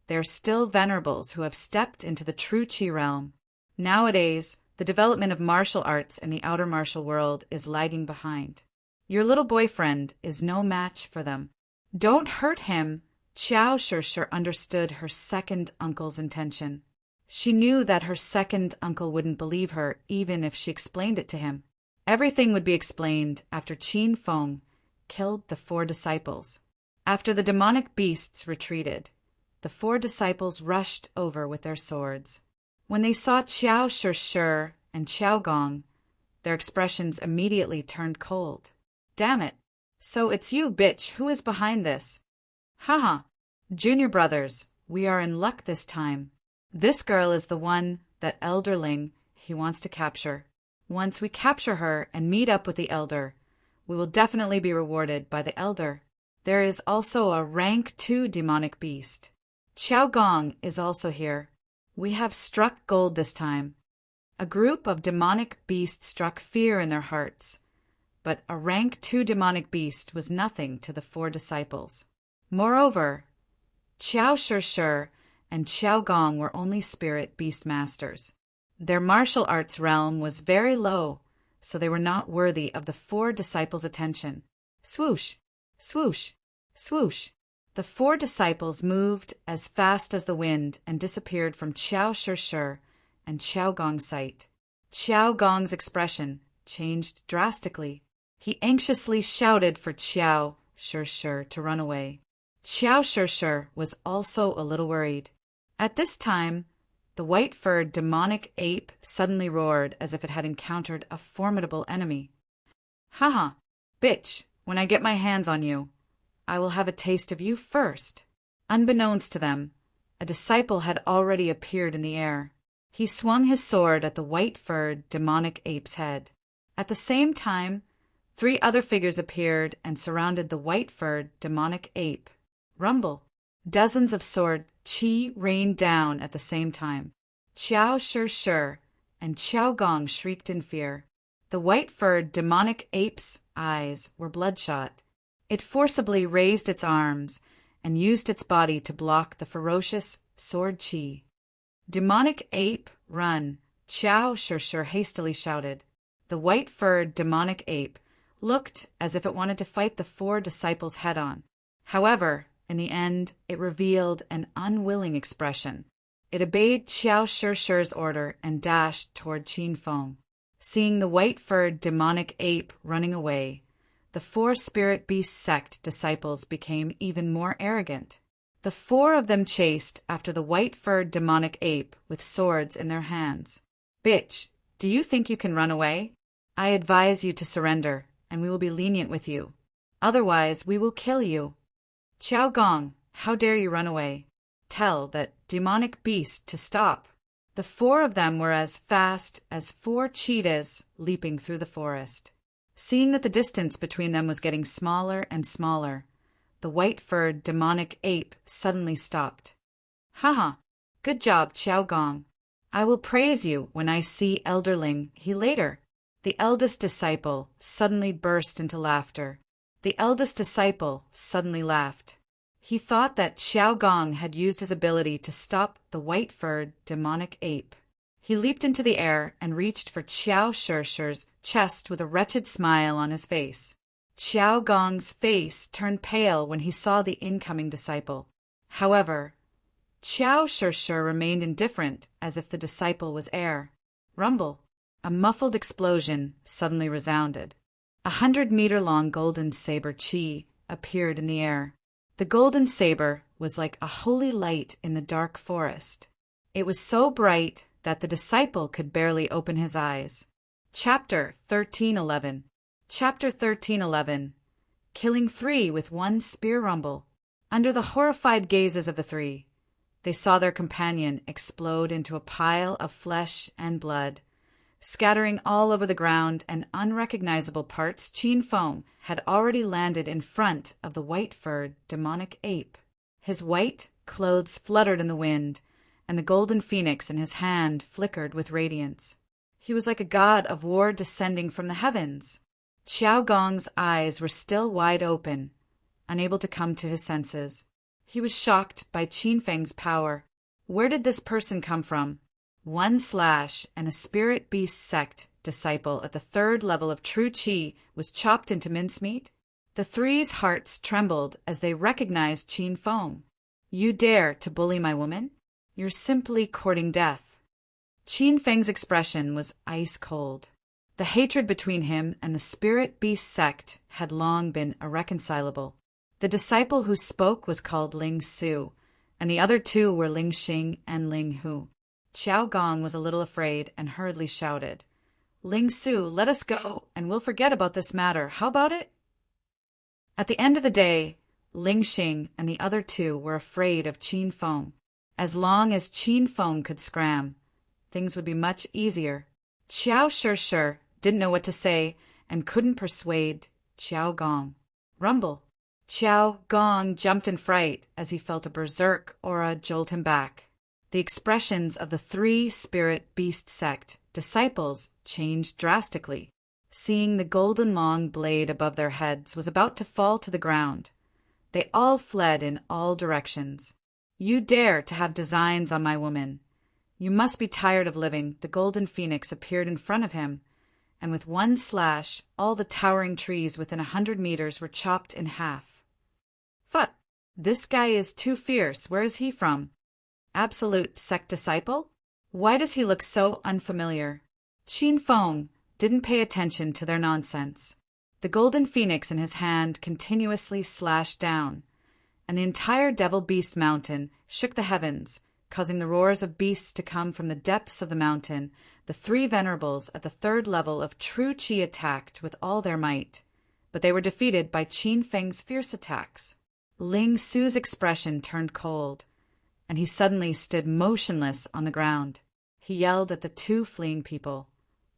they are still venerables who have stepped into the true Qi realm. Nowadays, the development of martial arts in the outer martial world is lagging behind. Your little boyfriend is no match for them. "Don't hurt him," Qiao Shirshir understood her second uncle's intention. She knew that her second uncle wouldn't believe her even if she explained it to him. Everything would be explained after Qin Feng killed the 4 disciples. After the demonic beasts retreated, the 4 disciples rushed over with their swords. When they saw Qiao Shirshir and Qiao Gong, their expressions immediately turned cold. "Damn it! So it's you, bitch, who is behind this? Haha! Junior brothers, we are in luck this time. This girl is the one that Elderling he wants to capture. Once we capture her and meet up with the Elder, we will definitely be rewarded by the Elder. There is also a rank 2 demonic beast. Qiao Gong is also here. We have struck gold this time." A group of demonic beasts struck fear in their hearts, but a rank 2 demonic beast was nothing to the 4 disciples. Moreover, Qiao Shirshir and Qiao Gong were only spirit beast masters. Their martial arts realm was very low, so they were not worthy of the 4 disciples' attention. Swoosh! Swoosh! Swoosh! The 4 disciples moved as fast as the wind and disappeared from Qiao Shirshir and Qiao Gong's sight. Qiao Gong's expression changed drastically. He anxiously shouted for Qiao Shirshir to run away. Qiao Shirshir was also a little worried. At this time, the white-furred demonic ape suddenly roared as if it had encountered a formidable enemy. "Haha, bitch, when I get my hands on you, I will have a taste of you first." Unbeknownst to them, a disciple had already appeared in the air. He swung his sword at the white-furred demonic ape's head. At the same time, 3 other figures appeared and surrounded the white-furred demonic ape. Rumble! Dozens of sword chi rained down at the same time. Qiao Shirshir and Qiao Gong shrieked in fear. The white-furred demonic ape's eyes were bloodshot. It forcibly raised its arms and used its body to block the ferocious sword chi. "Demonic ape, run!" Qiao Shirshir hastily shouted. The white-furred demonic ape looked as if it wanted to fight the 4 disciples head-on. However, in the end, it revealed an unwilling expression. It obeyed Qiao Shirshir's order and dashed toward Qin Feng. Seeing the white-furred demonic ape running away, the 4 spirit beast sect disciples became even more arrogant. The 4 of them chased after the white-furred demonic ape with swords in their hands. "Bitch, do you think you can run away? I advise you to surrender, and we will be lenient with you. Otherwise, we will kill you. Qiao Gong, how dare you run away? Tell that demonic beast to stop." The 4 of them were as fast as 4 cheetahs leaping through the forest. Seeing that the distance between them was getting smaller and smaller, the white-furred demonic ape suddenly stopped. "Haha, good job, Qiao Gong. I will praise you when I see Elderling he later." The eldest disciple suddenly burst into laughter. The eldest disciple suddenly laughed. He thought that Qiao Gong had used his ability to stop the white-furred demonic ape. He leaped into the air and reached for Qiao Shirshir's chest with a wretched smile on his face. Qiao Gong's face turned pale when he saw the incoming disciple. However, Qiao Shirshir remained indifferent as if the disciple was air. Rumble! A muffled explosion suddenly resounded. 100-meter-long golden saber chi appeared in the air. The golden saber was like a holy light in the dark forest. It was so bright that the disciple could barely open his eyes. Chapter 13:11. Chapter 13:11. Killing 3 with 1 spear rumble. Under the horrified gazes of the 3, they saw their companion explode into a pile of flesh and blood. Scattering all over the ground and unrecognizable parts, Qin Feng had already landed in front of the white-furred demonic ape. His white clothes fluttered in the wind, and the golden phoenix in his hand flickered with radiance. He was like a god of war descending from the heavens. Qiao Gong's eyes were still wide open, unable to come to his senses. He was shocked by Qin Feng's power. Where did this person come from? 1 slash and a spirit beast sect disciple at the 3rd level of true chi was chopped into mincemeat? The three's hearts trembled as they recognized Qin Feng. "You dare to bully my woman? You're simply courting death." Qin Feng's expression was ice cold. The hatred between him and the spirit beast sect had long been irreconcilable. The disciple who spoke was called Ling Su, and the other two were Ling Xing and Ling Hu. Qiao Gong was a little afraid and hurriedly shouted, "Ling Su, let us go, and we'll forget about this matter. How about it?" At the end of the day, Ling Xing and the other two were afraid of Qin Feng. As long as Qin Feng could scram, things would be much easier. Qiao Shi didn't know what to say and couldn't persuade Qiao Gong. Rumble. Qiao Gong jumped in fright as he felt a berserk aura jolt him back. The expressions of the three spirit beast sect disciples changed drastically. Seeing the golden long blade above their heads was about to fall to the ground, they all fled in all directions. "You dare to have designs on my woman. You must be tired of living." The golden phoenix appeared in front of him, and with one slash, all the towering trees within 100 meters were chopped in half. "Phut! This guy is too fierce. Where is he from? Absolute sect disciple? Why does he look so unfamiliar?" Qin Feng didn't pay attention to their nonsense. The golden phoenix in his hand continuously slashed down, and the entire Devil Beast Mountain shook the heavens, causing the roars of beasts to come from the depths of the mountain. The three venerables at the third level of true Qi attacked with all their might, but they were defeated by Qin Feng's fierce attacks. Ling Su's expression turned cold, and he suddenly stood motionless on the ground. He yelled at the two fleeing people,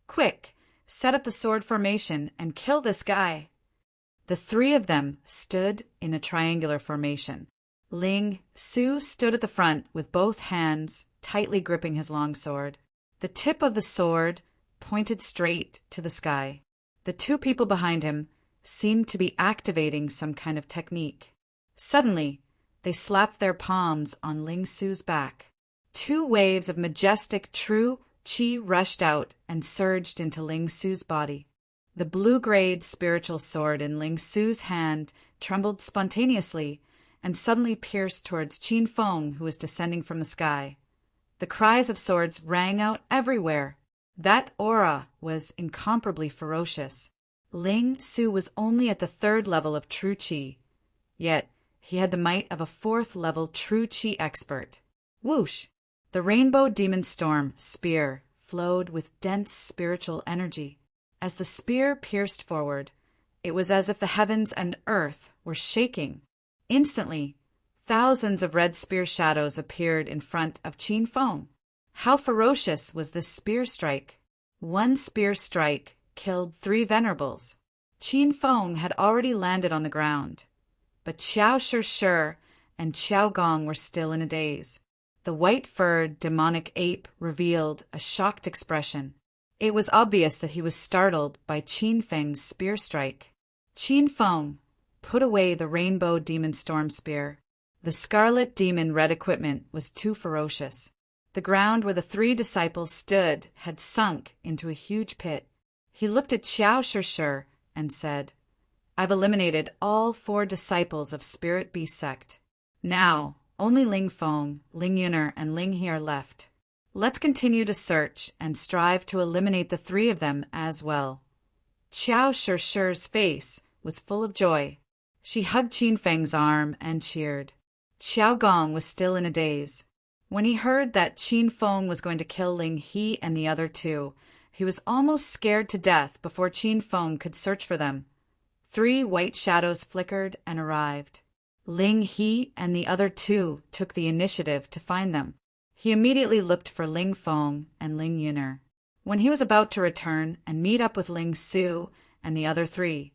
"Quick! Set up the sword formation and kill this guy." The three of them stood in a triangular formation. Ling Su stood at the front with both hands tightly gripping his long sword. The tip of the sword pointed straight to the sky. The two people behind him seemed to be activating some kind of technique. Suddenly, they slapped their palms on Ling Su's back. Two waves of majestic true Qi rushed out and surged into Ling Su's body. The blue-grade spiritual sword in Ling Su's hand trembled spontaneously and suddenly pierced towards Qin Feng, who was descending from the sky. The cries of swords rang out everywhere. That aura was incomparably ferocious. Ling Su was only at the third level of true Qi, yet he had the might of a fourth-level true Qi expert. Whoosh! The rainbow demon storm spear flowed with dense spiritual energy. As the spear pierced forward, it was as if the heavens and earth were shaking. Instantly, thousands of red spear shadows appeared in front of Qin Feng. How ferocious was this spear strike! One spear strike killed three venerables. Qin Feng had already landed on the ground, but Qiao Shi and Qiao Gong were still in a daze. The white-furred demonic ape revealed a shocked expression. It was obvious that he was startled by Qin Feng's spear strike. Qin Feng put away the rainbow demon storm spear. The scarlet demon red equipment was too ferocious. The ground where the three disciples stood had sunk into a huge pit. He looked at Qiao Shi and said, "I've eliminated all 4 disciples of Spirit Beast Sect. Now, only Ling Feng, Ling Yuner, and Ling He are left. Let's continue to search and strive to eliminate the 3 of them as well." Qiao Shi's face was full of joy. She hugged Qin Feng's arm and cheered. Qiao Gong was still in a daze. When he heard that Qin Feng was going to kill Ling He and the other 2, he was almost scared to death before Qin Feng could search for them. 3 white shadows flickered and arrived. Ling He and the other 2 took the initiative to find them. He immediately looked for Ling Feng and Ling Yuner. When he was about to return and meet up with Ling Su and the other 3,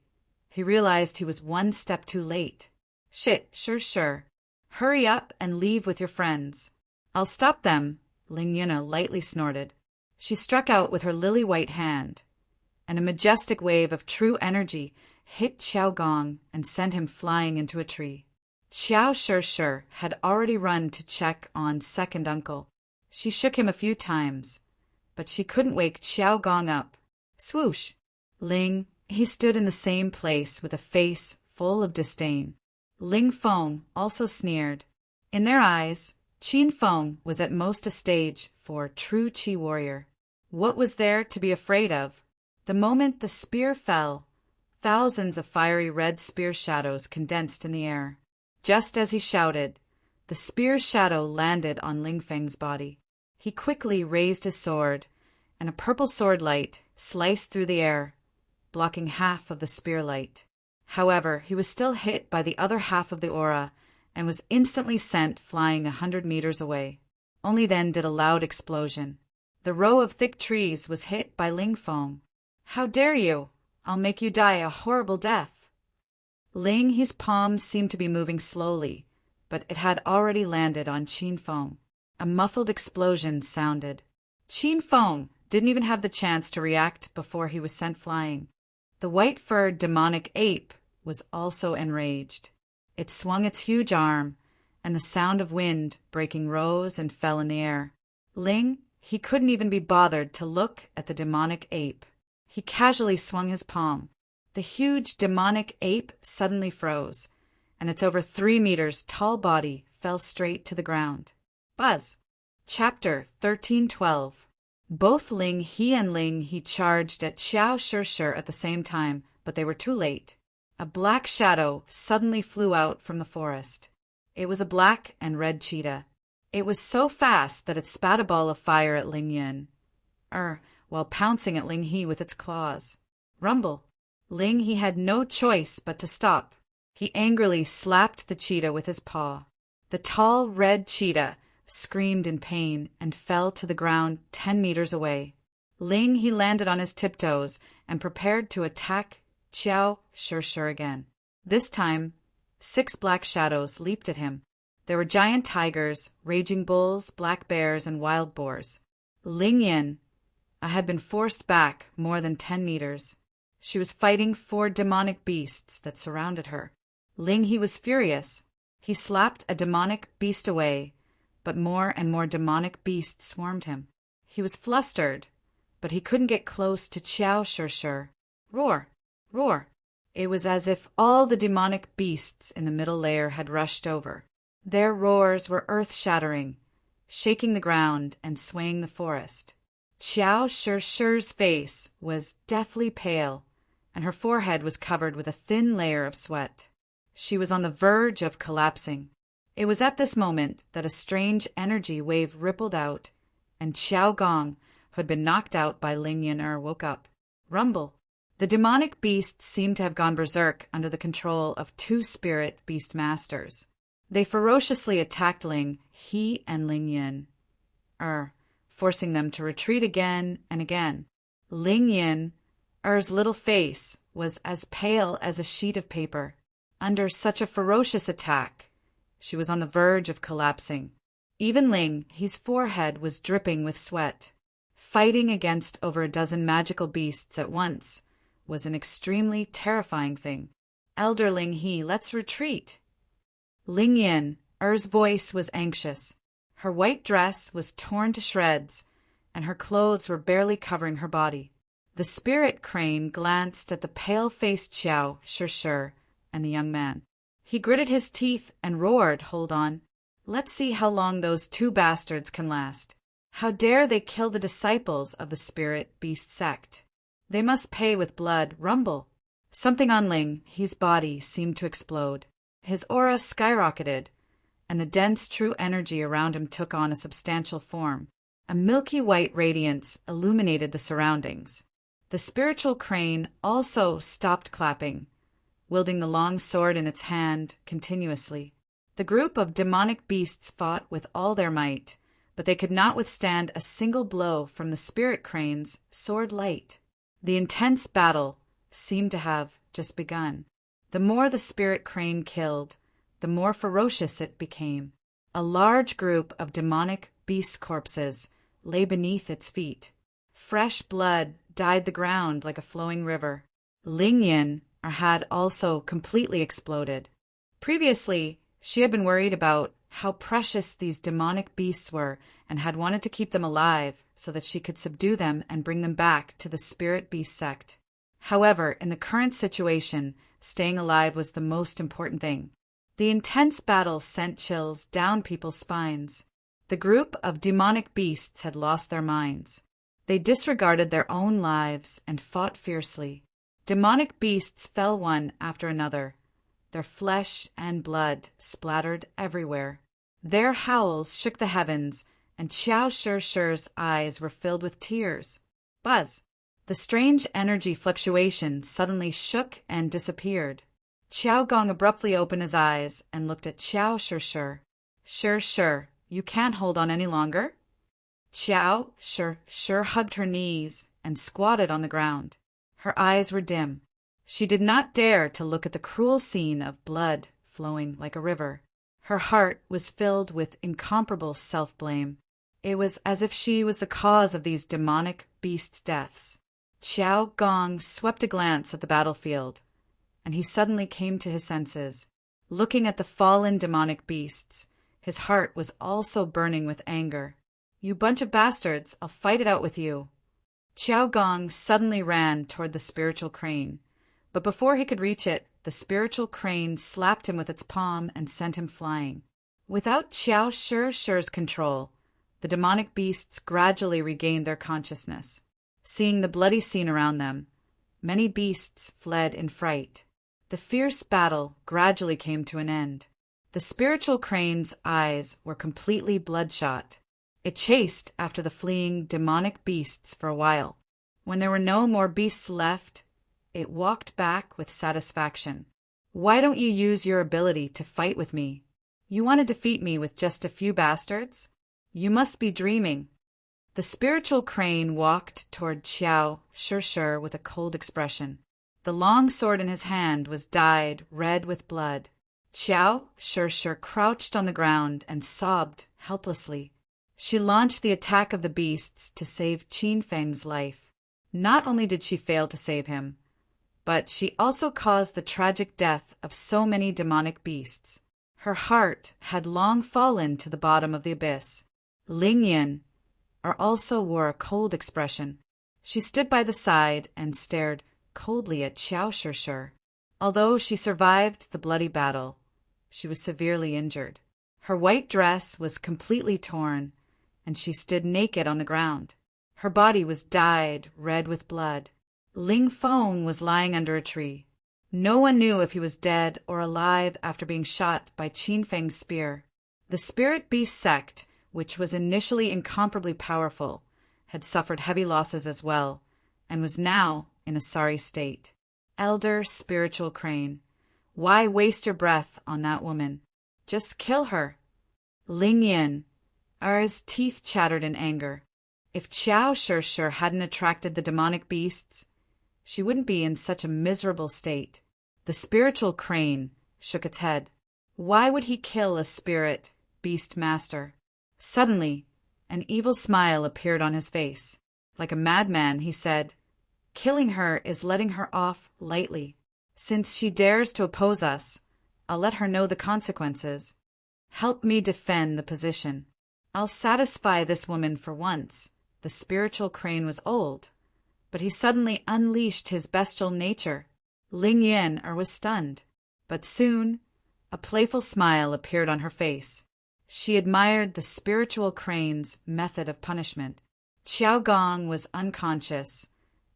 he realized he was 1 step too late. "Shit, sure. Hurry up and leave with your friends." "I'll stop them," Ling Yuner lightly snorted. She struck out with her lily-white hand, and a majestic wave of true energy hit Qiao Gong and sent him flying into a tree. Qiao Shi had already run to check on second uncle. She shook him a few times, but she couldn't wake Qiao Gong up. Swoosh! Ling, he stood in the same place with a face full of disdain. Ling Feng also sneered. In their eyes, Qin Feng was at most a stage for true Qi warrior. What was there to be afraid of? The moment the spear fell, thousands of fiery red spear shadows condensed in the air. Just as he shouted, the spear's shadow landed on Ling Feng's body. He quickly raised his sword, and a purple sword light sliced through the air, blocking half of the spear light. However, he was still hit by the other half of the aura and was instantly sent flying 100 meters away. Only then did a loud explosion. The row of thick trees was hit by Ling Feng. "How dare you? I'll make you die a horrible death." Ling He's palm seemed to be moving slowly, but it had already landed on Qin Feng. A muffled explosion sounded. Qin Feng didn't even have the chance to react before he was sent flying. The white-furred demonic ape was also enraged. It swung its huge arm, and the sound of wind breaking rose and fell in the air. Ling, he couldn't even be bothered to look at the demonic ape. He casually swung his palm. The huge demonic ape suddenly froze, and its over 3 meters tall body fell straight to the ground. Buzz. Chapter 1312. Both Ling He and Ling He charged at Xiao Shishir at the same time, but they were too late. A black shadow suddenly flew out from the forest. It was a black and red cheetah. It was so fast that it spat a ball of fire at Ling Yin, while pouncing at Ling He with its claws. Rumble. Ling He had no choice but to stop. He angrily slapped the cheetah with his paw. The tall red cheetah screamed in pain and fell to the ground 10 meters away. Ling He landed on his tiptoes and prepared to attack Xiao Shishir again. This time, 6 black shadows leaped at him. There were giant tigers, raging bulls, black bears, and wild boars. Ling Yin had been forced back more than 10 meters. She was fighting 4 demonic beasts that surrounded her. Ling He was furious. He slapped a demonic beast away, but more and more demonic beasts swarmed him. He was flustered, but he couldn't get close to Xiao Shishir. Roar! Roar! It was as if all the demonic beasts in the middle layer had rushed over. Their roars were earth-shattering, shaking the ground and swaying the forest. Xiao Shishir's face was deathly pale, and her forehead was covered with a thin layer of sweat. She was on the verge of collapsing. It was at this moment that a strange energy wave rippled out, and Xiao Gong, who had been knocked out by Ling Yin, woke up. Rumble. The demonic beasts seemed to have gone berserk under the control of 2 spirit beast masters. They ferociously attacked Ling He and Ling Yin, forcing them to retreat again and again. Ling Yin's little face was as pale as a sheet of paper. Under such a ferocious attack, she was on the verge of collapsing. Even Ling He's forehead was dripping with sweat. Fighting against over a dozen magical beasts at once was an extremely terrifying thing. Elder Ling He, let's retreat. Ling Yin's voice was anxious. Her white dress was torn to shreds, and her clothes were barely covering her body. The spirit crane glanced at the pale-faced Xiao Shishir and the young man. He gritted his teeth and roared, "Hold on. Let's see how long those 2 bastards can last. How dare they kill the disciples of the spirit beast sect? They must pay with blood." Rumble. Something on Ling He's body seemed to explode. His aura skyrocketed, and the dense true energy around him took on a substantial form. A milky white radiance illuminated the surroundings. The spiritual crane also stopped clapping, wielding the long sword in its hand continuously. The group of demonic beasts fought with all their might, but they could not withstand a single blow from the spirit crane's sword light. The intense battle seemed to have just begun. The more the spirit crane killed, the more ferocious it became. A large group of demonic beast corpses lay beneath its feet. Fresh blood dyed the ground like a flowing river. Ling Yin had also completely exploded. Previously, she had been worried about how precious these demonic beasts were and had wanted to keep them alive so that she could subdue them and bring them back to the spirit beast sect. However, in the current situation, staying alive was the most important thing. The intense battle sent chills down people's spines. The group of demonic beasts had lost their minds. They disregarded their own lives and fought fiercely. Demonic beasts fell one after another. Their flesh and blood splattered everywhere. Their howls shook the heavens, and Qiao Shi's eyes were filled with tears. Buzz! The strange energy fluctuation suddenly shook and disappeared. Qiao Gong abruptly opened his eyes and looked at Qiao Shi. You can't hold on any longer? Qiao Shi hugged her knees and squatted on the ground. Her eyes were dim. She did not dare to look at the cruel scene of blood flowing like a river. Her heart was filled with incomparable self-blame. It was as if she was the cause of these demonic beasts' deaths. Qiao Gong swept a glance at the battlefield, and he suddenly came to his senses. Looking at the fallen demonic beasts, his heart was also burning with anger. You bunch of bastards, I'll fight it out with you. Qiao Gong suddenly ran toward the spiritual crane, but before he could reach it, the spiritual crane slapped him with its palm and sent him flying. Without Qiao Shi's control, the demonic beasts gradually regained their consciousness. Seeing the bloody scene around them, many beasts fled in fright. The fierce battle gradually came to an end. The spiritual crane's eyes were completely bloodshot. It chased after the fleeing demonic beasts for a while. When there were no more beasts left, it walked back with satisfaction. Why don't you use your ability to fight with me? You want to defeat me with just a few bastards? You must be dreaming. The spiritual crane walked toward Qiao Shi with a cold expression. The long sword in his hand was dyed red with blood. Qiao Shi crouched on the ground and sobbed helplessly. She launched the attack of the beasts to save Qin Feng's life. Not only did she fail to save him, but she also caused the tragic death of so many demonic beasts. Her heart had long fallen to the bottom of the abyss. Ling Yin also wore a cold expression. She stood by the side and stared coldly at Qiao Shi. Although she survived the bloody battle, she was severely injured. Her white dress was completely torn, and she stood naked on the ground. Her body was dyed red with blood. Ling Feng was lying under a tree. No one knew if he was dead or alive after being shot by Qin Feng's spear. The spirit beast sect, which was initially incomparably powerful, had suffered heavy losses as well, and was now in a sorry state. Elder Spiritual Crane, why waste your breath on that woman? Just kill her. Ling Yin, Er's teeth chattered in anger. If Qiao Shi hadn't attracted the demonic beasts, she wouldn't be in such a miserable state. The spiritual crane shook its head. Why would he kill a spirit beast master? Suddenly, an evil smile appeared on his face. Like a madman, he said, "Killing her is letting her off lightly. Since she dares to oppose us, I'll let her know the consequences. Help me defend the position. I'll satisfy this woman for once." The spiritual crane was old, but he suddenly unleashed his bestial nature. Ling Yin was stunned, but soon a playful smile appeared on her face. She admired the spiritual crane's method of punishment. Qiao Gong was unconscious,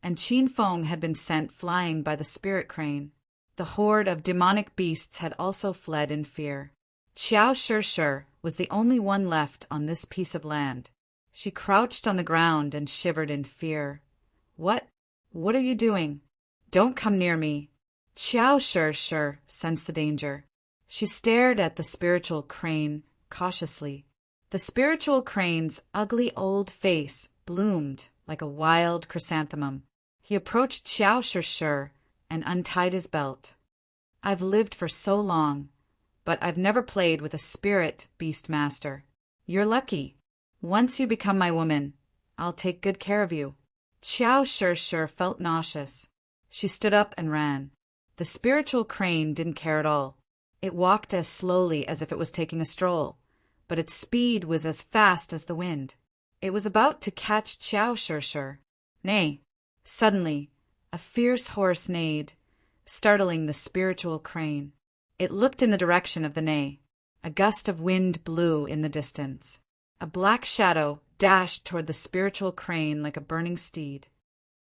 and Qin Feng had been sent flying by the spirit crane. The horde of demonic beasts had also fled in fear. Qiao Shi was the only one left on this piece of land. She crouched on the ground and shivered in fear. What are you doing? Don't come near me. Qiao Shi sensed the danger. She stared at the spiritual crane cautiously. The spiritual crane's ugly old face bloomed like a wild chrysanthemum. He approached Qiao Shi and untied his belt. I've lived for so long, but I've never played with a spirit beast master. You're lucky. Once you become my woman, I'll take good care of you. Qiao Shi felt nauseous. She stood up and ran. The spiritual crane didn't care at all. It walked as slowly as if it was taking a stroll, but its speed was as fast as the wind. It was about to catch Qiao Shi. Nay! Suddenly, A fierce horse neighed, startling the spiritual crane. It looked in the direction of the neigh. A gust of wind blew in the distance. A black shadow dashed toward the spiritual crane like a burning steed.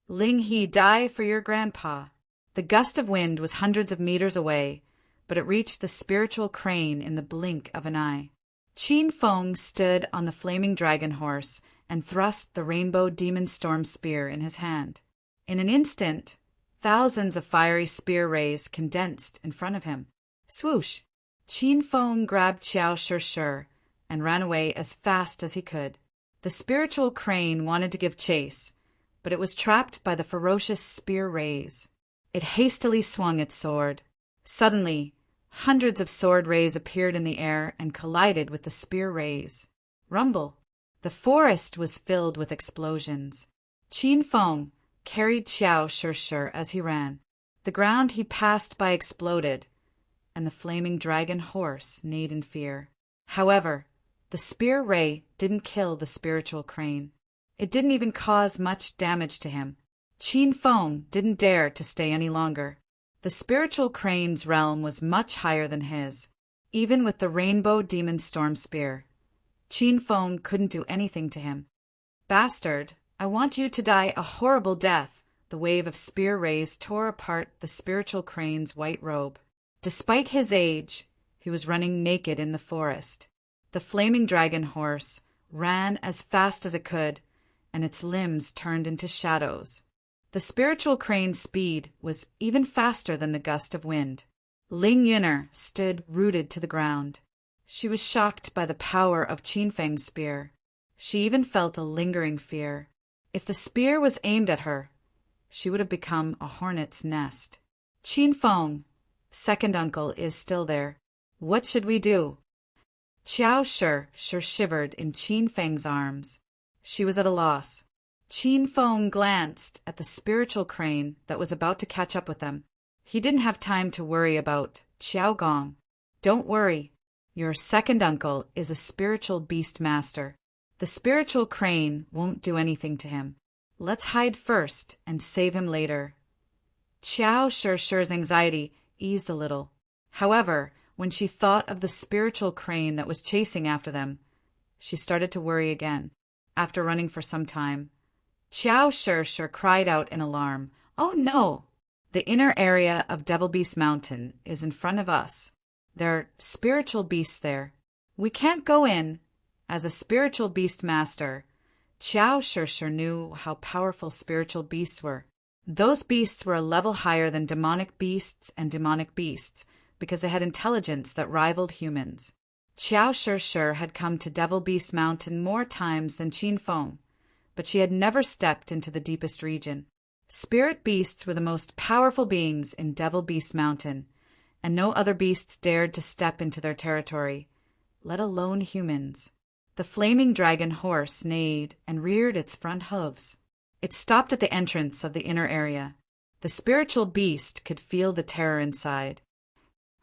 Ling He die for your grandpa. The gust of wind was hundreds of meters away, but it reached the spiritual crane in the blink of an eye. Qin Feng stood on the flaming dragon horse and thrust the rainbow demon storm spear in his hand. In an instant, thousands of fiery spear rays condensed in front of him. Swoosh! Qin Feng grabbed Qiao Shi and ran away as fast as he could. The spiritual crane wanted to give chase, but it was trapped by the ferocious spear rays. It hastily swung its sword. Suddenly, hundreds of sword rays appeared in the air and collided with the spear rays. Rumble! The forest was filled with explosions. Qin Feng carried Qiao Shi as he ran. The ground he passed by exploded, and the flaming dragon horse neighed in fear. However, the spear ray didn't kill the spiritual crane. It didn't even cause much damage to him. Qin Feng didn't dare to stay any longer. The spiritual crane's realm was much higher than his. Even with the rainbow demon storm spear, Qin Feng couldn't do anything to him. Bastard, I want you to die a horrible death. The wave of spear rays tore apart the spiritual crane's white robe. Despite his age, he was running naked in the forest. The flaming dragon horse ran as fast as it could, and its limbs turned into shadows. The spiritual crane's speed was even faster than the gust of wind. Ling Yin'er stood rooted to the ground. She was shocked by the power of Qin Feng's spear. She even felt a lingering fear. If the spear was aimed at her, she would have become a hornet's nest. Qin Feng, second uncle, is still there. What should we do? Qiao Shi shivered in Qin Feng's arms. She was at a loss. Qin Feng glanced at the spiritual crane that was about to catch up with them. He didn't have time to worry about Qiao Gong. Don't worry. Your second uncle is a spiritual beast master. The spiritual crane won't do anything to him. Let's hide first and save him later. Qiao Shi's anxiety eased a little. However, when she thought of the spiritual crane that was chasing after them, she started to worry again. After running for some time, Qiao Shi cried out in alarm. Oh no! The inner area of Devil Beast Mountain is in front of us. There are spiritual beasts there. We can't go in. As a spiritual beast master, Qiao Shi knew how powerful spiritual beasts were. Those beasts were a level higher than demonic beasts and demonic beasts because they had intelligence that rivaled humans. Qiao Shi had come to Devil Beast Mountain more times than Qin Feng, but she had never stepped into the deepest region. Spirit beasts were the most powerful beings in Devil Beast Mountain, and no other beasts dared to step into their territory, let alone humans. The flaming dragon horse neighed and reared its front hooves. It stopped at the entrance of the inner area. The spiritual beast could feel the terror inside.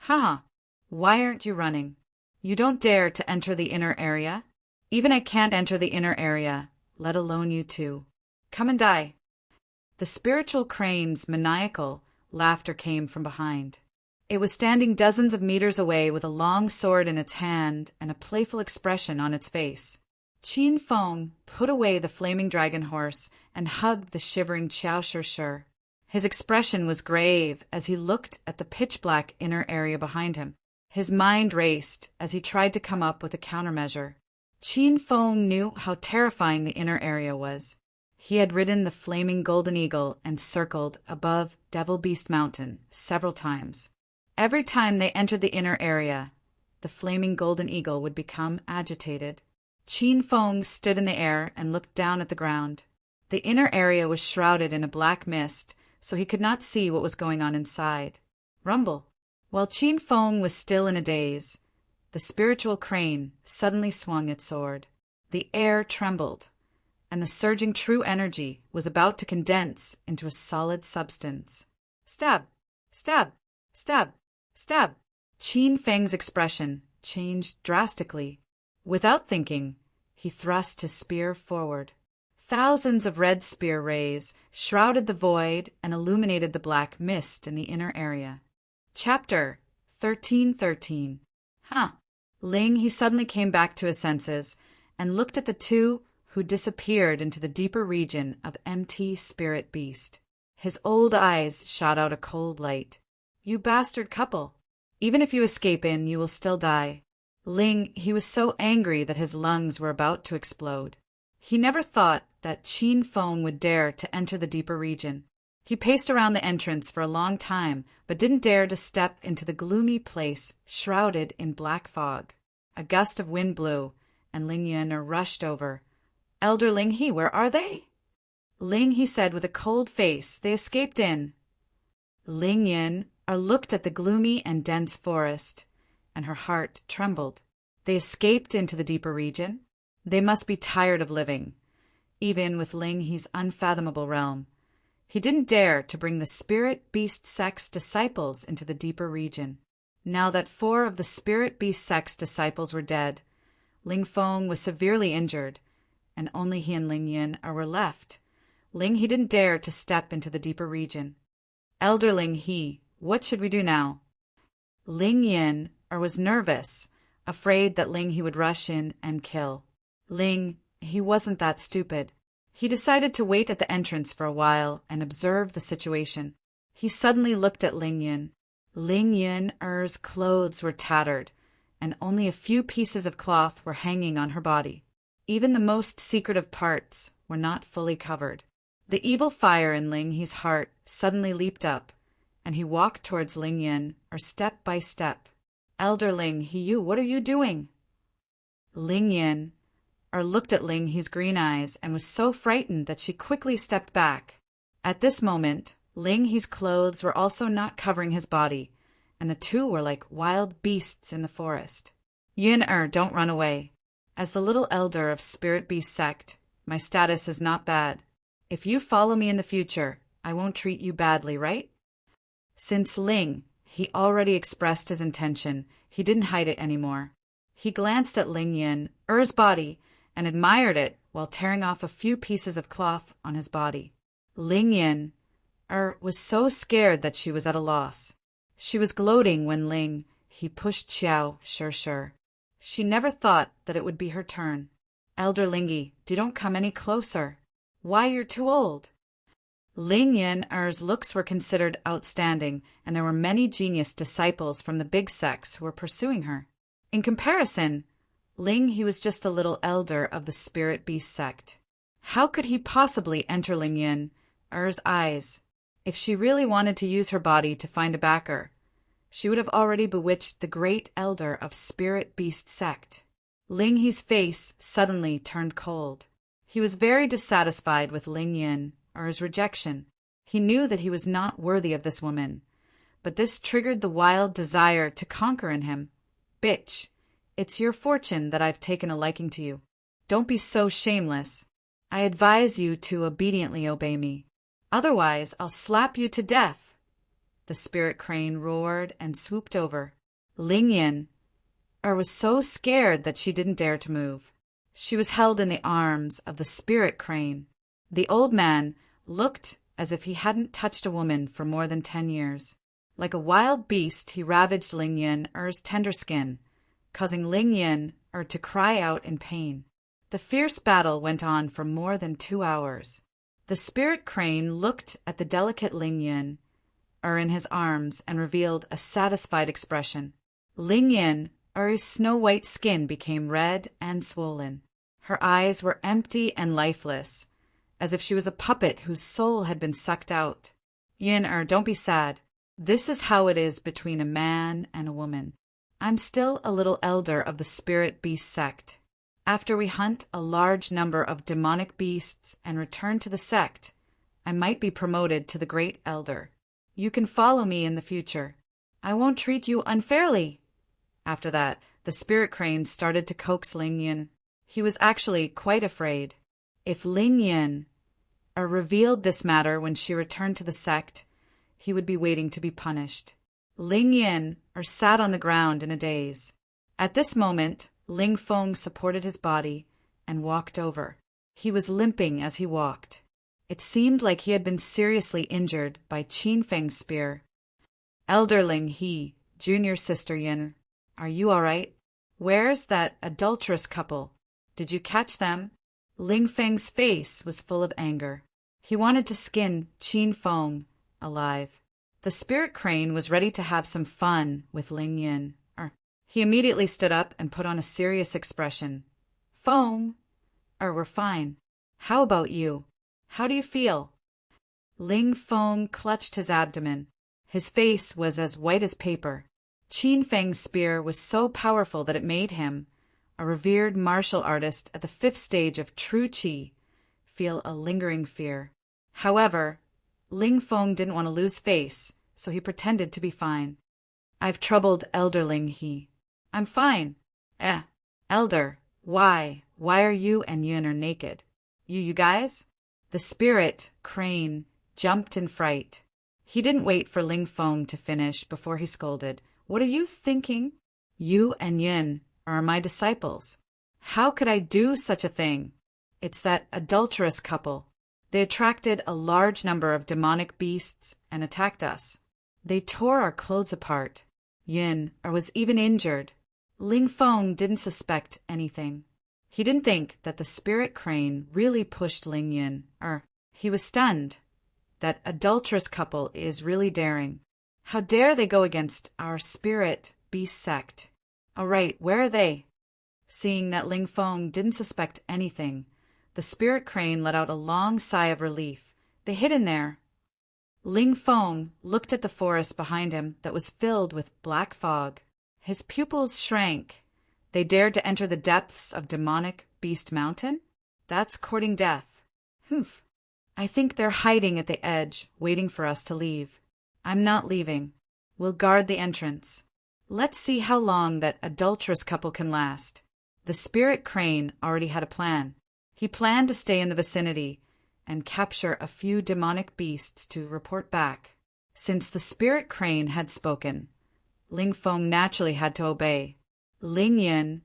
Ha! Why aren't you running? You don't dare to enter the inner area? Even I can't enter the inner area, let alone you two. Come and die. The spiritual crane's maniacal laughter came from behind. It was standing dozens of meters away with a long sword in its hand and a playful expression on its face. Qin Feng put away the flaming dragon horse and hugged the shivering Qiao Shi. His expression was grave as he looked at the pitch-black inner area behind him. His mind raced as he tried to come up with a countermeasure. Qin Feng knew how terrifying the inner area was. He had ridden the flaming golden eagle and circled above Devil Beast Mountain several times. Every time they entered the inner area, the flaming golden eagle would become agitated. Qin Feng stood in the air and looked down at the ground. The inner area was shrouded in a black mist, so he could not see what was going on inside. Rumble! While Qin Feng was still in a daze, the spiritual crane suddenly swung its sword. The air trembled, and the surging true energy was about to condense into a solid substance. Stab! Stab! Stab! Stab! Qin Feng's expression changed drastically. Without thinking, he thrust his spear forward. Thousands of red spear rays shrouded the void and illuminated the black mist in the inner area. Chapter 13:13. Ling, he suddenly came back to his senses and looked at the two who disappeared into the deeper region of empty spirit beast. His old eyes shot out a cold light. You bastard couple! Even if you escape in, you will still die. Ling, he was so angry that his lungs were about to explode. He never thought that Qin Feng would dare to enter the deeper region. He paced around the entrance for a long time, but didn't dare to step into the gloomy place shrouded in black fog. A gust of wind blew, and Ling Yin rushed over. Elder Ling He, where are they? Ling, he said with a cold face, they escaped in. Ling Yin looked at the gloomy and dense forest, and her heart trembled. They escaped into the deeper region? They must be tired of living, even with Ling He's unfathomable realm. He didn't dare to bring the spirit beast sect's disciples into the deeper region. Now that 4 of the spirit beast sect's disciples were dead, Ling Feng was severely injured, and only he and Ling Yin were left. Ling He didn't dare to step into the deeper region. Elder Ling He, what should we do now? Ling Yin was nervous, afraid that Ling He would rush in and kill. Ling, he wasn't that stupid. He decided to wait at the entrance for a while and observe the situation. He suddenly looked at Ling Yin. Ling Yin's clothes were tattered, and only a few pieces of cloth were hanging on her body. Even the most secretive parts were not fully covered. The evil fire in Ling He's heart suddenly leaped up, and he walked towards Ling Yin, step by step. Elder Ling He, you, what are you doing? Ling Yin looked at Ling He's green eyes and was so frightened that she quickly stepped back. At this moment, Ling He's clothes were also not covering his body, and the two were like wild beasts in the forest. Yin don't run away. As the little elder of Spirit Beast Sect, my status is not bad. If you follow me in the future, I won't treat you badly, right? Since Ling, he already expressed his intention, he didn't hide it anymore. He glanced at Ling Yin's body and admired it while tearing off a few pieces of cloth on his body. Ling Yin was so scared that she was at a loss. She was gloating when Ling he pushed Xiao Sure. She never thought that it would be her turn. Elder Lingy, don't come any closer. Why, you're too old. Ling Yin's looks were considered outstanding, and there were many genius disciples from the big sects who were pursuing her. In comparison, Ling he was just a little elder of the Spirit Beast Sect. How could he possibly enter Ling Yin's eyes? If she really wanted to use her body to find a backer, she would have already bewitched the great elder of Spirit Beast Sect. Ling He's face suddenly turned cold. He was very dissatisfied with Ling Yin's rejection. He knew that he was not worthy of this woman, but this triggered the wild desire to conquer in him. Bitch, it's your fortune that I've taken a liking to you. Don't be so shameless. I advise you to obediently obey me. Otherwise, I'll slap you to death. The spirit crane roared and swooped over. Ling Yin was so scared that she didn't dare to move. She was held in the arms of the spirit crane. The old man looked as if he hadn't touched a woman for more than 10 years. Like a wild beast, he ravaged Ling Yin's tender skin, causing Ling Yin to cry out in pain. The fierce battle went on for more than 2 hours. The spirit crane looked at the delicate Ling Yin in his arms and revealed a satisfied expression. Ling Yin's snow-white skin became red and swollen. Her eyes were empty and lifeless, as if she was a puppet whose soul had been sucked out. Yin don't be sad. This is how it is between a man and a woman. I'm still a little elder of the Spirit Beast Sect. After we hunt a large number of demonic beasts and return to the sect, I might be promoted to the Great Elder. You can follow me in the future. I won't treat you unfairly. After that, the spirit crane started to coax Ling Yin. He was actually quite afraid. If Ling Yin revealed this matter when she returned to the sect, he would be waiting to be punished. Ling Yin sat on the ground in a daze. At this moment, Ling Feng supported his body and walked over. He was limping as he walked. It seemed like he had been seriously injured by Qin Feng's spear. Elderling He, junior sister Yin, are you all right? Where's that adulterous couple? Did you catch them? Ling Feng's face was full of anger. He wanted to skin Qin Feng alive. The spirit crane was ready to have some fun with Ling Yin. He immediately stood up and put on a serious expression. Feng, we're fine. How about you? How do you feel? Ling Feng clutched his abdomen. His face was as white as paper. Qin Feng's spear was so powerful that it made him, a revered martial artist at the 5th stage of true qi, feel a lingering fear. However, Ling Feng didn't want to lose face, so he pretended to be fine. I've troubled Elderling He. I'm fine. Elder, why? Why are you and Yin are naked? You guys? The spirit, crane, jumped in fright. He didn't wait for Ling Feng to finish before he scolded. What are you thinking? You and Yin are my disciples. How could I do such a thing? It's that adulterous couple. They attracted a large number of demonic beasts and attacked us. They tore our clothes apart. Yin was even injured. Ling Feng didn't suspect anything. He didn't think that the spirit crane really pushed Ling Yin. He was stunned. That adulterous couple is really daring. How dare they go against our spirit beast sect? All right, where are they? Seeing that Ling Feng didn't suspect anything, the spirit crane let out a long sigh of relief. They hid in there. Ling Feng looked at the forest behind him that was filled with black fog. His pupils shrank. They dared to enter the depths of demonic Beast Mountain? That's courting death. Humph. I think they're hiding at the edge, waiting for us to leave. I'm not leaving. We'll guard the entrance. Let's see how long that adulterous couple can last. The spirit crane already had a plan. He planned to stay in the vicinity and capture a few demonic beasts to report back. Since the spirit crane had spoken, Ling Feng naturally had to obey. Ling Yin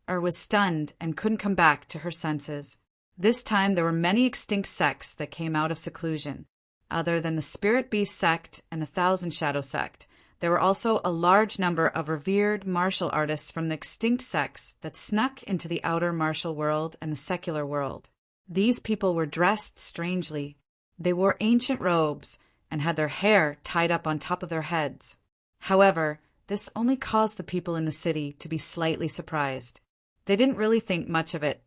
was stunned and couldn't come back to her senses. This time there were many extinct sects that came out of seclusion. Other than the Spirit Beast sect and the Thousand Shadow sect, there were also a large number of revered martial artists from the extinct sects that snuck into the outer martial world and the secular world. These people were dressed strangely. They wore ancient robes and had their hair tied up on top of their heads. However, this only caused the people in the city to be slightly surprised. They didn't really think much of it.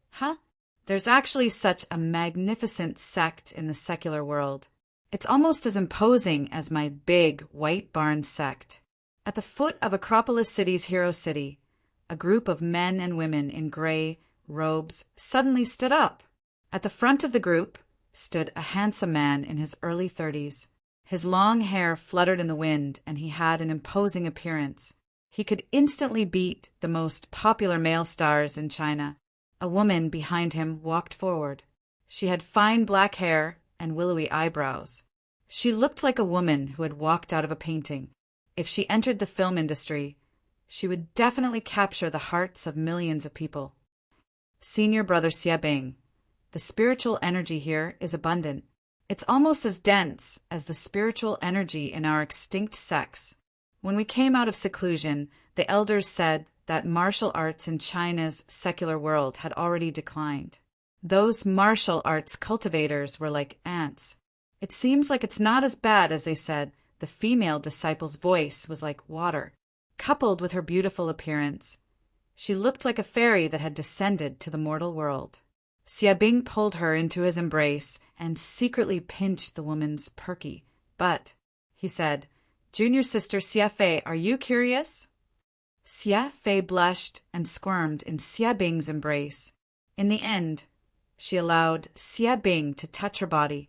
There's actually such a magnificent sect in the secular world. It's almost as imposing as my big white barn sect. At the foot of Acropolis City's Hero City, a group of men and women in gray robes suddenly stood up. At the front of the group stood a handsome man in his early 30s. His long hair fluttered in the wind, and he had an imposing appearance. He could instantly beat the most popular male stars in China. A woman behind him walked forward. She had fine black hair and willowy eyebrows. She looked like a woman who had walked out of a painting. If she entered the film industry, she would definitely capture the hearts of millions of people. Senior Brother Xiabing, the spiritual energy here is abundant. It's almost as dense as the spiritual energy in our extinct sects. When we came out of seclusion, the elders said that martial arts in China's secular world had already declined. Those martial arts cultivators were like ants. It seems like it's not as bad as they said. The female disciple's voice was like water, coupled with her beautiful appearance. She looked like a fairy that had descended to the mortal world. Xiabing pulled her into his embrace and secretly pinched the woman's perky. But, he said, Junior sister Xia Fei, are you curious? Xia Fei blushed and squirmed in Xiabing's embrace. In the end, she allowed Xiabing to touch her body.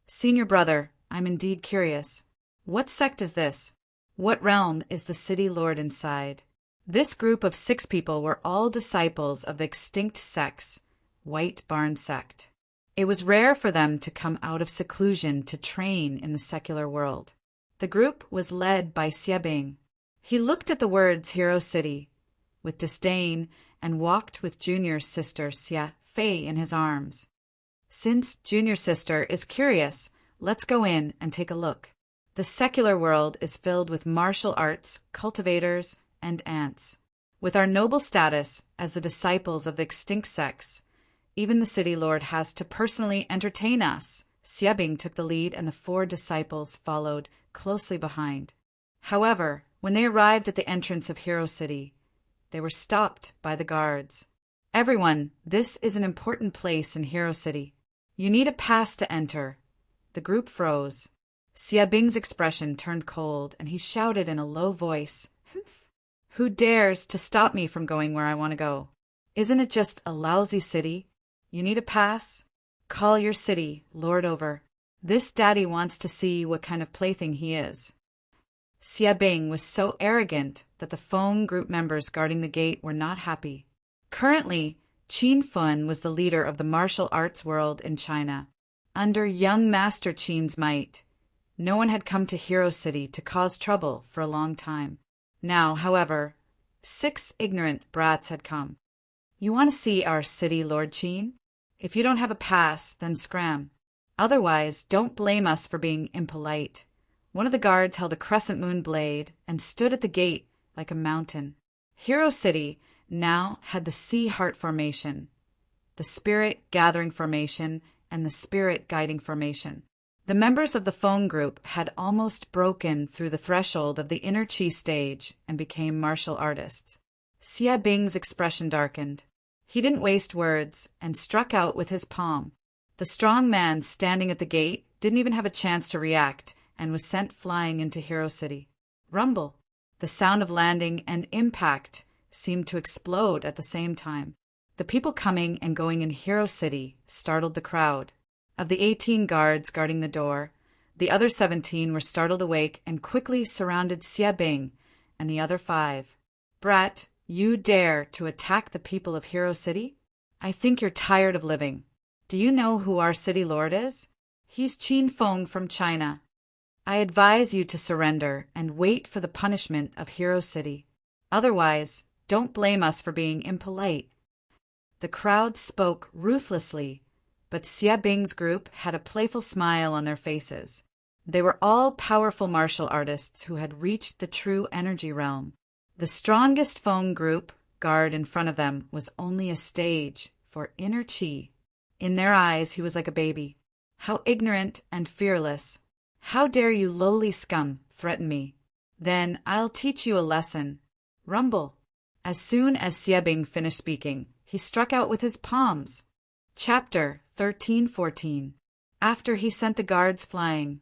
Senior brother, I'm indeed curious. What sect is this? What realm is the city lord inside? This group of 6 people were all disciples of the extinct sects, White Barn sect. It was rare for them to come out of seclusion to train in the secular world. The group was led by Xiabing. He looked at the words Hero City with disdain and walked with junior sister Xia Fei in his arms. Since junior sister is curious, let's go in and take a look. The secular world is filled with martial arts, cultivators, and ants. With our noble status as the disciples of the extinct sex, even the city lord has to personally entertain us. Xiabing took the lead and the 4 disciples followed closely behind. However, when they arrived at the entrance of Hero City, they were stopped by the guards. Everyone, this is an important place in Hero City. You need a pass to enter. The group froze. Xiabing's expression turned cold, and he shouted in a low voice, "Who dares to stop me from going where I want to go? Isn't it just a lousy city? You need a pass? Call your city lord over. This daddy wants to see what kind of plaything he is." Xiabing was so arrogant that the Feng group members guarding the gate were not happy. Currently, Qin Fun was the leader of the martial arts world in China. Under young Master Qin's might, no one had come to Hero City to cause trouble for a long time. Now, however, 6 ignorant brats had come. "You want to see our city, Lord Qin? If you don't have a pass, then scram. Otherwise, don't blame us for being impolite." One of the guards held a crescent moon blade and stood at the gate like a mountain. Hero City now had the Sea Heart Formation, the Spirit Gathering Formation, and the Spirit Guiding Formation. The members of the Feng group had almost broken through the threshold of the inner Qi stage and became martial artists. Xiabing's expression darkened. He didn't waste words and struck out with his palm. The strong man standing at the gate didn't even have a chance to react and was sent flying into Hero City. Rumble. The sound of landing and impact seemed to explode at the same time. The people coming and going in Hero City startled the crowd. Of the 18 guards guarding the door, the other 17 were startled awake and quickly surrounded Xiabing and the other 5. "Brat, you dare to attack the people of Hero City? I think you're tired of living. Do you know who our city lord is? He's Qin Feng from China. I advise you to surrender and wait for the punishment of Hero City. Otherwise, don't blame us for being impolite." The crowd spoke ruthlessly, but Xiabing's group had a playful smile on their faces. They were all powerful martial artists who had reached the true energy realm. The strongest Feng group guard in front of them was only a stage for inner Qi. In their eyes, he was like a baby. "How ignorant and fearless! How dare you lowly scum threaten me? Then I'll teach you a lesson. Rumble." As soon as Xiabing finished speaking, he struck out with his palms. Chapter 13-14. After he sent the guards flying,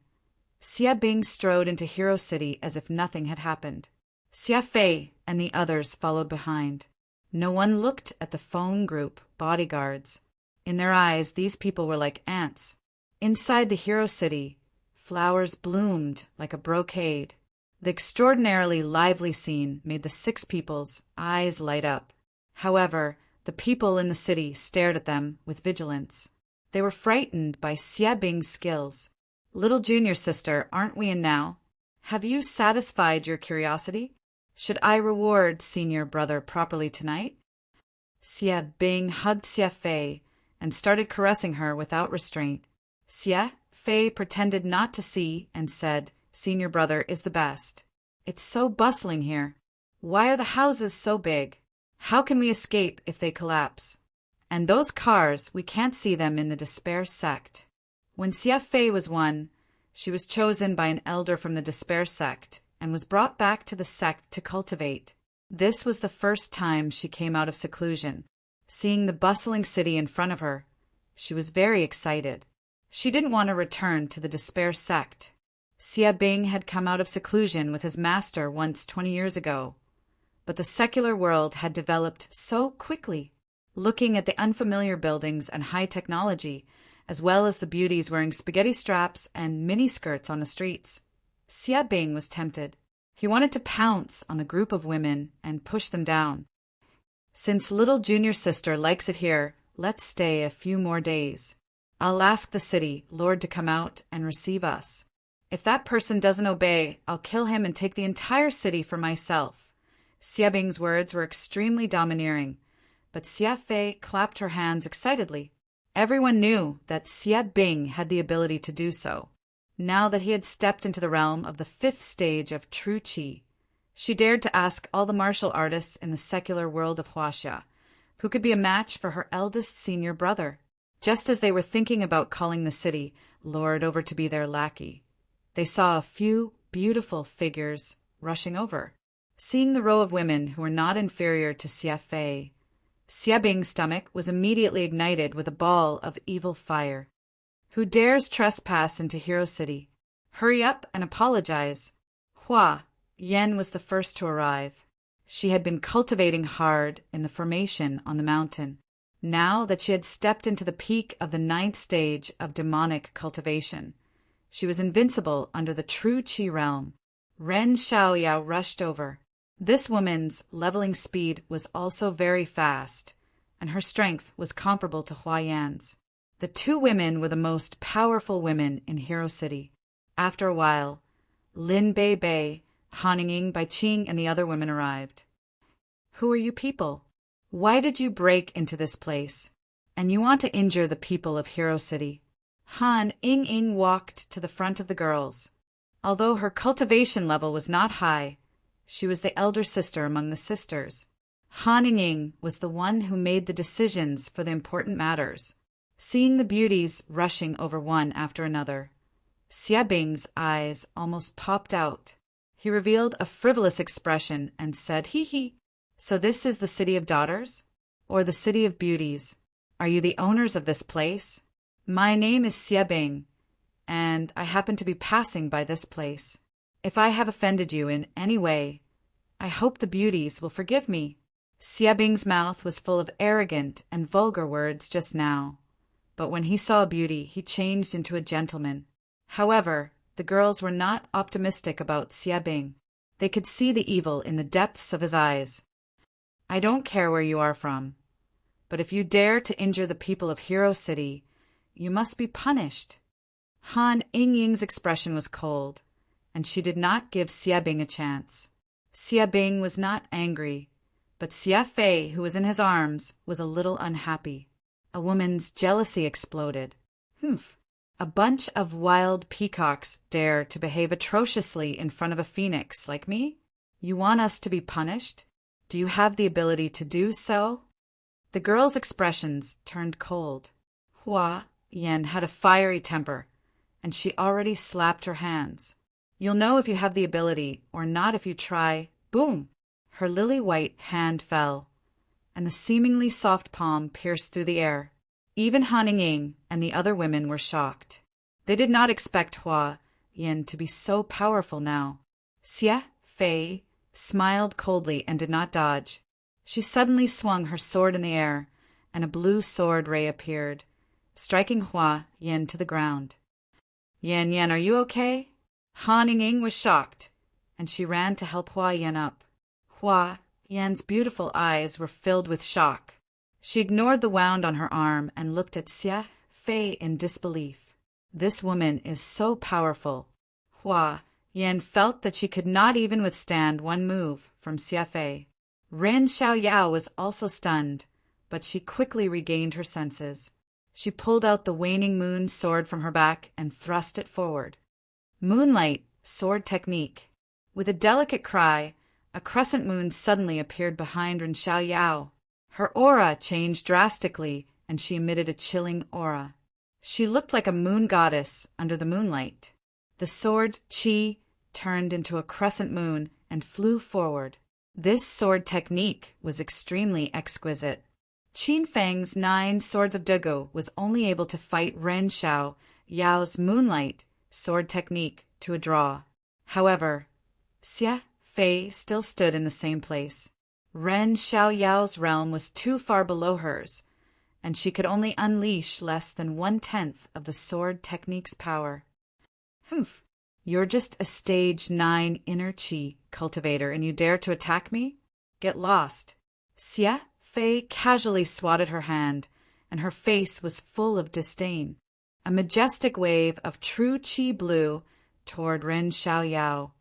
Xiabing strode into Hero City as if nothing had happened. Xia Fei and the others followed behind. No one looked at the Feng group bodyguards. In their eyes, these people were like ants. Inside the Hero City, flowers bloomed like a brocade. The extraordinarily lively scene made the 6 people's eyes light up. However, the people in the city stared at them with vigilance. They were frightened by Xiabing's skills. "Little junior sister, aren't we in now? Have you satisfied your curiosity? Should I reward senior brother properly tonight?" Xiabing hugged Xia Fei and started caressing her without restraint. Xia Fei pretended not to see and said, "Senior brother is the best. It's so bustling here. Why are the houses so big? How can we escape if they collapse? And those cars, we can't see them in the Despair sect." When Xia Fei was 1, she was chosen by an elder from the Despair sect and was brought back to the sect to cultivate. This was the first time she came out of seclusion. Seeing the bustling city in front of her, she was very excited. She didn't want to return to the Despair sect. Xiabing had come out of seclusion with his master once 20 years ago, but the secular world had developed so quickly. Looking at the unfamiliar buildings and high technology, as well as the beauties wearing spaghetti straps and miniskirts on the streets, Xiabing was tempted. He wanted to pounce on the group of women and push them down. "Since little junior sister likes it here, let's stay a few more days. I'll ask the city lord to come out and receive us. If that person doesn't obey, I'll kill him and take the entire city for myself." Xiabing's words were extremely domineering, but Xie Fei clapped her hands excitedly. Everyone knew that Xie Bing had the ability to do so. Now that he had stepped into the realm of the 5th stage of true qi, she dared to ask all the martial artists in the secular world of Huaxia who could be a match for her eldest senior brother. Just as they were thinking about calling the city lord over to be their lackey, they saw a few beautiful figures rushing over. Seeing the row of women who were not inferior to Xie Fei, Xie Bing's stomach was immediately ignited with a ball of evil fire. Who dares trespass into Hero City? Hurry up and apologize. Hua Yan was the first to arrive. She had been cultivating hard in the formation on the mountain. Now that she had stepped into the peak of the 9th stage of demonic cultivation, she was invincible under the true qi realm. Ren Xiaoyao rushed over. This woman's leveling speed was also very fast, and her strength was comparable to Hua Yan's. The two women were the most powerful women in Hero City. After a while, Lin Bei Bei, Han Ying, Bai Qing, and the other women arrived. Who are you people? Why did you break into this place? And you want to injure the people of Hero City? Han Ying walked to the front of the girls. Although her cultivation level was not high, she was the elder sister among the sisters. Han Ying was the one who made the decisions for the important matters. Seeing the beauties rushing over one after another, Xie Bing's eyes almost popped out. He revealed a frivolous expression and said, "Hee hee. So this is the City of Daughters? Or the City of Beauties? Are you the owners of this place? My name is Xie Bing, and I happen to be passing by this place. If I have offended you in any way, I hope the beauties will forgive me." Xie Bing's mouth was full of arrogant and vulgar words just now, but when he saw a beauty, he changed into a gentleman. However, the girls were not optimistic about Xie Bing. They could see the evil in the depths of his eyes. "I don't care where you are from, but if you dare to injure the people of Hero City, you must be punished." Han Ying's expression was cold, and she did not give Xie Bing a chance. Xie Bing was not angry, but Xie Fei, who was in his arms, was a little unhappy. A woman's jealousy exploded. Humph! A bunch of wild peacocks dare to behave atrociously in front of a phoenix like me? You want us to be punished? Do you have the ability to do so? The girl's expressions turned cold. Hua Yan had a fiery temper, and she already slapped her hands. "You'll know if you have the ability, or not if you try." Boom! Her lily-white hand fell, and the seemingly soft palm pierced through the air. Even Han Ying and the other women were shocked. They did not expect Hua Yan to be so powerful now. Xie Fei smiled coldly and did not dodge. She suddenly swung her sword in the air, and a blue sword ray appeared, striking Hua Yan to the ground. Yan, are you okay?" Han Ying was shocked, and she ran to help Hua Yan up. Hua Yan's beautiful eyes were filled with shock. She ignored the wound on her arm and looked at Xie Fei in disbelief. This woman is so powerful. Hua Yan felt that she could not even withstand one move from Xie Fei. Ren Xiaoyao was also stunned, but she quickly regained her senses. She pulled out the waning moon sword from her back and thrust it forward. Moonlight sword technique. With a delicate cry, a crescent moon suddenly appeared behind Ren Xiaoyao. Her aura changed drastically, and she emitted a chilling aura. She looked like a moon goddess under the moonlight. The sword Qi turned into a crescent moon and flew forward. This sword technique was extremely exquisite. Qin Feng's 9 swords of Dego was only able to fight Ren Xiaoyao's moonlight sword technique to a draw. However, Xie Fei still stood in the same place. Ren Xiaoyao's realm was too far below hers, and she could only unleash less than 1/10 of the sword technique's power. "Humph! You're just a stage 9 inner qi cultivator, and you dare to attack me? Get lost." Xie Fei casually swatted her hand, and her face was full of disdain. A majestic wave of true qi blew toward Ren Xiaoyao,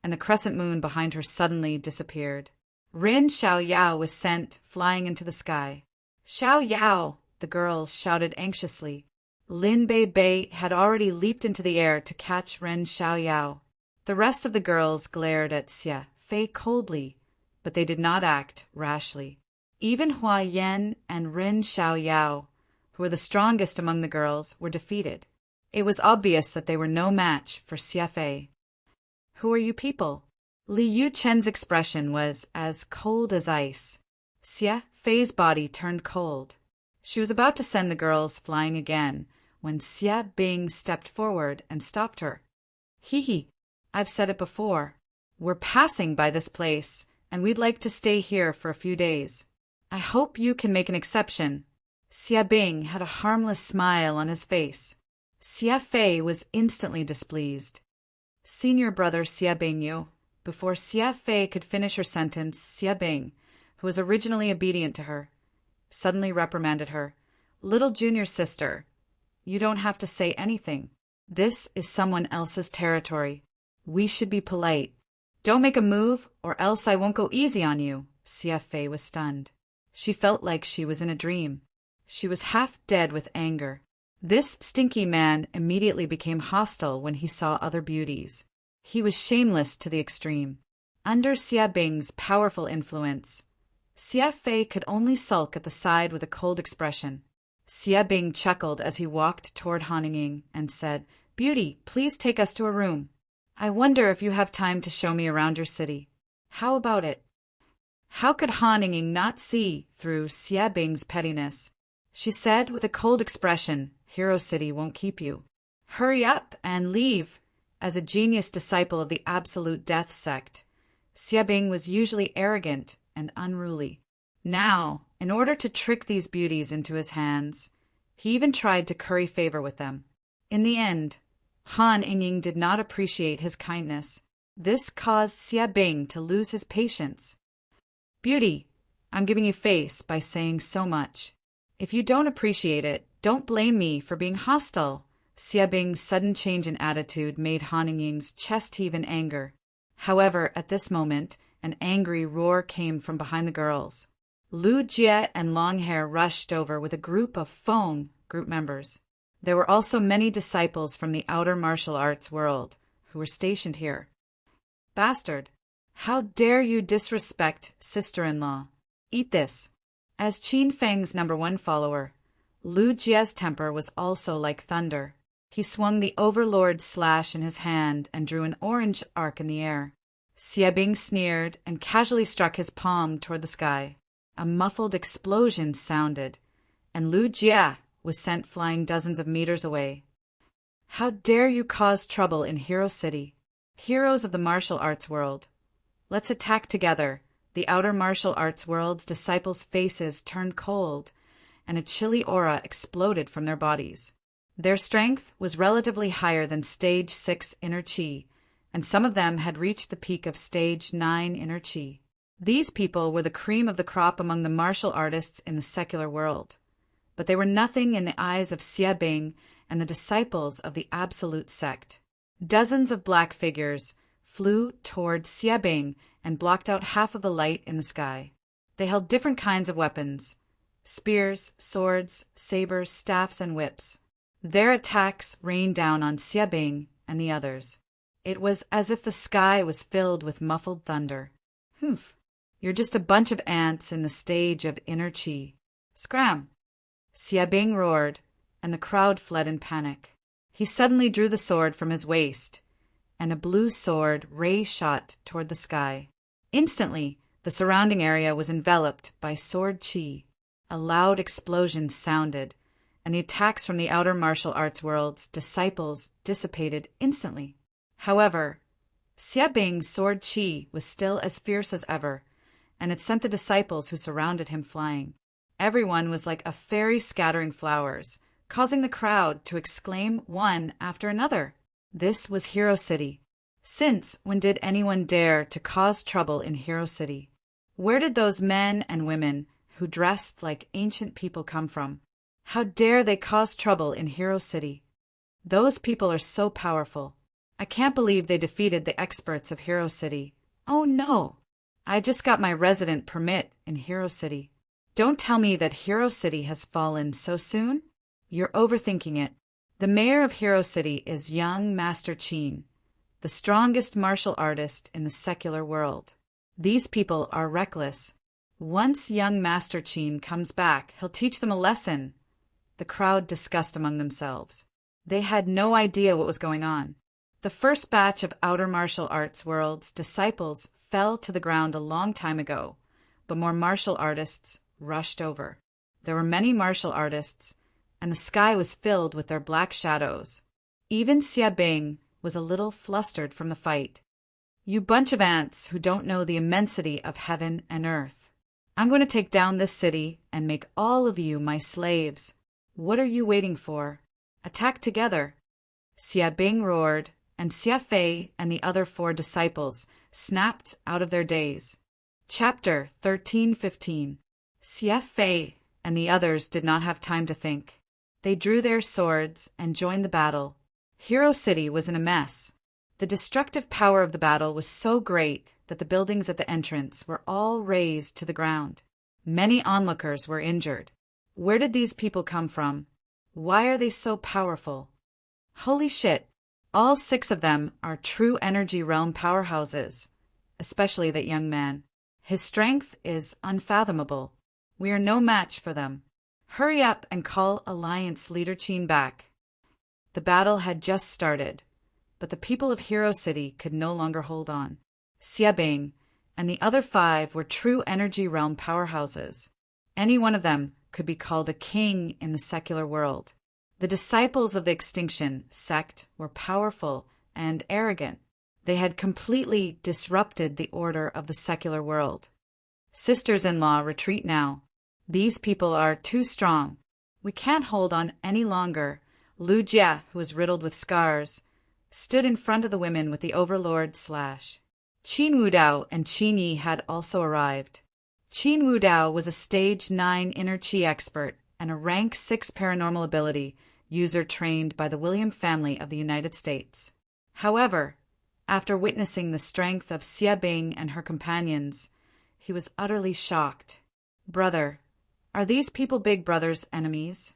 and the crescent moon behind her suddenly disappeared. Rin Xiaoyao was sent flying into the sky. Xiaoyao, the girls shouted anxiously. Lin Bei Bei had already leaped into the air to catch Ren Xiaoyao. The rest of the girls glared at Xia Fei coldly, but they did not act rashly. Even Hua Yan and Ren Xiaoyao, who were the strongest among the girls, were defeated. It was obvious that they were no match for Xia Fei. "Who are you people?" Li Yuchen's expression was as cold as ice. Xia Fei's body turned cold. She was about to send the girls flying again when Xia Bing stepped forward and stopped her. "Hee, I've said it before. We're passing by this place, and we'd like to stay here for a few days. I hope you can make an exception." Xia Bing had a harmless smile on his face. Xia Fei was instantly displeased. "Senior brother Xia Bingyu." Before Xia Fei could finish her sentence, Xia Bing, who was originally obedient to her, suddenly reprimanded her. "Little junior sister, you don't have to say anything. This is someone else's territory. We should be polite. Don't make a move, or else I won't go easy on you." Xia Fei was stunned. She felt like she was in a dream. She was half dead with anger. This stinky man immediately became hostile when he saw other beauties. He was shameless to the extreme. Under Xia Bing's powerful influence, Xia Fei could only sulk at the side with a cold expression. Xia Bing chuckled as he walked toward Haningying and said, "Beauty, please take us to a room. I wonder if you have time to show me around your city. How about it?" How could Haningying not see through Xia Bing's pettiness? She said with a cold expression, "Hero City won't keep you. Hurry up and leave." As a genius disciple of the Absolute Death sect, Xia Bing was usually arrogant and unruly. Now, in order to trick these beauties into his hands, he even tried to curry favor with them. In the end, Han Yingying did not appreciate his kindness. This caused Xia Bing to lose his patience. "Beauty, I'm giving you face by saying so much. If you don't appreciate it, don't blame me for being hostile." Xia Bing's sudden change in attitude made Han Yingying's chest heave in anger. However, at this moment, an angry roar came from behind the girls. Lu Jie and Longhair rushed over with a group of Feng group members. There were also many disciples from the outer martial arts world who were stationed here. "Bastard! How dare you disrespect sister-in-law? Eat this." As Qin Feng's #1 follower, Lu Jie's temper was also like thunder. He swung the Overlord slash in his hand and drew an orange arc in the air. Xia Bing sneered and casually struck his palm toward the sky. A muffled explosion sounded, and Lu Jie was sent flying dozens of meters away. "How dare you cause trouble in Hero City? Heroes of the martial arts world, let's attack together." The outer martial arts world's disciples' faces turned cold, and a chilly aura exploded from their bodies. Their strength was relatively higher than Stage 6 inner chi, and some of them had reached the peak of Stage 9 inner chi. These people were the cream of the crop among the martial artists in the secular world, but they were nothing in the eyes of Xia Bing and the disciples of the Absolute sect. Dozens of black figures flew toward Xia Bing and blocked out half of the light in the sky. They held different kinds of weapons: spears, swords, sabers, staffs, and whips. Their attacks rained down on Xia Bing and the others. It was as if the sky was filled with muffled thunder. "Humph, you're just a bunch of ants in the stage of inner chi. Scram!" Xia Bing roared, and the crowd fled in panic. He suddenly drew the sword from his waist, and a blue sword ray shot toward the sky. Instantly, the surrounding area was enveloped by sword chi. A loud explosion sounded, and the attacks from the outer martial arts world's disciples dissipated instantly. However, Xia Bing's sword chi was still as fierce as ever, and it sent the disciples who surrounded him flying. Everyone was like a fairy scattering flowers, causing the crowd to exclaim one after another. This was Hero City. Since when did anyone dare to cause trouble in Hero City? Where did those men and women who dressed like ancient people come from? How dare they cause trouble in Hero City? Those people are so powerful. I can't believe they defeated the experts of Hero City. Oh no! I just got my resident permit in Hero City. Don't tell me that Hero City has fallen so soon? You're overthinking it. The mayor of Hero City is young Master Qin, the strongest martial artist in the secular world. These people are reckless. Once young Master Qin comes back, he'll teach them a lesson. The crowd discussed among themselves. They had no idea what was going on. The first batch of outer martial arts world's disciples fell to the ground a long time ago, but more martial artists rushed over. There were many martial artists, and the sky was filled with their black shadows. Even Xia Bing was a little flustered from the fight. You bunch of ants who don't know the immensity of heaven and earth. I'm going to take down this city and make all of you my slaves. What are you waiting for? Attack together. Xia Bing roared, and Xia Fei and the other 4 disciples snapped out of their daze. Chapter 13:15. Xia Fei and the others did not have time to think. They drew their swords and joined the battle. Hero City was in a mess. The destructive power of the battle was so great that the buildings at the entrance were all razed to the ground. Many onlookers were injured. Where did these people come from? Why are they so powerful? Holy shit! All 6 of them are true energy realm powerhouses, especially that young man. His strength is unfathomable. We are no match for them. Hurry up and call Alliance Leader Qin back. The battle had just started, but the people of Hero City could no longer hold on. Xia Bing and the other 5 were true energy realm powerhouses. Any one of them could be called a king in the secular world. The disciples of the Extinction sect were powerful and arrogant. They had completely disrupted the order of the secular world. Sisters-in-law, retreat now. These people are too strong. We can't hold on any longer. Lu Jia, who was riddled with scars, stood in front of the women with the overlord slash. Qin Wudao and Qin Yi had also arrived. Qin Wudao was a stage 9 inner qi expert and a rank 6 paranormal ability user trained by the William family of the United States. However, after witnessing the strength of Xia Bing and her companions, he was utterly shocked. Brother, are these people Big Brother's enemies?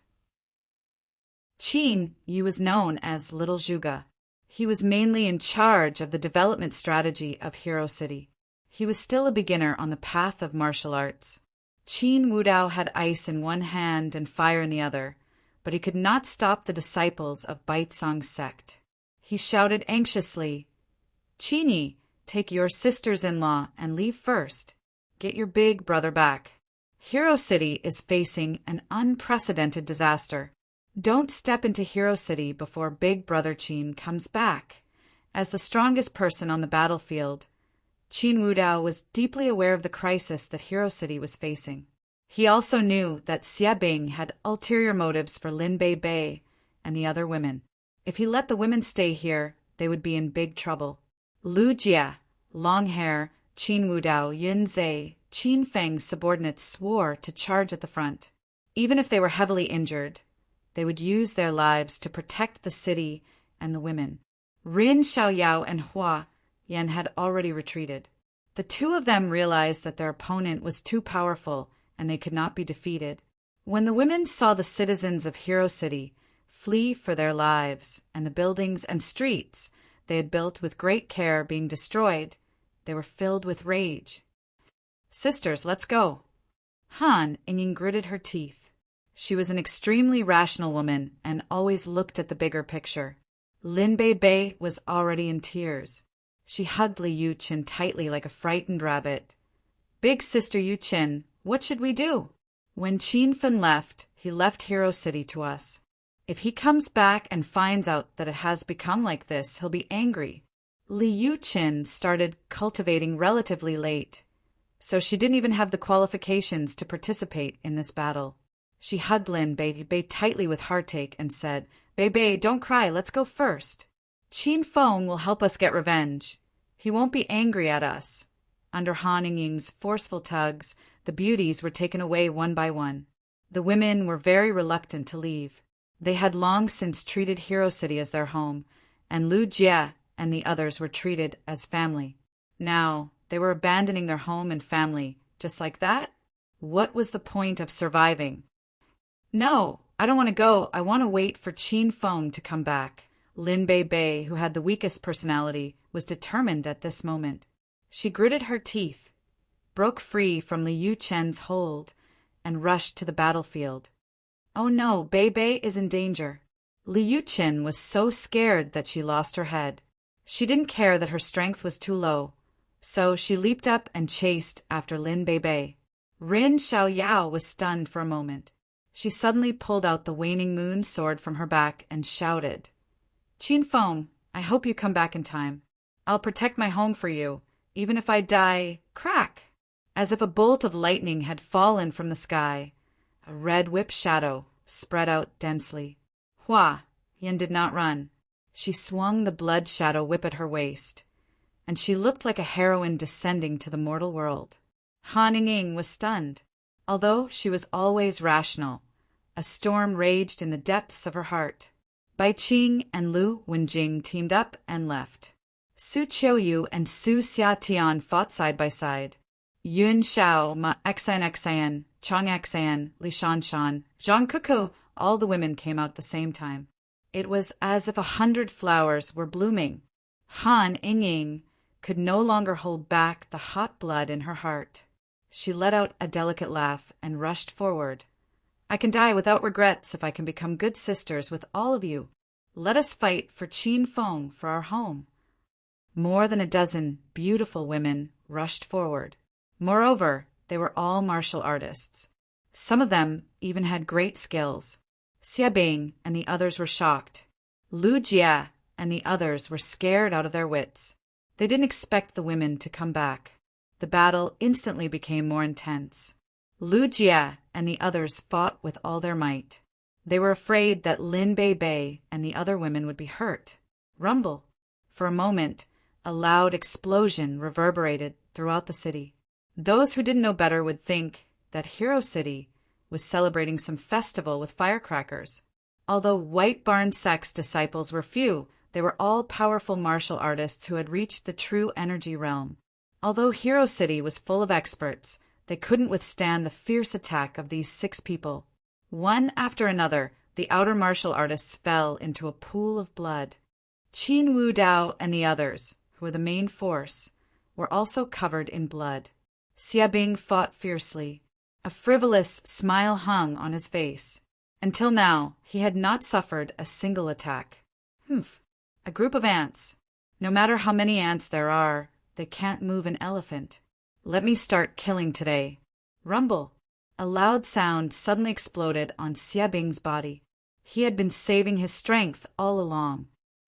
Qin Yi was known as Little Zhuge. He was mainly in charge of the development strategy of Hero City. He was still a beginner on the path of martial arts. Qin Wudao had ice in one hand and fire in the other, but he could not stop the disciples of Baizong's sect. He shouted anxiously, Qin Yi, take your sisters-in-law and leave first. Get your big brother back. Hero City is facing an unprecedented disaster. Don't step into Hero City before Big Brother Qin comes back. As the strongest person on the battlefield, Qin Wudao was deeply aware of the crisis that Hero City was facing. He also knew that Xia Bing had ulterior motives for Lin Bei and the other women. If he let the women stay here, they would be in big trouble. Lu Jia, long hair, Qin Wudao, Yin Zhe, Qin Feng's subordinates swore to charge at the front. Even if they were heavily injured, they would use their lives to protect the city and the women. Rin Xiaoyao and Hua Yan had already retreated. The 2 of them realized that their opponent was too powerful and they could not be defeated. When the women saw the citizens of Hero City flee for their lives and the buildings and streets they had built with great care being destroyed, they were filled with rage. Sisters, let's go. Han Ying gritted her teeth. She was an extremely rational woman and always looked at the bigger picture. Lin Bei was already in tears. She hugged Li Yuqin tightly like a frightened rabbit. Big sister Yuqin, what should we do? When Qin Fen left, he left Hero City to us. If he comes back and finds out that it has become like this, he'll be angry. Li Yuqin started cultivating relatively late, so she didn't even have the qualifications to participate in this battle. She hugged Lin Bei tightly with heartache and said, Bei, don't cry, let's go first. Qin Feng will help us get revenge. He won't be angry at us. Under Han Ying's forceful tugs, the beauties were taken away one by one. The women were very reluctant to leave. They had long since treated Hero City as their home, and Lu Jia and the others were treated as family. Now, They were abandoning their home and family, just like that? What was the point of surviving? No, I don't want to go. I want to wait for Qin Feng to come back. Lin Bei, who had the weakest personality, was determined at this moment. She gritted her teeth, broke free from Liu Chen's hold, and rushed to the battlefield. Oh no, Bei is in danger. Liu Chen was so scared that she lost her head. She didn't care that her strength was too low, so she leaped up and chased after Lin Bei. Rin Xiaoyao was stunned for a moment. She suddenly pulled out the waning moon sword from her back and shouted, Qin Feng, I hope you come back in time. I'll protect my home for you, even if I die. Crack! As if a bolt of lightning had fallen from the sky, a red whip shadow spread out densely. Hua! Yin did not run. She swung the blood shadow whip at her waist, and she looked like a heroine descending to the mortal world. Han Ying was stunned. Although she was always rational, a storm raged in the depths of her heart. Bai Qing and Lu Wenjing teamed up and left. Su Qiuyu and Su Xiatian fought side by side. Yun Xiao, Ma Xian, Chang Xian, Li Shanshan, Zhang Kuku, all the women came out the same time. It was as if 100 flowers were blooming. Han Ying could no longer hold back the hot blood in her heart. She let out a delicate laugh and rushed forward. I can die without regrets if I can become good sisters with all of you. Let us fight for Qin Feng for our home. More than a dozen beautiful women rushed forward. Moreover, they were all martial artists. Some of them even had great skills. Xia Bing and the others were shocked. Lu Jia and the others were scared out of their wits. They didn't expect the women to come back. The battle instantly became more intense. Lu Jia and the others fought with all their might. They were afraid that Lin Bei and the other women would be hurt. Rumble. For a moment, a loud explosion reverberated throughout the city. Those who didn't know better would think that Hero City was celebrating some festival with firecrackers. Although White Barn Sect's disciples were few, they were all powerful martial artists who had reached the true energy realm. Although Hero City was full of experts, they couldn't withstand the fierce attack of these 6 people. One after another, the outer martial artists fell into a pool of blood. Qin Wu Dao and the others, who were the main force, were also covered in blood. Xia Bing fought fiercely. A frivolous smile hung on his face. Until now, he had not suffered a single attack. Humph, a group of ants. No matter how many ants there are, they can't move an elephant. Let me start killing today. Rumble. A loud sound suddenly exploded on Xia Bing's body. He had been saving his strength all along.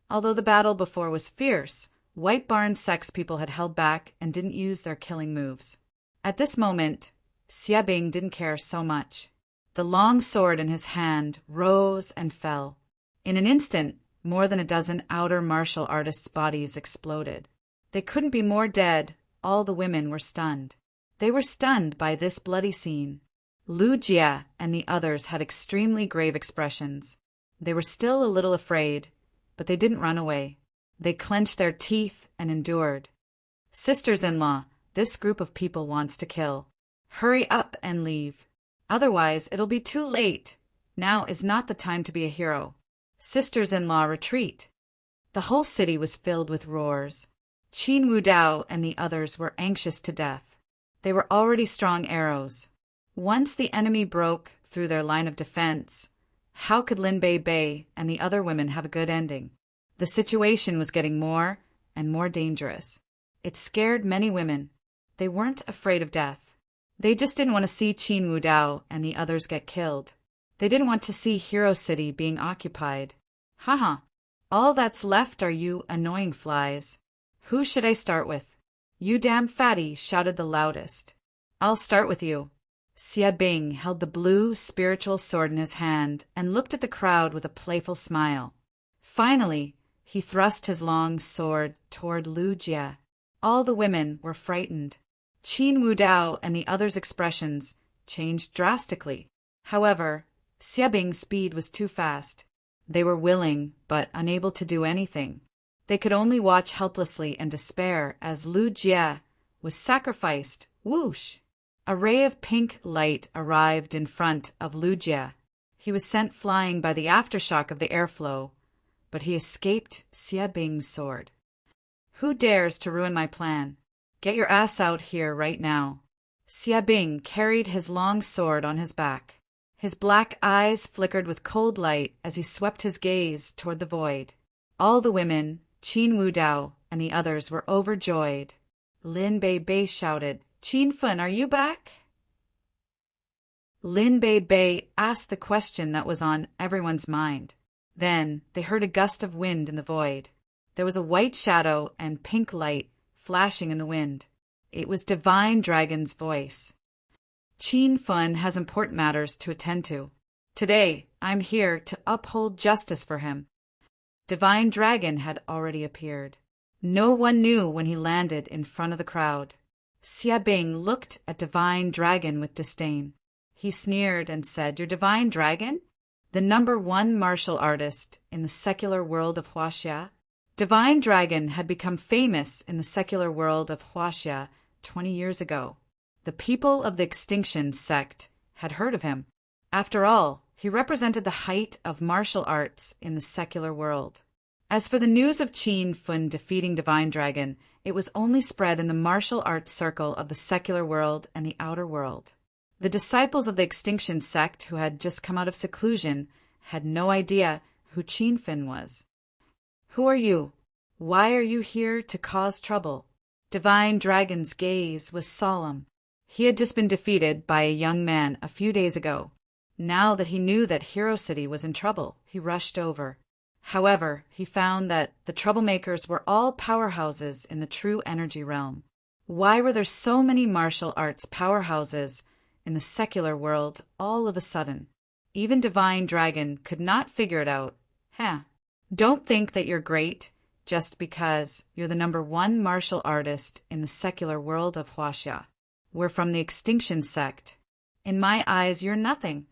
Although the battle before was fierce, White Barn Sect's people had held back and didn't use their killing moves. At this moment, Xia Bing didn't care so much. The long sword in his hand rose and fell. In an instant, more than a dozen outer martial artists' bodies exploded. They couldn't be more dead. All the women were stunned. They were stunned by this bloody scene. Lu Jia and the others had extremely grave expressions. They were still a little afraid, but they didn't run away. They clenched their teeth and endured. Sisters-in-law, this group of people wants to kill. Hurry up and leave. Otherwise, it'll be too late. Now is not the time to be a hero. Sisters-in-law, retreat. The whole city was filled with roars. Qin Wu Dao and the others were anxious to death. They were already strong arrows. Once the enemy broke through their line of defense, how could Lin Bei and the other women have a good ending? The situation was getting more and more dangerous. It scared many women. They weren't afraid of death. They just didn't want to see Qin Wu Dao and the others get killed. They didn't want to see Hero City being occupied. Haha, all that's left are you annoying flies. Who should I start with? You damn fatty, shouted the loudest. I'll start with you. Xia Bing held the blue spiritual sword in his hand and looked at the crowd with a playful smile. Finally, he thrust his long sword toward Lu Jia. All the women were frightened. Qin Wu Dao and the others' expressions changed drastically. However, Xia Bing's speed was too fast. They were willing, but unable to do anything. They could only watch helplessly and despair as Lu Jia was sacrificed. Whoosh! A ray of pink light arrived in front of Lujia. He was sent flying by the aftershock of the airflow, but he escaped Xia Bing's sword. Who dares to ruin my plan? Get your ass out here right now. Xia Bing carried his long sword on his back. His black eyes flickered with cold light as he swept his gaze toward the void. All the women, Qin Wudao, and the others were overjoyed. Lin Bei Bei shouted, "Qin Fen, are you back?" Lin Bei Bei asked the question that was on everyone's mind. Then they heard a gust of wind in the void. There was a white shadow and pink light flashing in the wind. It was Divine Dragon's voice. Qin Fen has important matters to attend to. Today, I'm here to uphold justice for him. Divine Dragon had already appeared. No one knew when he landed in front of the crowd. Xia Bing looked at Divine Dragon with disdain. He sneered and said, "Your Divine Dragon? The #1 martial artist in the secular world of Huaxia?" Divine Dragon had become famous in the secular world of Huaxia 20 years ago. The people of the Extinction sect had heard of him. After all, he represented the height of martial arts in the secular world. As for the news of Qin Fen defeating Divine Dragon, it was only spread in the martial arts circle of the secular world and the outer world. The disciples of the Extinction sect who had just come out of seclusion had no idea who Qin Fen was. "Who are you? Why are you here to cause trouble?" Divine Dragon's gaze was solemn. He had just been defeated by a young man a few days ago. Now that he knew that Hero City was in trouble, he rushed over. However, he found that the troublemakers were all powerhouses in the true energy realm. Why were there so many martial arts powerhouses in the secular world all of a sudden? Even Divine Dragon could not figure it out. Don't think that you're great just because you're the #1 martial artist in the secular world of Huaxia. We're from the Extinction sect. In my eyes, you're nothing.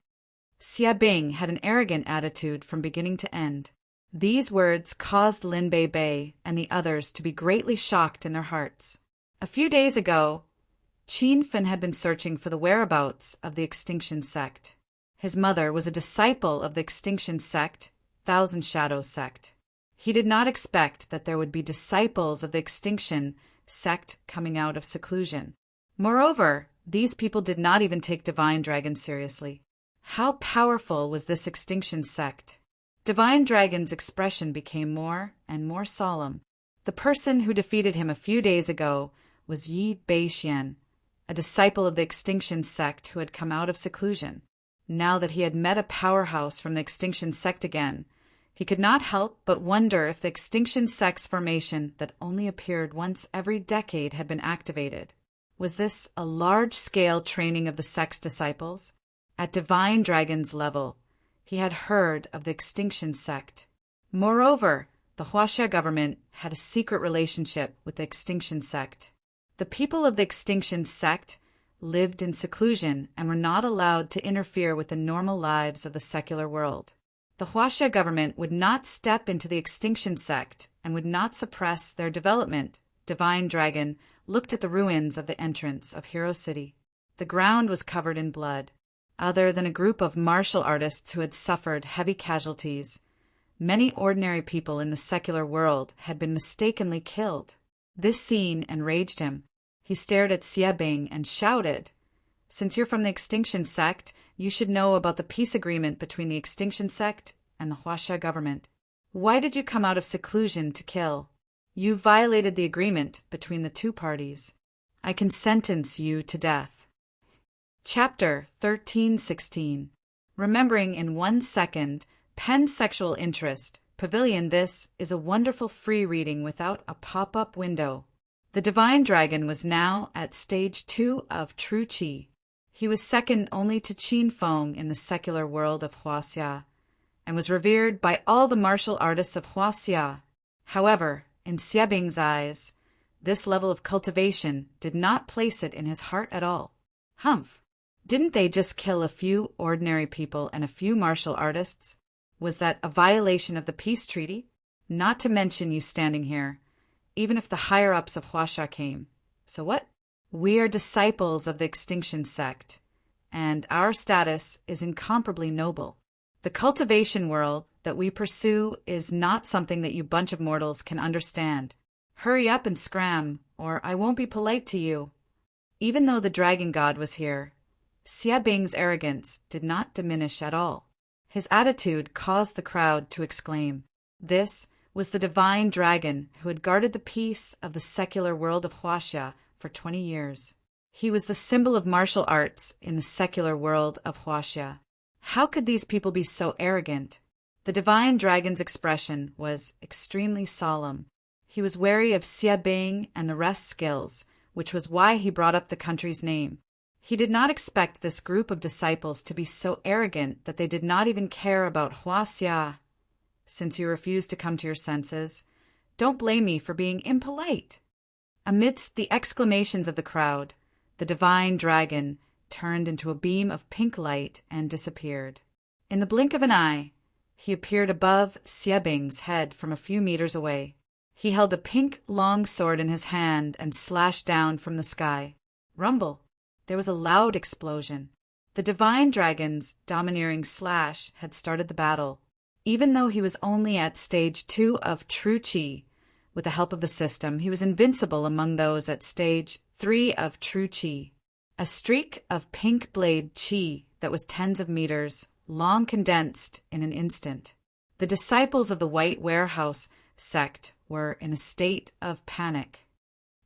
Xia Bing had an arrogant attitude from beginning to end. These words caused Lin Bei Bei and the others to be greatly shocked in their hearts. A few days ago, Qin Fen had been searching for the whereabouts of the Extinction sect. His mother was a disciple of the Extinction sect, Thousand Shadows sect. He did not expect that there would be disciples of the Extinction sect coming out of seclusion. Moreover, these people did not even take Divine Dragon seriously. How powerful was this Extinction sect? Divine Dragon's expression became more and more solemn. The person who defeated him a few days ago was Yi Beixian, a disciple of the Extinction sect who had come out of seclusion. Now that he had met a powerhouse from the Extinction sect again, he could not help but wonder if the Extinction sect's formation that only appeared once every decade had been activated. Was this a large-scale training of the sect's disciples? At Divine Dragon's level, he had heard of the Extinction sect. Moreover, the Huaxia government had a secret relationship with the Extinction sect. The people of the Extinction sect lived in seclusion and were not allowed to interfere with the normal lives of the secular world. The Huaxia government would not step into the Extinction sect and would not suppress their development. Divine Dragon looked at the ruins of the entrance of Hero City. The ground was covered in blood. Other than a group of martial artists who had suffered heavy casualties, many ordinary people in the secular world had been mistakenly killed. This scene enraged him. He stared at Xia Bing and shouted, "Since you're from the Extinction sect, you should know about the peace agreement between the Extinction sect and the Huaxia government. Why did you come out of seclusion to kill? You violated the agreement between the two parties. I can sentence you to death." Chapter 1316. Remembering in 1 second, Pansexual Interest, Pavilion. This is a wonderful free reading without a pop-up window. The Divine Dragon was now at stage 2 of True Qi. He was second only to Qin Feng in the secular world of Huaxia, and was revered by all the martial artists of Huaxia. However, in Xia Bing's eyes, this level of cultivation did not place it in his heart at all. Humph! Didn't they just kill a few ordinary people and a few martial artists? Was that a violation of the peace treaty? Not to mention you standing here, even if the higher-ups of Huaxia came. So what? We are disciples of the extinction sect, and our status is incomparably noble. The cultivation world that we pursue is not something that you bunch of mortals can understand. Hurry up and scram, or I won't be polite to you." Even though the dragon god was here, Xia Bing's arrogance did not diminish at all. His attitude caused the crowd to exclaim. This was the divine dragon who had guarded the peace of the secular world of Huaxia for 20 years. He was the symbol of martial arts in the secular world of Huaxia. How could these people be so arrogant? The divine dragon's expression was extremely solemn. He was wary of Xia Bing and the rest's skills, which was why he brought up the country's name. He did not expect this group of disciples to be so arrogant that they did not even care about Huaxia. "Since you refuse to come to your senses, don't blame me for being impolite." Amidst the exclamations of the crowd, the divine dragon turned into a beam of pink light and disappeared. In the blink of an eye, he appeared above Xia Bing's head from a few meters away. He held a pink long sword in his hand and slashed down from the sky. Rumble! There was a loud explosion. The divine dragon's domineering slash had started the battle. Even though he was only at stage 2 of true Qi, with the help of the system, he was invincible among those at stage 3 of true Qi. A streak of pink blade Qi that was tens of meters long condensed in an instant. The disciples of the White Warehouse sect were in a state of panic.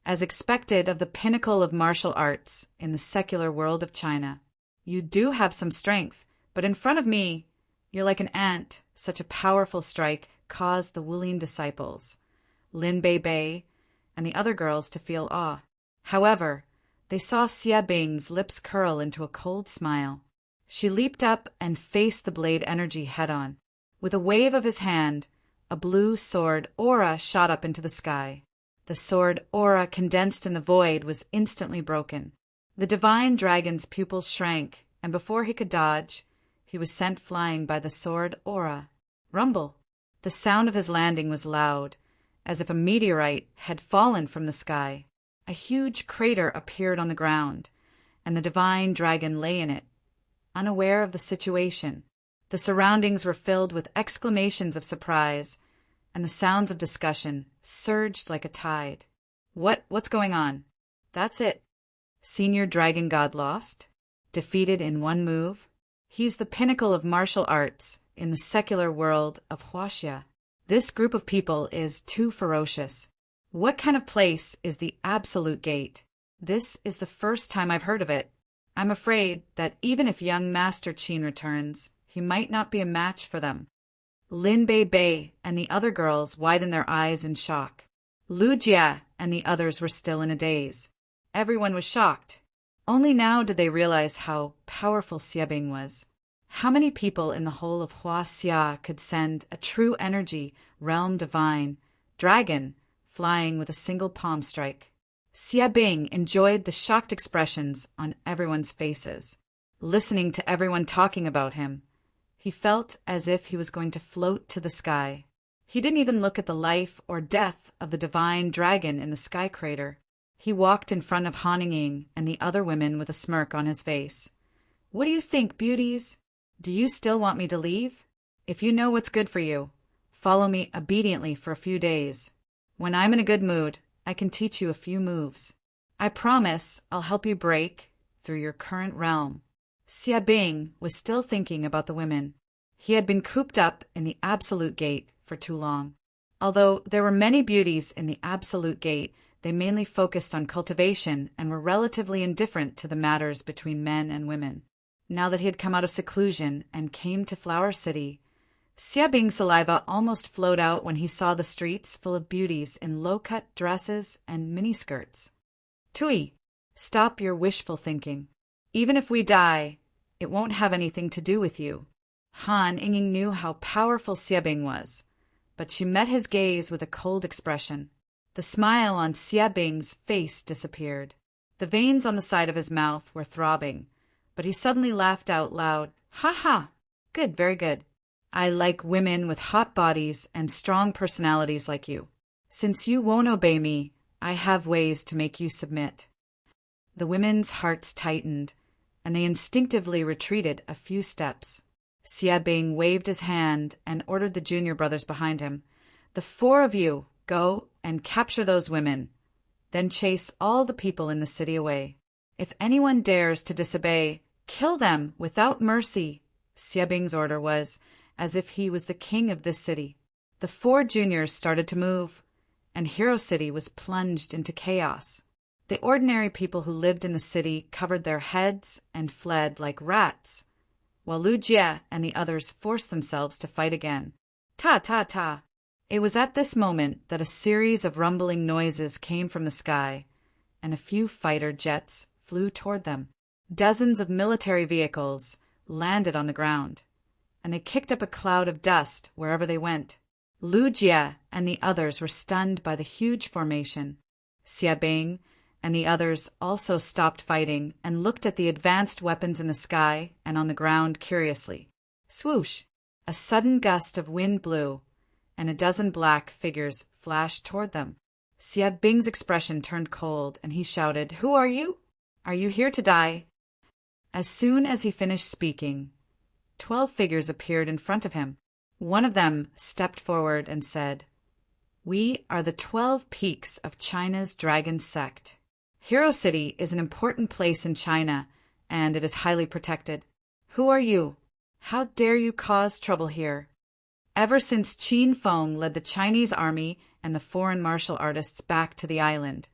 As expected of the pinnacle of martial arts in the secular world of China, "You do have some strength, but in front of me, you're like an ant." Such a powerful strike caused the Wulian disciples, Lin Bei, and the other girls to feel awe. However, they saw Xia Bing's lips curl into a cold smile. She leaped up and faced the blade energy head-on. With a wave of his hand, a blue sword aura shot up into the sky. The sword aura condensed in the void was instantly broken. The divine dragon's pupils shrank, and before he could dodge, he was sent flying by the sword aura. Rumble! The sound of his landing was loud, as if a meteorite had fallen from the sky. A huge crater appeared on the ground, and the divine dragon lay in it, unaware of the situation. The surroundings were filled with exclamations of surprise, and the sounds of discussion surged like a tide. What's going on? That's it. Senior Dragon God lost? Defeated in one move? He's the pinnacle of martial arts in the secular world of Huaxia. This group of people is too ferocious. What kind of place is the Absolute Gate? This is the first time I've heard of it. I'm afraid that even if young Master Qin returns, he might not be a match for them. Lin Bei and the other girls widened their eyes in shock. Lu Jia and the others were still in a daze. Everyone was shocked. Only now did they realize how powerful Xia Bing was. How many people in the whole of Huaxia could send a true energy, realm divine, dragon, flying with a single palm strike? Xia Bing enjoyed the shocked expressions on everyone's faces. Listening to everyone talking about him, he felt as if he was going to float to the sky. He didn't even look at the life or death of the divine dragon in the sky crater. He walked in front of Han Ying and the other women with a smirk on his face. "What do you think, beauties? Do you still want me to leave? If you know what's good for you, follow me obediently for a few days. When I'm in a good mood, I can teach you a few moves. I promise I'll help you break through your current realm." Xia Bing was still thinking about the women. He had been cooped up in the Absolute Gate for too long. Although there were many beauties in the Absolute Gate, they mainly focused on cultivation and were relatively indifferent to the matters between men and women. Now that he had come out of seclusion and came to Flower City, Xia Bing's saliva almost flowed out when he saw the streets full of beauties in low-cut dresses and miniskirts. "Tui, stop your wishful thinking. Even if we die, it won't have anything to do with you." Han Ying knew how powerful Xia Bing was, but she met his gaze with a cold expression. The smile on Xia Bing's face disappeared. The veins on the side of his mouth were throbbing, but he suddenly laughed out loud. "Ha ha! Good, very good. I like women with hot bodies and strong personalities like you. Since you won't obey me, I have ways to make you submit." The women's hearts tightened, and they instinctively retreated a few steps. Xie Bing waved his hand and ordered the junior brothers behind him. "The four of you, go and capture those women. Then chase all the people in the city away. If anyone dares to disobey, kill them without mercy." Xie Bing's order was as if he was the king of this city. The four juniors started to move, and Hero City was plunged into chaos. The ordinary people who lived in the city covered their heads and fled like rats, while Lu Jie and the others forced themselves to fight again. Ta ta ta! It was at this moment that a series of rumbling noises came from the sky, and a few fighter jets flew toward them. Dozens of military vehicles landed on the ground, and they kicked up a cloud of dust wherever they went. Lu Jie and the others were stunned by the huge formation. Xie Bing and the others also stopped fighting and looked at the advanced weapons in the sky and on the ground curiously. Swoosh! A sudden gust of wind blew, and a dozen black figures flashed toward them. Xie Bing's expression turned cold, and he shouted, "Who are you? Are you here to die?" As soon as he finished speaking, 12 figures appeared in front of him. One of them stepped forward and said, "We are the 12 peaks of China's dragon sect. Hero City is an important place in China, and it is highly protected. Who are you? How dare you cause trouble here?" Ever since Qin Feng led the Chinese army and the foreign martial artists back to the island,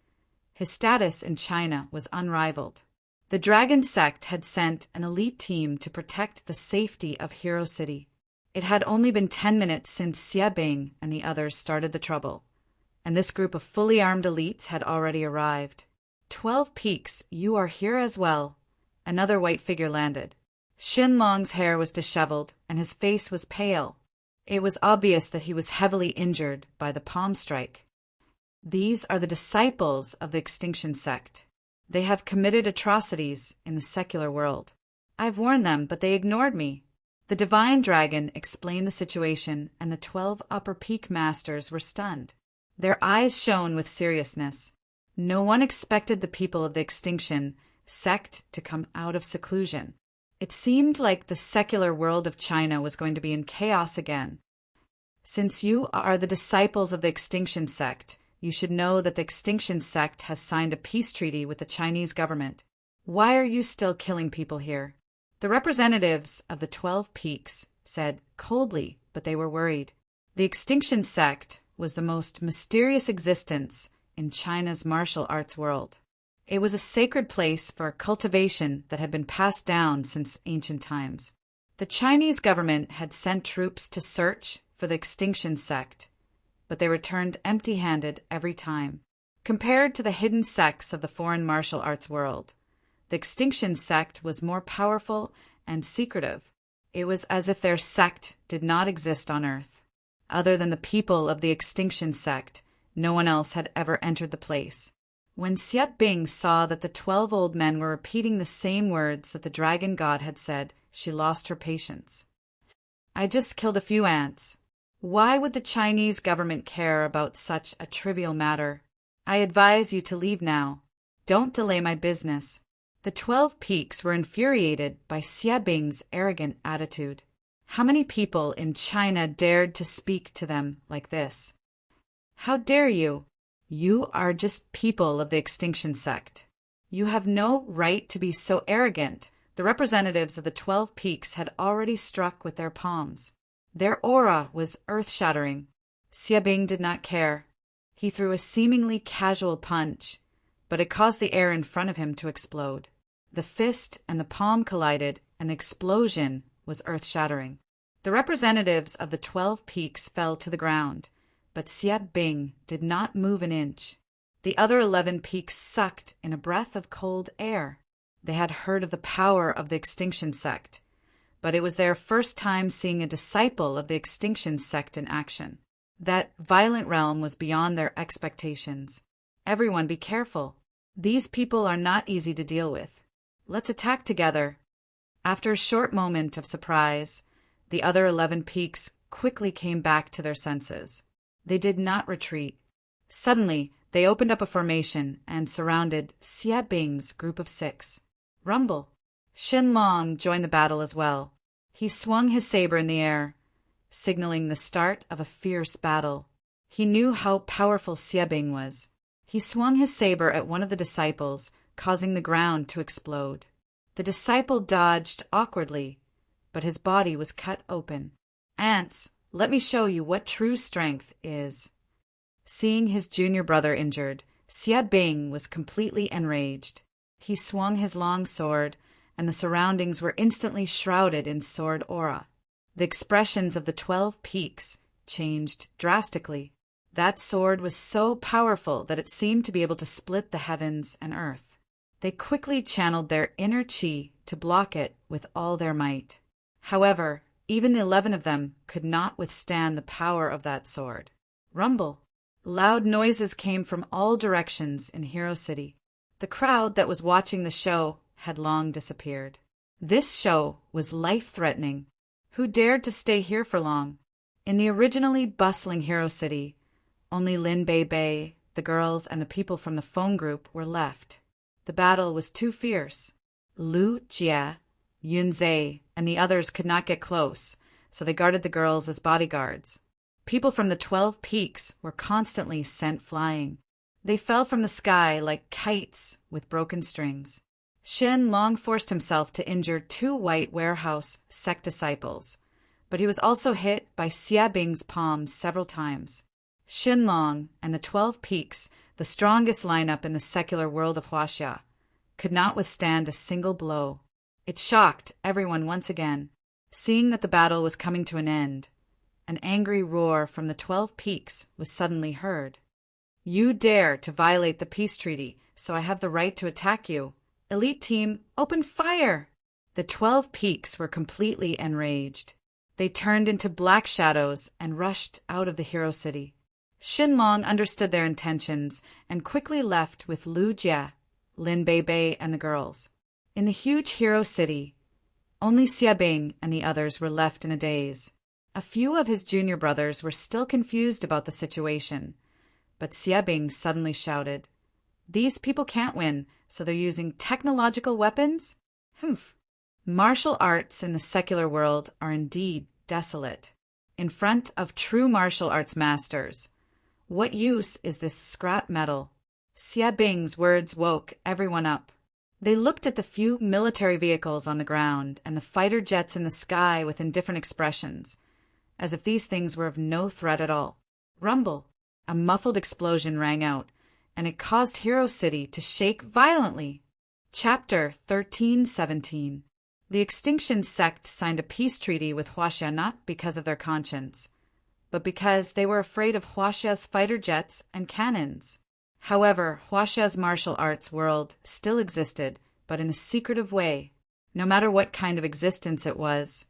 his status in China was unrivaled. The Dragon Sect had sent an elite team to protect the safety of Hero City. It had only been 10 minutes since Xie Bing and the others started the trouble, and this group of fully armed elites had already arrived. 12 peaks, you are here as well. Another white figure landed. Xin Long's hair was disheveled, and his face was pale. It was obvious that he was heavily injured by the palm strike. These are the disciples of the Extinction Sect. They have committed atrocities in the secular world. I've warned them, but they ignored me. The Divine Dragon explained the situation, and the 12 Upper Peak Masters were stunned. Their eyes shone with seriousness. No one expected the people of the Extinction Sect to come out of seclusion. It seemed like the secular world of China was going to be in chaos again. Since you are the disciples of the Extinction Sect, you should know that the Extinction Sect has signed a peace treaty with the Chinese government. Why are you still killing people here? The representatives of the 12 peaks said coldly, but they were worried. The Extinction Sect was the most mysterious existence in China's martial arts world. It was a sacred place for cultivation that had been passed down since ancient times. The Chinese government had sent troops to search for the Extinction Sect, but they returned empty-handed every time. Compared to the hidden sects of the foreign martial arts world, the Extinction Sect was more powerful and secretive. It was as if their sect did not exist on Earth. Other than the people of the Extinction Sect, no one else had ever entered the place. When Xie Bing saw that the 12 old men were repeating the same words that the dragon god had said, she lost her patience. "I just killed a few ants. Why would the Chinese government care about such a trivial matter? I advise you to leave now. Don't delay my business." The 12 peaks were infuriated by Xie Bing's arrogant attitude. How many people in China dared to speak to them like this? "How dare you? You are just people of the Extinction Sect. You have no right to be so arrogant." The representatives of the 12 peaks had already struck with their palms. Their aura was earth-shattering. Xie Bing did not care. He threw a seemingly casual punch, but it caused the air in front of him to explode. The fist and the palm collided, and the explosion was earth-shattering. The representatives of the 12 peaks fell to the ground, but Xie Bing did not move an inch. The other 11 peaks sucked in a breath of cold air. They had heard of the power of the Extinction Sect, but it was their first time seeing a disciple of the Extinction Sect in action. That violent realm was beyond their expectations. Everyone be careful. These people are not easy to deal with. Let's attack together. After a short moment of surprise, the other 11 peaks quickly came back to their senses. They did not retreat. Suddenly, They opened up a formation and surrounded Xia Bing's group of 6. Rumble. Xin Long joined the battle as well. He swung his saber in the air, signaling the start of a fierce battle. He knew how powerful Xia Bing was. He swung his saber at one of the disciples, causing the ground to explode. The disciple dodged awkwardly, but his body was cut open. Ants, let me show you what true strength is. Seeing his junior brother injured, Xia Bing was completely enraged. He swung his long sword, and the surroundings were instantly shrouded in sword aura. The expressions of the 12 peaks changed drastically. That sword was so powerful that it seemed to be able to split the heavens and earth. They quickly channeled their inner chi to block it with all their might. However, even the 11 of them could not withstand the power of that sword. Rumble. Loud noises came from all directions in Hero City. The crowd that was watching the show had long disappeared. This show was life-threatening. Who dared to stay here for long? In the originally bustling Hero City, only Lin Bei, the girls, and the people from the phone group were left. The battle was too fierce. Lu Jie, Yun Zhe, and the others could not get close, so they guarded the girls as bodyguards. People from the 12 peaks were constantly sent flying. They fell from the sky like kites with broken strings. Shen Long forced himself to injure 2 white warehouse sect disciples, but he was also hit by Xia Bing's palm several times. Shen Long and the 12 peaks, the strongest lineup in the secular world of Huaxia, could not withstand a single blow. It shocked everyone once again. Seeing that the battle was coming to an end, an angry roar from the 12 peaks was suddenly heard. You dare to violate the peace treaty, so I have the right to attack you. Elite team, open fire! The 12 peaks were completely enraged. They turned into black shadows and rushed out of the Hero City. Xinlong understood their intentions and quickly left with Lu Jie, Lin Bei, and the girls. In the huge Hero City, only Xia Bing and the others were left in a daze. A few of his junior brothers were still confused about the situation, but Xia Bing suddenly shouted, "These people can't win, so they're using technological weapons? Humph! Martial arts in the secular world are indeed desolate. In front of true martial arts masters, what use is this scrap metal?" Xia Bing's words woke everyone up. They looked at the few military vehicles on the ground and the fighter jets in the sky with indifferent expressions, as if these things were of no threat at all. Rumble! A muffled explosion rang out, and it caused Hero City to shake violently. Chapter 1317. The Extinction Sect signed a peace treaty with Huaxia not because of their conscience, but because they were afraid of Huaxia's fighter jets and cannons. However, Huaxia's martial arts world still existed, but in a secretive way. No matter what kind of existence it was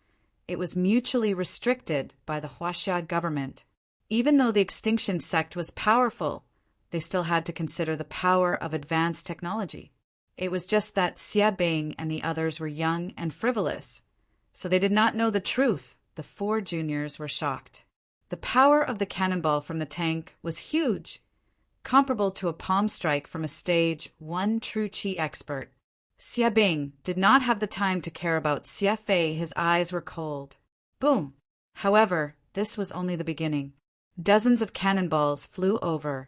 mutually restricted by the Huaxia government. Even though the Extinction Sect was powerful, they still had to consider the power of advanced technology. It was just that Xia Bing and the others were young and frivolous, so they did not know the truth. The 4 juniors were shocked. The power of the cannonball from the tank was huge, comparable to a palm strike from a stage 1 true chi expert. Xia Bing did not have the time to care about Xia Fei. His eyes were cold. Boom! However, this was only the beginning. Dozens of cannonballs flew over,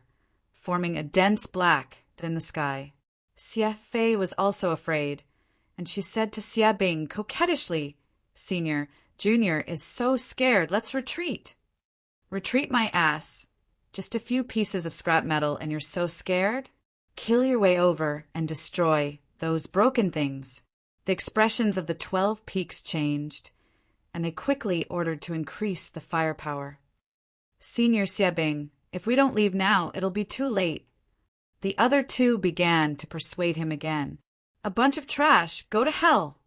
forming a dense black in the sky. Xia Fei was also afraid, and she said to Xia Bing coquettishly, "Senior, Junior is so scared. Let's retreat." "Retreat my ass. Just a few pieces of scrap metal and you're so scared? Kill your way over and destroy those broken things." The expressions of the 12 peaks changed, and they quickly ordered to increase the firepower. "Senior Xia Bing, if we don't leave now, it'll be too late." The other 2 began to persuade him again. "A bunch of trash, go to hell."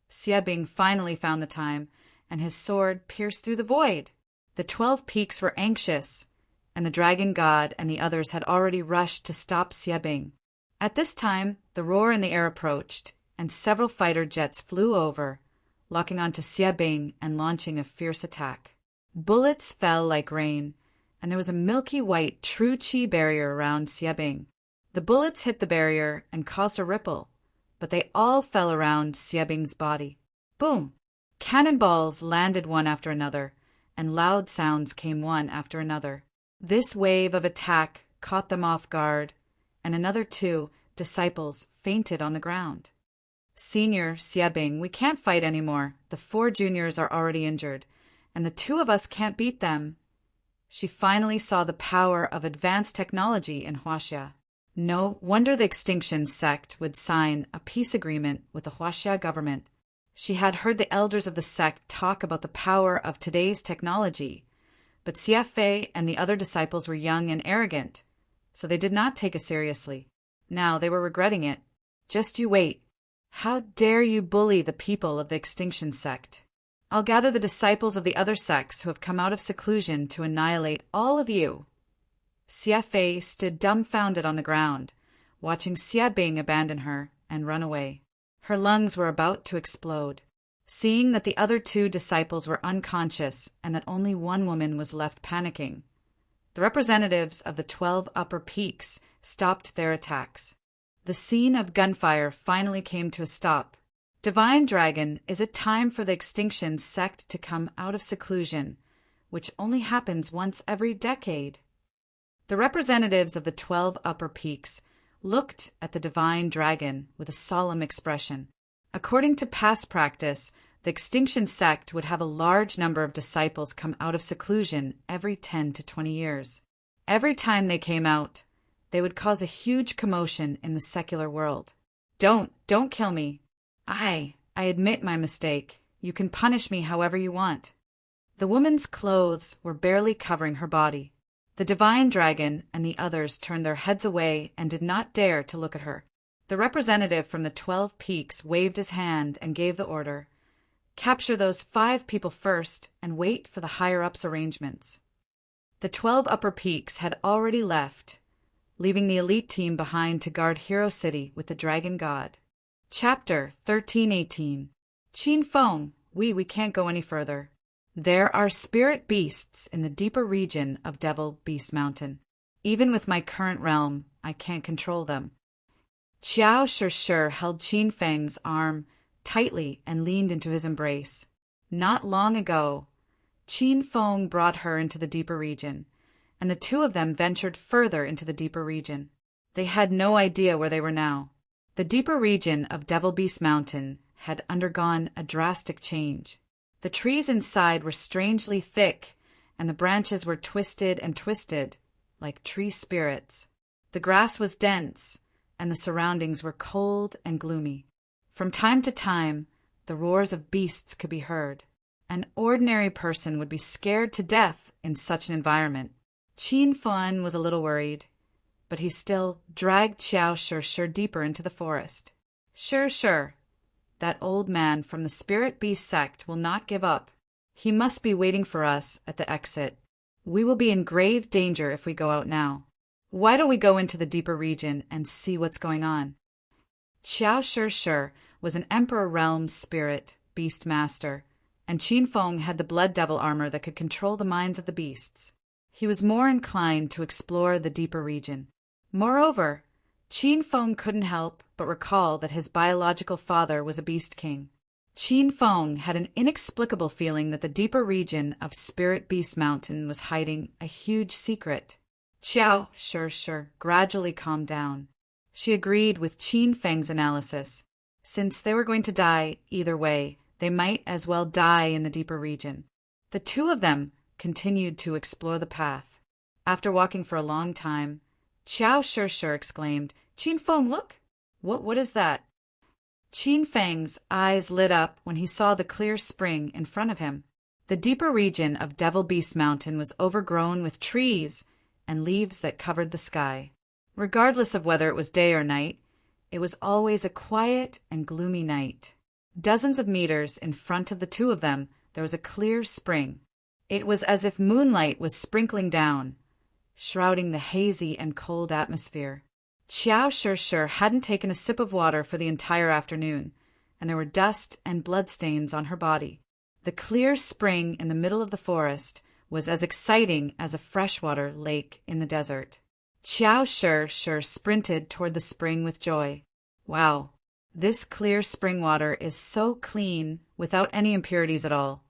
Xia Bing finally found the time, and his sword pierced through the void. The 12 peaks were anxious, and the Dragon God and the others had already rushed to stop Xia Bing. At this time, the roar in the air approached, and several fighter jets flew over, locking onto Xia Bing and launching a fierce attack. Bullets fell like rain, and there was a milky white true chi barrier around Xiebing. The bullets hit the barrier and caused a ripple, but they all fell around Xiebing's body. Boom! Cannonballs landed one after another, and loud sounds came one after another. This wave of attack caught them off guard, and another 2 disciples fainted on the ground. Senior Xiebing, we can't fight anymore. The 4 juniors are already injured, and the 2 of us can't beat them. She finally saw the power of advanced technology in Huaxia. No wonder the Extinction sect would sign a peace agreement with the Huaxia government. She had heard the elders of the sect talk about the power of today's technology, but Xie Fei and the other disciples were young and arrogant, so they did not take it seriously. Now they were regretting it. Just you wait. How dare you bully the people of the Extinction sect? I'll gather the disciples of the other sects who have come out of seclusion to annihilate all of you. Xie Fei stood dumbfounded on the ground, watching Xiebing abandon her and run away. Her lungs were about to explode. Seeing that the other 2 disciples were unconscious and that only one woman was left panicking, the representatives of the 12 upper peaks stopped their attacks. The scene of gunfire finally came to a stop. Divine Dragon, is it time for the Extinction sect to come out of seclusion, which only happens once every decade? The representatives of the 12 upper peaks looked at the Divine Dragon with a solemn expression. According to past practice, the Extinction sect would have a large number of disciples come out of seclusion every 10 to 20 years. Every time they came out, they would cause a huge commotion in the secular world. Don't kill me. I admit my mistake. You can punish me however you want. The woman's clothes were barely covering her body. The Divine Dragon and the others turned their heads away and did not dare to look at her. The representative from the 12 peaks waved his hand and gave the order, "Capture those 5 people first and wait for the higher-ups' arrangements." The 12 upper peaks had already left, leaving the elite team behind to guard Hero City with the Dragon God. Chapter 1318. Qin Feng, we can't go any further. There are spirit beasts in the deeper region of Devil Beast Mountain. Even with my current realm, I can't control them. Qiao Shi held Qin Feng's arm tightly and leaned into his embrace. Not long ago, Qin Feng brought her into the deeper region, and the 2 of them ventured further into the deeper region. They had no idea where they were now. The deeper region of Devil Beast Mountain had undergone a drastic change. The trees inside were strangely thick, and the branches were twisted and twisted, like tree spirits. The grass was dense, and the surroundings were cold and gloomy. From time to time, the roars of beasts could be heard. An ordinary person would be scared to death in such an environment. Qin Feng was a little worried, but he still dragged Qiao Shi deeper into the forest. Shi, that old man from the Spirit Beast sect will not give up. He must be waiting for us at the exit. We will be in grave danger if we go out now. Why don't we go into the deeper region and see what's going on? Qiao Shi was an Emperor Realm Spirit Beast Master, and Qin Feng had the Blood Devil armor that could control the minds of the beasts. He was more inclined to explore the deeper region. Moreover, Qin Feng couldn't help but recall that his biological father was a Beast King. Qin Feng had an inexplicable feeling that the deeper region of Spirit Beast Mountain was hiding a huge secret. Qiao Shi gradually calmed down. She agreed with Qin Feng's analysis. Since they were going to die either way, they might as well die in the deeper region. The 2 of them continued to explore the path. After walking for a long time, Qiao Shi exclaimed, "Qin Feng, look! What is that?" Qin Feng's eyes lit up when he saw the clear spring in front of him. The deeper region of Devil Beast Mountain was overgrown with trees and leaves that covered the sky. Regardless of whether it was day or night, it was always a quiet and gloomy night. Dozens of meters in front of the 2 of them, there was a clear spring. It was as if moonlight was sprinkling down, shrouding the hazy and cold atmosphere. Qiao Shi hadn't taken a sip of water for the entire afternoon, and there were dust and bloodstains on her body. The clear spring in the middle of the forest was as exciting as a freshwater lake in the desert. Xiao Shi sprinted toward the spring with joy. Wow, this clear spring water is so clean without any impurities at all,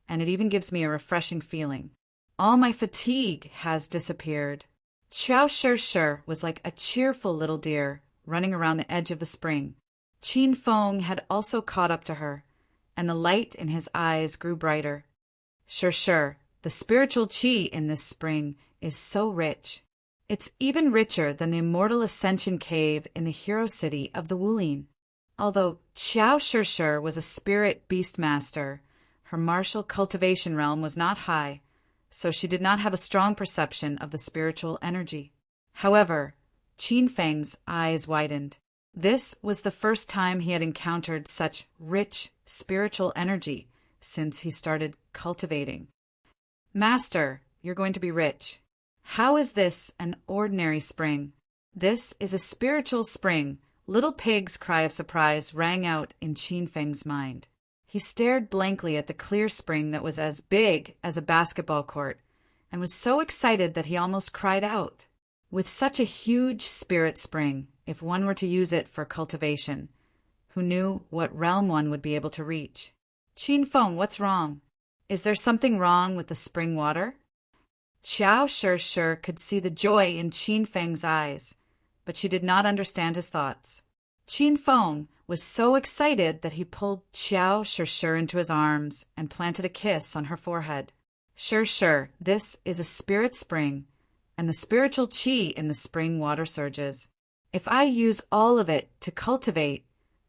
and it even gives me a refreshing feeling. All my fatigue has disappeared. Xiao Shi was like a cheerful little deer running around the edge of the spring. Qin Feng had also caught up to her, and the light in his eyes grew brighter. Shi, the spiritual qi in this spring is so rich. It's even richer than the immortal ascension cave in the hero city of the Wulin. Although Xiao Shi was a spirit beastmaster, her martial cultivation realm was not high, so she did not have a strong perception of the spiritual energy. However, Qin Feng's eyes widened. This was the first time he had encountered such rich spiritual energy since he started cultivating. Master, you're going to be rich. How is this an ordinary spring? This is a spiritual spring. Little Pig's cry of surprise rang out in Qin Feng's mind. He stared blankly at the clear spring that was as big as a basketball court, and was so excited that he almost cried out. With such a huge spirit spring, if one were to use it for cultivation, who knew what realm one would be able to reach? Qin Feng, what's wrong? Is there something wrong with the spring water? Xiao Shi could see the joy in Qin Feng's eyes, but she did not understand his thoughts. Qin Feng was so excited that he pulled Xiao Shi into his arms and planted a kiss on her forehead. Shi, this is a spirit spring, and the spiritual qi in the spring water surges. If I use all of it to cultivate,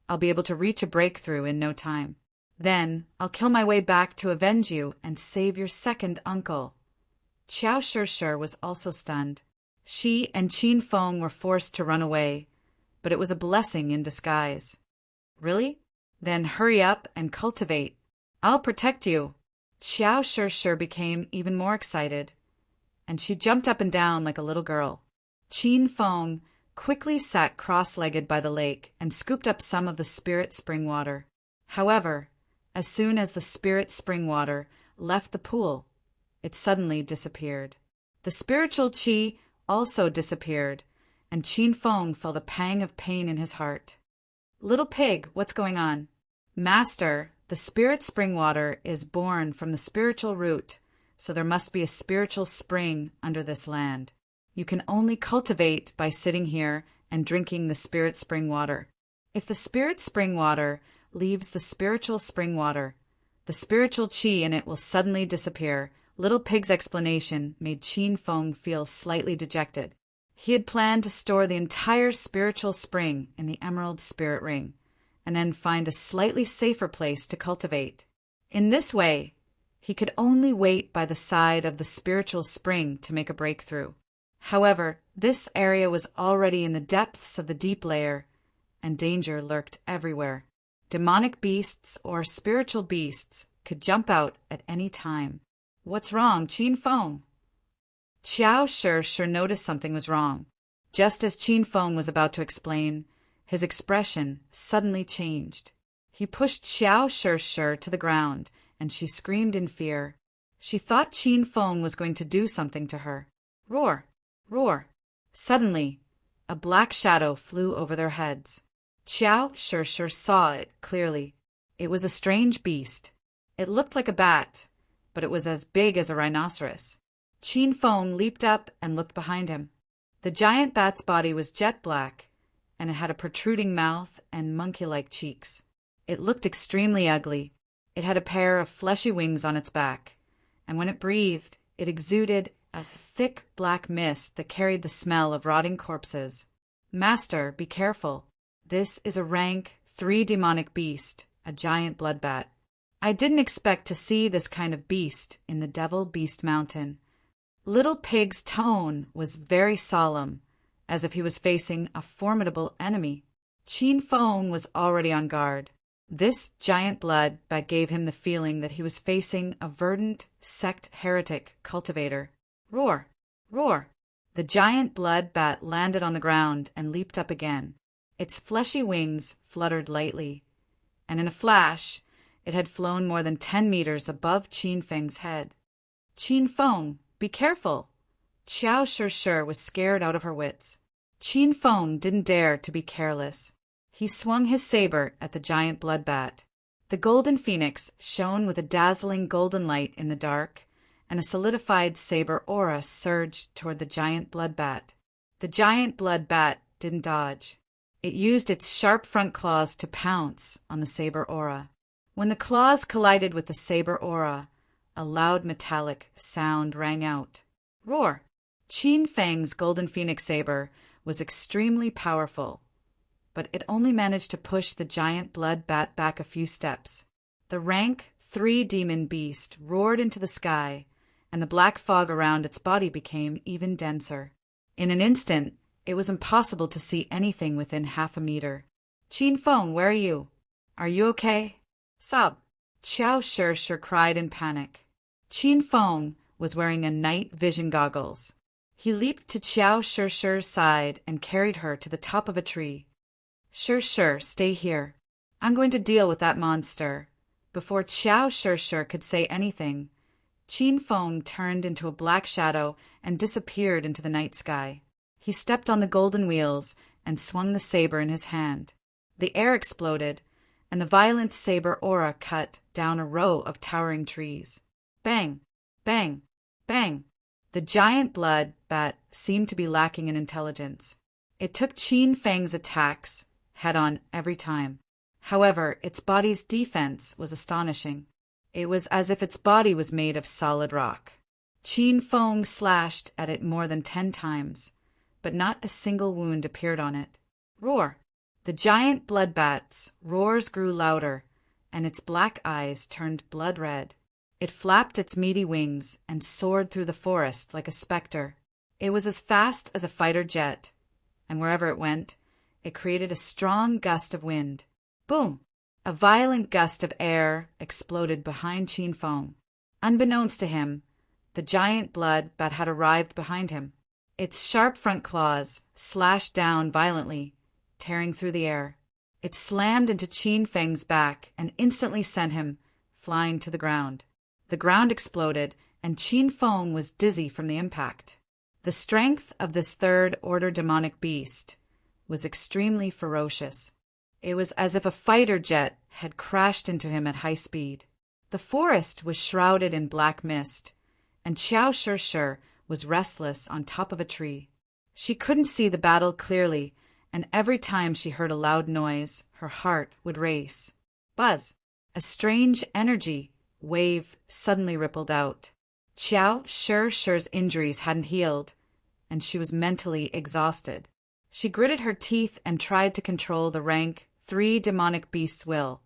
I'll be able to reach a breakthrough in no time. Then I'll kill my way back to avenge you and save your second uncle. Xiao Shi was also stunned. She and Qin Feng were forced to run away, but it was a blessing in disguise. Really? Then hurry up and cultivate. I'll protect you. Xiao Shi became even more excited, and she jumped up and down like a little girl. Qin Feng quickly sat cross-legged by the lake and scooped up some of the spirit spring water. However, as soon as the spirit spring water left the pool, it suddenly disappeared. The spiritual qi also disappeared, and Qin Feng felt a pang of pain in his heart. Little Pig, what's going on? Master, the spirit spring water is born from the spiritual root, so there must be a spiritual spring under this land. You can only cultivate by sitting here and drinking the spirit spring water. If the spirit spring water leaves the spiritual spring water, the spiritual qi in it will suddenly disappear. Little Pig's explanation made Qin Feng feel slightly dejected. He had planned to store the entire spiritual spring in the Emerald Spirit Ring, and then find a slightly safer place to cultivate. In this way, he could only wait by the side of the spiritual spring to make a breakthrough. However, this area was already in the depths of the deep layer, and danger lurked everywhere. Demonic beasts or spiritual beasts could jump out at any time. What's wrong, Qin Feng? Xiao Shi noticed something was wrong. Just as Qin Feng was about to explain, his expression suddenly changed. He pushed Xiao Shi to the ground, and she screamed in fear. She thought Qin Feng was going to do something to her. Roar! Roar! Suddenly, a black shadow flew over their heads. Xiao Shi saw it clearly. It was a strange beast. It looked like a bat, but it was as big as a rhinoceros. Qin Feng leaped up and looked behind him. The giant bat's body was jet black, and it had a protruding mouth and monkey-like cheeks. It looked extremely ugly. It had a pair of fleshy wings on its back, and when it breathed, it exuded a thick black mist that carried the smell of rotting corpses. Master, be careful. This is a rank 3 demonic beast, a giant blood bat. I didn't expect to see this kind of beast in the Devil Beast Mountain. Little Pig's tone was very solemn, as if he was facing a formidable enemy. Qin Feng was already on guard. This giant blood bat gave him the feeling that he was facing a verdant sect heretic cultivator. Roar! Roar! The giant blood bat landed on the ground and leaped up again. Its fleshy wings fluttered lightly, and in a flash, it had flown more than 10 meters above Qin Feng's head. Qin Feng, be careful! Qiao Shir was scared out of her wits. Qin Feng didn't dare to be careless. He swung his saber at the giant bloodbat. The golden phoenix shone with a dazzling golden light in the dark, and a solidified saber aura surged toward the giant bloodbat. The giant bloodbat didn't dodge. It used its sharp front claws to pounce on the saber aura. When the claws collided with the saber aura, a loud metallic sound rang out. Roar! Qin Feng's golden phoenix saber was extremely powerful, but it only managed to push the giant bloodbat back a few steps. The rank 3-demon beast roared into the sky, and the black fog around its body became even denser. In an instant, it was impossible to see anything within half a meter. Qin Feng, where are you? Are you okay? Sob! Qiao Shir cried in panic. Qin Feng was wearing a night vision goggles. He leaped to Qiao Shir's side and carried her to the top of a tree. Shir, stay here. I'm going to deal with that monster. Before Qiao Shir could say anything, Qin Feng turned into a black shadow and disappeared into the night sky. He stepped on the golden wheels and swung the saber in his hand. The air exploded, and the violent saber aura cut down a row of towering trees. Bang! Bang! Bang! The giant bloodbat seemed to be lacking in intelligence. It took Qin Feng's attacks head-on every time. However, its body's defense was astonishing. It was as if its body was made of solid rock. Qin Feng slashed at it more than 10 times, but not a single wound appeared on it. Roar! The giant bloodbat's roars grew louder, and its black eyes turned blood red. It flapped its meaty wings and soared through the forest like a specter. It was as fast as a fighter jet, and wherever it went, it created a strong gust of wind. Boom! A violent gust of air exploded behind Qin Feng. Unbeknownst to him, the giant bloodbat had arrived behind him. Its sharp front claws slashed down violently, tearing through the air. It slammed into Qin Feng's back and instantly sent him flying to the ground. The ground exploded, and Qin Feng was dizzy from the impact. The strength of this third-order demonic beast was extremely ferocious. It was as if a fighter jet had crashed into him at high speed. The forest was shrouded in black mist, and Qiao Shir was restless on top of a tree. She couldn't see the battle clearly, and every time she heard a loud noise, her heart would race. Buzz! A strange energy wave suddenly rippled out. Qiao Shir's injuries hadn't healed, and she was mentally exhausted. She gritted her teeth and tried to control the rank 3 demonic beast's will,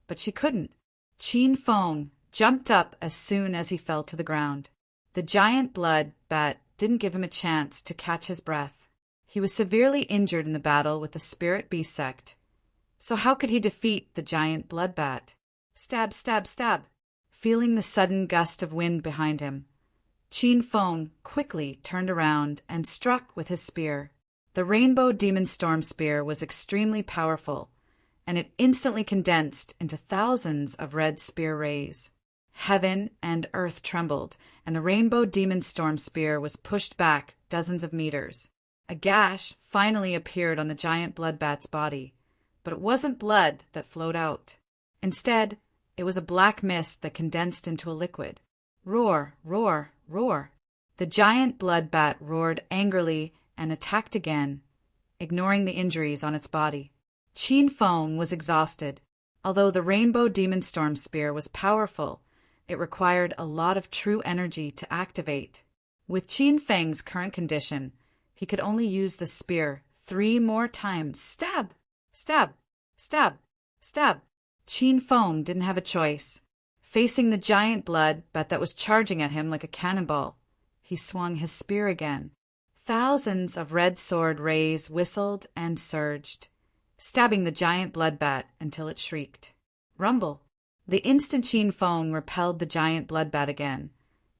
but she couldn't. Qin Feng jumped up as soon as he fell to the ground. The giant bloodbat didn't give him a chance to catch his breath. He was severely injured in the battle with the spirit beast sect. So how could he defeat the giant bloodbat? Stab, stab, stab! Feeling the sudden gust of wind behind him, Qin Feng quickly turned around and struck with his spear. The Rainbow Demon Storm Spear was extremely powerful, and it instantly condensed into thousands of red spear rays. Heaven and earth trembled, and the Rainbow Demon Storm Spear was pushed back dozens of meters. A gash finally appeared on the giant bloodbat's body, but it wasn't blood that flowed out. Instead, it was a black mist that condensed into a liquid. Roar, roar, roar! The giant bloodbat roared angrily and attacked again, ignoring the injuries on its body. Qin Feng was exhausted. Although the Rainbow Demon Storm Spear was powerful, it required a lot of true energy to activate. With Qin Feng's current condition, he could only use the spear 3 more times. Stab! Stab! Stab! Stab! Qin Feng didn't have a choice. Facing the giant bloodbat that was charging at him like a cannonball, he swung his spear again. Thousands of red sword rays whistled and surged, stabbing the giant bloodbat until it shrieked. Rumble! The instant Qin Feng repelled the giant bloodbat again,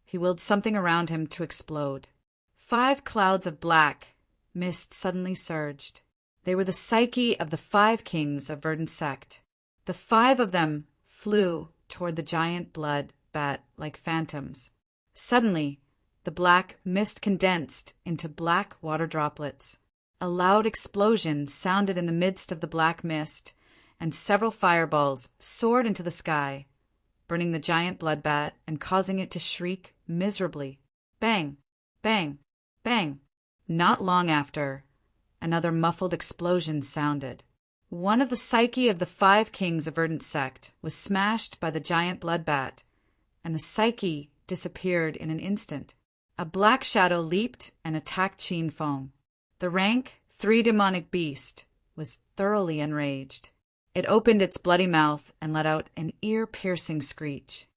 he willed something around him to explode. 5 clouds of black mist suddenly surged. They were the psyche of the 5 kings of Verdant sect. The 5 of them flew toward the giant bloodbat like phantoms. Suddenly, the black mist condensed into black water droplets. A loud explosion sounded in the midst of the black mist, and several fireballs soared into the sky, burning the giant bloodbat and causing it to shriek miserably. Bang! Bang! Bang! Not long after, another muffled explosion sounded. One of the psyche of the 5 kings of Verdant sect was smashed by the giant bloodbat, and the psyche disappeared in an instant. A black shadow leaped and attacked Cheen Fong. The rank 3 demonic beast was thoroughly enraged. It opened its bloody mouth and let out an ear-piercing screech.